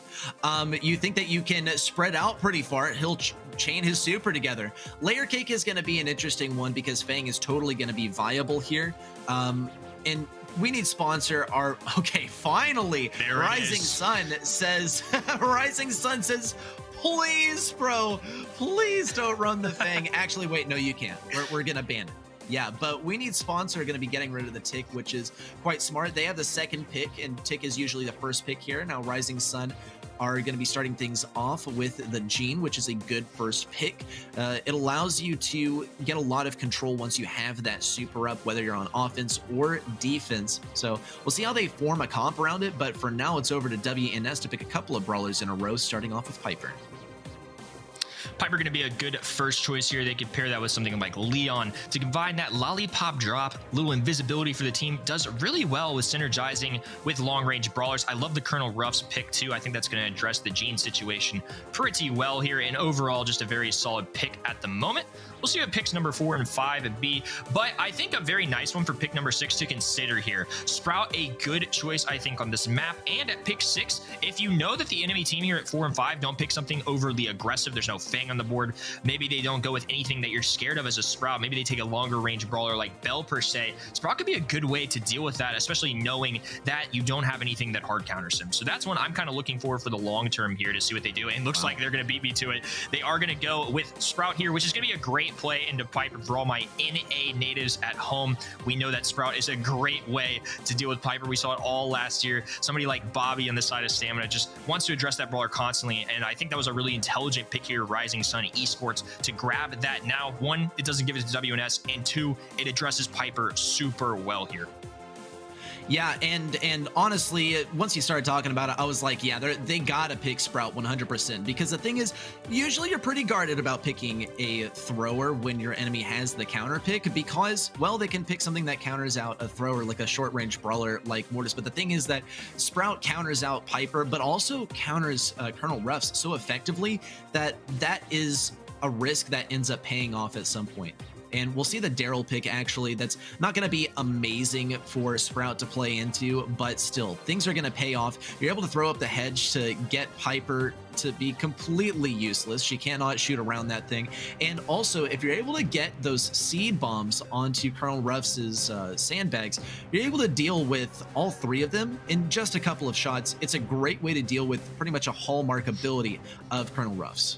You think that you can spread out pretty far? He'll chain his super together. Layer Cake is going to be an interesting one because Fang is totally going to be viable here. And we need sponsor our, okay, finally, Rising Sun says, Rising Sun says, please, bro, please don't run the Fang. Actually, wait, no, you can't. We're going to ban it. Yeah, but we need sponsor going to be getting rid of the Tick, which is quite smart. They have the second pick, and Tick is usually the first pick here. Now, Rising Sun are going to be starting things off with the Gene, which is a good first pick. It allows you to get a lot of control once you have that super up, whether you're on offense or defense. So we'll see how they form a comp around it, but for now, it's over to WNS to pick a couple of brawlers in a row, starting off with Piper. Piper going to be a good first choice here. They could pair that with something like Leon to combine that lollipop drop, little invisibility for the team. Does really well with synergizing with long-range brawlers. I love the Colonel Ruff's pick too. I think that's going to address the Gene situation pretty well here, and overall just a very solid pick at the moment. We'll see what picks number 4 and 5 and B, but I think a very nice one for pick number 6 to consider here. Sprout, a good choice, I think, on this map. And at pick 6, if you know that the enemy team here at 4 and 5 don't pick something overly aggressive, there's no Fang on the board, maybe they don't go with anything that you're scared of as a Sprout, maybe they take a longer range brawler like Bell per se, Sprout could be a good way to deal with that, especially knowing that you don't have anything that hard counters him. So that's one I'm kind of looking for the long term here to see what they do, and looks like they're going to beat me to it. They are going to go with Sprout here, which is going to be a great play into Piper for all my NA natives at home. We know that Sprout is a great way to deal with Piper. We saw it all last year. Somebody like Bobby on the side of Stamina just wants to address that brawler constantly, and I think that was a really intelligent pick here, Rising Sun Esports, to grab that now. 1, it doesn't give it to WNS, and 2, it addresses Piper super well here. Yeah, and honestly, once you started talking about it, I was like, yeah, they gotta pick Sprout 100%, because the thing is, usually you're pretty guarded about picking a thrower when your enemy has the counter pick, because, well, they can pick something that counters out a thrower, like a short-range brawler like Mortis. But the thing is that Sprout counters out Piper, but also counters Colonel Ruffs so effectively that is a risk that ends up paying off at some point. And we'll see the Daryl pick, actually. That's not going to be amazing for Sprout to play into, but still, things are going to pay off. You're able to throw up the hedge to get Piper to be completely useless. She cannot shoot around that thing. And also, if you're able to get those seed bombs onto Colonel Ruffs' sandbags, you're able to deal with all three of them in just a couple of shots. It's a great way to deal with pretty much a hallmark ability of Colonel Ruffs.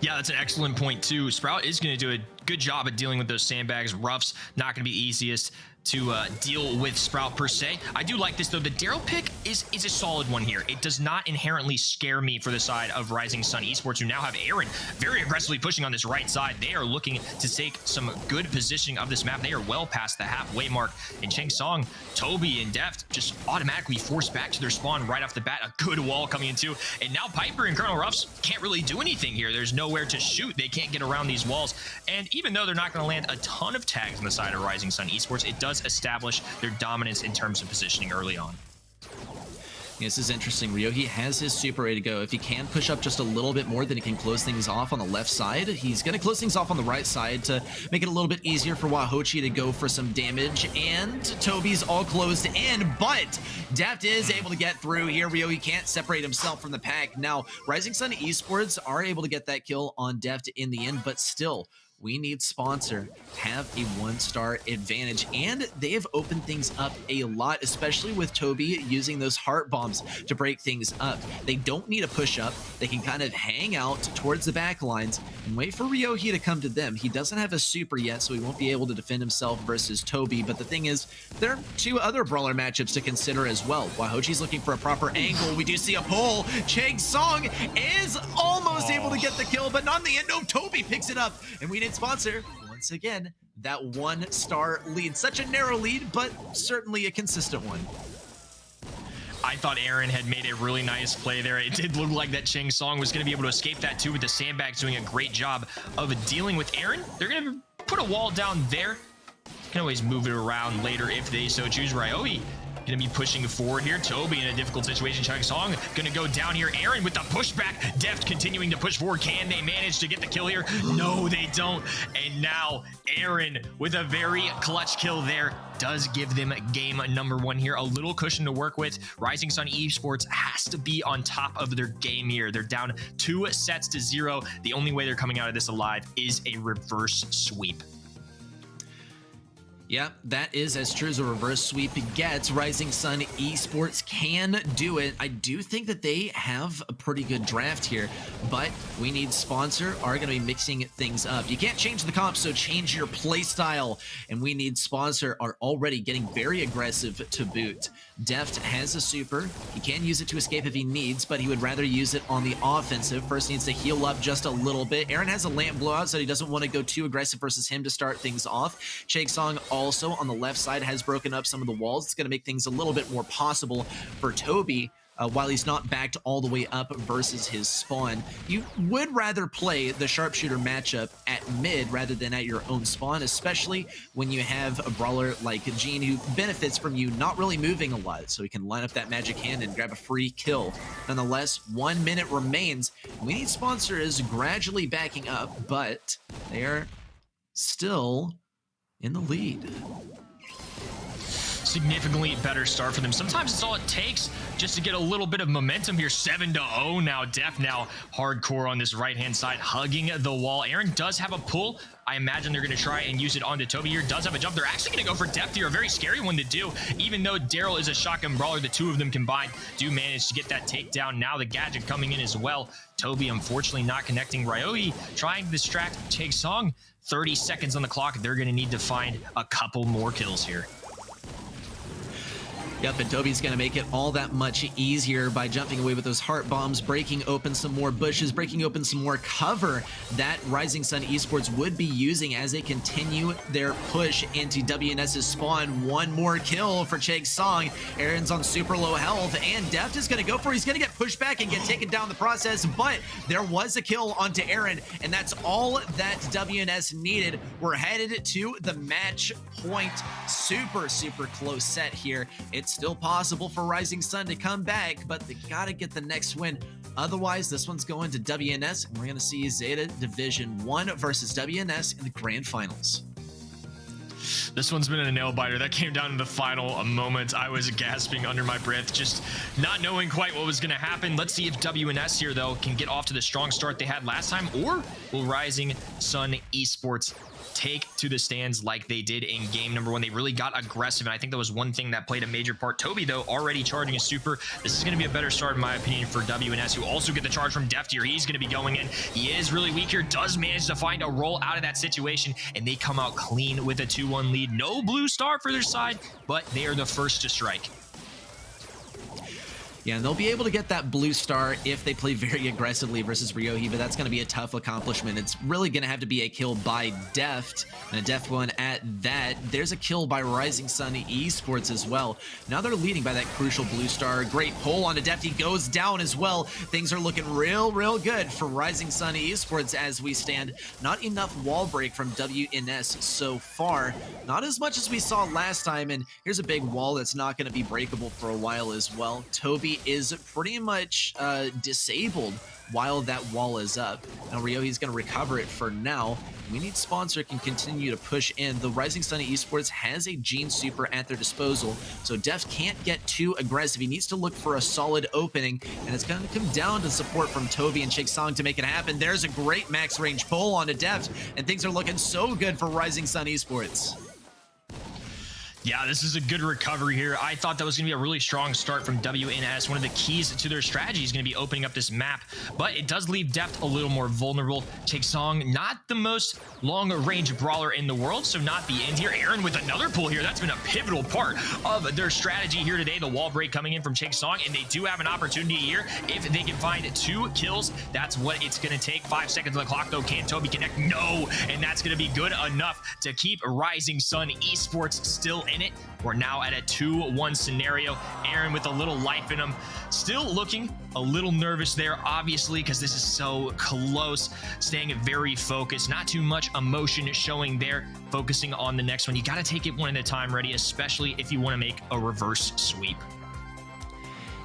Yeah, that's an excellent point too. Sprout is going to do a good job at dealing with those sandbags. Ruff's not going to be easiest to deal with Sprout per se. I do like this though. The Daryl pick is a solid one here. It does not inherently scare me for the side of Rising Sun Esports, who now have Aaron very aggressively pushing on this right side. They are looking to take some good positioning of this map. They are well past the halfway mark. And Chang Song, Toby, and Deft just automatically forced back to their spawn right off the bat. A good wall coming in too. And now Piper and Colonel Ruffs can't really do anything here. There's nowhere to shoot. They can't get around these walls. And even though they're not going to land a ton of tags on the side of Rising Sun Esports, it does establish their dominance in terms of positioning early on. This is interesting. Ryohi has his super ready to go. If he can push up just a little bit more, then he can close things off on the left side. He's going to close things off on the right side to make it a little bit easier for Wahochi to go for some damage. And Toby's all closed in, but Deft is able to get through here. Ryohi can't separate himself from the pack. Now, Rising Sun Esports are able to get that kill on Deft in the end, but still, we need Sponsor have a 1-star advantage, and they have opened things up a lot, especially with Toby using those heart bombs to break things up. They don't need a push up. They can kind of hang out towards the back lines and wait for Ryohi to come to them. He doesn't have a super yet, so he won't be able to defend himself versus Toby, but the thing is, there are two other brawler matchups to consider as well. Wahochi's looking for a proper angle. We do see a pull. Chang Song is almost able to get the kill, but not in the end. No, Toby picks it up, and we need Sponsor once again. That 1-star lead. Such a narrow lead, but certainly a consistent one. I thought Aaron had made a really nice play there. It did look like that Chang Song was going to be able to escape that too, with the sandbags doing a great job of dealing with Aaron. They're going to put a wall down there. Can always move it around later if they so choose. Ryohi going to be pushing forward here. Toby in a difficult situation. Chang Song going to go down here. Aaron with the pushback. Deft continuing to push forward. Can they manage to get the kill here? No, they don't. And now Aaron with a very clutch kill there does give them game number 1 here. A little cushion to work with. Rising Sun Esports has to be on top of their game here. They're down 2 sets to 0. The only way they're coming out of this alive is a reverse sweep. Yeah, that is as true as a reverse sweep gets. Rising Sun Esports can do it. I do think that they have a pretty good draft here, but we need Sponsor are going to be mixing things up. You can't change the comp, so change your play style. And we need Sponsor are already getting very aggressive to boot. Deft has a super. He can use it to escape if he needs, but he would rather use it on the offensive. First needs to heal up just a little bit. Aaron has a lamp blowout, so he doesn't want to go too aggressive versus him to start things off. Chang Song also on the left side has broken up some of the walls. It's going to make things a little bit more possible for Toby while he's not backed all the way up versus his spawn. You would rather play the sharpshooter matchup at mid rather than at your own spawn, especially when you have a brawler like Gene who benefits from you not really moving a lot, so he can line up that magic hand and grab a free kill. Nonetheless, 1 minute remains. We need Sponsors gradually backing up, but they are still in the lead. Significantly better start for them. Sometimes it's all it takes just to get a little bit of momentum here. 7-0 now. Def now hardcore on this right-hand side, hugging the wall. Aaron does have a pull. I imagine they're going to try and use it onto Toby here. Does have a jump. They're actually going to go for Deft here. A very scary one to do. Even though Daryl is a shotgun brawler, the two of them combined do manage to get that takedown. Now the gadget coming in as well. Toby unfortunately not connecting. Ryohi trying to distract Chang Song. 30 seconds on the clock. They're going to need to find a couple more kills here. Yep, and Toby's going to make it all that much easier by jumping away with those heart bombs, breaking open some more bushes, breaking open some more cover that Rising Sun Esports would be using as they continue their push into WNS's spawn. One more kill for Cheg Song. Aaron's on super low health, and Deft is going to go for it. He's going to get pushed back and get taken down the process, but there was a kill onto Aaron, and that's all that WNS needed. We're headed to the match point. Super, super close set here. It's still possible for Rising Sun to come back, but they got to get the next win. Otherwise, this one's going to WNS, and we're going to see Zeta Division 1 versus WNS in the grand finals. This one's been a nail-biter. That came down to the final moment. I was gasping under my breath, just not knowing quite what was going to happen. Let's see if WNS here, though, can get off to the strong start they had last time, or will Rising Sun Esports take to the stands like they did in game number 1. They really got aggressive, and I think that was one thing that played a major part. Toby, though, already charging a super. This is going to be a better start, in my opinion, for WNS, who also get the charge from Deft here. He's going to be going in. He is really weak here, does manage to find a roll out of that situation, and they come out clean with a 2-1 lead. No blue star for their side, but they are the first to strike. Yeah, and they'll be able to get that blue star if they play very aggressively versus Ryohi, but that's going to be a tough accomplishment. It's really going to have to be a kill by Deft, and a Deft one at that. There's a kill by Rising Sun Esports as well. Now they're leading by that crucial blue star. Great pull onto Deft. He goes down as well. Things are looking real good for Rising Sun Esports as we stand. Not enough wall break from WNS so far. Not as much as we saw last time, and here's a big wall that's not going to be breakable for a while as well. Toby is pretty much disabled while that wall is up. Now Ryohi's going to recover it for now. We need sponsor can continue to push in. The Rising Sun Esports has a Gene Super at their disposal, so Deft can't get too aggressive. He needs to look for a solid opening, and it's going to come down to support from Toby and Chig Song to make it happen. There's a great max range pull onto Deft, and things are looking so good for Rising Sun Esports. Yeah, this is a good recovery here. I thought that was going to be a really strong start from WNS. One of the keys to their strategy is going to be opening up this map, but it does leave Deft a little more vulnerable. Chig Song, not the most long-range brawler in the world, so not the end here. Aaron with another pull here. That's been a pivotal part of their strategy here today. The wall break coming in from Chig Song, and they do have an opportunity here. If they can find 2 kills, that's what it's going to take. 5 seconds on the clock, though. Can Toby connect? No, and that's going to be good enough to keep Rising Sun Esports still in it. We're now at a 2-1 scenario. Aaron with a little life in him, still looking a little nervous there, obviously, because this is so close. Staying very focused, not too much emotion showing there, focusing on the next one. You got to take it one at a time, ready, especially if you want to make a reverse sweep.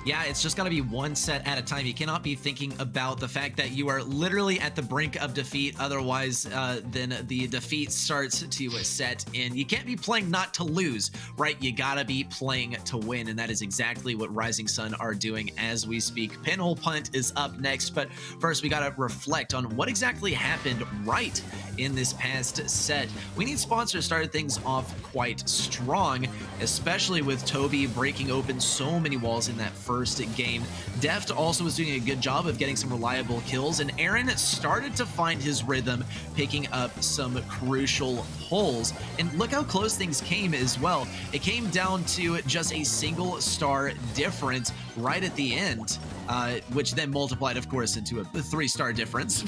Yeah, it's just got to be one set at a time. You cannot be thinking about the fact that you are literally at the brink of defeat. Otherwise, then the defeat starts to set in. You can't be playing not to lose, right? You got to be playing to win, and that is exactly what Rising Sun are doing as we speak. Pinhole Punt is up next, but first we got to reflect on what exactly happened right in this past set. We need sponsors started things off quite strong, especially with Toby breaking open so many walls in that first game. Deft also was doing a good job of getting some reliable kills, and Aaron started to find his rhythm, picking up some crucial pulls. And look how close things came as well. It came down to just a single star difference right at the end, which then multiplied, of course, into a 3-star difference.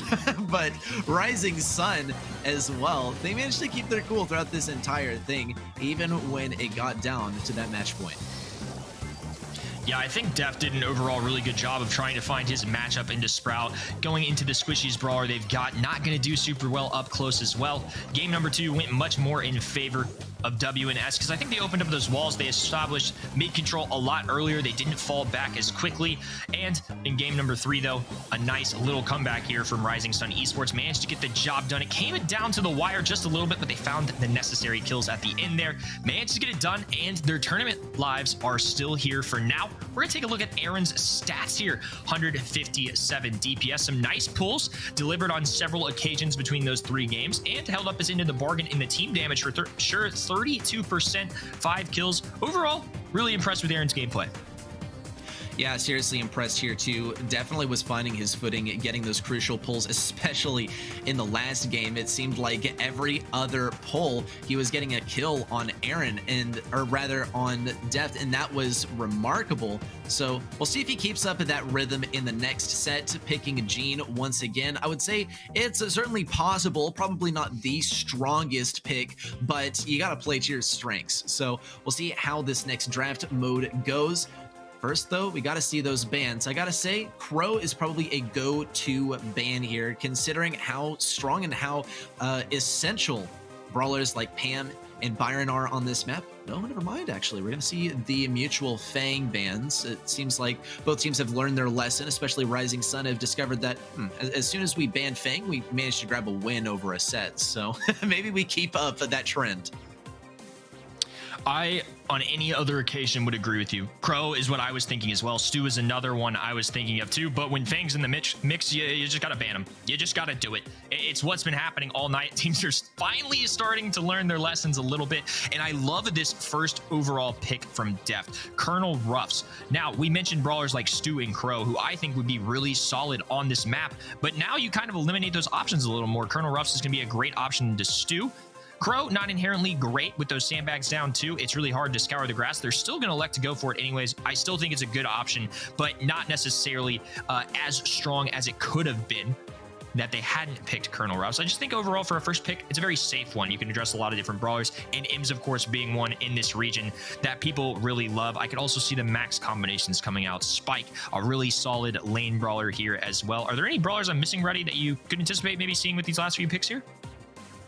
But Rising Sun as well, they managed to keep their cool throughout this entire thing, even when it got down to that match point. Yeah, I think Deft did an overall really good job of trying to find his matchup into Sprout. Going into the Squishies brawler they've got, not going to do super well up close as well. Game number 2 went much more in favor of WNS, because I think they opened up those walls. They established mid control a lot earlier. They didn't fall back as quickly. And in game number 3, though, a nice little comeback here from Rising Sun Esports. Managed to get the job done. It came down to the wire just a little bit, but they found the necessary kills at the end there. Managed to get it done, and their tournament lives are still here for now. We're going to take a look at Aaron's stats here. 157 DPS, some nice pulls, delivered on several occasions between those 3 games, and held up his end of the bargain in the team damage for sure. 32%, 5 kills. Overall, really impressed with Aaron's gameplay. Yeah, seriously impressed here too. Definitely was finding his footing, getting those crucial pulls, especially in the last game. It seemed like every other pull, he was getting a kill on Aaron, or rather on Deft, and that was remarkable. So we'll see if he keeps up that rhythm in the next set, picking Gene once again. I would say it's certainly possible, probably not the strongest pick, but you got to play to your strengths. So we'll see how this next draft mode goes. First, though, we got to see those bans. I got to say, Crow is probably a go-to ban here, considering how strong and how essential brawlers like Pam and Byron are on this map. No, never mind, actually. We're going to see the mutual Fang bans. It seems like both teams have learned their lesson, especially Rising Sun have discovered that as soon as we ban Fang, we managed to grab a win over a set. So maybe we keep up that trend. I, on any other occasion, would agree with you. Crow is what I was thinking as well. Stu is another one I was thinking of too. But when Fang's in the mix, you just got to ban him. You just got to do it. It's what's been happening all night. Teams are finally starting to learn their lessons a little bit. And I love this first overall pick from Deft, Colonel Ruffs. Now, we mentioned brawlers like Stu and Crow, who I think would be really solid on this map. But now you kind of eliminate those options a little more. Colonel Ruffs is going to be a great option to Stu. Crow, not inherently great with those sandbags down too. It's really hard to scour the grass. They're still going to elect to go for it anyways. I still think it's a good option, but not necessarily as strong as it could have been that they hadn't picked Colonel Ruffs. I just think overall for a first pick, it's a very safe one. You can address a lot of different brawlers, and Ims, of course, being one in this region that people really love. I could also see the max combinations coming out. Spike, a really solid lane brawler here as well. Are there any brawlers I'm missing, Reddy, that you could anticipate maybe seeing with these last few picks here?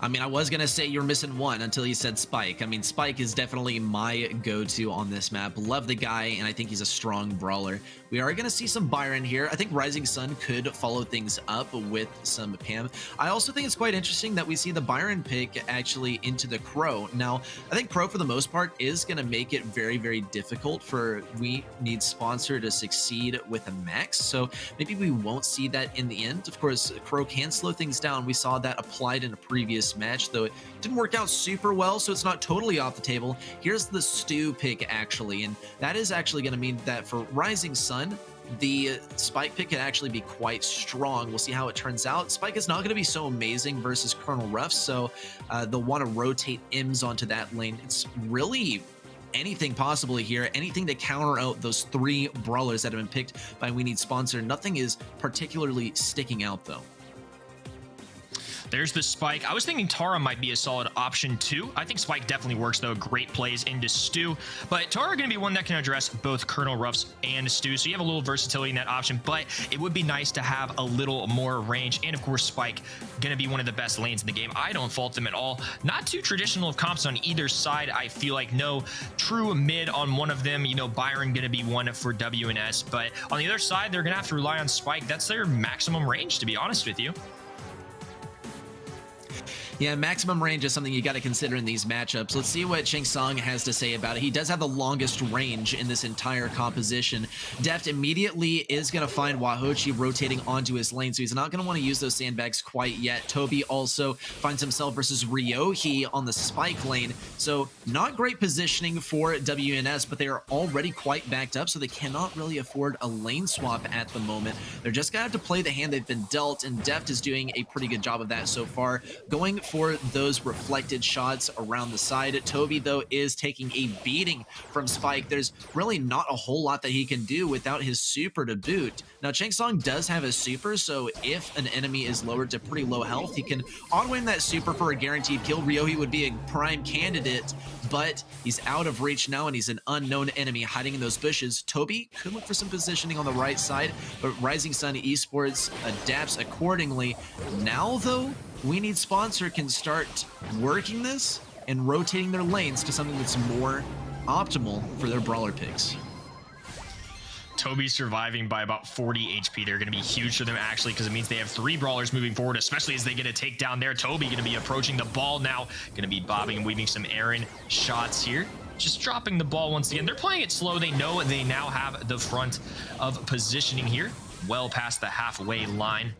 I mean, I was going to say you're missing one until you said Spike. I mean, Spike is definitely my go-to on this map. Love the guy, and I think he's a strong brawler. We are going to see some Byron here. I think Rising Sun could follow things up with some Pam. I also think it's quite interesting that we see the Byron pick actually into the Crow. Now, I think Crow, for the most part, is going to make it very, very difficult for We Need Sponsor to succeed with a max. So maybe we won't see that in the end. Of course, Crow can slow things down. We saw that applied in a previous match, though it didn't work out super well, so it's not totally off the table. Here's the Stu pick, actually, and that is actually going to mean that for Rising Sun, the Spike pick can actually be quite strong. We'll see how it turns out. Spike is not going to be so amazing versus Colonel Ruffs, so they'll want to rotate Ims onto that lane. It's really anything possibly here, anything to counter out those three brawlers that have been picked by We Need Sponsor. Nothing is particularly sticking out, though. There's the Spike. I was thinking Tara might be a solid option too. I think Spike definitely works though. Great plays into Stu. But Tara going to be one that can address both Colonel Ruffs and Stu. So you have a little versatility in that option. But it would be nice to have a little more range. And of course, Spike going to be one of the best lanes in the game. I don't fault them at all. Not too traditional of comps on either side. I feel like no true mid on one of them. You know, Byron going to be one for WNS. But on the other side, they're going to have to rely on Spike. That's their maximum range, to be honest with you. Yeah, maximum range is something you got to consider in these matchups. Let's see what Cheng Song has to say about it. He does have the longest range in this entire composition. Deft immediately is going to find Wahochi rotating onto his lane, so he's not going to want to use those sandbags quite yet. Toby also finds himself versus Ryohei on the Spike lane, so not great positioning for WNS, but they are already quite backed up, so they cannot really afford a lane swap at the moment. They're just going to have to play the hand they've been dealt, and Deft is doing a pretty good job of that so far, going for those reflected shots around the side. Toby, though, is taking a beating from Spike. There's really not a whole lot that he can do without his super to boot. Now, Cheng Song does have a super, so if an enemy is lowered to pretty low health, he can auto-aim that super for a guaranteed kill. Ryohei would be a prime candidate, but he's out of reach now, and he's an unknown enemy hiding in those bushes. Toby could look for some positioning on the right side, but Rising Sun Esports adapts accordingly. Now, though, We Need Sponsor can start working this and rotating their lanes to something that's more optimal for their brawler picks. Toby surviving by about 40 HP. They're going to be huge for them, actually, because it means they have three brawlers moving forward, especially as they get a takedown there. Toby going to be approaching the ball now, going to be bobbing and weaving some Aaron shots here. Just dropping the ball once again. They're playing it slow. They know they now have the front of positioning here, well past the halfway line.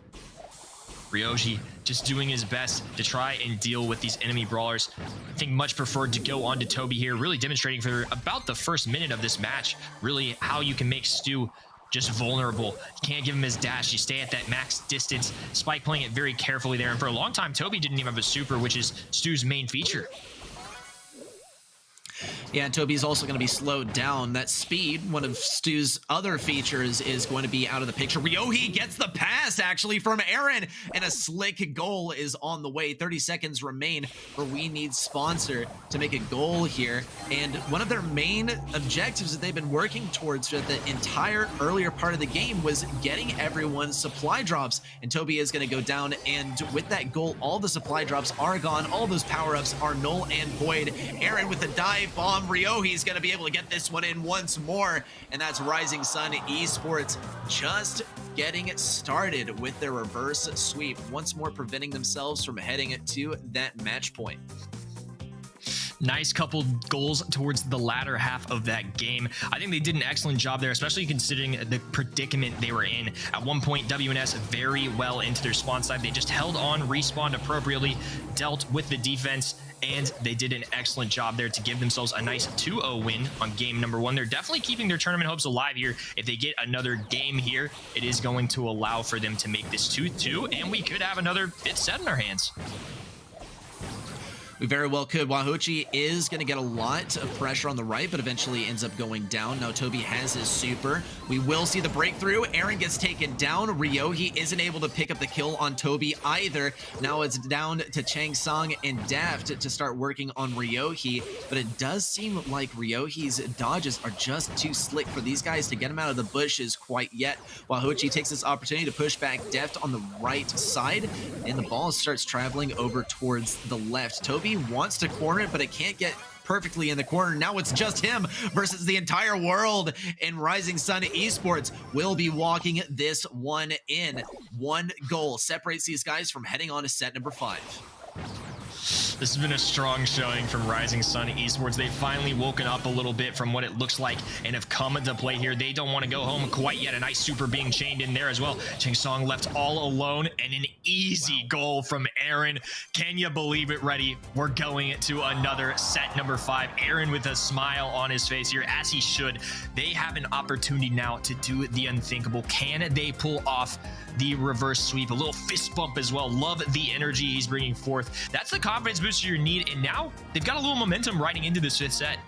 Ryoji just doing his best to try and deal with these enemy brawlers. I think much preferred to go on to Toby here, really demonstrating for about the first minute of this match, really how you can make Stu just vulnerable. You can't give him his dash. You stay at that max distance. Spike playing it very carefully there. And for a long time, Toby didn't even have a super, which is Stu's main feature. Yeah, and Toby's also going to be slowed down. That speed, one of Stu's other features, is going to be out of the picture. Ryoji gets the pass, actually, from Aaron, and a slick goal is on the way. 30 seconds remain for We Need Sponsor to make a goal here. And one of their main objectives that they've been working towards for the entire earlier part of the game was getting everyone's supply drops. And Toby is going to go down, and with that goal, all the supply drops are gone. All those power-ups are null and void. Aaron with the dive bomb. Ryoji's going to be able to get this one in once more, and that's Rising Sun Esports just getting started with their reverse sweep, once more preventing themselves from heading to that match point. Nice couple goals towards the latter half of that game. I think they did an excellent job there, especially considering the predicament they were in. At one point, WNS very well into their spawn side. They just held on, respawned appropriately, dealt with the defense, and they did an excellent job there to give themselves a nice 2-0 win on game number 1. They're definitely keeping their tournament hopes alive here. If they get another game here, it is going to allow for them to make this 2-2, and we could have another 5th set in our hands. We very well could. Wahochi is going to get a lot of pressure on the right, but eventually ends up going down. Now Toby has his super. We will see the breakthrough. Aaron gets taken down. Ryoji isn't able to pick up the kill on Toby either. Now it's down to Chang Song and Daft to start working on Ryoji, but it does seem like Ryoji's dodges are just too slick for these guys to get him out of the bushes quite yet. Wahochi takes this opportunity to push back Deft on the right side, and the ball starts traveling over towards the left. Toby wants to corner it, but it can't get perfectly in the corner. Now it's just him versus the entire world, and Rising Sun Esports will be walking this one in. One goal separates these guys from heading on to set number 5. This has been a strong showing from Rising Sun Esports. They've finally woken up a little bit from what it looks like and have come to play here. They don't want to go home quite yet. A nice super being chained in there as well. Chang Song left all alone, and an easy goal from Aaron. Can you believe it, Reddy? We're going to another set number 5. Aaron with a smile on his face here, as he should. They have an opportunity now to do the unthinkable. Can they pull off the reverse sweep? A little fist bump as well. Love the energy he's bringing forth. That's the confidence booster you need, and now they've got a little momentum riding into this 5th set.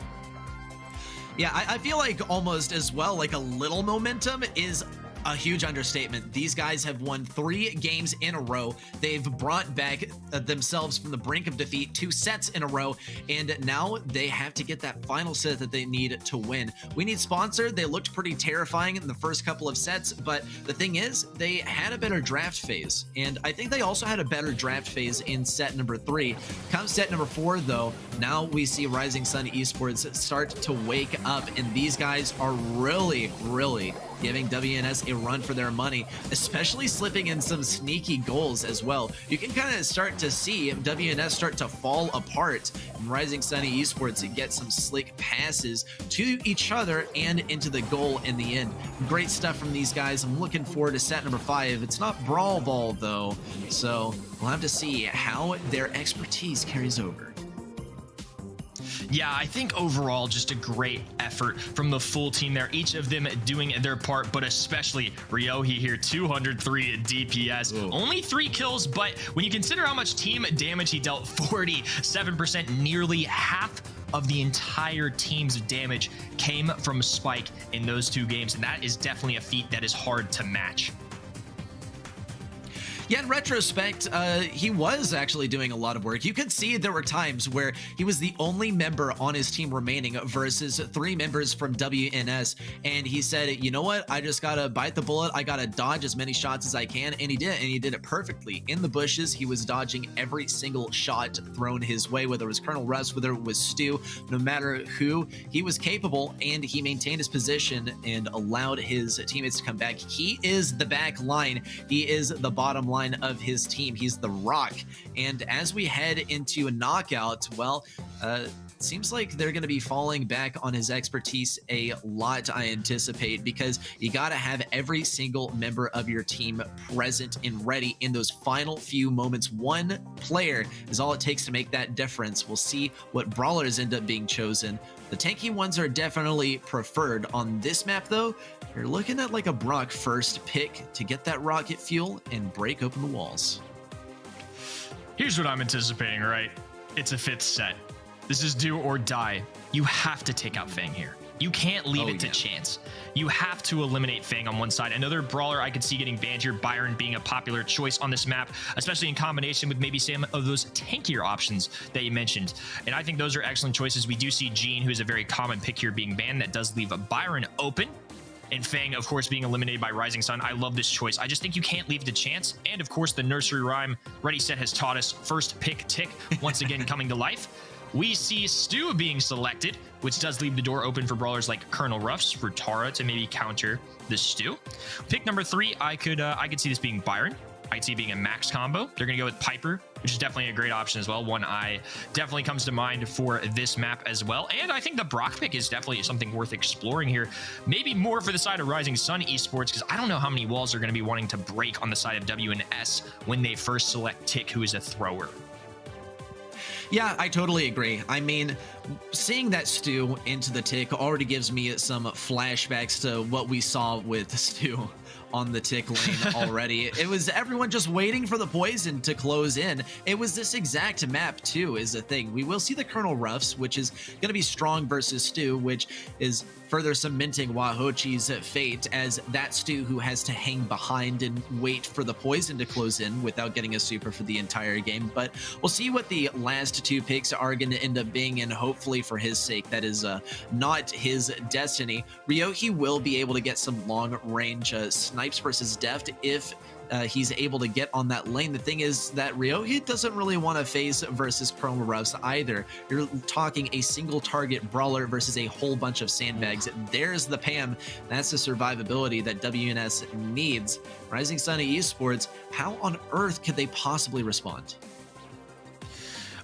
Yeah, I feel like almost as well, like a little momentum is a huge understatement. These guys have won 3 games in a row. They've brought back themselves from the brink of defeat 2 sets in a row, and now they have to get that final set that they need to win. We Need Sponsor. They looked pretty terrifying in the first couple of sets, but the thing is, they had a better draft phase, and I think they also had a better draft phase in set number 3. Come set number 4, though, now we see Rising Sun Esports start to wake up, and these guys are really giving WNS a run for their money, especially slipping in some sneaky goals as well. You can kind of start to see WNS start to fall apart, and Rising Sun Esports get some slick passes to each other and into the goal in the end. Great stuff from these guys. I'm looking forward to set number 5. It's not Brawl Ball though, so we'll have to see how their expertise carries over. Yeah, I think overall just a great effort from the full team there, each of them doing their part, but especially Ryoji here, 203 DPS. Ooh. Only 3 kills, but when you consider how much team damage he dealt, 47%, nearly half of the entire team's damage came from Spike in those 2 games, and that is definitely a feat that is hard to match. Yeah, in retrospect, he was actually doing a lot of work. You could see there were times where he was the only member on his team remaining versus 3 members from WNS, and he said, you know what, I just gotta bite the bullet, I gotta dodge as many shots as I can, and he did it perfectly. In the bushes, he was dodging every single shot thrown his way, whether it was Colonel Russ, whether it was Stu, no matter who, he was capable, and he maintained his position and allowed his teammates to come back. He is the back line, he is the bottom line of his team. He's the rock. And as we head into a knockout, well, seems like they're going to be falling back on his expertise a lot, I anticipate, because you got to have every single member of your team present and ready in those final few moments. One player is all it takes to make that difference. We'll see what brawlers end up being chosen. The tanky ones are definitely preferred. On this map, though, you're looking at like a Brock first pick to get that rocket fuel and break open the walls. Here's what I'm anticipating, right? It's a 5th set. This is do or die. You have to take out Fang here. You can't leave it to chance. You have to eliminate Fang on one side. Another brawler I could see getting banned here, Byron being a popular choice on this map, especially in combination with maybe some of those tankier options that you mentioned. And I think those are excellent choices. We do see Gene, who's a very common pick here, being banned. That does leave Byron open. And Fang, of course, being eliminated by Rising Sun. I love this choice. I just think you can't leave it to chance. And, of course, the nursery rhyme Ready Set has taught us. First pick tick, once again coming to life. We see Stu being selected, which does leave the door open for brawlers like Colonel Ruffs for Tara to maybe counter the Stu. Pick number 3, I could see this being Byron. I could see it being a max combo. They're going to go with Piper, which is definitely a great option as well. One eye definitely comes to mind for this map as well. And I think the Brock pick is definitely something worth exploring here. Maybe more for the side of Rising Sun Esports, because I don't know how many walls they're going to be wanting to break on the side of WNS when they first select Tick, who is a thrower. Yeah, I totally agree. I mean, seeing that Stu into the Tick already gives me some flashbacks to what we saw with Stu on the Tick lane already. It was everyone just waiting for the poison to close in. It was this exact map too, is the thing. We will see the Colonel Ruffs, which is going to be strong versus Stu, which is further cementing Wahochi's fate as that Stu who has to hang behind and wait for the poison to close in without getting a super for the entire game. But we'll see what the last 2 picks are going to end up being, and hopefully for his sake, that is not his destiny. Ryohi will be able to get some long-range snipes versus Deft if he's able to get on that lane. The thing is that Ryohi doesn't really want to face versus Chroma Ruffs either. You're talking a single target brawler versus a whole bunch of sandbags. There's the Pam. That's the survivability that WNS needs. Rising Sun Esports, how on earth could they possibly respond?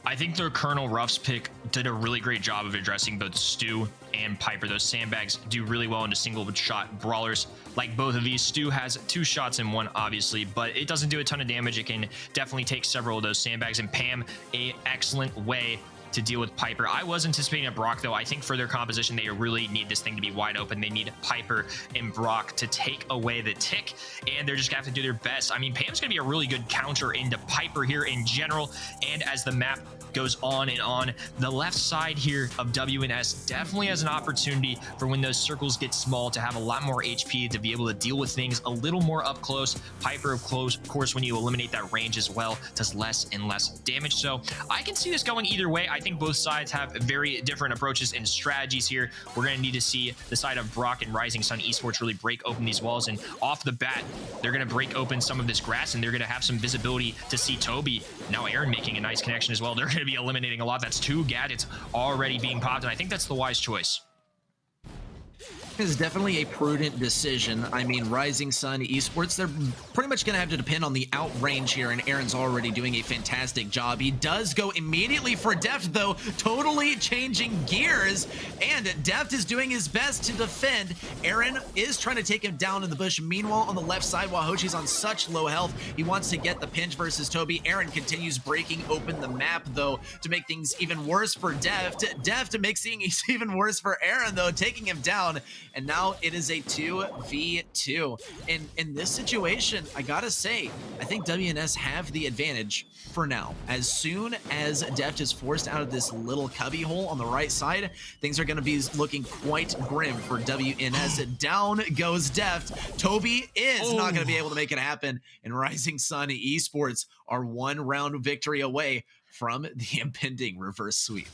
I think their Colonel Ruffs pick did a really great job of addressing both Stu and Piper. Those sandbags do really well into single shot brawlers like both of these. Stu has 2 shots in 1, obviously, but it doesn't do a ton of damage. It can definitely take several of those sandbags, and Pam, an excellent way to deal with Piper. I was anticipating a Brock, though. I think for their composition, they really need this thing to be wide open. They need Piper and Brock to take away the Tick, and they're just gonna have to do their best. I mean, Pam's gonna be a really good counter into Piper here in general, and as the map goes on and on, the left side here of WNS definitely has an opportunity for when those circles get small to have a lot more HP to be able to deal with things a little more up close. Piper, of course, when you eliminate that range as well, does less and less damage. So I can see this going either way. I think both sides have very different approaches and strategies here. We're going to need to see the side of Brock and Rising Sun Esports really break open these walls, and off the bat, they're going to break open some of this grass, and they're going to have some visibility to see Toby. Now Aaron making a nice connection as well. They're going to be eliminating a lot. That's 2 gadgets already being popped, and I think that's the wise choice. Is definitely a prudent decision. I mean, Rising Sun Esports, they're pretty much going to have to depend on the outrange here, and Aaron's already doing a fantastic job. He does go immediately for Deft, though, totally changing gears, and Deft is doing his best to defend. Aaron is trying to take him down in the bush. Meanwhile, on the left side, Wahochi's on such low health, he wants to get the pinch versus Toby. Aaron continues breaking open the map, though, to make things even worse for Deft. Deft makes things even worse for Aaron, though, taking him down. And now it is a 2v2. And in this situation, I gotta say, I think WNS have the advantage for now. As soon as Deft is forced out of this little cubby hole on the right side, things are gonna be looking quite grim for WNS. Down goes Deft. Toby is not gonna be able to make it happen. And Rising Sun Esports are 1 round victory away from the impending reverse sweep.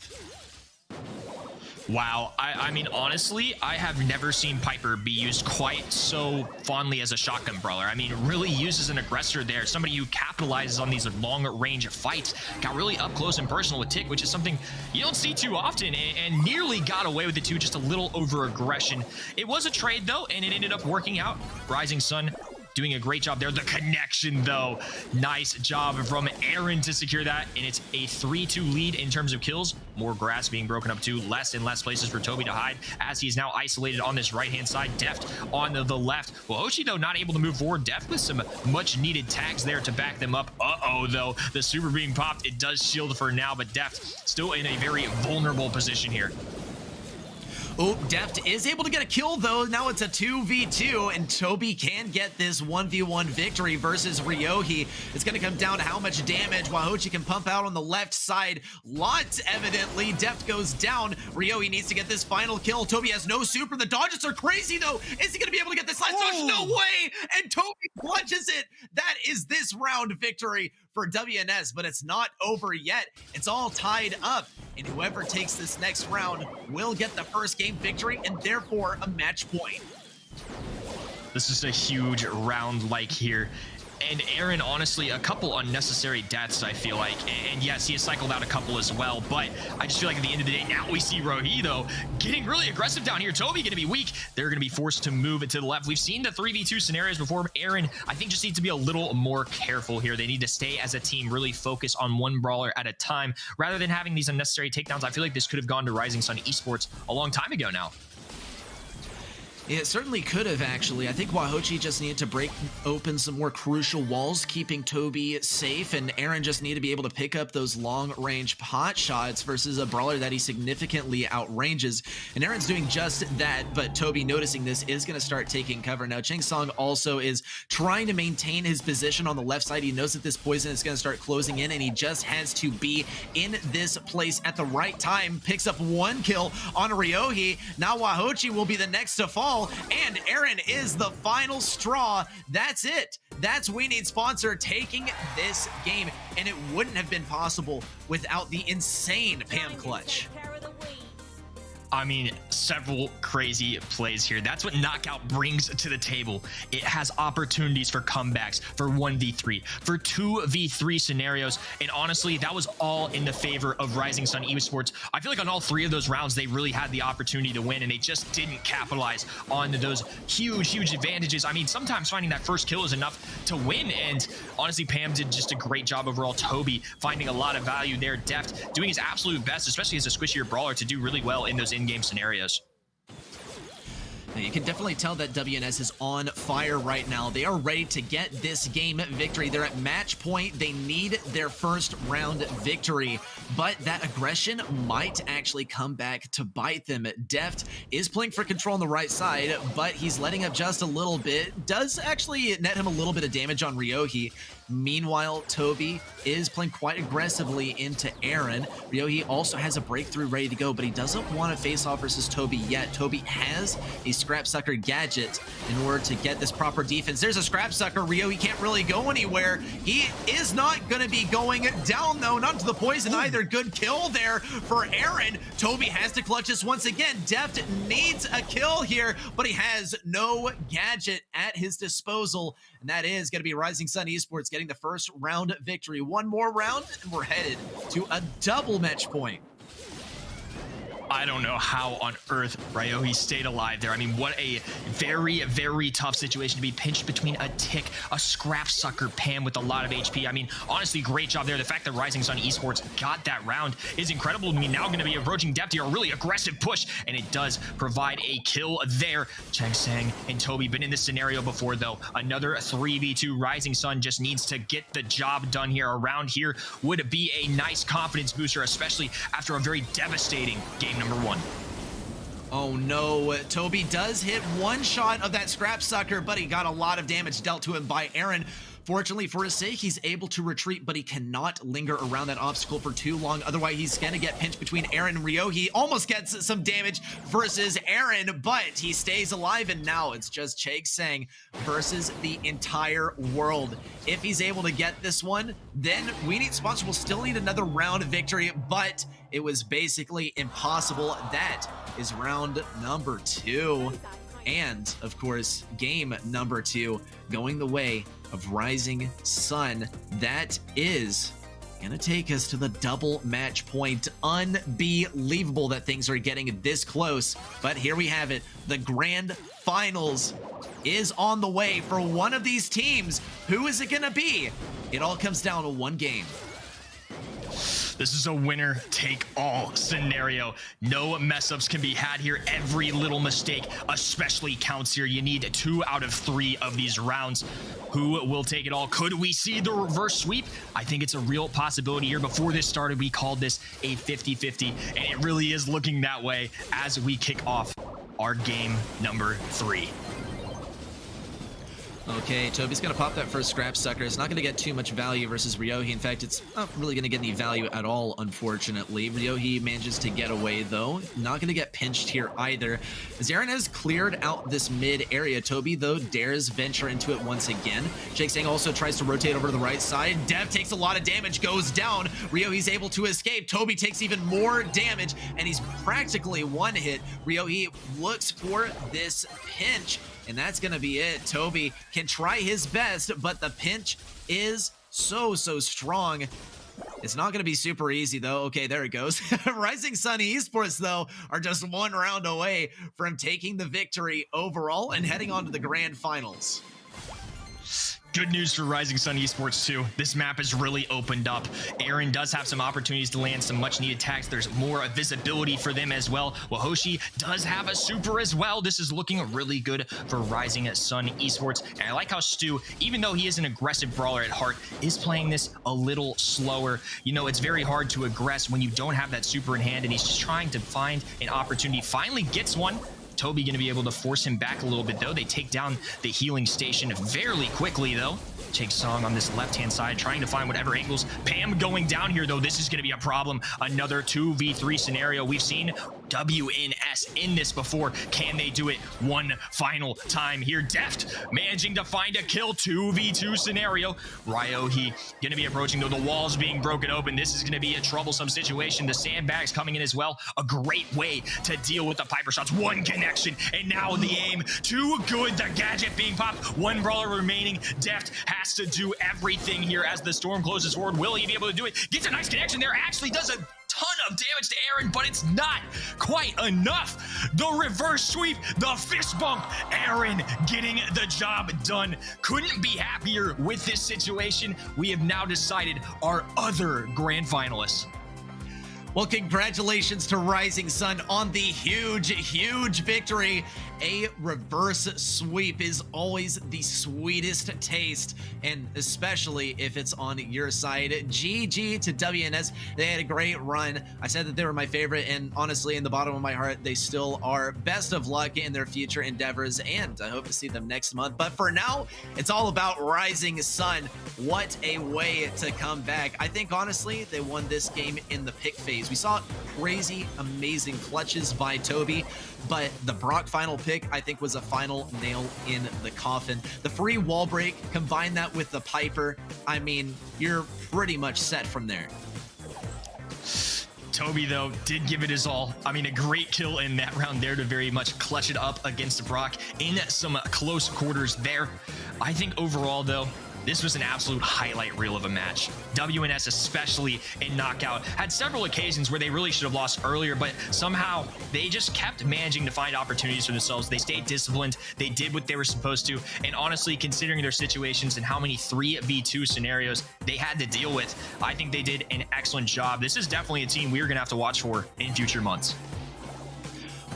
Wow. I mean, honestly, I have never seen Piper be used quite so fondly as a shotgun brawler. I mean, really used as an aggressor there. Somebody who capitalizes on these long-range fights. Got really up close and personal with Tick, which is something you don't see too often, and nearly got away with it too, just a little over-aggression. It was a trade, though, and it ended up working out. Rising Sun doing a great job there. The connection, though. Nice job from Aaron to secure that. And it's a 3-2 lead in terms of kills. More grass being broken up too. Less and less places for Toby to hide as he's now isolated on this right-hand side. Deft on the left. Well, Hoshi, though, not able to move forward. Deft with some much-needed tags there to back them up. Uh-oh, though. The super being popped. It does shield for now, but Deft still in a very vulnerable position here. Oh, Deft is able to get a kill, though. Now it's a 2v2, and Toby can get this 1v1 victory versus Ryohi. It's going to come down to how much damage Wahochi can pump out on the left side. Lots, evidently. Deft goes down. Ryohi needs to get this final kill. Toby has no super. The dodges are crazy, though. Is he going to be able to get this last dodge? No way! And Toby clutches it. That is this round victory for WNS, but it's not over yet. It's all tied up, and whoever takes this next round will get the first game victory and therefore a match point. This is a huge round like here. And Aaron, honestly, a couple unnecessary deaths, I feel like. And yes, he has cycled out a couple as well, but I just feel like at the end of the day, now we see Rohi, though, getting really aggressive down here. Toby going to be weak. They're going to be forced to move it to the left. We've seen the 3v2 scenarios before. Aaron, I think, just needs to be a little more careful here. They need to stay as a team, really focus on one brawler at a time, rather than having these unnecessary takedowns. I feel like this could have gone to Rising Sun Esports a long time ago now. It certainly could have, actually. I think Wahochi just needed to break open some more crucial walls, keeping Toby safe, and Aaron just needed to be able to pick up those long-range pot shots versus a brawler that he significantly outranges. And Aaron's doing just that, but Toby, noticing this, is going to start taking cover. Now, Chang Song also is trying to maintain his position on the left side. He knows that this poison is going to start closing in, and he just has to be in this place at the right time. Picks up one kill on Ryohi. Now Wahochi will be the next to fall, and Aaron is the final straw. That's it. That's We Need Sponsor taking this game, and it wouldn't have been possible without the insane Pam clutch. I mean, several crazy plays here. That's what Knockout brings to the table. It has opportunities for comebacks, for 1v3, for 2v3 scenarios, and honestly, that was all in the favor of Rising Sun Esports. I feel like on all three of those rounds, they really had the opportunity to win, and they just didn't capitalize on those huge advantages. I mean, sometimes finding that first kill is enough to win, and honestly, Pam did just a great job overall. Toby finding a lot of value there. Deft doing his absolute best, especially as a squishier brawler, to do really well in those in-game scenarios. Now, you can definitely tell that WNS is on fire right now. They are ready to get this game victory. They're at match point. They need their first round victory, but that aggression might actually come back to bite them. Deft is playing for control on the right side, but he's letting up just a little bit. Does actually net him a little bit of damage on Ryohi. Meanwhile, Toby is playing quite aggressively into Aaron. Ryohi also has a breakthrough ready to go, but he doesn't want to face off versus Toby yet. Toby has a Scrap Sucker gadget in order to get this proper defense. There's a Scrap Sucker. Ryohi can't really go anywhere. He is not going to be going down, though. Not to the poison either. Good kill there for Aaron. Toby has to clutch this once again. Deft needs a kill here, but he has no gadget at his disposal. And that is going to be Rising Sun Esports getting the first round victory. One more round, and we're headed to a double match point. I don't know how on earth Ryohi stayed alive there. I mean, what a very tough situation to be pinched between a tick, a Scrap Sucker, Pam with a lot of HP. I mean, honestly, great job there. The fact that Rising Sun Esports got that round is incredible to me. Now going to be approaching Depth here, a really aggressive push, and it does provide a kill there. Chang Sang and Toby been in this scenario before, though. Another 3v2. Rising Sun just needs to get the job done here. Around here would be a nice confidence booster, especially after a very devastating game number one. Oh no, Toby does hit one shot of that Scrap Sucker, but he got a lot of damage dealt to him by Aaron. Fortunately for his sake, he's able to retreat, but he cannot linger around that obstacle for too long. Otherwise, he's going to get pinched between Aaron and Ryohi. Almost gets some damage versus Aaron, but he stays alive, and now it's just Chang Sang versus the entire world. If he's able to get this one, then We Need Sponsor will still need another round of victory, but it was basically impossible. That is round number 2. And, of course, game number 2 going the way of Rising Sun. That is gonna take us to the double match point. Unbelievable that things are getting this close, but here we have it, the grand finals. is on the way for one of these teams. Who is it gonna be? It all comes down to one game. This is a winner-take-all scenario. No mess-ups can be had here. Every little mistake especially counts here. You need 2 out of 3 of these rounds. Who will take it all? Could we see the reverse sweep? I think it's a real possibility here. Before this started, we called this a 50-50, and it really is looking that way as we kick off our game number 3. Okay, Toby's gonna pop that first scrap sucker. It's not gonna get too much value versus Ryohi. In fact, it's not really gonna get any value at all, unfortunately. Ryohi manages to get away, though. Not gonna get pinched here either. Zaren has cleared out this mid area. Toby, though, dares venture into it once again. Jake Sang also tries to rotate over to the right side. Dev takes a lot of damage, goes down. Ryohi's able to escape. Toby takes even more damage, and he's practically one hit. Ryohi looks for this pinch, and that's gonna be it. Toby can try his best, but the pinch is so strong. It's not gonna be super easy, though. Okay, there it goes. Rising Sun Esports, though, are just one round away from taking the victory overall and heading on to the grand finals. Good news for Rising Sun Esports too. This map has really opened up. Aaron does have some opportunities to land some much needed tags. There's more visibility for them as well. Wahoshi does have a super as well. This is looking really good for Rising Sun Esports. And I like how Stu, even though he is an aggressive brawler at heart, is playing this a little slower. You know, it's very hard to aggress when you don't have that super in hand, and he's just trying to find an opportunity. Finally gets one. Toby going to be able to force him back a little bit, though. They take down the healing station fairly quickly, though. Jake Song on this left-hand side, trying to find whatever angles. Pam going down here, though. This is going to be a problem. Another 2v3 scenario. We've seen WNS in this before. Can they do it one final time here? Deft managing to find a kill. 2v2 scenario. Ryohi going to be approaching, though. The wall's being broken open. This is going to be a troublesome situation. The sandbags coming in as well. A great way to deal with the Piper shots. One connection, and now the aim. Too good. The gadget being popped. One brawler remaining. Deft has to do everything here as the storm closes forward. Will he be able to do it? Gets a nice connection there. Actually does a ton of damage to Aaron, but it's not quite enough. The reverse sweep, the fist bump. Aaron getting the job done. Couldn't be happier with this situation. We have now decided our other grand finalists. Well, congratulations to Rising Sun on the huge victory. A reverse sweep is always the sweetest taste, and especially if it's on your side. GG to WNS. They had a great run. I said that they were my favorite, and honestly, in the bottom of my heart, they still are. Best of luck in their future endeavors, and I hope to see them next month. But for now, it's all about Rising Sun. What a way to come back. I think, honestly, they won this game in the pick phase. We saw crazy, amazing clutches by Toby, but the Brock final pick, I think, was a final nail in the coffin. The free wall break, combine that with the Piper, I mean, you're pretty much set from there. Toby, though, did give it his all. I mean, a great kill in that round there to very much clutch it up against Brock in some close quarters there. I think overall, though, this was an absolute highlight reel of a match. WNS, especially in Knockout, had several occasions where they really should have lost earlier, but somehow they just kept managing to find opportunities for themselves. They stayed disciplined. They did what they were supposed to. And honestly, considering their situations and how many 3v2 scenarios they had to deal with, I think they did an excellent job. This is definitely a team we're going to have to watch for in future months.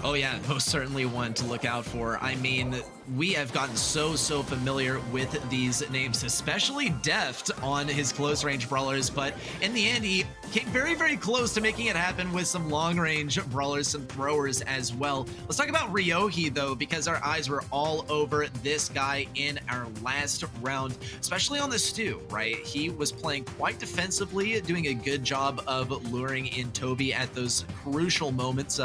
Oh yeah, most certainly one to look out for. I mean, we have gotten so familiar with these names, especially Deft on his close range brawlers, but in the end, he came very close to making it happen with some long range brawlers, some throwers as well. Let's talk about Ryohi, though, because our eyes were all over this guy in our last round, especially on the Stu, right? He was playing quite defensively, doing a good job of luring in Toby at those crucial moments,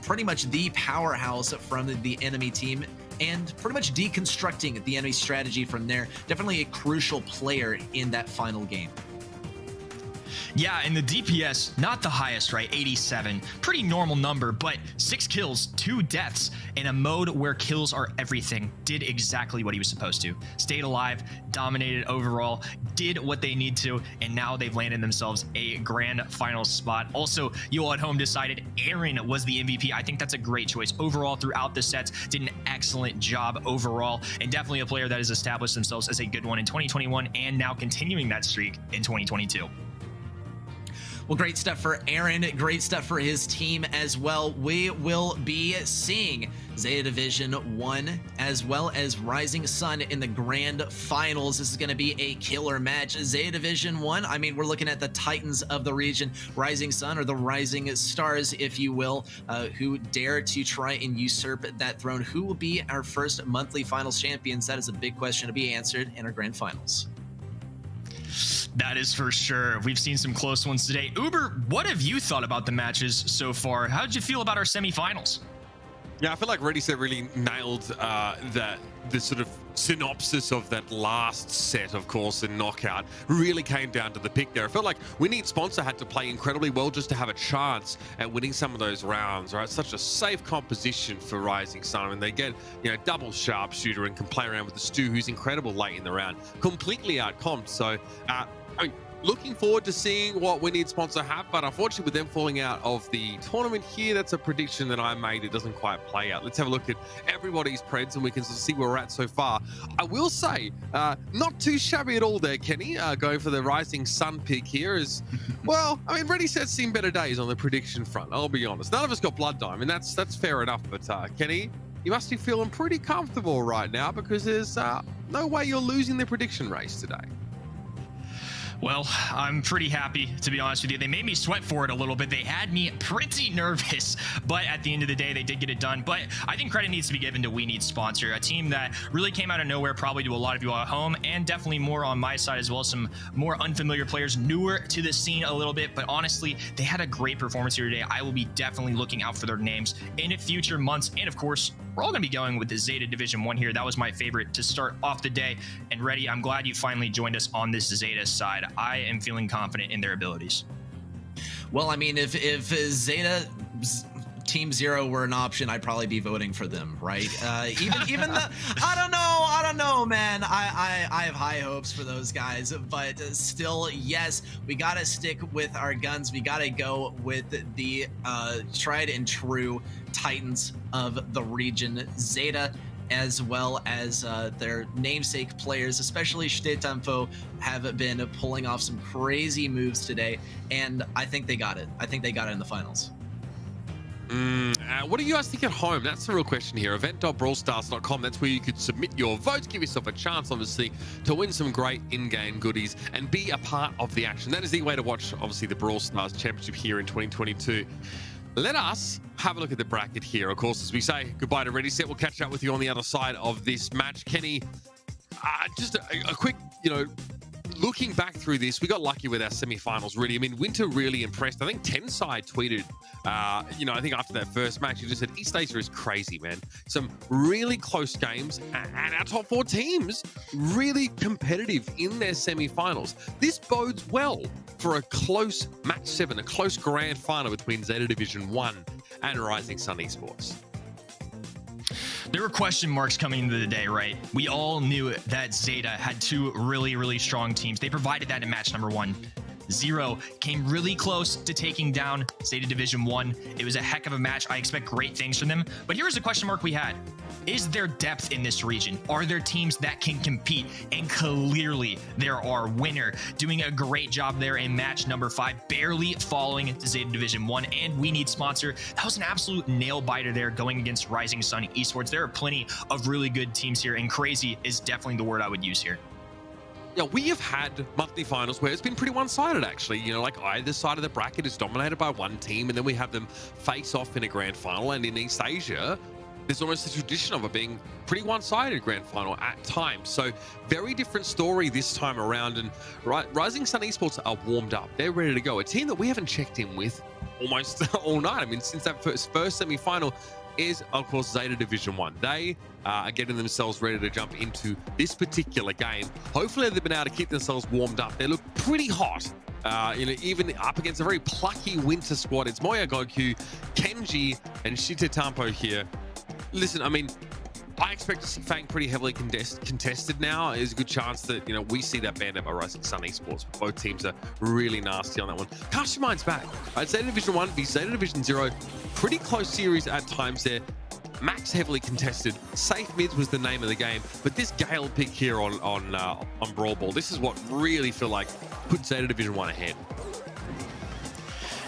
pretty much the powerhouse from the enemy team, and pretty much deconstructing the enemy strategy from there. Definitely a crucial player in that final game. Yeah, and the DPS, not the highest, right? 87. Pretty normal number, but 6 kills, 2 deaths in a mode where kills are everything. Did exactly what he was supposed to. Stayed alive, dominated overall, did what they need to, and now they've landed themselves a grand final spot. Also, you all at home decided Aaron was the MVP. I think that's a great choice. Overall, throughout the sets, did an excellent job overall, and definitely a player that has established themselves as a good one in 2021 and now continuing that streak in 2022. Well, great stuff for Aaron. Great stuff for his team as well. We will be seeing Zeta Division 1 as well as Rising Sun in the grand finals. This is going to be a killer match. Zeta Division 1, I mean, we're looking at the titans of the region. Rising Sun, or the Rising Stars, if you will, who dare to try and usurp that throne. Who will be our first monthly finals champions? That is a big question to be answered in our grand finals. That is for sure. We've seen some close ones today. Uber, what have you thought about the matches so far? How did you feel about our semifinals? Yeah, I feel like Ready Set really nailed the sort of synopsis of that last set, of course, and knockout. Really came down to the pick there. I felt like We Need Sponsor had to play incredibly well just to have a chance at winning some of those rounds, right? Such a safe composition for Rising Sun, and they get, you know, double sharpshooter and can play around with the Stu, who's incredible late in the round. Completely outcomped. So, I mean, looking forward to seeing what We Need Sponsor have, but unfortunately with them falling out of the tournament here, that's a prediction that I made. It doesn't quite play out. Let's have a look at everybody's preds and we can sort of see where we're at so far. I will say, not too shabby at all there, Kenny, going for the Rising Sun pick here is, well, I mean, Ready Set's seen better days on the prediction front, I'll be honest. None of us got Blood Dime, and that's fair enough, but Kenny, you must be feeling pretty comfortable right now because there's no way you're losing the prediction race today. Well, I'm pretty happy, to be honest with you. They made me sweat for it a little bit. They had me pretty nervous, but at the end of the day, they did get it done. But I think credit needs to be given to We Need Sponsor, a team that really came out of nowhere, probably to a lot of you at home, and definitely more on my side as well. Some more unfamiliar players, newer to the scene a little bit, but honestly, they had a great performance here today. I will be definitely looking out for their names in future months. And of course, we're all going to be going with the Zeta Division 1 here. That was my favorite to start off the day. And Reddy, I'm glad you finally joined us on this Zeta side. I am feeling confident in their abilities. Well, I mean, if Zeta Team Zero were an option, I'd probably be voting for them, right? Even the, I don't know, man. I have high hopes for those guys, but still, yes, we gotta stick with our guns. We gotta go with the tried and true titans of the region, Zeta, as well as their namesake players, especially Stetampo, have been pulling off some crazy moves today, and I think they got it. I think they got it in the finals. What do you guys think at home? That's the real question here. Event.brawlstars.com. That's where you could submit your votes, give yourself a chance, obviously, to win some great in-game goodies and be a part of the action. That is the way to watch, obviously, the Brawl Stars Championship here in 2022. Let us have a look at the bracket here. Of course, as we say goodbye to Ready Set, we'll catch up with you on the other side of this match. Kenny, just a quick, looking back through this, we got lucky with our semifinals, really. I mean, Winter really impressed. I think Tenside tweeted, I think after that first match, he just said, East Asia is crazy, man. Some really close games, and our top 4 teams really competitive in their semifinals. This bodes well for a close match 7, a close grand final between Zeta Division 1 and Rising Sun Esports. There were question marks coming into the day, right? We all knew that Zeta had 2 really, really strong teams. They provided that in match number 1. Zero came really close to taking down Zeta Division 1. It was a heck of a match. I expect great things from them. But here's a question mark we had. Is there depth in this region? Are there teams that can compete? And clearly there are. Winner doing a great job there in match number 5, barely following Zeta Division 1. And We Need Sponsor. That was an absolute nail biter there going against Rising Sun Esports. There are plenty of really good teams here, and crazy is definitely the word I would use here. Yeah, we have had monthly finals where it's been pretty one-sided, actually. Like either side of the bracket is dominated by one team, and then we have them face off in a grand final. And in East Asia, there's almost a tradition of it being pretty one-sided grand final at times. So very different story this time around. And Rising Sun Esports are warmed up. They're ready to go. A team that we haven't checked in with almost all night. I mean, since that first semi-final is, of course, Zeta Division 1. They are getting themselves ready to jump into this particular game. Hopefully, they've been able to keep themselves warmed up. They look pretty hot. Even up against a very plucky winter squad. It's Moya Goku, Kenji, and Shitatampo here. Listen, I mean, I expect to see Fang pretty heavily contested now. There's a good chance that, we see that banned out by Rising Sun Esports. Both teams are really nasty on that one. Cast your minds back. Zeta Division 1 v Zeta Division 0. Pretty close series at times there. Max heavily contested. Safe mids was the name of the game. But this Gale pick here on Brawl Ball, this is what really feel like put Zeta Division 1 ahead.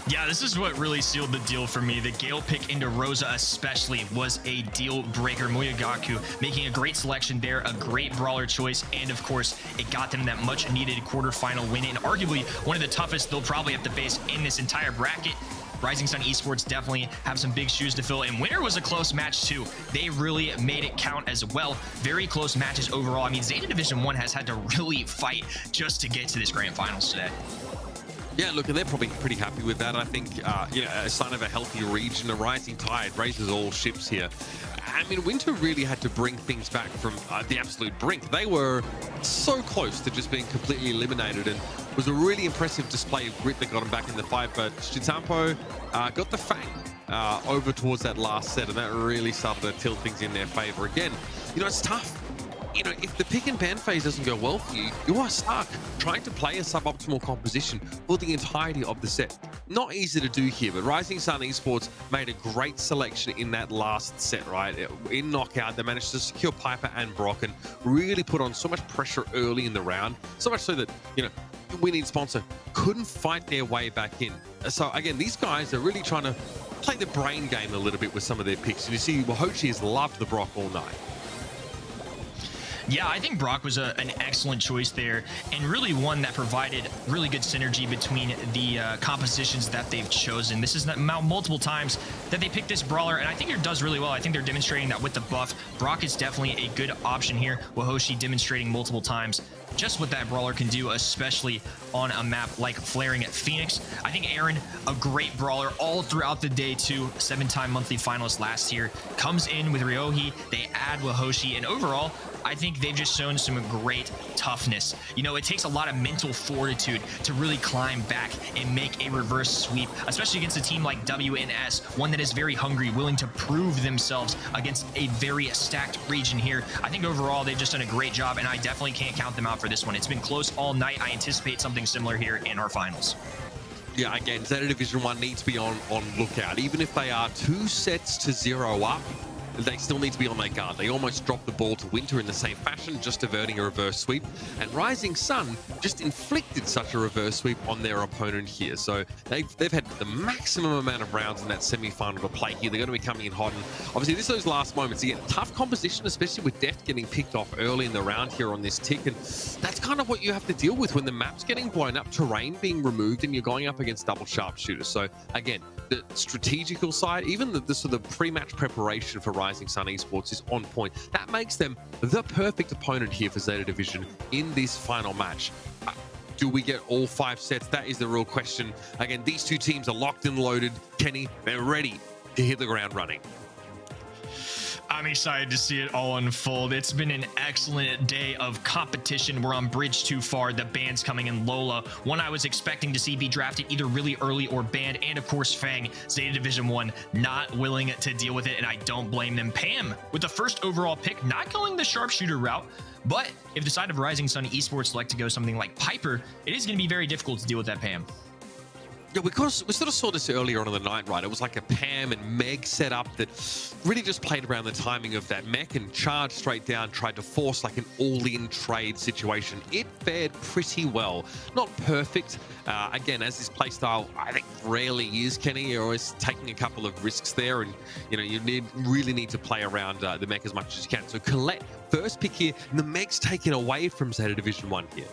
Yeah, this is what really sealed the deal for me. The Gale pick into Rosa especially was a deal breaker. Moyagaku making a great selection there, a great brawler choice, and of course, it got them that much needed quarterfinal win, and arguably one of the toughest they'll probably have to face in this entire bracket. Rising Sun Esports definitely have some big shoes to fill, and winner was a close match too. They really made it count as well. Very close matches overall. I mean, Zeta Division 1 has had to really fight just to get to this grand finals today. Yeah, look, and they're probably pretty happy with that. I think, a sign of a healthy region, a rising tide raises all ships here. I mean, Winter really had to bring things back from the absolute brink. They were so close to just being completely eliminated, and it was a really impressive display of grit that got them back in the fight. But Shitampo got the Fang over towards that last set, and that really started to tilt things in their favor. Again, it's tough. If the pick and ban phase doesn't go well for you, you are stuck trying to play a suboptimal composition for the entirety of the set. Not easy to do here, but Rising Sun Esports made a great selection in that last set, right? In knockout, they managed to secure Piper and Brock and really put on so much pressure early in the round, so much so that, the winning sponsor couldn't fight their way back in. So again, these guys are really trying to play the brain game a little bit with some of their picks. And you see, Hochi has loved the Brock all night. Yeah, I think Brock was an excellent choice there, and really one that provided really good synergy between the compositions that they've chosen. This is now multiple times that they picked this brawler, and I think it does really well. I think they're demonstrating that with the buff, Brock is definitely a good option here. Wahoshi demonstrating multiple times just what that brawler can do, especially on a map like Flaring at Phoenix. I think Aaron, a great brawler all throughout the day too, 7-time monthly finalist last year, comes in with Ryohi, they add Wahoshi, and overall, I think they've just shown some great toughness. It takes a lot of mental fortitude to really climb back and make a reverse sweep, especially against a team like WNS, one that is very hungry, willing to prove themselves against a very stacked region here. I think overall, they've just done a great job, and I definitely can't count them out for this one. It's been close all night. I anticipate something similar here in our finals. Yeah, again, Zeta Division 1 needs to be on lookout. Even if they are 2-0 up, they still need to be on their guard. They almost dropped the ball to Winter in the same fashion, just averting a reverse sweep. And Rising Sun just inflicted such a reverse sweep on their opponent here. So they've had the maximum amount of rounds in that semi-final to play here. They're going to be coming in hot. And obviously, this is those last moments. Again, tough composition, especially with Deft getting picked off early in the round here on this tick. And that's kind of what you have to deal with when the map's getting blown up, terrain being removed, and you're going up against double sharpshooters. So again, the strategical side, even the sort of pre-match preparation for Rising Sun Esports is on point. That makes them the perfect opponent here for Zeta Division in this final match. Do we get all 5 sets? That is the real question. Again, these two teams are locked and loaded. Kenny, they're ready to hit the ground running. I'm excited to see it all unfold. It's been an excellent day of competition. We're on Bridge Too Far. The band's coming in. Lola, one I was expecting to see be drafted either really early or banned. And of course, Fang, Zeta Division 1, not willing to deal with it, and I don't blame them. Pam, with the first overall pick, not going the sharpshooter route. But if the side of Rising Sun Esports select to go something like Piper, it is going to be very difficult to deal with that Pam. Yeah, because we sort of saw this earlier on in the night, right? It was like a Pam and Meg setup that really just played around the timing of that mech and charged straight down, tried to force like an all-in trade situation. It fared pretty well. Not perfect. Again, as this playstyle, I think, rarely is, Kenny. You're always taking a couple of risks there, and you really need to play around the mech as much as you can. So Colette, first pick here, and the mech's taken away from Zeta Division 1 here.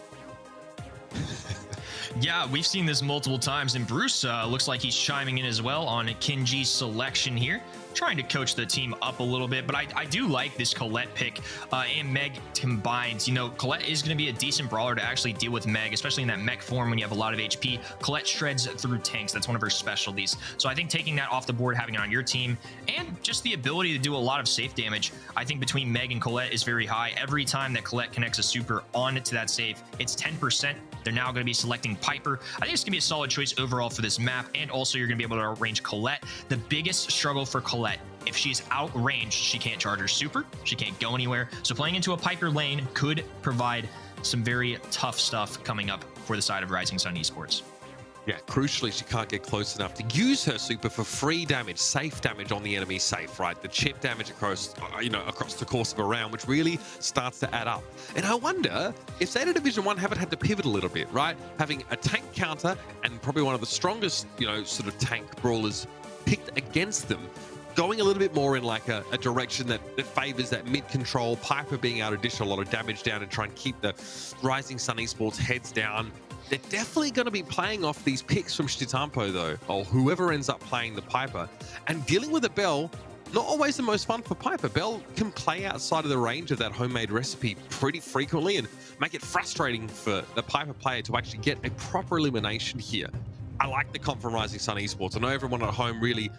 Yeah, we've seen this multiple times, and Bruce looks like he's chiming in as well on Kenji's selection here. trying to coach the team up a little bit, but I do like this Colette pick and Meg combined. You know, Colette is going to be a decent brawler to actually deal with Meg, especially in that mech form when you have a lot of HP. Colette shreds through tanks. That's one of her specialties. So I think taking that off the board, having it on your team, and just the ability to do a lot of safe damage, I think between Meg and Colette is very high. Every time that Colette connects a super onto that safe, it's 10%. They're now going to be selecting Piper. I think it's going to be a solid choice overall for this map, and also you're going to be able to outrange Colette. The biggest struggle for Colette, if she's outranged, she can't charge her super, she can't go anywhere. So playing into a Piper lane could provide some very tough stuff coming up for the side of Rising Sun Esports. Yeah, crucially, she can't get close enough to use her super for free damage, safe damage on the enemy safe, right? The chip damage across, across the course of a round, which really starts to add up. And I wonder if Zeta Division 1 haven't had to pivot a little bit, right? Having a tank counter and probably one of the strongest, sort of tank brawlers picked against them, going a little bit more in like a direction that favors that mid control, Piper being able to dish a lot of damage down and try and keep the Rising Sun Esports heads down. They're definitely going to be playing off these picks from Shtitampo, though, or whoever ends up playing the Piper. And dealing with a Bell, not always the most fun for Piper. Bell can play outside of the range of that homemade recipe pretty frequently and make it frustrating for the Piper player to actually get a proper elimination here. I like the comp from Rising Sun Esports. I know everyone at home really,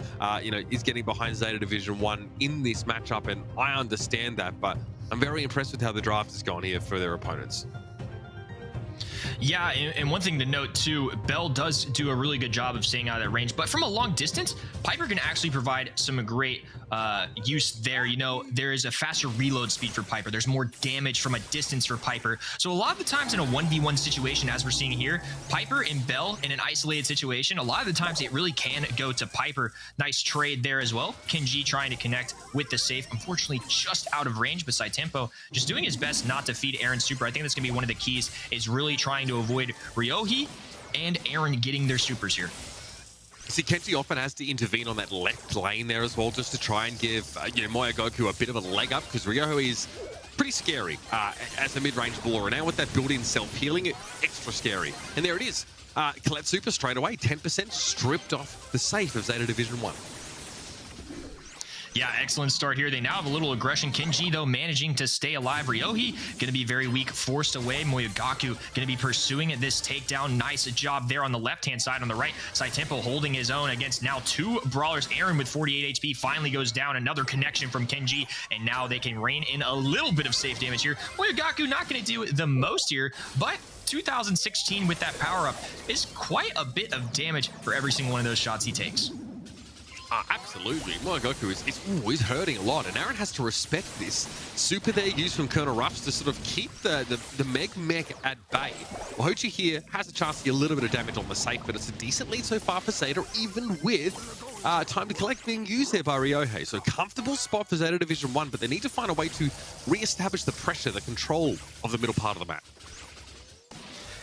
is getting behind Zeta Division 1 in this matchup, and I understand that, but I'm very impressed with how the draft has gone here for their opponents. Yeah, and one thing to note too, Bell does do a really good job of staying out of that range, but from a long distance, Piper can actually provide some great use there. There is a faster reload speed for Piper. There's more damage from a distance for Piper. So a lot of the times in a 1v1 situation, as we're seeing here, Piper and Bell in an isolated situation, a lot of the times it really can go to Piper. Nice trade there as well. Kenji trying to connect with the safe. Unfortunately, just out of range beside Tempo, just doing his best not to feed Aaron's super. I think that's going to be one of the keys, is really trying to avoid Ryohi and Aaron getting their supers here. See, Kenji often has to intervene on that left lane there as well, just to try and give Moya Goku a bit of a leg up, because Ryohi is pretty scary as a mid-range brawler. And now with that built-in self-healing, extra scary. And there it is. Colette super straight away, 10% stripped off the safe of Zeta Division 1. Yeah, excellent start here. They now have a little aggression. Kenji, though, managing to stay alive. Ryohi going to be very weak, forced away. Moyogaku going to be pursuing this takedown. Nice job there on the left-hand side. On the right side, Tempo holding his own against now two brawlers. Aaron with 48 HP finally goes down. Another connection from Kenji, and now they can rein in a little bit of safe damage here. Moyogaku not going to do the most here, but 2016 with that power-up is quite a bit of damage for every single one of those shots he takes. Absolutely. Moya Goku is hurting a lot, and Aaron has to respect this. Super there used from Colonel Ruffs to sort of keep the Meg mech at bay. Well, Hochi here has a chance to get a little bit of damage on the safe, but it's a decent lead so far for Zeta, even with time to collect being used there by Ryohei. So comfortable spot for Zeta Division 1, but they need to find a way to re-establish the pressure, the control of the middle part of the map.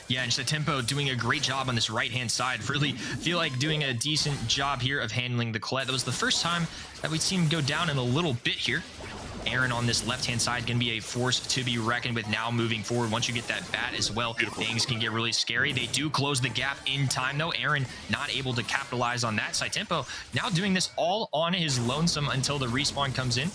Yeah, and Tempo doing a great job on this right-hand side. Really feel like doing a decent job here of handling the Colette. That was the first time that we'd seen him go down in a little bit here. Aaron on this left-hand side going to be a force to be reckoned with now moving forward. Once you get that bat as well, things can get really scary. They do close the gap in time, though. Aaron not able to capitalize on that side. Tempo now doing this all on his lonesome until the respawn comes in.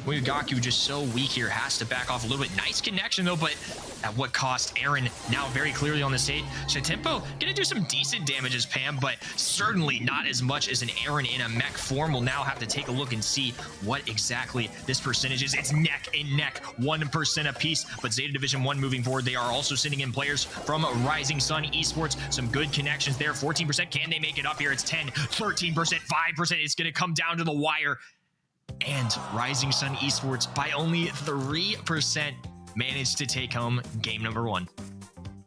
Moyogaku just so weak here, has to back off a little bit. Nice connection though, but at what cost? Aaron now very clearly on the stage. Tempo gonna do some decent damage as Pam, but certainly not as much as an Aaron in a mech form. We'll now have to take a look and see what exactly this percentage is. It's neck and neck, 1% apiece, but Zeta Division 1 moving forward. They are also sending in players from Rising Sun Esports. Some good connections there, 14%. Can they make it up here? It's 10, 13%, 5%. It's gonna come down to the wire. And Rising Sun Esports, by only 3%, managed to take home game number 1.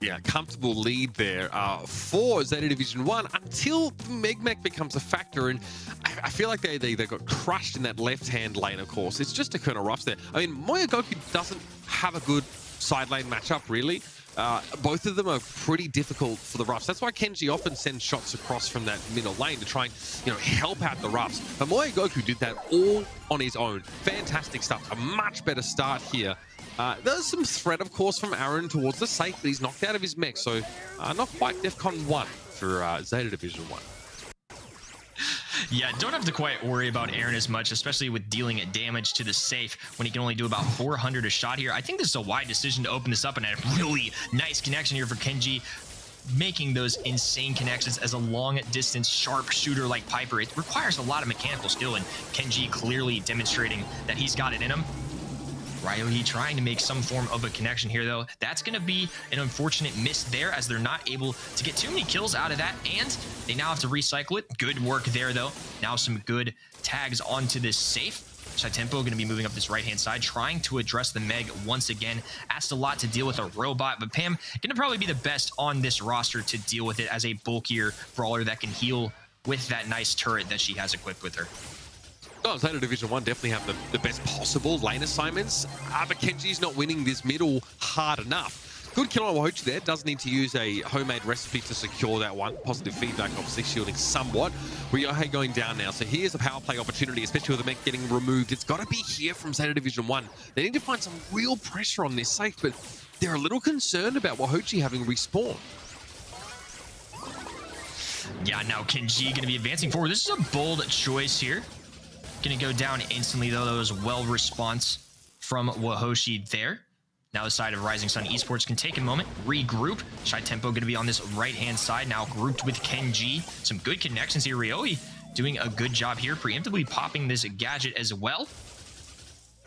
Yeah, comfortable lead there for Zeta Division 1 until Meg Mech becomes a factor. And I feel like they got crushed in that left-hand lane, of course. It's just a Colonel Ruffs there. I mean, Moya Goku doesn't have a good side lane matchup, really. Both of them are pretty difficult for the Ruffs. That's why Kenji often sends shots across from that middle lane to try and, help out the Ruffs. But Moya Goku did that all on his own. Fantastic stuff. A much better start here. There's some threat, of course, from Aaron towards the safe, but he's knocked out of his mech. So not quite DEFCON 1 for Zeta Division 1. Yeah, don't have to quite worry about Aaron as much, especially with dealing damage to the safe when he can only do about 400 a shot here. I think this is a wide decision to open this up, and a really nice connection here for Kenji, making those insane connections as a long distance sharp shooter like Piper. It requires a lot of mechanical skill, and Kenji clearly demonstrating that he's got it in him. Ryohei trying to make some form of a connection here, though. That's going to be an unfortunate miss there, as they're not able to get too many kills out of that, and they now have to recycle it. Good work there, though. Now some good tags onto this safe. Tempo going to be moving up this right-hand side, trying to address the Meg once again. Asked a lot to deal with a robot, but Pam going to probably be the best on this roster to deal with it as a bulkier brawler that can heal with that nice turret that she has equipped with her. Oh, Zeta Division 1 definitely have the best possible lane assignments, but Kenji's not winning this middle hard enough. Good kill on Wahochi there. Does need to use a homemade recipe to secure that one. Positive feedback, obviously shielding somewhat. Ryohei going down now. So here's a power play opportunity, especially with the mech getting removed. It's got to be here from Zeta Division 1. They need to find some real pressure on this safe, but they're a little concerned about Wahochi having respawned. Yeah, now Kenji going to be advancing forward. This is a bold choice here. Going to go down instantly, though. That was well response from Wahochi there. Now the side of Rising Sun Esports can take a moment, regroup. Shy Tempo going to be on this right-hand side, now grouped with Kenji. Some good connections here. Ryohei doing a good job here, preemptively popping this gadget as well.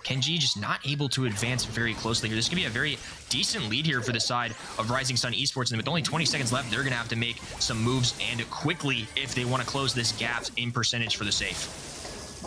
Kenji just not able to advance very closely here. This could be a very decent lead here for the side of Rising Sun Esports, and with only 20 seconds left, they're going to have to make some moves, and quickly, if they want to close this gap in percentage for the safe.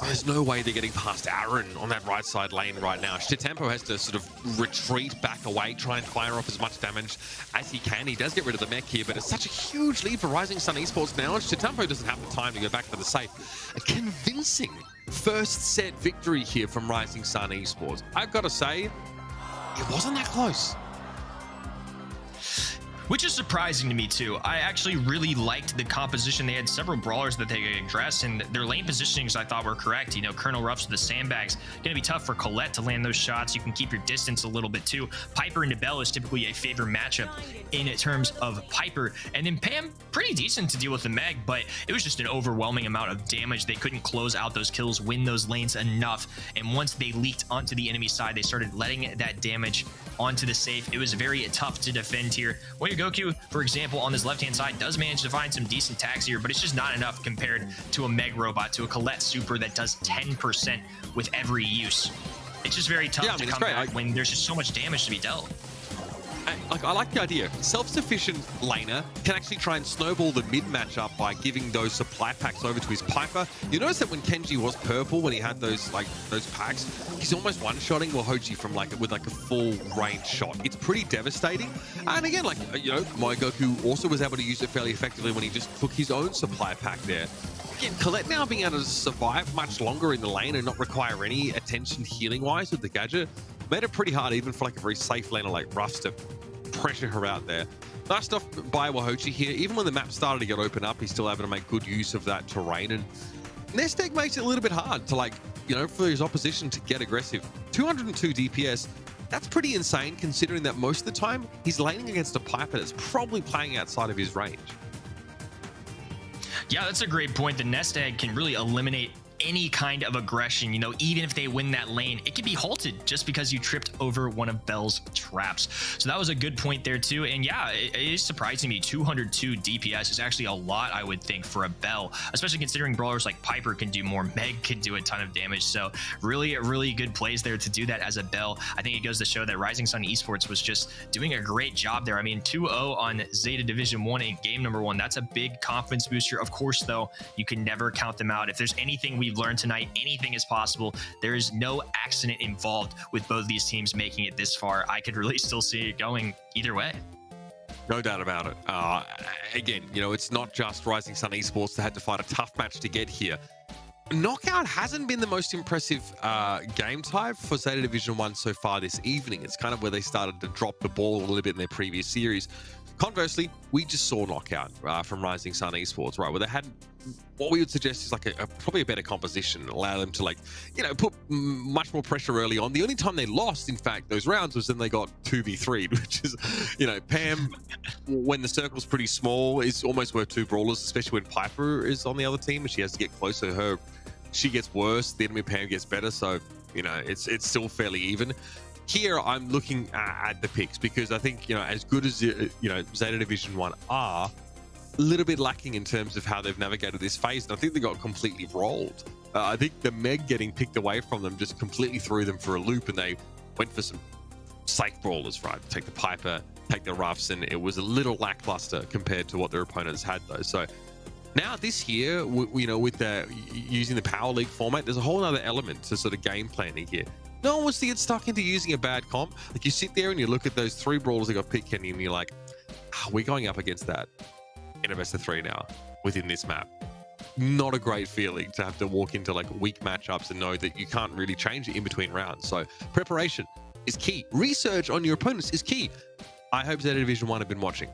There's no way they're getting past Aaron on that right side lane right now. Tempo has to sort of retreat back away, try and fire off as much damage as he can. He does get rid of the mech here, but it's such a huge lead for Rising Sun Esports now. Tempo doesn't have the time to go back for the safe. A convincing first set victory here from Rising Sun Esports. I've got to say, it wasn't that close. Which is surprising to me, too. I actually really liked the composition. They had several brawlers that they could address, and their lane positionings I thought were correct. You know, Colonel Ruffs with the sandbags. Going to be tough for Colette to land those shots. You can keep your distance a little bit, too. Piper and Nibel is typically a favorite matchup in terms of Piper. And then Pam, pretty decent to deal with the Meg, but it was just an overwhelming amount of damage. They couldn't close out those kills, win those lanes enough. And once they leaked onto the enemy side, they started letting that damage onto the safe. It was very tough to defend here. Goku, for example, on this left-hand side does manage to find some decent tags here, but it's just not enough compared to a Meg robot, to a Colette super that does 10% with every use. It's just very tough to come back when there's just so much damage to be dealt. I like the idea. Self-sufficient laner can actually try and snowball the mid matchup by giving those supply packs over to his Piper. You notice that when Kenji was purple, when he had those packs, he's almost one-shotting Wahochi from with a full range shot. It's pretty devastating. And again, Goku also was able to use it fairly effectively when he just took his own supply pack there. Again, Colette now being able to survive much longer in the lane and not require any attention healing-wise with the gadget made it pretty hard, even for a very safe laner like Ruffs, to pressure her out there. Nice stuff by Wahochi here. Even when the map started to get open up, he's still able to make good use of that terrain. And Nestek makes it a little bit hard to for his opposition to get aggressive. 202 DPS, that's pretty insane considering that most of the time he's laning against a Piper that's probably playing outside of his range. Yeah, that's a great point. The nest egg can really eliminate any kind of aggression. Even if they win that lane, it can be halted just because you tripped over one of Bell's traps. So that was a good point there too. And yeah, it is surprising me. 202 DPS is actually a lot, I would think, for a Bell, especially considering brawlers like Piper can do more. Meg can do a ton of damage. So really good plays there to do that as a Bell. I think it goes to show that Rising Sun Esports was just doing a great job there. I mean, 2-0 on Zeta Division 1 in game number 1. That's a big confidence booster. Of course, though, you can never count them out. If there's anything we've learned tonight, anything is possible. There is no accident involved with both these teams making it this far. I could really still see it going either way. No doubt about it. Again, it's not just Rising Sun Esports that had to fight a tough match to get here. Knockout hasn't been the most impressive game type for Zeta Division 1 so far this evening. It's kind of where they started to drop the ball a little bit in their previous series. Conversely, we just saw knockout from Rising Sun Esports, right, where they had what we would suggest is like probably a better composition, allow them to, like, you know, put much more pressure early on. The only time they lost, in fact, those rounds was when they got 2v3'd, which is, you know, Pam, when the circle's pretty small, is almost worth 2 brawlers, especially when Piper is on the other team and she has to get closer. She gets worse, the enemy Pam gets better, so, you know, it's still fairly even. Here, I'm looking at the picks because I think, you know, as good as, you know, Zeta Division 1 are, a little bit lacking in terms of how they've navigated this phase, and I think they got completely rolled. I think the Meg getting picked away from them just completely threw them for a loop, and they went for some safe brawlers, right? Take the Piper, take the Ruffs, and it was a little lackluster compared to what their opponents had, though. So now this year, you know, with using the Power League format, there's a whole other element to sort of game planning here. No one wants to get stuck into using a bad comp. Like, you sit there and you look at those 3 brawlers that got picked, Kenny, and you're like, we're going up against that in a best of 3 now within this map. Not a great feeling to have to walk into like weak matchups and know that you can't really change it in between rounds. So preparation is key. Research on your opponents is key. I hope Zeta Division 1 have been watching.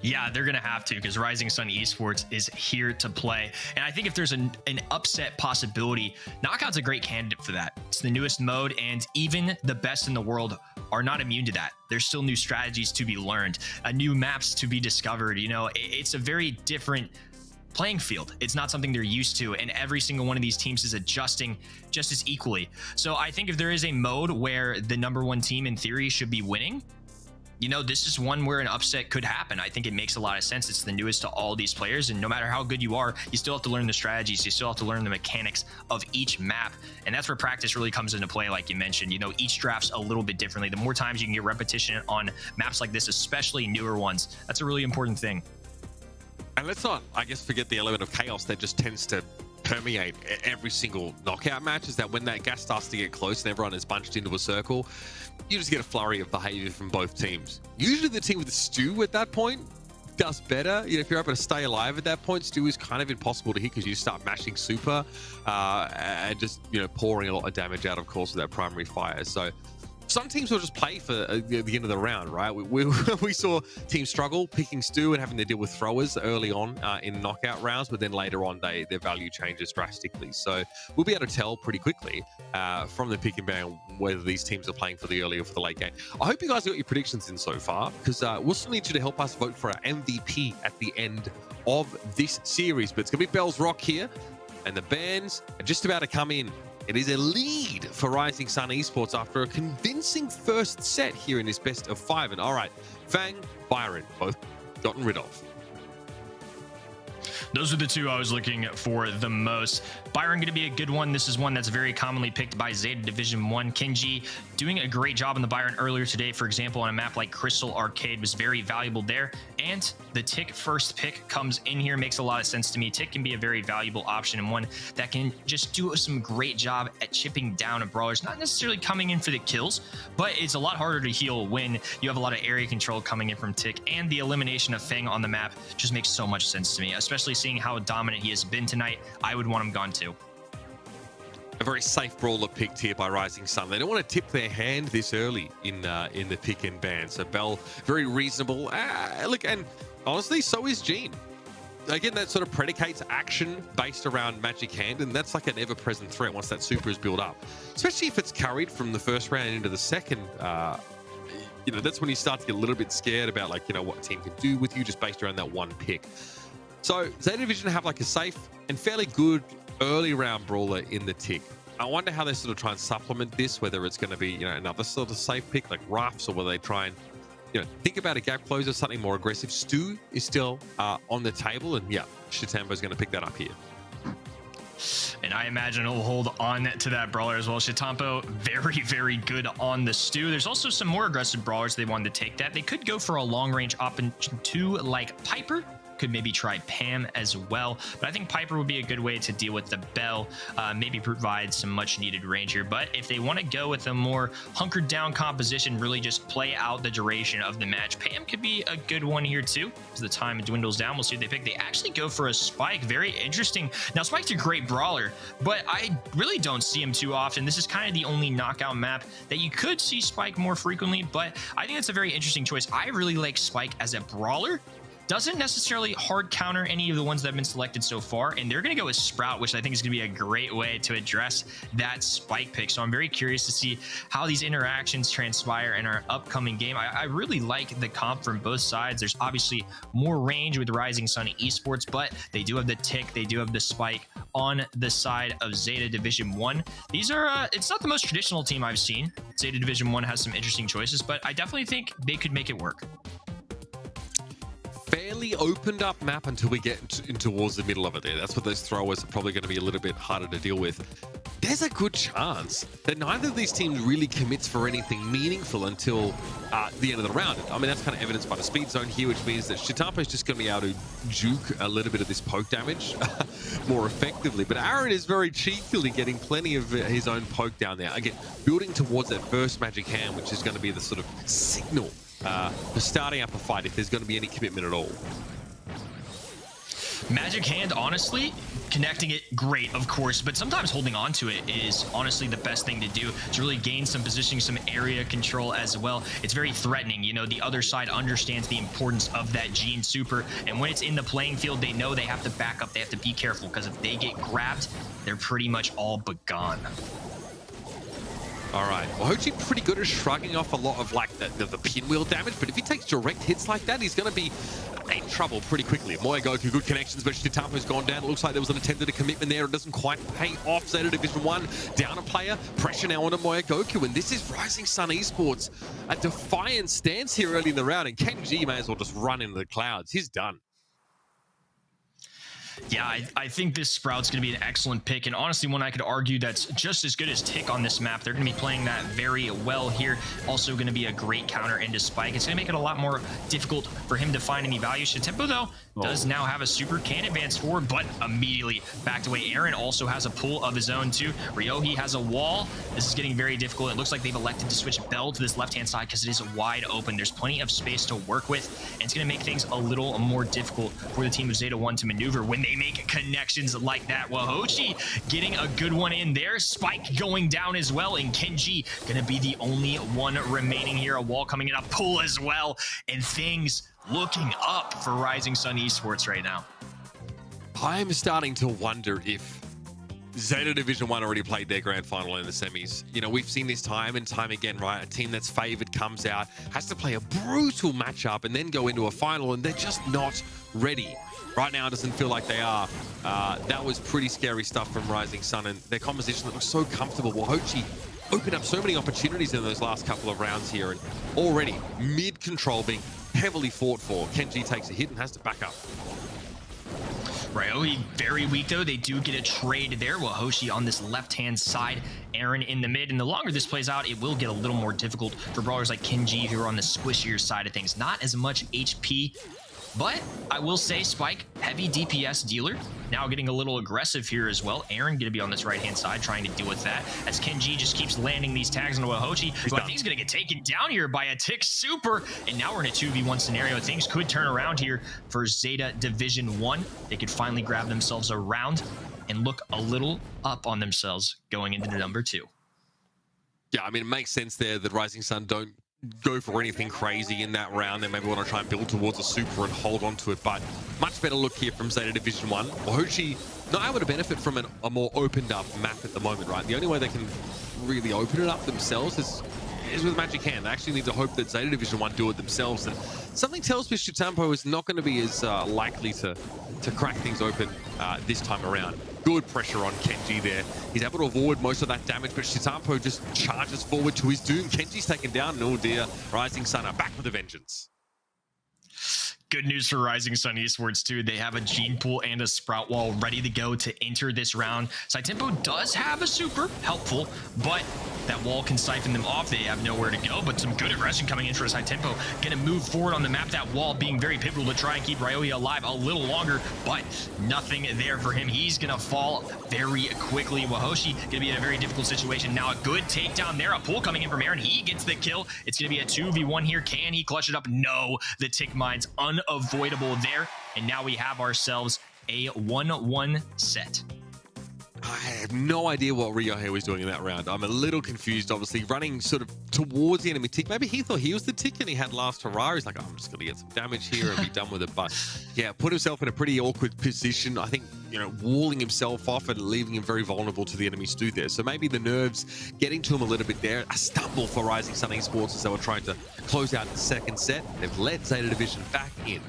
Yeah, they're going to have to, because Rising Sun Esports is here to play. And I think if there's an upset possibility, Knockout's a great candidate for that. It's the newest mode, and even the best in the world are not immune to that. There's still new strategies to be learned, new maps to be discovered. You know, it's a very different playing field. It's not something they're used to, and every single one of these teams is adjusting just as equally. So I think if there is a mode where the #1 team in theory should be winning, you know, this is one where an upset could happen. I think it makes a lot of sense. It's the newest to all these players, and no matter how good you are, you still have to learn the strategies. You still have to learn the mechanics of each map, and that's where practice really comes into play. Like you mentioned, you know, each draft's a little bit differently. The more times you can get repetition on maps like this, especially newer ones, that's a really important thing. And let's not, I guess, forget the element of chaos that just tends to permeate every single knockout match, is that when that gas starts to get close and everyone is bunched into a circle, you just get a flurry of behavior from both teams. Usually the team with the stew at that point does better. You know, if you're able to stay alive at that point, stew is kind of impossible to hit because you start mashing super and just, you know, pouring a lot of damage out, of course, with that primary fire. So some teams will just play for the end of the round, right? We saw teams struggle picking stew and having to deal with throwers early on in knockout rounds, but then later on their value changes drastically. So we'll be able to tell pretty quickly from the pick and ban whether these teams are playing for the early or for the late game. I hope you guys got your predictions in so far, because we'll still need you to help us vote for our MVP at the end of this series. But it's going to be Bell's Rock here, and the bans are just about to come in. It is a lead for Rising Sun Esports after a convincing first set here in this best of 5. And all right, Fang, Byron, both gotten rid of. Those are the two I was looking for the most. Byron going to be a good one. This is one that's very commonly picked by Zeta Division 1. Kenji doing a great job on the Byron earlier today, for example, on a map like Crystal Arcade, was very valuable there. And the Tick first pick comes in here, makes a lot of sense to me. Tick can be a very valuable option, and one that can just do some great job at chipping down a brawlers, not necessarily coming in for the kills, but it's a lot harder to heal when you have a lot of area control coming in from Tick, and the elimination of Fang on the map just makes so much sense to me, especially seeing how dominant he has been tonight. I would want him gone too. A very safe brawler picked here by Rising Sun. They don't want to tip their hand this early in the pick and ban. So Bell, very reasonable. Look, and honestly, so is Gene. Again, that sort of predicates action based around Magic Hand, and that's like an ever-present threat once that super is built up. Especially if it's carried from the first round into the second. You know, that's when you start to get a little bit scared about, like, you know, what a team can do with you just based around that one pick. So Zeta Division have like a safe and fairly good early round brawler in the Tick. I wonder how they sort of try and supplement this, whether it's going to be, you know, another sort of safe pick like Ruffs, or whether they try and, you know, think about a gap closer, something more aggressive. Stu is still on the table, and yeah, Shitambo's going to pick that up here. And I imagine he'll hold on to that brawler as well. Shitampo, very, very good on the Stu. There's also some more aggressive brawlers they wanted to take that. They could go for a long range option too, like Piper. could maybe try Pam as well. But I think Piper would be a good way to deal with the Bell, maybe provide some much needed range here. But if they want to go with a more hunkered down composition, really just play out the duration of the match, Pam could be a good one here too. As the time dwindles down, we'll see what they pick. They actually go for a Spike. Very interesting. Now, Spike's a great brawler, but I really don't see him too often. This is kind of the only knockout map that you could see Spike more frequently, but I think it's a very interesting choice. I really like Spike as a brawler. Doesn't necessarily hard counter any of the ones that have been selected so far, and they're going to go with Sprout, which I think is going to be a great way to address that Spike pick. So I'm very curious to see how these interactions transpire in our upcoming game. I really like the comp from both sides. There's obviously more range with Rising Sun Esports, but they do have the tick, they do have the Spike on the side of Zeta Division 1. These are, it's not the most traditional team I've seen. Zeta Division 1 has some interesting choices, but I definitely think they could make it work. Fairly opened up map until we get in towards the middle of it there. That's what those throwers are probably going to be a little bit harder to deal with. There's a good chance that neither of these teams really commits for anything meaningful until the end of the round. I mean, that's kind of evidenced by the speed zone here, which means that Shitapo is just going to be able to juke a little bit of this poke damage more effectively. But Aaron is very cheekily getting plenty of his own poke down there. Again, building towards that first magic hand, which is going to be the sort of signal for starting up a fight if there's going to be any commitment at all. Magic Hand, honestly, connecting it, great, of course, but sometimes holding on to it is honestly the best thing to do to really gain some positioning, some area control as well. It's very threatening. You know, the other side understands the importance of that Gene Super, and when it's in the playing field, they know they have to back up. They have to be careful, because if they get grabbed, they're pretty much all but gone. All right, well, Hochi pretty good at shrugging off a lot of like the pinwheel damage, but if he takes direct hits like that, he's going to be in trouble pretty quickly. Moyagoku, good connections, but Shitapo's gone down. It looks like there was an attempted commitment there. It doesn't quite pay off. Zeta Division 1 down a player. Pressure now on Moyagoku, and this is Rising Sun Esports. A defiant stance here early in the round, and Kenji may as well just run into the clouds. He's done. Yeah, I think this Sprout's going to be an excellent pick, and honestly one I could argue that's just as good as Tick on this map. They're going to be playing that very well here. Also going to be a great counter into Spike. It's going to make it a lot more difficult for him to find any value. Shitempo, though, does now have a super, can advance forward, but immediately backed away. Aaron also has a pull of his own, too. Ryohi has a wall. This is getting very difficult. It looks like they've elected to switch Bell to this left-hand side because it is wide open. There's plenty of space to work with, and it's going to make things a little more difficult for the team of Zeta 1 to maneuver when they make connections like that. Wahochi getting a good one in there. Spike going down as well, and Kenji going to be the only one remaining here. A wall coming in, a pull as well, and things looking up for Rising Sun Esports right now. I'm starting to wonder if Zeta Division 1 already played their grand final in the semis. You know, we've seen this time and time again, right? A team that's favored comes out, has to play a brutal matchup and then go into a final, and they're just not ready. Right now, it doesn't feel like they are. That was pretty scary stuff from Rising Sun, and their composition that looks so comfortable. Wahochi opened up so many opportunities in those last couple of rounds here, and already mid-control being heavily fought for. Kenji takes a hit and has to back up. Ryohi very weak, though. They do get a trade there. Wahoshi on this left-hand side, Aaron in the mid. And the longer this plays out, it will get a little more difficult for brawlers like Kenji, who are on the squishier side of things. Not as much HP, but I will say Spike, heavy DPS dealer, now getting a little aggressive here as well. Aaron going to be on this right-hand side trying to deal with that as Kenji just keeps landing these tags on Wahochi, who I think is going to get taken down here by a Tick Super. And now we're in a 2v1 scenario. Things could turn around here for Zeta Division 1. They could finally grab themselves a round and look a little up on themselves going into the number 2. Yeah, I mean, it makes sense there that Rising Sun don't go for anything crazy in that round. They maybe want to try and build towards a super and hold on to it, but much better look here from Zeta Division 1. Wahochi not able to benefit from a more opened up map at the moment, right? The only way they can really open it up themselves is with Magic Hand. They actually need to hope that Zeta Division 1 do it themselves, and something tells me Shitampo is not going to be as likely to crack things open this time around. Good pressure on Kenji there. He's able to avoid most of that damage, but Shitampo just charges forward to his doom. Kenji's taken down, and oh dear, Rising Sun are back with a vengeance. Good news for Rising Sun Esports too. They have a gene pool and a sprout wall ready to go to enter this round. Saitempo does have a super, helpful, but that wall can siphon them off. They have nowhere to go, but some good aggression coming in for Saitempo. Gonna move forward on the map. That wall being very pivotal to try and keep Ryohei alive a little longer, but nothing there for him. He's gonna fall very quickly. Wahoshi gonna be in a very difficult situation. Now a good takedown there. A pull coming in from Aaron. He gets the kill. It's gonna be a 2v1 here. Can he clutch it up? No. The tick mine's unavoidable there. And now we have ourselves a 1-1 set. I have no idea what Ryohei was doing in that round. I'm a little confused, obviously, running sort of towards the enemy tick. Maybe he thought he was the tick and he had last hurrah. He's like, oh, I'm just going to get some damage here and be done with it. But yeah, put himself in a pretty awkward position. I think, you know, walling himself off and leaving him very vulnerable to the enemy stew there. So maybe the nerves getting to him a little bit there. A stumble for Rising Sun Esports as they were trying to close out the second set. They've let Zeta Division back in.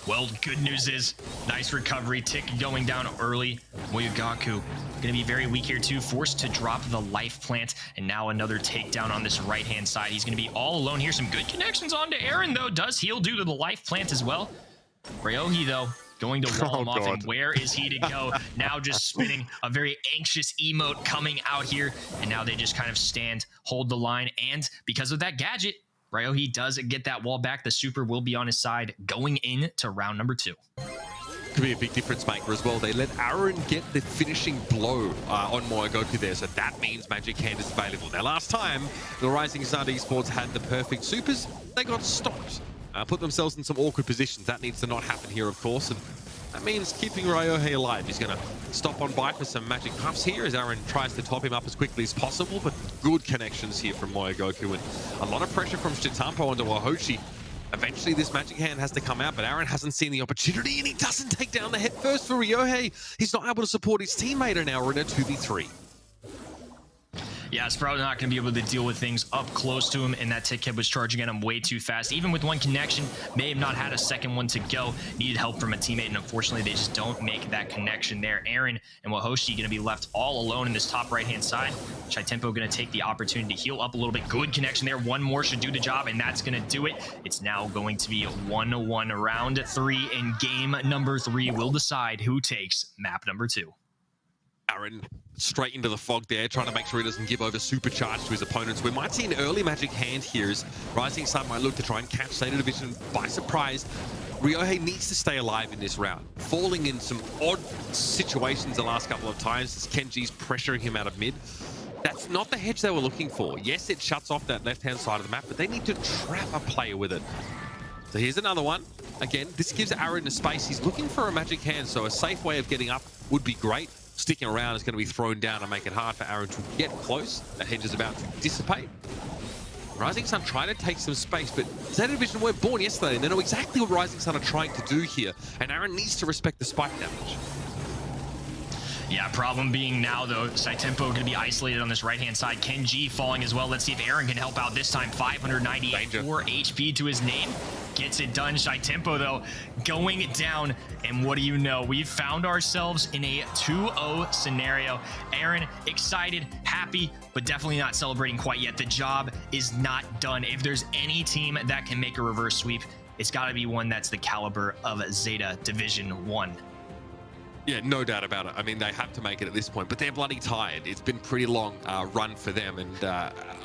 Well, good news is, nice recovery. Tick going down early. Moyogaku gonna be very weak here too, forced to drop the life plant, and now another takedown on this right-hand side. He's gonna be all alone here. Some good connections onto Aaron, though. Does heal due to the life plant as well. Ryohei, though, going to wall him off, and where is he to go? Now just spinning a very anxious emote coming out here, and now they just kind of stand, hold the line, and because of that gadget, Ryohei does get that wall back. The super will be on his side going into round number 2. Could be a big difference maker as well. They let Aaron get the finishing blow on Moyogaku there, so that means Magic Hand is available. Now, last time the Rising Sun Esports had the perfect supers, they got stopped. Put themselves in some awkward positions. That needs to not happen here, of course, and that means keeping Ryohei alive. He's going to stop on by for some magic puffs here as Aaron tries to top him up as quickly as possible, but good connections here from Moyogaku and a lot of pressure from Saitempo onto Wahoshi. Eventually, this magic hand has to come out, but Aaron hasn't seen the opportunity, and he doesn't take down the head first for Ryohei. He's not able to support his teammate, and now we're in a 2v3. Yeah, it's probably not going to be able to deal with things up close to him, and that tick head was charging at him way too fast. Even with one connection, may have not had a second one to go. Needed help from a teammate, and unfortunately, they just don't make that connection there. Aaron and Wahoshi going to be left all alone in this top right-hand side. Saitempo going to take the opportunity to heal up a little bit. Good connection there. One more should do the job, and that's going to do it. It's now going to be a 1-1 round 3, and game number 3 will decide who takes map number 2. Aaron straight into the fog there, trying to make sure he doesn't give over supercharge to his opponents. We might see an early magic hand here as Rising Sun might look to try and catch Zeta Division by surprise. Ryohei needs to stay alive in this round, falling in some odd situations the last couple of times as Kenji's pressuring him out of mid. That's not the hedge they were looking for. Yes, it shuts off that left-hand side of the map, but they need to trap a player with it. So here's another one. Again, this gives Aaron a space. He's looking for a magic hand, so a safe way of getting up would be great. Sticking around is going to be thrown down and make it hard for Aaron to get close. That hedge is about to dissipate. Rising Sun trying to take some space, but Zeta Division were born yesterday, and they know exactly what Rising Sun are trying to do here, and Aaron needs to respect the spike damage. Yeah, problem being now, though, Saitempo going to be isolated on this right-hand side. Kenji falling as well. Let's see if Aaron can help out this time. 594 HP to his name. Gets it done. Saitempo, though, going down. And what do you know? We've found ourselves in a 2-0 scenario. Aaron, excited, happy, but definitely not celebrating quite yet. The job is not done. If there's any team that can make a reverse sweep, it's got to be one that's the caliber of Zeta Division 1. Yeah, no doubt about it. I mean, they have to make it at this point, but they're bloody tired. It's been a pretty long run for them. And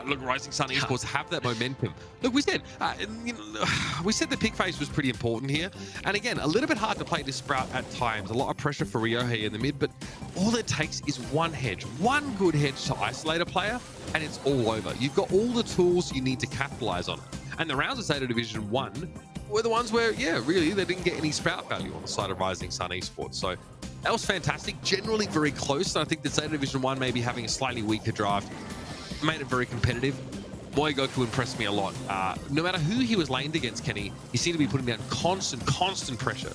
look, Rising Sun Esports have that momentum. Look, we said the pick phase was pretty important here. And again, a little bit hard to play this Sprout at times. A lot of pressure for Ryohei in the mid, but all it takes is one hedge, one good hedge to isolate a player, and it's all over. You've got all the tools you need to capitalize on it. And the rounds of Zeta Division 1 were the ones where, yeah, really, they didn't get any Sprout value on the side of Rising Sun Esports. So that was fantastic. Generally very close. I think that Zeta Division 1 maybe having a slightly weaker draft made it very competitive. Moyogaku impressed me a lot. No matter who he was laned against, Kenny, he seemed to be putting down constant pressure.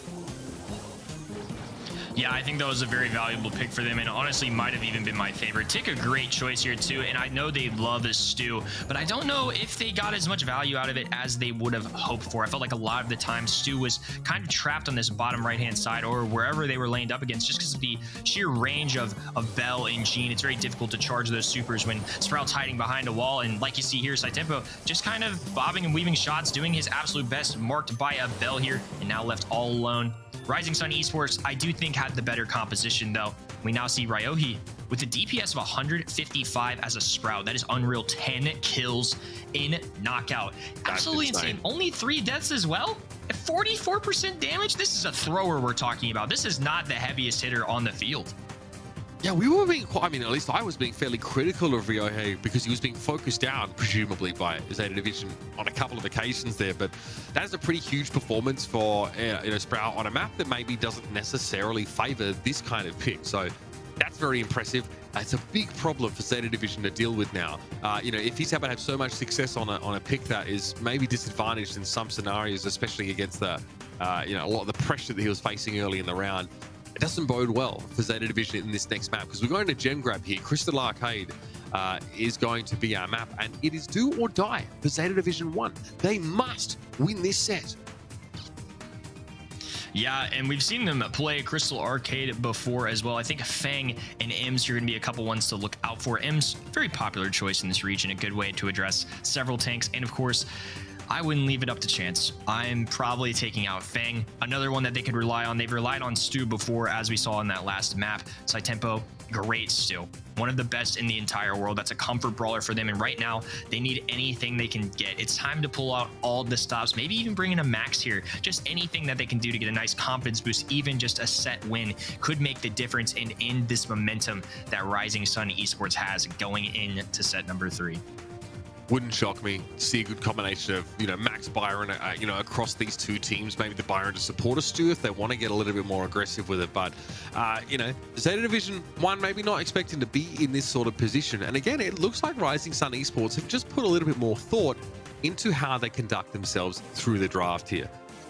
Yeah, I think that was a very valuable pick for them, and honestly might have even been my favorite. Tick a great choice here too, and I know they love this Stu, but I don't know if they got as much value out of it as they would have hoped for. I felt like a lot of the time Stu was kind of trapped on this bottom right-hand side or wherever they were laned up against, just because of the sheer range of Bell and Gene. It's very difficult to charge those supers when Sprout's hiding behind a wall, and like you see here, Saitempo just kind of bobbing and weaving shots, doing his absolute best, marked by a Bell here, and now left all alone. Rising Sun Esports, I do think, had the better composition, though. We now see Ryohi with a DPS of 155 as a Sprout. That is unreal. 10 kills in knockout. Absolutely insane. Only 3 deaths as well? At 44% damage? This is a thrower we're talking about. This is not the heaviest hitter on the field. Yeah, we were being quite, I mean, at least I was being fairly critical of Ryohei because he was being focused down, presumably, by Zeta Division on a couple of occasions there. But that is a pretty huge performance for Sprout on a map that maybe doesn't necessarily favor this kind of pick. So that's very impressive. It's a big problem for Zeta Division to deal with now. If he's able to have so much success on a pick that is maybe disadvantaged in some scenarios, especially against the a lot of the pressure that he was facing early in the round, it doesn't bode well for Zeta Division in this next map, because we're going to gem grab here. Crystal Arcade is going to be our map, and it is do or die for Zeta Division 1. They must win this set. Yeah, and we've seen them play Crystal Arcade before as well. I think Fang and Ems are going to be a couple ones to look out for. Ems, very popular choice in this region, a good way to address several tanks, and of course, I wouldn't leave it up to chance. I'm probably taking out Fang, another one that they could rely on. They've relied on Stu before, as we saw in that last map. Saitempo, great Stu. One of the best in the entire world. That's a comfort brawler for them, and right now, they need anything they can get. It's time to pull out all the stops, maybe even bring in a Max here. Just anything that they can do to get a nice confidence boost, even just a set win, could make the difference and end this momentum that Rising Sun Esports has going into set number 3. Wouldn't shock me to see a good combination of, Max Byron, across these two teams. Maybe the Byron to support a Stu if they want to get a little bit more aggressive with it. But, Zeta Division 1 maybe not expecting to be in this sort of position. And again, it looks like Rising Sun Esports have just put a little bit more thought into how they conduct themselves through the draft here.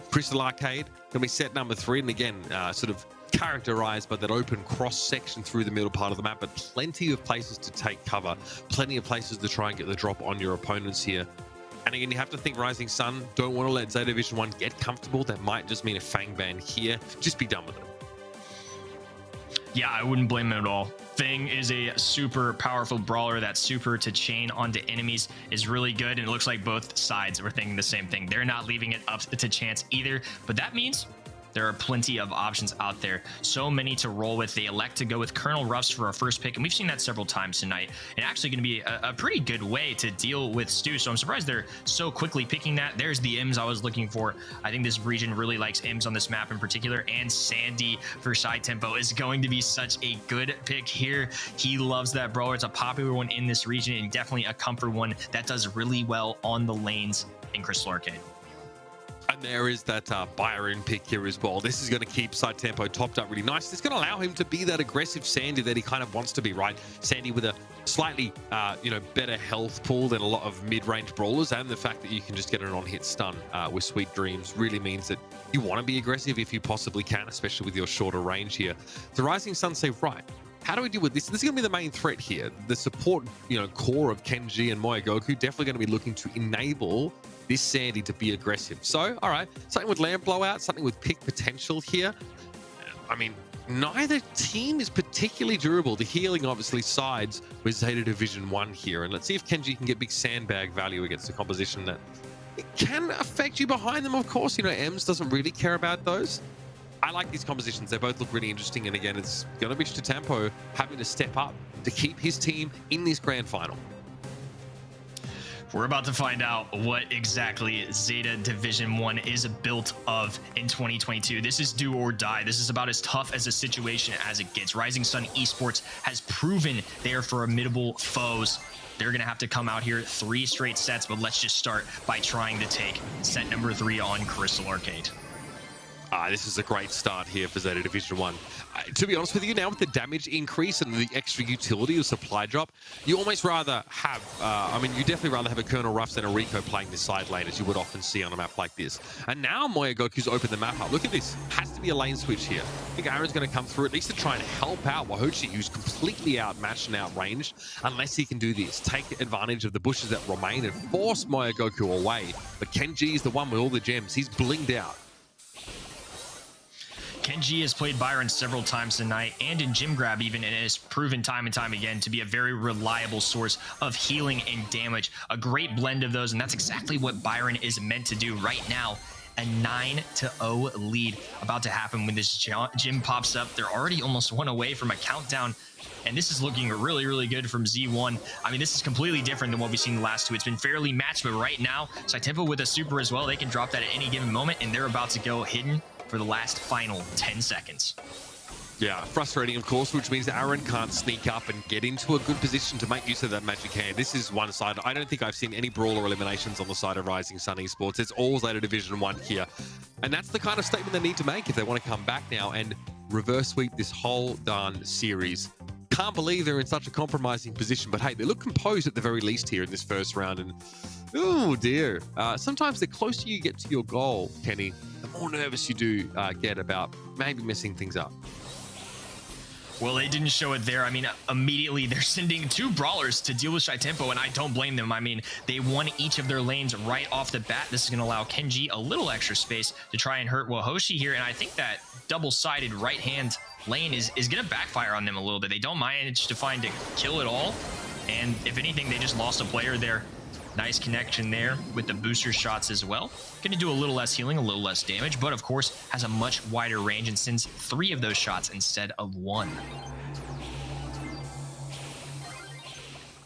Crystal Arcade can be set number 3. And again, sort of characterized by that open cross section through the middle part of the map, but plenty of places to take cover, plenty of places to try and get the drop on your opponents here. And again, you have to think Rising Sun don't want to let Zeta Division 1 get comfortable. That might just mean a Fang ban here. Just be done with it. Yeah, I wouldn't blame them at all. Fang is a super powerful brawler. That super to chain onto enemies is really good, and it looks like both sides were thinking the same thing. They're not leaving it up to chance either, but that means there are plenty of options out there. So many to roll with. They elect to go with Colonel Ruffs for our first pick, and we've seen that several times tonight. And actually going to be a pretty good way to deal with Stu, so I'm surprised they're so quickly picking that. There's the Ems I was looking for. I think this region really likes Ems on this map in particular, and Sandy for Saitempo is going to be such a good pick here. He loves that brawler. It's a popular one in this region, and definitely a comfort one that does really well on the lanes in Crystal Arcade. And there is that Byron pick here as well. This is going to keep Saitempo topped up really nice. It's going to allow him to be that aggressive Sandy that he kind of wants to be, right? Sandy with a slightly, better health pool than a lot of mid-range brawlers, and the fact that you can just get an on-hit stun with Sweet Dreams really means that you want to be aggressive if you possibly can, especially with your shorter range here. The Rising Sun say, right, how do we deal with this? This is going to be the main threat here. The support, core of Kenji and Moyagoku definitely going to be looking to enable this Sandy to be aggressive. So, all right, something with Lamp Blowout, something with pick potential here. I mean, neither team is particularly durable. The healing obviously sides with Zeta Division 1 here. And let's see if Kenji can get big sandbag value against a composition that it can affect you behind them, of course. Ems doesn't really care about those. I like these compositions. They both look really interesting. And again, it's going to be Saitempo having to step up to keep his team in this grand final. We're about to find out what exactly Zeta Division 1 is built of in 2022. This is do or die. This is about as tough as a situation as it gets. Rising Sun Esports has proven they are formidable foes. They're going to have to come out here 3 straight sets, but let's just start by trying to take set number 3 on Crystal Arcade. This is a great start here for Zeta Division 1. To be honest with you, now with the damage increase and the extra utility of supply drop, you almost rather have, you definitely rather have a Colonel Ruffs than a Rico playing this side lane, as you would often see on a map like this. And now Moya Goku's opened the map up. Look at this. Has to be a lane switch here. I think Aaron's going to come through at least to try and help out Wahochi, who's completely outmatched and outranged, unless he can do this. Take advantage of the bushes that remain and force Moya Goku away. But Kenji is the one with all the gems. He's blinged out. Kenji has played Byron several times tonight and in Gym Grab even, and has proven time and time again to be a very reliable source of healing and damage. A great blend of those, and that's exactly what Byron is meant to do right now. A 9-0 lead about to happen when this gym pops up. They're already almost one away from a countdown, and this is looking really, really good from Z1. I mean, this is completely different than what we've seen the last two. It's been fairly matched, but right now, Saitempo with a super as well. They can drop that at any given moment, and they're about to go hidden for the last final 10 seconds. Yeah, frustrating, of course, which means Aaron can't sneak up and get into a good position to make use of that magic hand. This is one side. I don't think I've seen any Brawl or eliminations on the side of Rising Sun Esports. It's all Zeta Division 1 here. And that's the kind of statement they need to make if they want to come back now and reverse sweep this whole darn series. Can't believe they're in such a compromising position, but hey, they look composed at the very least here in this first round. And oh dear, sometimes the closer you get to your goal, Kenny, the more nervous you do get about maybe messing things up. Well, they didn't show it there. I mean, immediately they're sending two brawlers to deal with Saitempo, and I don't blame them. I mean, they won each of their lanes right off the bat. This is going to allow Kenji a little extra space to try and hurt Wahoshi here, and I think that double-sided right-hand lane is going to backfire on them a little bit. They don't manage to find a kill at all, and if anything, they just lost a player there. Nice connection there with the booster shots as well. Going to do a little less healing, a little less damage, but of course has a much wider range and sends 3 of those shots instead of 1.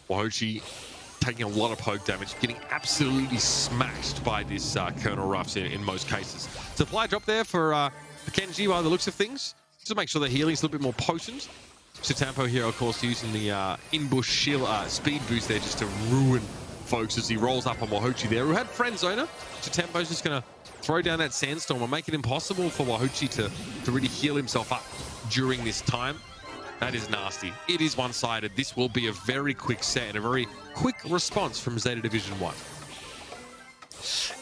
Wahochi taking a lot of poke damage, getting absolutely smashed by this Colonel Ruffs in most cases. Supply drop there for Kenji by the looks of things. Just to make sure the healing's a little bit more potent. Saitempo here, of course, using the in-bush shield speed boost there just to ruin folks as he rolls up on Wahochi there, who had friend zoner. Saitempo's just going to throw down that sandstorm and make it impossible for Wahochi to really heal himself up during this time. That is nasty. It is one-sided. This will be a very quick set and a very quick response from Zeta Division 1.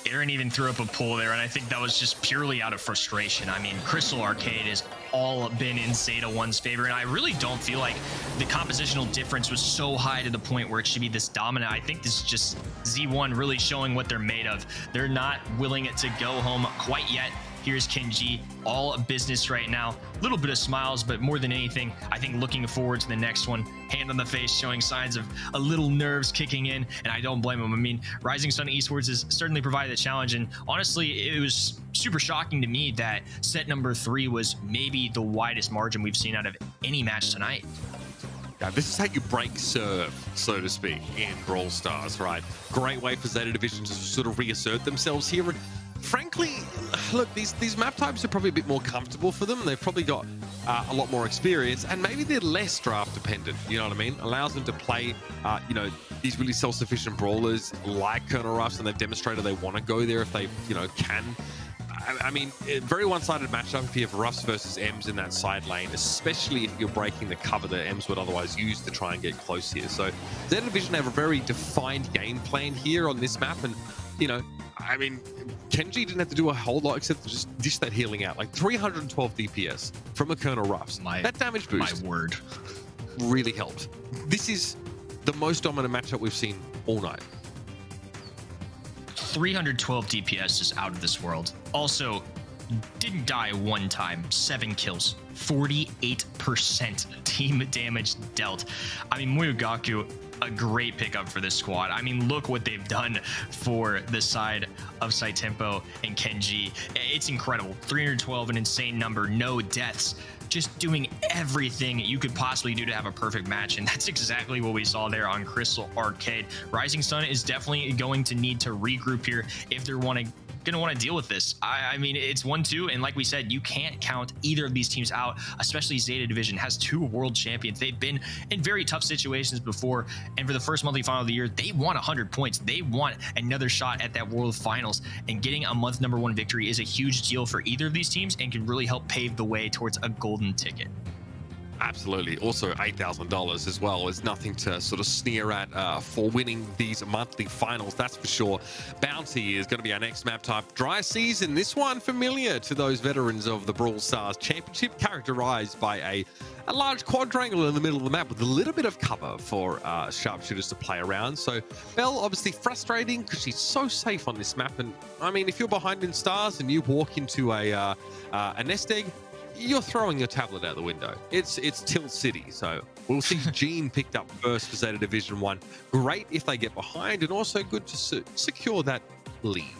Aaron even threw up a pull there, and I think that was just purely out of frustration. I mean, Crystal Arcade has all been in Zeta 1's favor, and I really don't feel like the compositional difference was so high to the point where it should be this dominant. I think this is just Z1 really showing what they're made of. They're not willing to go home quite yet. Here's Kenji, all business right now. A little bit of smiles, but more than anything, I think looking forward to the next one. Hand on the face, showing signs of a little nerves kicking in, and I don't blame him. I mean, Rising Sun Esports has certainly provided a challenge, and honestly, it was super shocking to me that set number 3 was maybe the widest margin we've seen out of any match tonight. Yeah, this is how you break serve, so to speak, in Brawl Stars, right? Great way for Zeta Division to sort of reassert themselves here. And frankly, look, these map types are probably a bit more comfortable for them. They've probably got a lot more experience, and maybe they're less draft dependent. You know what I mean? Allows them to play, these really self-sufficient brawlers like Colonel Ruffs, and they've demonstrated they want to go there if they, can. I mean, very one-sided matchup if you have Ruffs versus Ems in that side lane, especially if you're breaking the cover that Ems would otherwise use to try and get close here. So Zeta Division have a very defined game plan here on this map, and I mean, Kenji didn't have to do a whole lot except to just dish that healing out. Like 312 DPS from a Colonel Ruffs. That damage boost, my word, really helped. This is the most dominant matchup we've seen all night. 312 DPS is out of this world. Also, didn't die one time, 7 kills, 48% team damage dealt. I mean, Muyugaku, a great pickup for this squad. I mean, look what they've done for the side of Saitempo and Kenji. It's incredible. 312, an insane number, no deaths. Just doing everything you could possibly do to have a perfect match, and that's exactly what we saw there on Crystal Arcade. Rising Sun is definitely going to need to regroup here if they want to going to want to deal with this. I mean, it's 1-2, and like we said, you can't count either of these teams out, especially Zeta Division has 2 world champions. They've been in very tough situations before, and for the first monthly final of the year, they want 100 points. They want another shot at that world finals, and getting a month #1 victory is a huge deal for either of these teams and can really help pave the way towards a golden ticket. Absolutely. Also, $8,000 as well is nothing to sort of sneer at for winning these monthly finals, that's for sure. Bounty is going to be our next map type. Dry season, this one familiar to those veterans of the Brawl Stars Championship, characterized by a large quadrangle in the middle of the map with a little bit of cover for sharpshooters to play around. So Belle, obviously frustrating because she's so safe on this map. And I mean, if you're behind in stars and you walk into a nest egg, you're throwing your tablet out the window. It's Tilt City, so we'll see Gene picked up first for Zeta Division 1. Great if they get behind, and also good to secure that lead.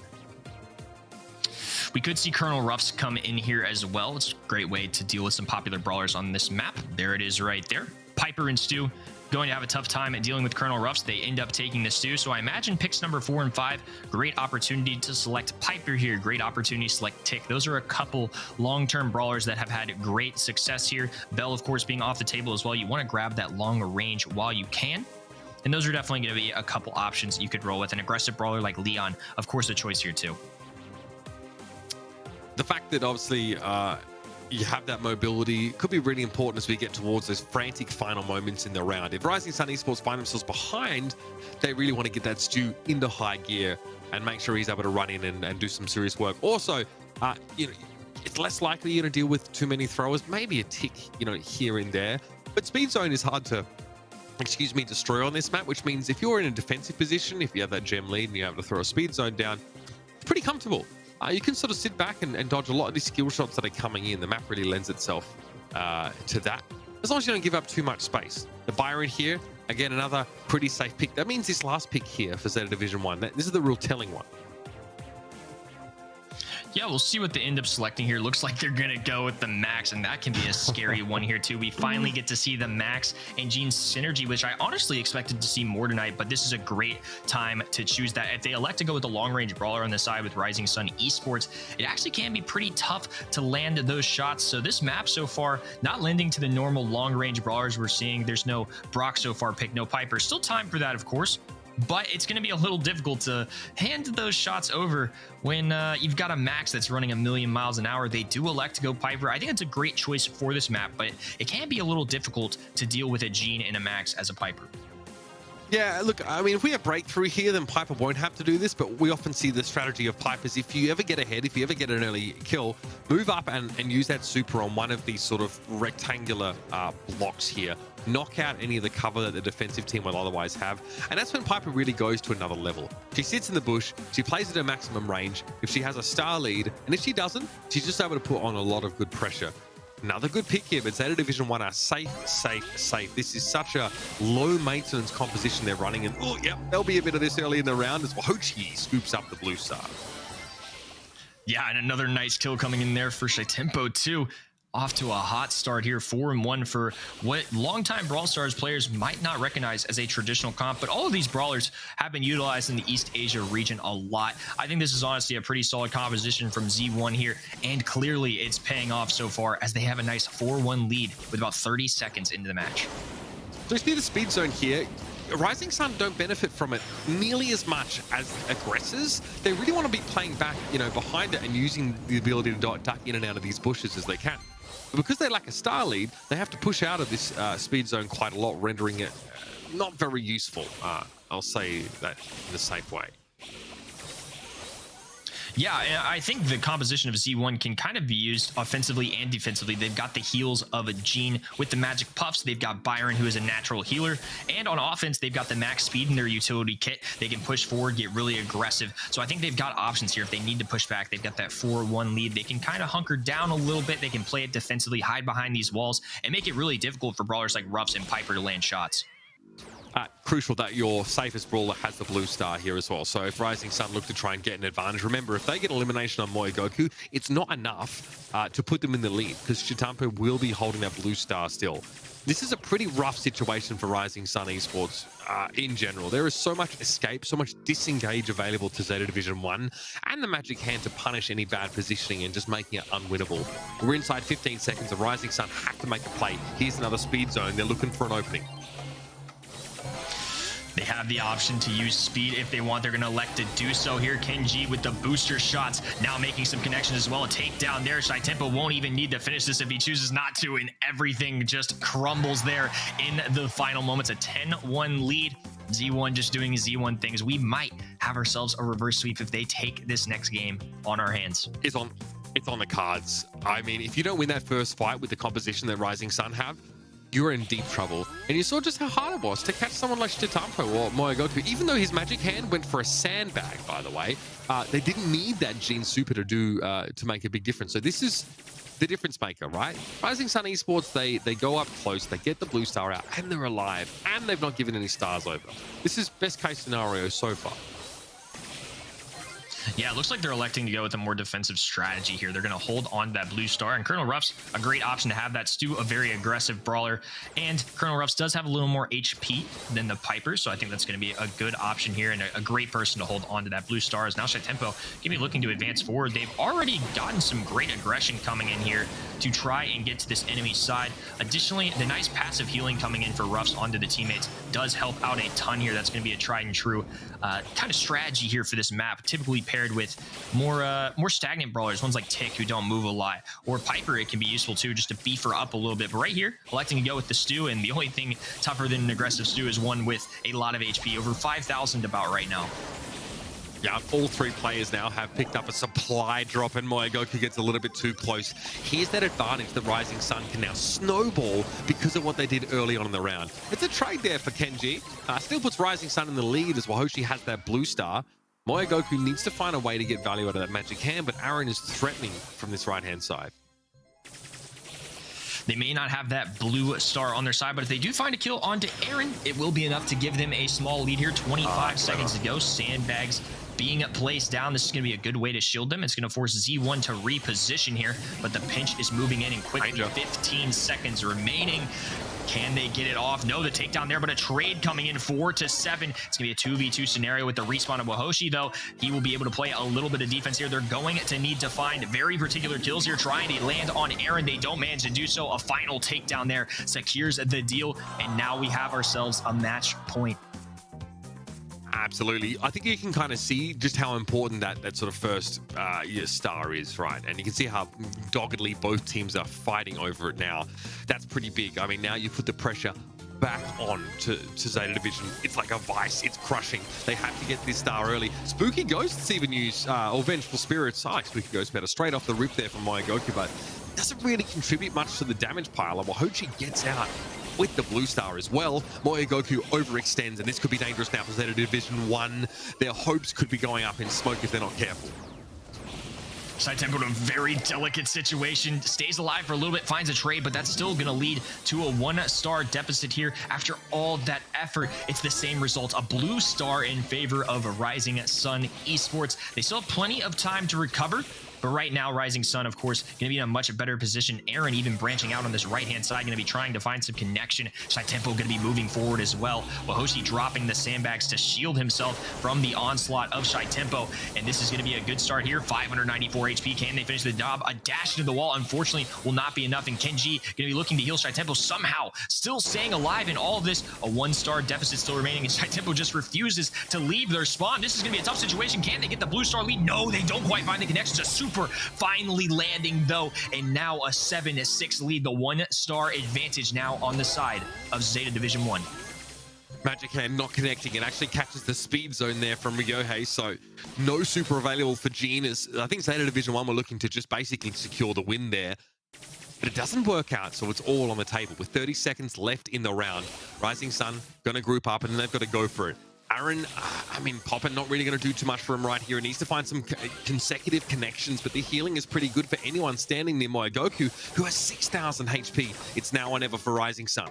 We could see Colonel Ruffs come in here as well. It's a great way to deal with some popular brawlers on this map. There it is right there. Piper and Stu going to have a tough time at dealing with Colonel Ruffs. They end up taking the Stu. So I imagine picks number 4 and 5, great opportunity to select Piper here. Great opportunity to select Tick. Those are a couple long-term brawlers that have had great success here. Belle, of course, being off the table as well. You want to grab that long range while you can. And those are definitely going to be a couple options that you could roll with. An aggressive brawler like Leon, of course, a choice here too. The fact that obviously you have that mobility could be really important as we get towards those frantic final moments in the round. If Rising Sun Esports find themselves behind, they really want to get that Stu into high gear and make sure he's able to run in and do some serious work. Also, you know, it's less likely you're going to deal with too many throwers, maybe a tick, you know, here and there. But speed zone is hard to, destroy on this map, which means if you're in a defensive position, if you have that gem lead and you're able to throw a speed zone down, it's pretty comfortable. You can sort of sit back and dodge a lot of these skill shots that are coming in. The map really lends itself to that, as long as you don't give up too much space. The Byron here, again, another pretty safe pick. That means this last pick here for Zeta Division 1, this is the real telling one. Yeah, we'll see what they end up selecting here. Looks like they're going to go with the Max, and that can be a scary one here, too. We finally get to see the Max and Gene's synergy, which I honestly expected to see more tonight, but this is a great time to choose that. If they elect to go with the long-range brawler on the side with Rising Sun Esports, it actually can be pretty tough to land those shots. So this map so far, not lending to the normal long-range brawlers we're seeing. There's no Brock so far picked, no Piper. Still time for that, of course. But it's going to be a little difficult to hand those shots over when you've got a Max that's running 1,000,000 miles an hour. They do elect to go Piper. I think it's a great choice for this map, but it can be a little difficult to deal with a Gene and a Max as a Piper. Yeah, look, I mean, if we have breakthrough here, then Piper won't have to do this, but we often see the strategy of Pipers. If you ever get ahead, if you ever get an early kill, move up and use that super on one of these sort of rectangular blocks here. Knock out any of the cover that the defensive team will otherwise have. And that's when Piper really goes to another level. She sits in the bush, she plays at her maximum range. If she has a star lead, and if she doesn't, she's just able to put on a lot of good pressure. Another good pick here, but Zeta Division 1 are safe, safe, safe. This is such a low maintenance composition they're running. And oh, yep, there'll be a bit of this early in the round as Wahochi scoops up the blue star. Yeah, and another nice kill coming in there for Tempo too. Off to a hot start here, 4-1 for what longtime Brawl Stars players might not recognize as a traditional comp, but all of these brawlers have been utilized in the East Asia region a lot. I think this is honestly a pretty solid composition from Z1 here, and clearly it's paying off so far as they have a nice 4-1 lead with about 30 seconds into the match. So you see the speed zone here. Rising Sun don't benefit from it nearly as much as aggressors. They really want to be playing back, you know, behind it and using the ability to duck in and out of these bushes as they can. But because they lack a star lead, they have to push out of this speed zone quite a lot, rendering it not very useful. I'll say that in a safe way. Yeah, I think the composition of Z1 can kind of be used offensively and defensively. They've got the heals of a Gene with the magic puffs. They've got Byron, who is a natural healer. And on offense, they've got the max speed in their utility kit. They can push forward, get really aggressive. So I think they've got options here. If they need to push back, they've got that 4-1 lead. They can kind of hunker down a little bit. They can play it defensively, hide behind these walls, and make it really difficult for brawlers like Ruffs and Piper to land shots. Crucial that your safest brawler has the blue star here as well. So if Rising Sun look to try and get an advantage, remember, if they get elimination on Moe Goku, it's not enough to put them in the lead, because Chitampo will be holding that blue star still. This is a pretty rough situation for Rising Sun Esports in general. There is so much escape, so much disengage available to Zeta Division 1 and the Magic Hand to punish any bad positioning and just making it unwinnable. We're inside 15 seconds and Rising Sun have to make a play. Here's another speed zone. They're looking for an opening. They have the option to use speed if they want. They're going to elect to do so here. Kenji with the booster shots, now making some connections as well. A takedown there. Tempo won't even need to finish this if he chooses not to, and everything just crumbles there in the final moments. A 10-1 lead. Z1 just doing Z1 things. We might have ourselves a reverse sweep if they take this next game on our hands. It's on the cards. I mean, if you don't win that first fight with the composition that Rising Sun have, you're in deep trouble. And you saw just how hard it was to catch someone like Shitampo or Moyogoku. Even though his Magic Hand went for a sandbag, by the way, they didn't need that Gene Super to do to make a big difference. So this is the difference maker, right? Rising Sun Esports, they go up close, they get the blue star out, and they're alive, and they've not given any stars over. This is best case scenario so far. Yeah, it looks like they're electing to go with a more defensive strategy here. They're going to hold on to that blue star, and Colonel Ruff's a great option to have. That Stu, a very aggressive brawler, and Colonel Ruff's does have a little more HP than the Piper, so I think that's going to be a good option here and a great person to hold on to that blue star. As now Tempo going to be looking to advance forward. They've already gotten some great aggression coming in here to try and get to this enemy side. Additionally, the nice passive healing coming in for Ruff's onto the teammates does help out a ton here. That's going to be a tried and true kind of strategy here for this map, typically paired with more stagnant brawlers, ones like Tick who don't move a lot, or Piper. It can be useful too, just to beef her up a little bit. But right here, electing to go with the Stu, and the only thing tougher than an aggressive Stu is one with a lot of HP, over 5,000 about right now. Yeah, all three players now have picked up a supply drop, and Moyogoku gets a little bit too close. Here's that advantage that Rising Sun can now snowball because of what they did early on in the round. It's a trade there for Kenji. Still puts Rising Sun in the lead as Wahoshi has that blue star. Moyogoku needs to find a way to get value out of that Magic Hand, but Aaron is threatening from this right-hand side. They may not have that blue star on their side, but if they do find a kill onto Aaron, it will be enough to give them a small lead here. 25 seconds to go. Sandbags being placed down. This is going to be a good way to shield them. It's going to force Z1 to reposition here, but the pinch is moving in, and quickly 15 seconds remaining. Can they get it off? No, the takedown there, but a trade coming in 4 to 7. It's going to be a 2v2 scenario with the respawn of Wahoshi, though. He will be able to play a little bit of defense here. They're going to need to find very particular kills here, trying to land on Aaron. They don't manage to do so. A final takedown there secures the deal, and now we have ourselves a match point. Absolutely. I think you can kind of see just how important that sort of first star is, right? And you can see how doggedly both teams are fighting over it now. That's pretty big. I mean, now you put the pressure back on to Zeta Division. It's like a vice. It's crushing. They have to get this star early. Spooky Ghosts even use, or Vengeful Spirits. I like Spooky Ghosts better. Straight off the rip there from Moyogoku, but doesn't really contribute much to the damage pile. And Wahoshi gets out with the blue star as well. Moyogoku overextends, and this could be dangerous now for Zeta Division 1. Their hopes could be going up in smoke if they're not careful. Tempo in a very delicate situation, stays alive for a little bit, finds a trade, but that's still going to lead to a 1-star deficit here. After all that effort, it's the same result, a blue star in favor of Rising Sun Esports. They still have plenty of time to recover, but right now, Rising Sun, of course, going to be in a much better position. Aaron even branching out on this right-hand side, going to be trying to find some connection. Tempo going to be moving forward as well. Wahoshi dropping the sandbags to shield himself from the onslaught of Tempo, and this is going to be a good start here. 594 HP. Can they finish the job? A dash into the wall, unfortunately, will not be enough, and Kenji going to be looking to heal Tempo somehow, still staying alive in all of this. A 1-star deficit still remaining, and Tempo just refuses to leave their spawn. This is going to be a tough situation. Can they get the blue star lead? No, they don't quite find the connection. Super finally landing though, and now a 7-6 lead. The 1-star advantage now on the side of Zeta Division 1. Magic Hand not connecting. It actually catches the speed zone there from Ryohei, so no super available for Gene. I think Zeta Division 1 were looking to just basically secure the win there, but it doesn't work out, so it's all on the table. With 30 seconds left in the round, Rising Sun gonna group up, and then they've got to go for it. Aaron, I mean, Popper not really going to do too much for him right here. He needs to find some consecutive connections, but the healing is pretty good for anyone standing near Moyogoku, who has 6,000 HP. It's now or never for Rising Sun.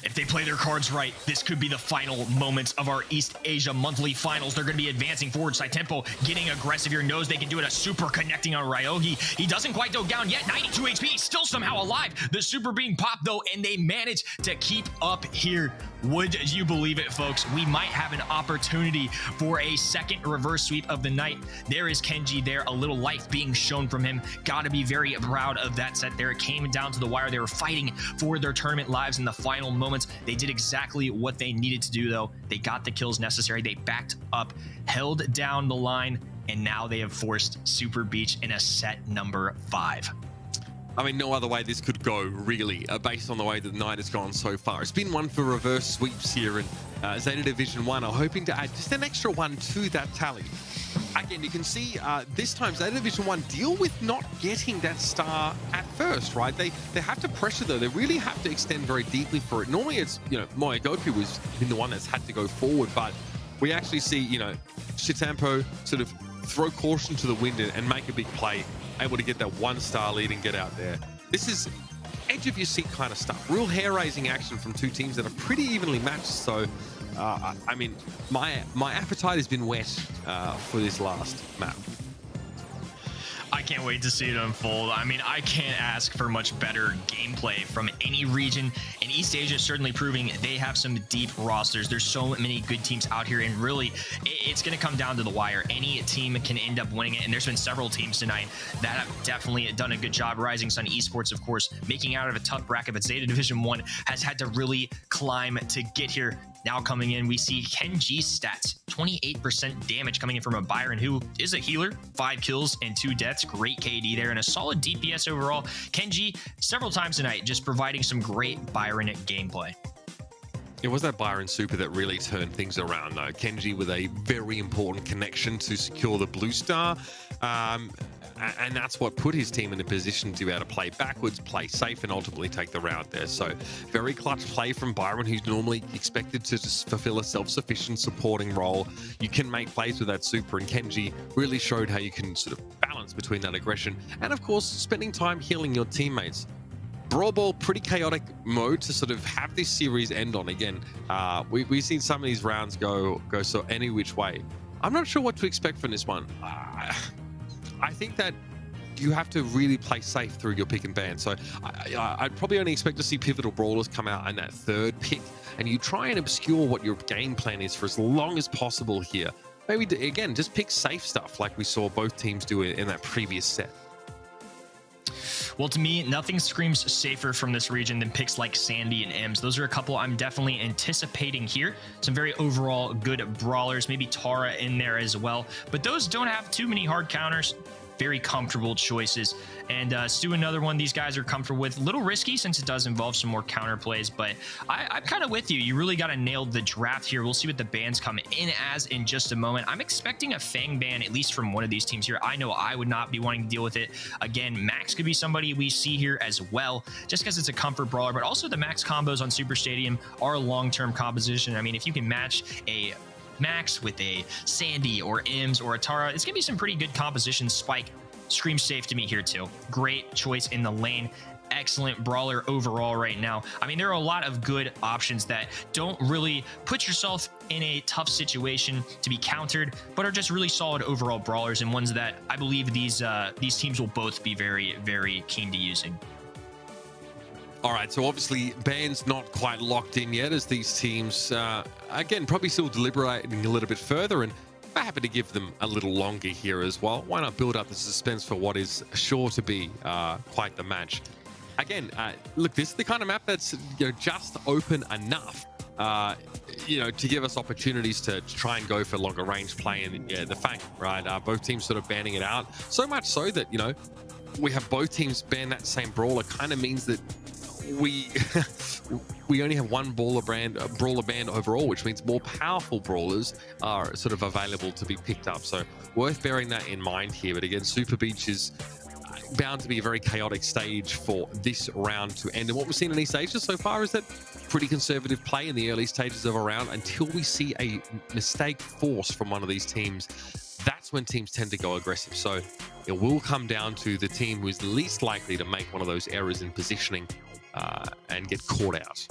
If they play their cards right, this could be the final moments of our East Asia monthly finals. They're going to be advancing forward side tempo, getting aggressive here. Knows they can do it. A super connecting on Ryogi. He doesn't quite go down yet. 92 HP, still somehow alive. The super being popped though, and they manage to keep up here. Would you believe it, folks? We might have an opportunity for a second reverse sweep of the night. There is Kenji there, a little life being shown from him. Gotta be very proud of that set there. It came down to the wire. They were fighting for their tournament lives in the final moments. They did exactly what they needed to do, though. They got the kills necessary. They backed up, held down the line, and now they have forced Super Beach in a set number 5. I mean, no other way this could go, really, based on the way the night has gone so far. It's been one for reverse sweeps here, and Zeta Division 1 are hoping to add just an extra one to that tally. Again, you can see this time Zeta Division 1 deal with not getting that star at first, right? They have to pressure, though. They really have to extend very deeply for it. Normally, it's, Moya Goku has been the one that's had to go forward, but we actually see, Shitampo sort of throw caution to the wind and make a big play, able to get that 1-star lead and get out there. This is edge of your seat kind of stuff. Real hair-raising action from two teams that are pretty evenly matched. So, I mean, my appetite has been whet for this last map. I can't wait to see it unfold. I mean, I can't ask for much better gameplay from any region, and East Asia is certainly proving they have some deep rosters. There's so many good teams out here, and really, it's going to come down to the wire. Any team can end up winning it, and there's been several teams tonight that have definitely done a good job. Rising Sun Esports, of course, making out of a tough bracket, but Zeta Division 1 has had to really climb to get here. Now coming in, we see Kenji's stats, 28% damage coming in from a Byron who is a healer, 5 kills and 2 deaths, great KD there, and a solid DPS overall. Kenji, several times tonight, just providing some great Byron gameplay. It was that Byron super that really turned things around, though. Kenji with a very important connection to secure the blue star. And that's what put his team in a position to be able to play backwards, play safe, and ultimately take the round there. So very clutch play from Byron, who's normally expected to just fulfill a self-sufficient supporting role. You can make plays with that super, and Kenji really showed how you can sort of balance between that aggression and, of course, spending time healing your teammates. Brawl Ball, pretty chaotic mode to sort of have this series end on. Again, we've seen some of these rounds go so any which way. I'm not sure what to expect from this one. I think that you have to really play safe through your pick and ban. So I'd probably only expect to see pivotal brawlers come out in that third pick, and you try and obscure what your game plan is for as long as possible here. Maybe, again, just pick safe stuff like we saw both teams do in that previous set. Well, to me, nothing screams safer from this region than picks like Sandy and Ems. Those are a couple I'm definitely anticipating here. Some very overall good brawlers, maybe Tara in there as well. But those don't have too many hard counters. Very comfortable choices. And Stu, another one these guys are comfortable with. A little risky since it does involve some more counter plays, but I'm kind of with you. You really got to nail the draft here. We'll see what the bans come in as in just a moment. I'm expecting a Fang ban, at least from one of these teams here. I know I would not be wanting to deal with it. Again, Max could be somebody we see here as well, just because it's a comfort brawler, but also the Max combos on Super Stadium are a long-term composition. I mean, if you can match a Max with a Sandy or Ems or a Tara, it's gonna be some pretty good composition. Spike screams safe to me here too. Great choice in the lane. Excellent brawler overall right now. I mean, there are a lot of good options that don't really put yourself in a tough situation to be countered, but are just really solid overall brawlers, and ones that I believe these teams will both be very, very keen to using. All right, so obviously bans not quite locked in yet, as these teams, again, probably still deliberating a little bit further, and I'm happy to give them a little longer here as well. Why not build up the suspense for what is sure to be quite the match? Again, look, this is the kind of map that's just open enough, to give us opportunities to try and go for longer range play and the Fang, right? Both teams sort of banning it out, so much so that we have both teams ban that same brawler. Kind of means that we only have one brawler band overall, which means more powerful brawlers are sort of available to be picked up. So worth bearing that in mind here. But again, Super Beach is bound to be a very chaotic stage for this round to end. And what we've seen in East Asia so far is that pretty conservative play in the early stages of a round until we see a mistake force from one of these teams. That's when teams tend to go aggressive. So it will come down to the team who is least likely to make one of those errors in positioning and get caught out.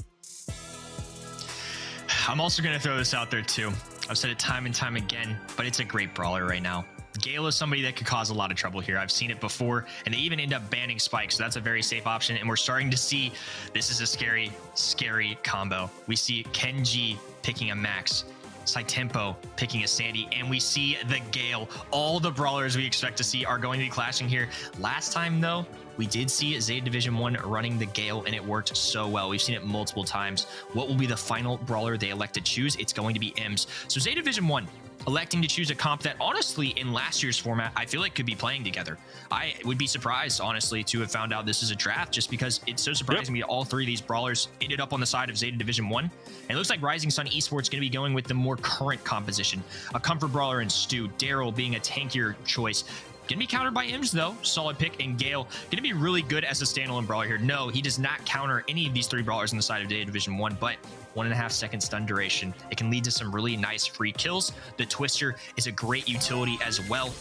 I'm also going to throw this out there too. I've said it time and time again, but it's a great brawler right now. Gale is somebody that could cause a lot of trouble here. I've seen it before, and they even end up banning Spike, so that's a very safe option. And we're starting to see this is a scary, scary combo. We see Kenji picking a Max, Saitempo picking a Sandy, and we see the Gale. All the brawlers we expect to see are going to be clashing here. Last time, though, we did see Zeta Division 1 running the Gale, and it worked so well. We've seen it multiple times. What will be the final brawler they elect to choose? It's going to be Ems. So Zeta Division 1 electing to choose a comp that, honestly, in last year's format, I feel like could be playing together. I would be surprised, honestly, to have found out this is a draft, just because it's so surprising to me all three of these brawlers ended up on the side of Zeta Division 1. And it looks like Rising Sun Esports going to be going with the more current composition. A comfort brawler in Stu, Daryl being a tankier choice. Gonna be countered by Ems, though. Solid pick. And Gale gonna be really good as a standalone brawler here. No, he does not counter any of these three brawlers on the side of Zeta Division 1, but 1.5 second stun duration. It can lead to some really nice free kills. The Twister is a great utility as well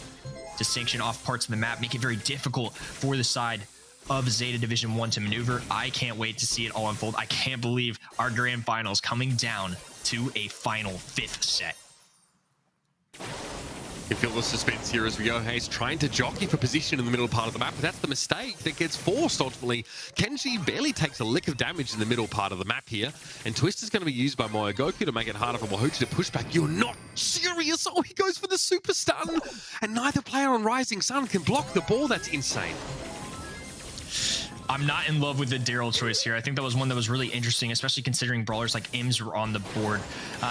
to sanction off parts of the map, make it very difficult for the side of Zeta Division 1 to maneuver. I can't wait to see it all unfold. I can't believe our grand finals coming down to a final 5th set. You can feel the suspense here as we go. Hayes trying to jockey for position in the middle part of the map, but that's the mistake that gets forced ultimately. Kenji barely takes a lick of damage in the middle part of the map here, and Twister's going to be used by Moyogoku to make it harder for Wahochi to push back. You're not serious! Oh, he goes for the super stun, and neither player on Rising Sun can block the ball. That's insane. I'm not in love with the Daryl choice here. I think that was one that was really interesting, especially considering brawlers like Ems were on the board.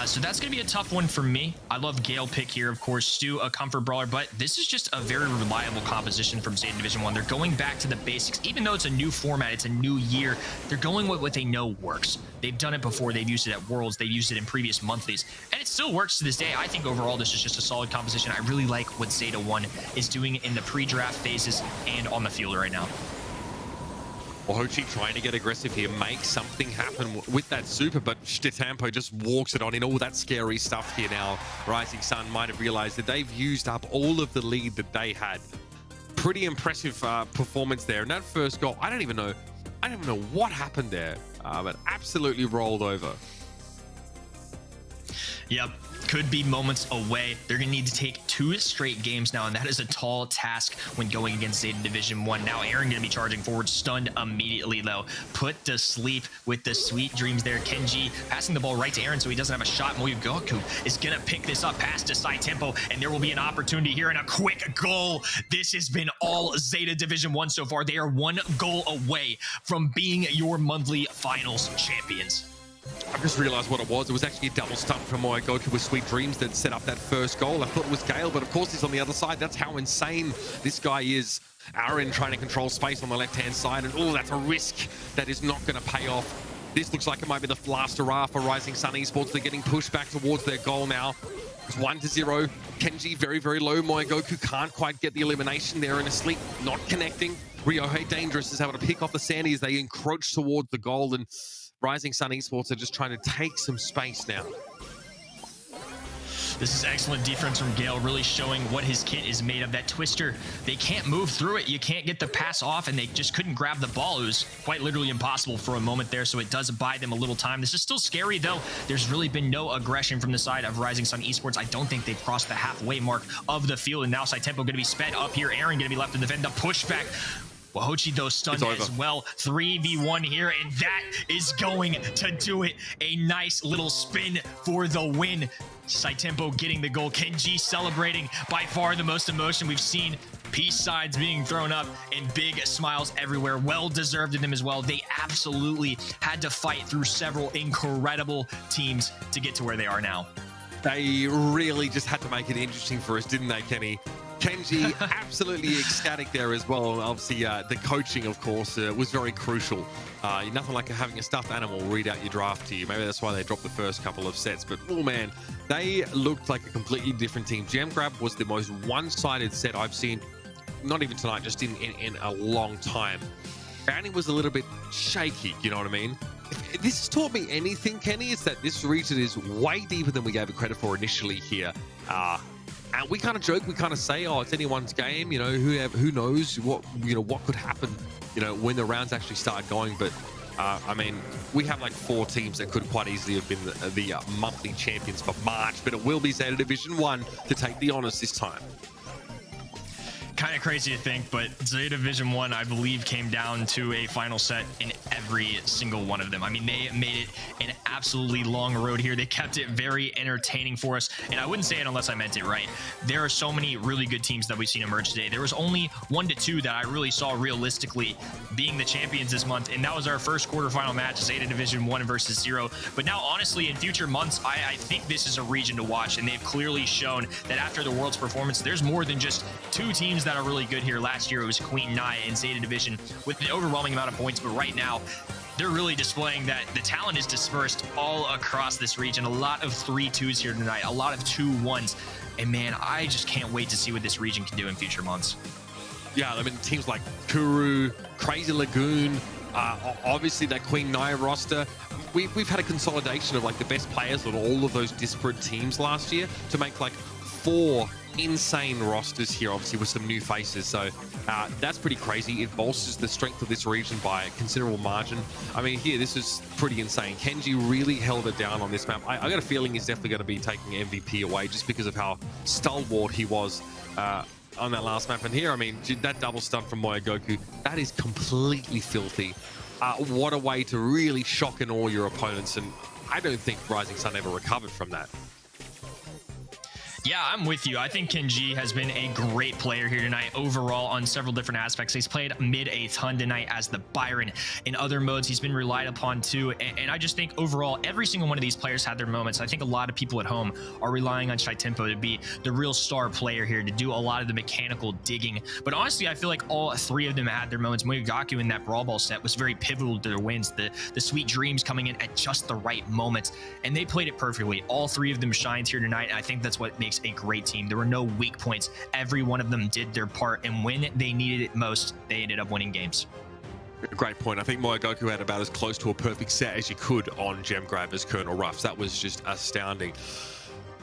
So that's going to be a tough one for me. I love Gale pick here, of course. Stu, a comfort brawler, but this is just a very reliable composition from Zeta Division 1. They're going back to the basics. Even though it's a new format, it's a new year, they're going with what they know works. They've done it before. They've used it at Worlds. They've used it in previous monthlies, and it still works to this day. I think overall this is just a solid composition. I really like what Zeta 1 is doing in the pre-draft phases and on the field right now. Wahochi trying to get aggressive here, make something happen with that super, but Saitempo just walks it on in all that scary stuff here now. Rising Sun might have realized that they've used up all of the lead that they had. Pretty impressive performance there. And that first goal, I don't even know what happened there, but absolutely rolled over. Yep. Could be moments away. They're going to need to take 2 straight games now, and that is a tall task when going against Zeta Division 1. Now Aaron going to be charging forward, stunned immediately, though. Put to sleep with the sweet dreams there. Kenji passing the ball right to Aaron so he doesn't have a shot. Moyogoku is going to pick this up, pass to Saitempo, and there will be an opportunity here and a quick goal. This has been all Zeta Division 1 so far. They are 1 goal away from being your monthly finals champions. I just realized what it was. It was actually a double stun from Moyogoku with Sweet Dreams that set up that first goal. I thought it was Gale, but of course he's on the other side. That's how insane this guy is. Aaron trying to control space on the left-hand side, and oh, that's a risk that is not going to pay off. This looks like it might be the last hurrah for Rising Sun Esports. They're getting pushed back towards their goal now. It's 1-0. Kenji very, very low. Moyogoku can't quite get the elimination there in a sleep, not connecting. Ryohei Dangerous is able to pick off the Sandy as they encroach towards the goal, and Rising Sun Esports are just trying to take some space now. This is excellent defense from Gale, really showing what his kit is made of. That Twister, they can't move through it. You can't get the pass off, and they just couldn't grab the ball. It was quite literally impossible for a moment there, so it does buy them a little time. This is still scary, though. There's really been no aggression from the side of Rising Sun Esports. I don't think they've crossed the halfway mark of the field, and now Saitempo going to be sped up here. Aaron going to be left to defend the pushback. Wahochi, though, stunned as well. 3v1 here, and that is going to do it. A nice little spin for the win. Saitempo getting the goal. Kenji celebrating, by far the most emotion we've seen. Peace signs being thrown up and big smiles everywhere. Well deserved in them as well. They absolutely had to fight through several incredible teams to get to where they are now. They really just had to make it interesting for us, didn't they, Kenny? Kenji absolutely ecstatic there as well. Obviously, the coaching, of course, was very crucial. Nothing like having a stuffed animal read out your draft to you. Maybe that's why they dropped the first couple of sets. But, oh, man, they looked like a completely different team. Gem Grab was the most one-sided set I've seen, not even tonight, just in a long time. Annie was a little bit shaky, you know what I mean? If this has taught me anything, Kenny, it's that this region is way deeper than we gave it credit for initially here. And we kind of joke, we kind of say, oh, it's anyone's game, you know, who knows what could happen, you know, when the rounds actually start going. But I mean, we have like 4 teams that could quite easily have been the monthly champions for March, but it will be Zeta Division 1 to take the honors this time. Kind of crazy to think, but Zeta Division 1, I believe, came down to a final set in every single one of them. I mean, they made it an absolutely long road here. They kept it very entertaining for us, and I wouldn't say it unless I meant it, right? There are so many really good teams that we've seen emerge today. There was only 1 to 2 that I really saw realistically being the champions this month, and that was our first quarterfinal match, Zeta Division 1 versus 0. But now, honestly, in future months, I think this is a region to watch, and they've clearly shown that after the World's performance, there's more than just 2 teams that are really good here. Last year it was Queen Naya and Zeta Division with an overwhelming amount of points, but right now they're really displaying that the talent is dispersed all across this region. A lot of 3-2s here tonight, a lot of 2-1s, and man, I just can't wait to see what this region can do in future months. Yeah, I mean, teams like Kuru, Crazy Lagoon, obviously that Queen Naya roster. We've had a consolidation of like the best players on all of those disparate teams last year to make like 4 insane rosters here, obviously with some new faces. So that's pretty crazy. It bolsters the strength of this region by a considerable margin. I mean, here, this is pretty insane. Kenji really held it down on this map. I got a feeling he's definitely going to be taking MVP away just because of how stalwart he was on that last map. And here, I mean, that double stun from Moyogoku, that is completely filthy. What a way to really shock and awe your opponents. And I don't think Rising Sun ever recovered from that. Yeah, I'm with you. I think Kenji has been a great player here tonight overall on several different aspects. He's played mid a ton tonight as the Byron. In other modes, he's been relied upon too. And I just think overall, every single one of these players had their moments. I think a lot of people at home are relying on Shai Tempo to be the real star player here, to do a lot of the mechanical digging. But honestly, I feel like all 3 of them had their moments. Moyogaku in that Brawl Ball set was very pivotal to their wins. The sweet dreams coming in at just the right moments. And they played it perfectly. All 3 of them shined here tonight. And I think that's what makes a great team. There were no weak points. Every one of them did their part, and when they needed it most, they ended up winning games. Great point. I think Moyogoku had about as close to a perfect set as you could on Gem Grab as Colonel Ruffs. That was just astounding.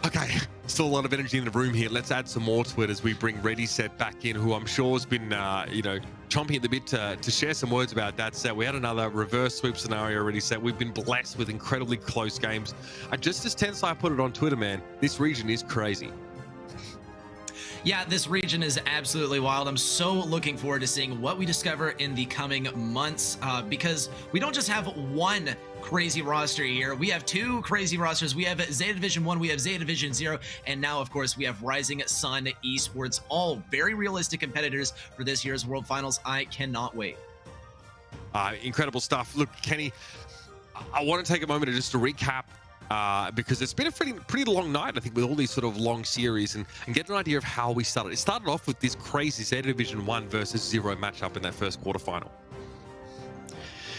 Okay, still a lot of energy in the room here. Let's add some more to it as we bring Ready Set back in, who I'm sure has been, you know, chomping at the bit to share some words about that set. We had another reverse sweep scenario already set. We've been blessed with incredibly close games. Just as Tensai put it on Twitter, man, this region is crazy. Yeah, this region is absolutely wild. I'm so looking forward to seeing what we discover in the coming months, because we don't just have one crazy roster here. We have 2 crazy rosters. We have Zeta Division 1, we have Zeta Division 0, and now, of course, we have Rising Sun Esports, all very realistic competitors for this year's World Finals. I cannot wait. Incredible stuff. Look, Kenny, I want to take a moment just to recap because it's been a pretty long night, I think, with all these sort of long series and get an idea of how we started. It started off with this crazy Zeta Division 1 versus 0 matchup in that first quarterfinal.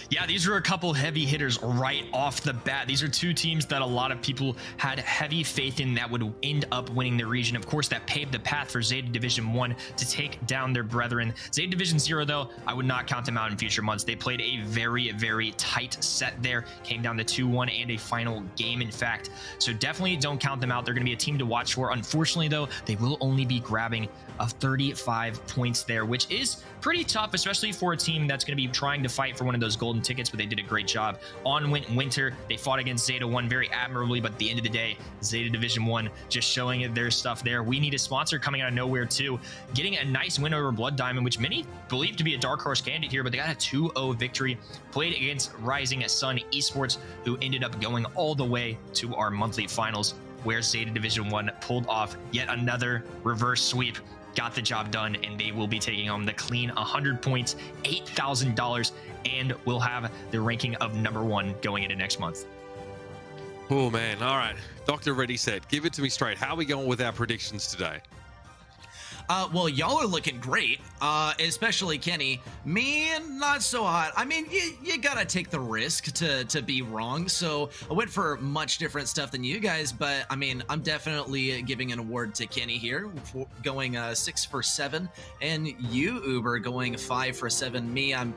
Yeah, these were a couple heavy hitters right off the bat. These are 2 teams that a lot of people had heavy faith in that would end up winning the region. Of course, that paved the path for Zeta Division 1 to take down their brethren. Zeta Division 0, though, I would not count them out in future months. They played a very, very tight set there. Came down to 2-1 and a final game, in fact. So definitely don't count them out. They're going to be a team to watch for. Unfortunately, though, they will only be grabbing of 35 points there, which is pretty tough, especially for a team that's going to be trying to fight for one of those golden tickets, but they did a great job. On went Winter. They fought against Zeta 1 very admirably, but at the end of the day, Zeta Division 1 just showing their stuff there. We need a sponsor coming out of nowhere too. Getting a nice win over Blood Diamond, which many believe to be a dark horse candidate here, but they got a 2-0 victory. Played against Rising Sun Esports, who ended up going all the way to our monthly finals, where Zeta Division 1 pulled off yet another reverse sweep. Got the job done, and they will be taking home the clean 100 points, $8,000, and will have the ranking of #1 going into next month. Oh, man. All right. Dr. Ready Set, give it to me straight. How are we going with our predictions today? Well, y'all are looking great, especially Kenny. Me, not so hot. I mean, you gotta take the risk to be wrong, so I went for much different stuff than you guys, but I mean, I'm definitely giving an award to Kenny here, for going 6 for 7, and you, Uber, going 5 for 7. Me, I'm...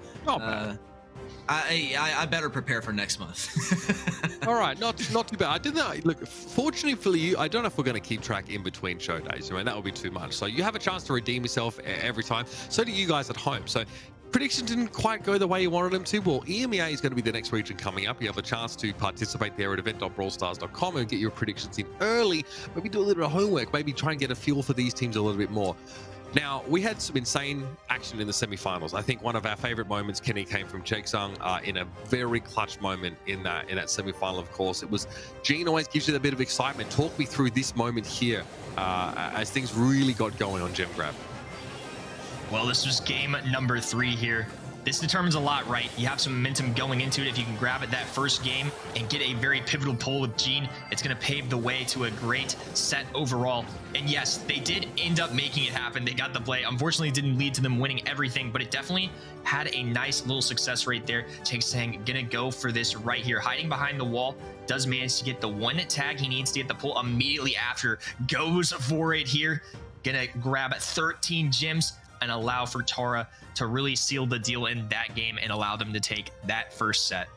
I better prepare for next month. All right, not too bad. I didn't look. Fortunately for you, I don't know if we're going to keep track in between show days. I mean, that would be too much. So you have a chance to redeem yourself every time. So do you guys at home. So predictions didn't quite go the way you wanted them to. Well, EMEA is going to be the next region coming up. You have a chance to participate there at event.brawlstars.com and get your predictions in early. Maybe do a little bit of homework. Maybe try and get a feel for these teams a little bit more. Now, we had some insane action in the semifinals. I think one of our favorite moments, Kenny, came from Cheksung in a very clutch moment in that semifinal, of course. It was, Gene always gives you that bit of excitement. Talk me through this moment here as things really got going on Gem Grab. Well, this was game number 3 here. This determines a lot, right? You have some momentum going into it. If you can grab it that first game and get a very pivotal pull with Gene, it's going to pave the way to a great set overall. And yes, they did end up making it happen. They got the play. Unfortunately, it didn't lead to them winning everything, but it definitely had a nice little success rate there. Cheksung gonna go for this right here. Hiding behind the wall, does manage to get the one tag he needs to get the pull immediately after. Goes for it here. Gonna grab 13 gems and allow for Tara to really seal the deal in that game and allow them to take that first set.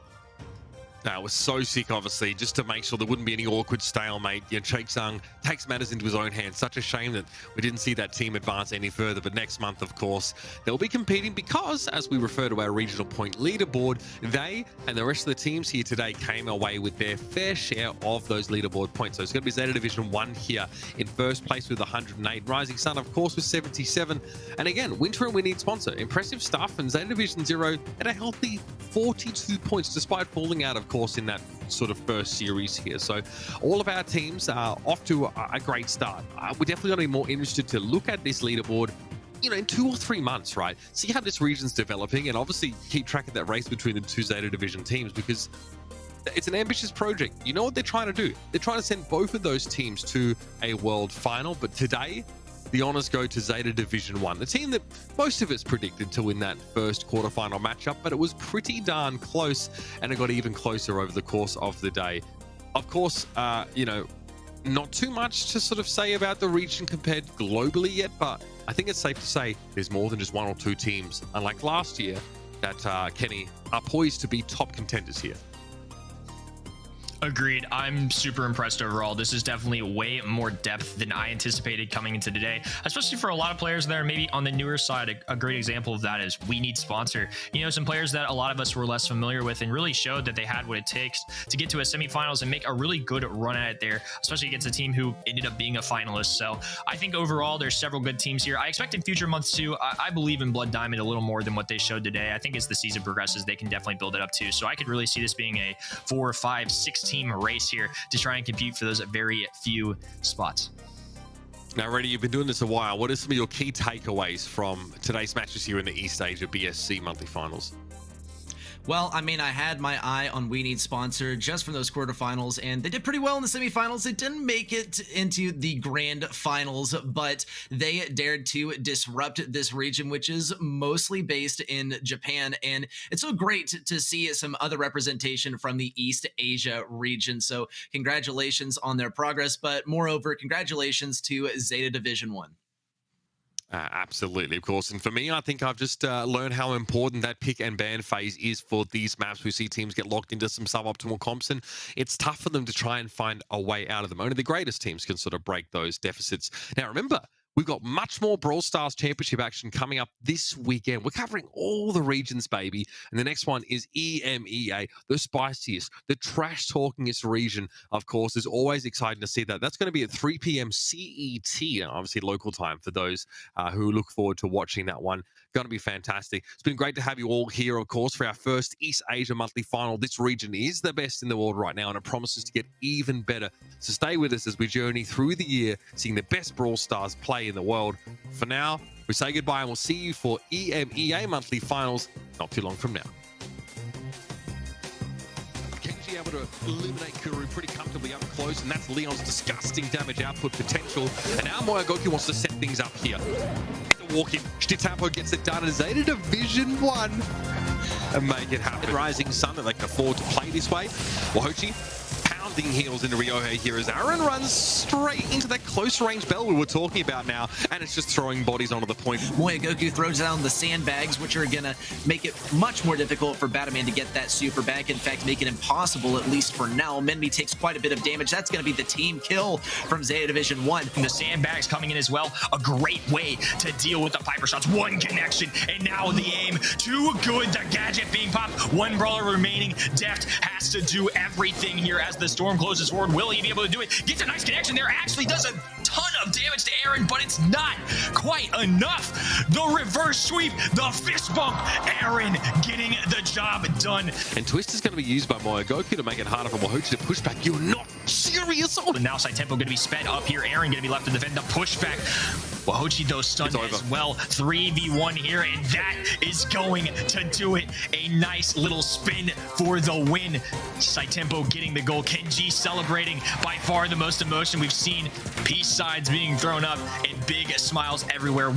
That was so sick, obviously, just to make sure there wouldn't be any awkward stalemate. You know, Cheksung takes matters into his own hands. Such a shame that we didn't see that team advance any further. But next month, of course, they'll be competing because, as we refer to our regional point leaderboard, they and the rest of the teams here today came away with their fair share of those leaderboard points. So it's going to be Zeta Division 1 here in first place with 108. Rising Sun, of course, with 77. And again, Winter and We Need sponsor. Impressive stuff. And Zeta Division 0 at a healthy 42 points, despite falling out, of course, in that sort of first series here. So all of our teams are off to a great start. We're definitely going to be more interested to look at this leaderboard, you know, in 2 or 3 months, right? See how this region's developing, and obviously keep track of that race between the 2 Zeta Division teams, because it's an ambitious project. You know what they're trying to do? They're trying to send both of those teams to a world final, but today the honors go to Zeta Division 1, the team that most of us predicted to win that first quarterfinal matchup, but it was pretty darn close, and it got even closer over the course of the day. Of course, you know, not too much to sort of say about the region compared globally yet, but I think it's safe to say there's more than just 1 or 2 teams, unlike last year, that Kenny are poised to be top contenders here. Agreed. I'm super impressed overall. This is definitely way more depth than I anticipated coming into today, especially for a lot of players that are maybe on the newer side. A great example of that is We Need sponsor. You know, some players that a lot of us were less familiar with and really showed that they had what it takes to get to a semifinals and make a really good run at it there, especially against a team who ended up being a finalist. So I think overall there's several good teams here. I expect in future months too. I believe in Blood Diamond a little more than what they showed today. I think as the season progresses, they can definitely build it up too. So I could really see this being a 4, 5, 6 team race here to try and compete for those very few spots. Now, Reddy, you've been doing this a while. What are some of your key takeaways from today's matches here in the East Asia BSC monthly finals? Well, I mean, I had my eye on We Need sponsor just from those quarterfinals, and they did pretty well in the semifinals. They didn't make it into the grand finals, but they dared to disrupt this region, which is mostly based in Japan. And it's so great to see some other representation from the East Asia region. So congratulations on their progress, but moreover, congratulations to Zeta Division 1. Absolutely, of course. And for me, I think I've just learned how important that pick and ban phase is for these maps. We see teams get locked into some suboptimal comps, and it's tough for them to try and find a way out of them. Only the greatest teams can sort of break those deficits. Now, remember, we've got much more Brawl Stars Championship action coming up this weekend. We're covering all the regions, baby. And the next one is EMEA, the spiciest, the trash-talkingest region, of course. Is always exciting to see that. That's going to be at 3 p.m. CET, obviously local time for those who look forward to watching that one. Going to be fantastic. It's been great to have you all here, of course, for our first East Asia monthly final. This region is the best in the world right now, and it promises to get even better. So stay with us as we journey through the year, seeing the best Brawl Stars play in the world. For now, we say goodbye, and we'll see you for EMEA monthly finals not too long from now. Kenji able to eliminate Kuru pretty comfortably up close, and that's Leon's disgusting damage output potential. And now Moyagoki wants to set things up here. Walk in, Shtitampo gets it done, and Zeta Division 1 and make it happen. Rising Sun that they can afford to play this way. Wahochi pounds pounding heels into Ryohei here as Aaron runs straight into that close range bell we were talking about now, and it's just throwing bodies onto the point. Boy, Goku throws down the sandbags, which are gonna make it much more difficult for Batman to get that super back. In fact, make it impossible, at least for now. Menby takes quite a bit of damage. That's gonna be the team kill from Zeta Division 1. The sandbags coming in as well. A great way to deal with the Piper shots. One connection, and now the aim. Too good. The gadget being popped. One brawler remaining. Deft has to do everything here as the storm closes forward. Will he be able to do it? Gets a nice connection there. Actually does a ton of damage to Aaron, but it's not quite enough. The reverse sweep, the fist bump. Aaron getting the job done. And Twist is going to be used by Moyogoku to make it harder for Wahochi to push back. You're not serious. And now side tempo going to be sped up here. Aaron going to be left to defend the pushback. Wahochi though stunned as well. 3v1 here, and that is going to do it. A nice little spin for the win. Side tempo getting the goal. Kenji celebrating, by far the most emotion we've seen. Peace signs being thrown up and big smiles everywhere.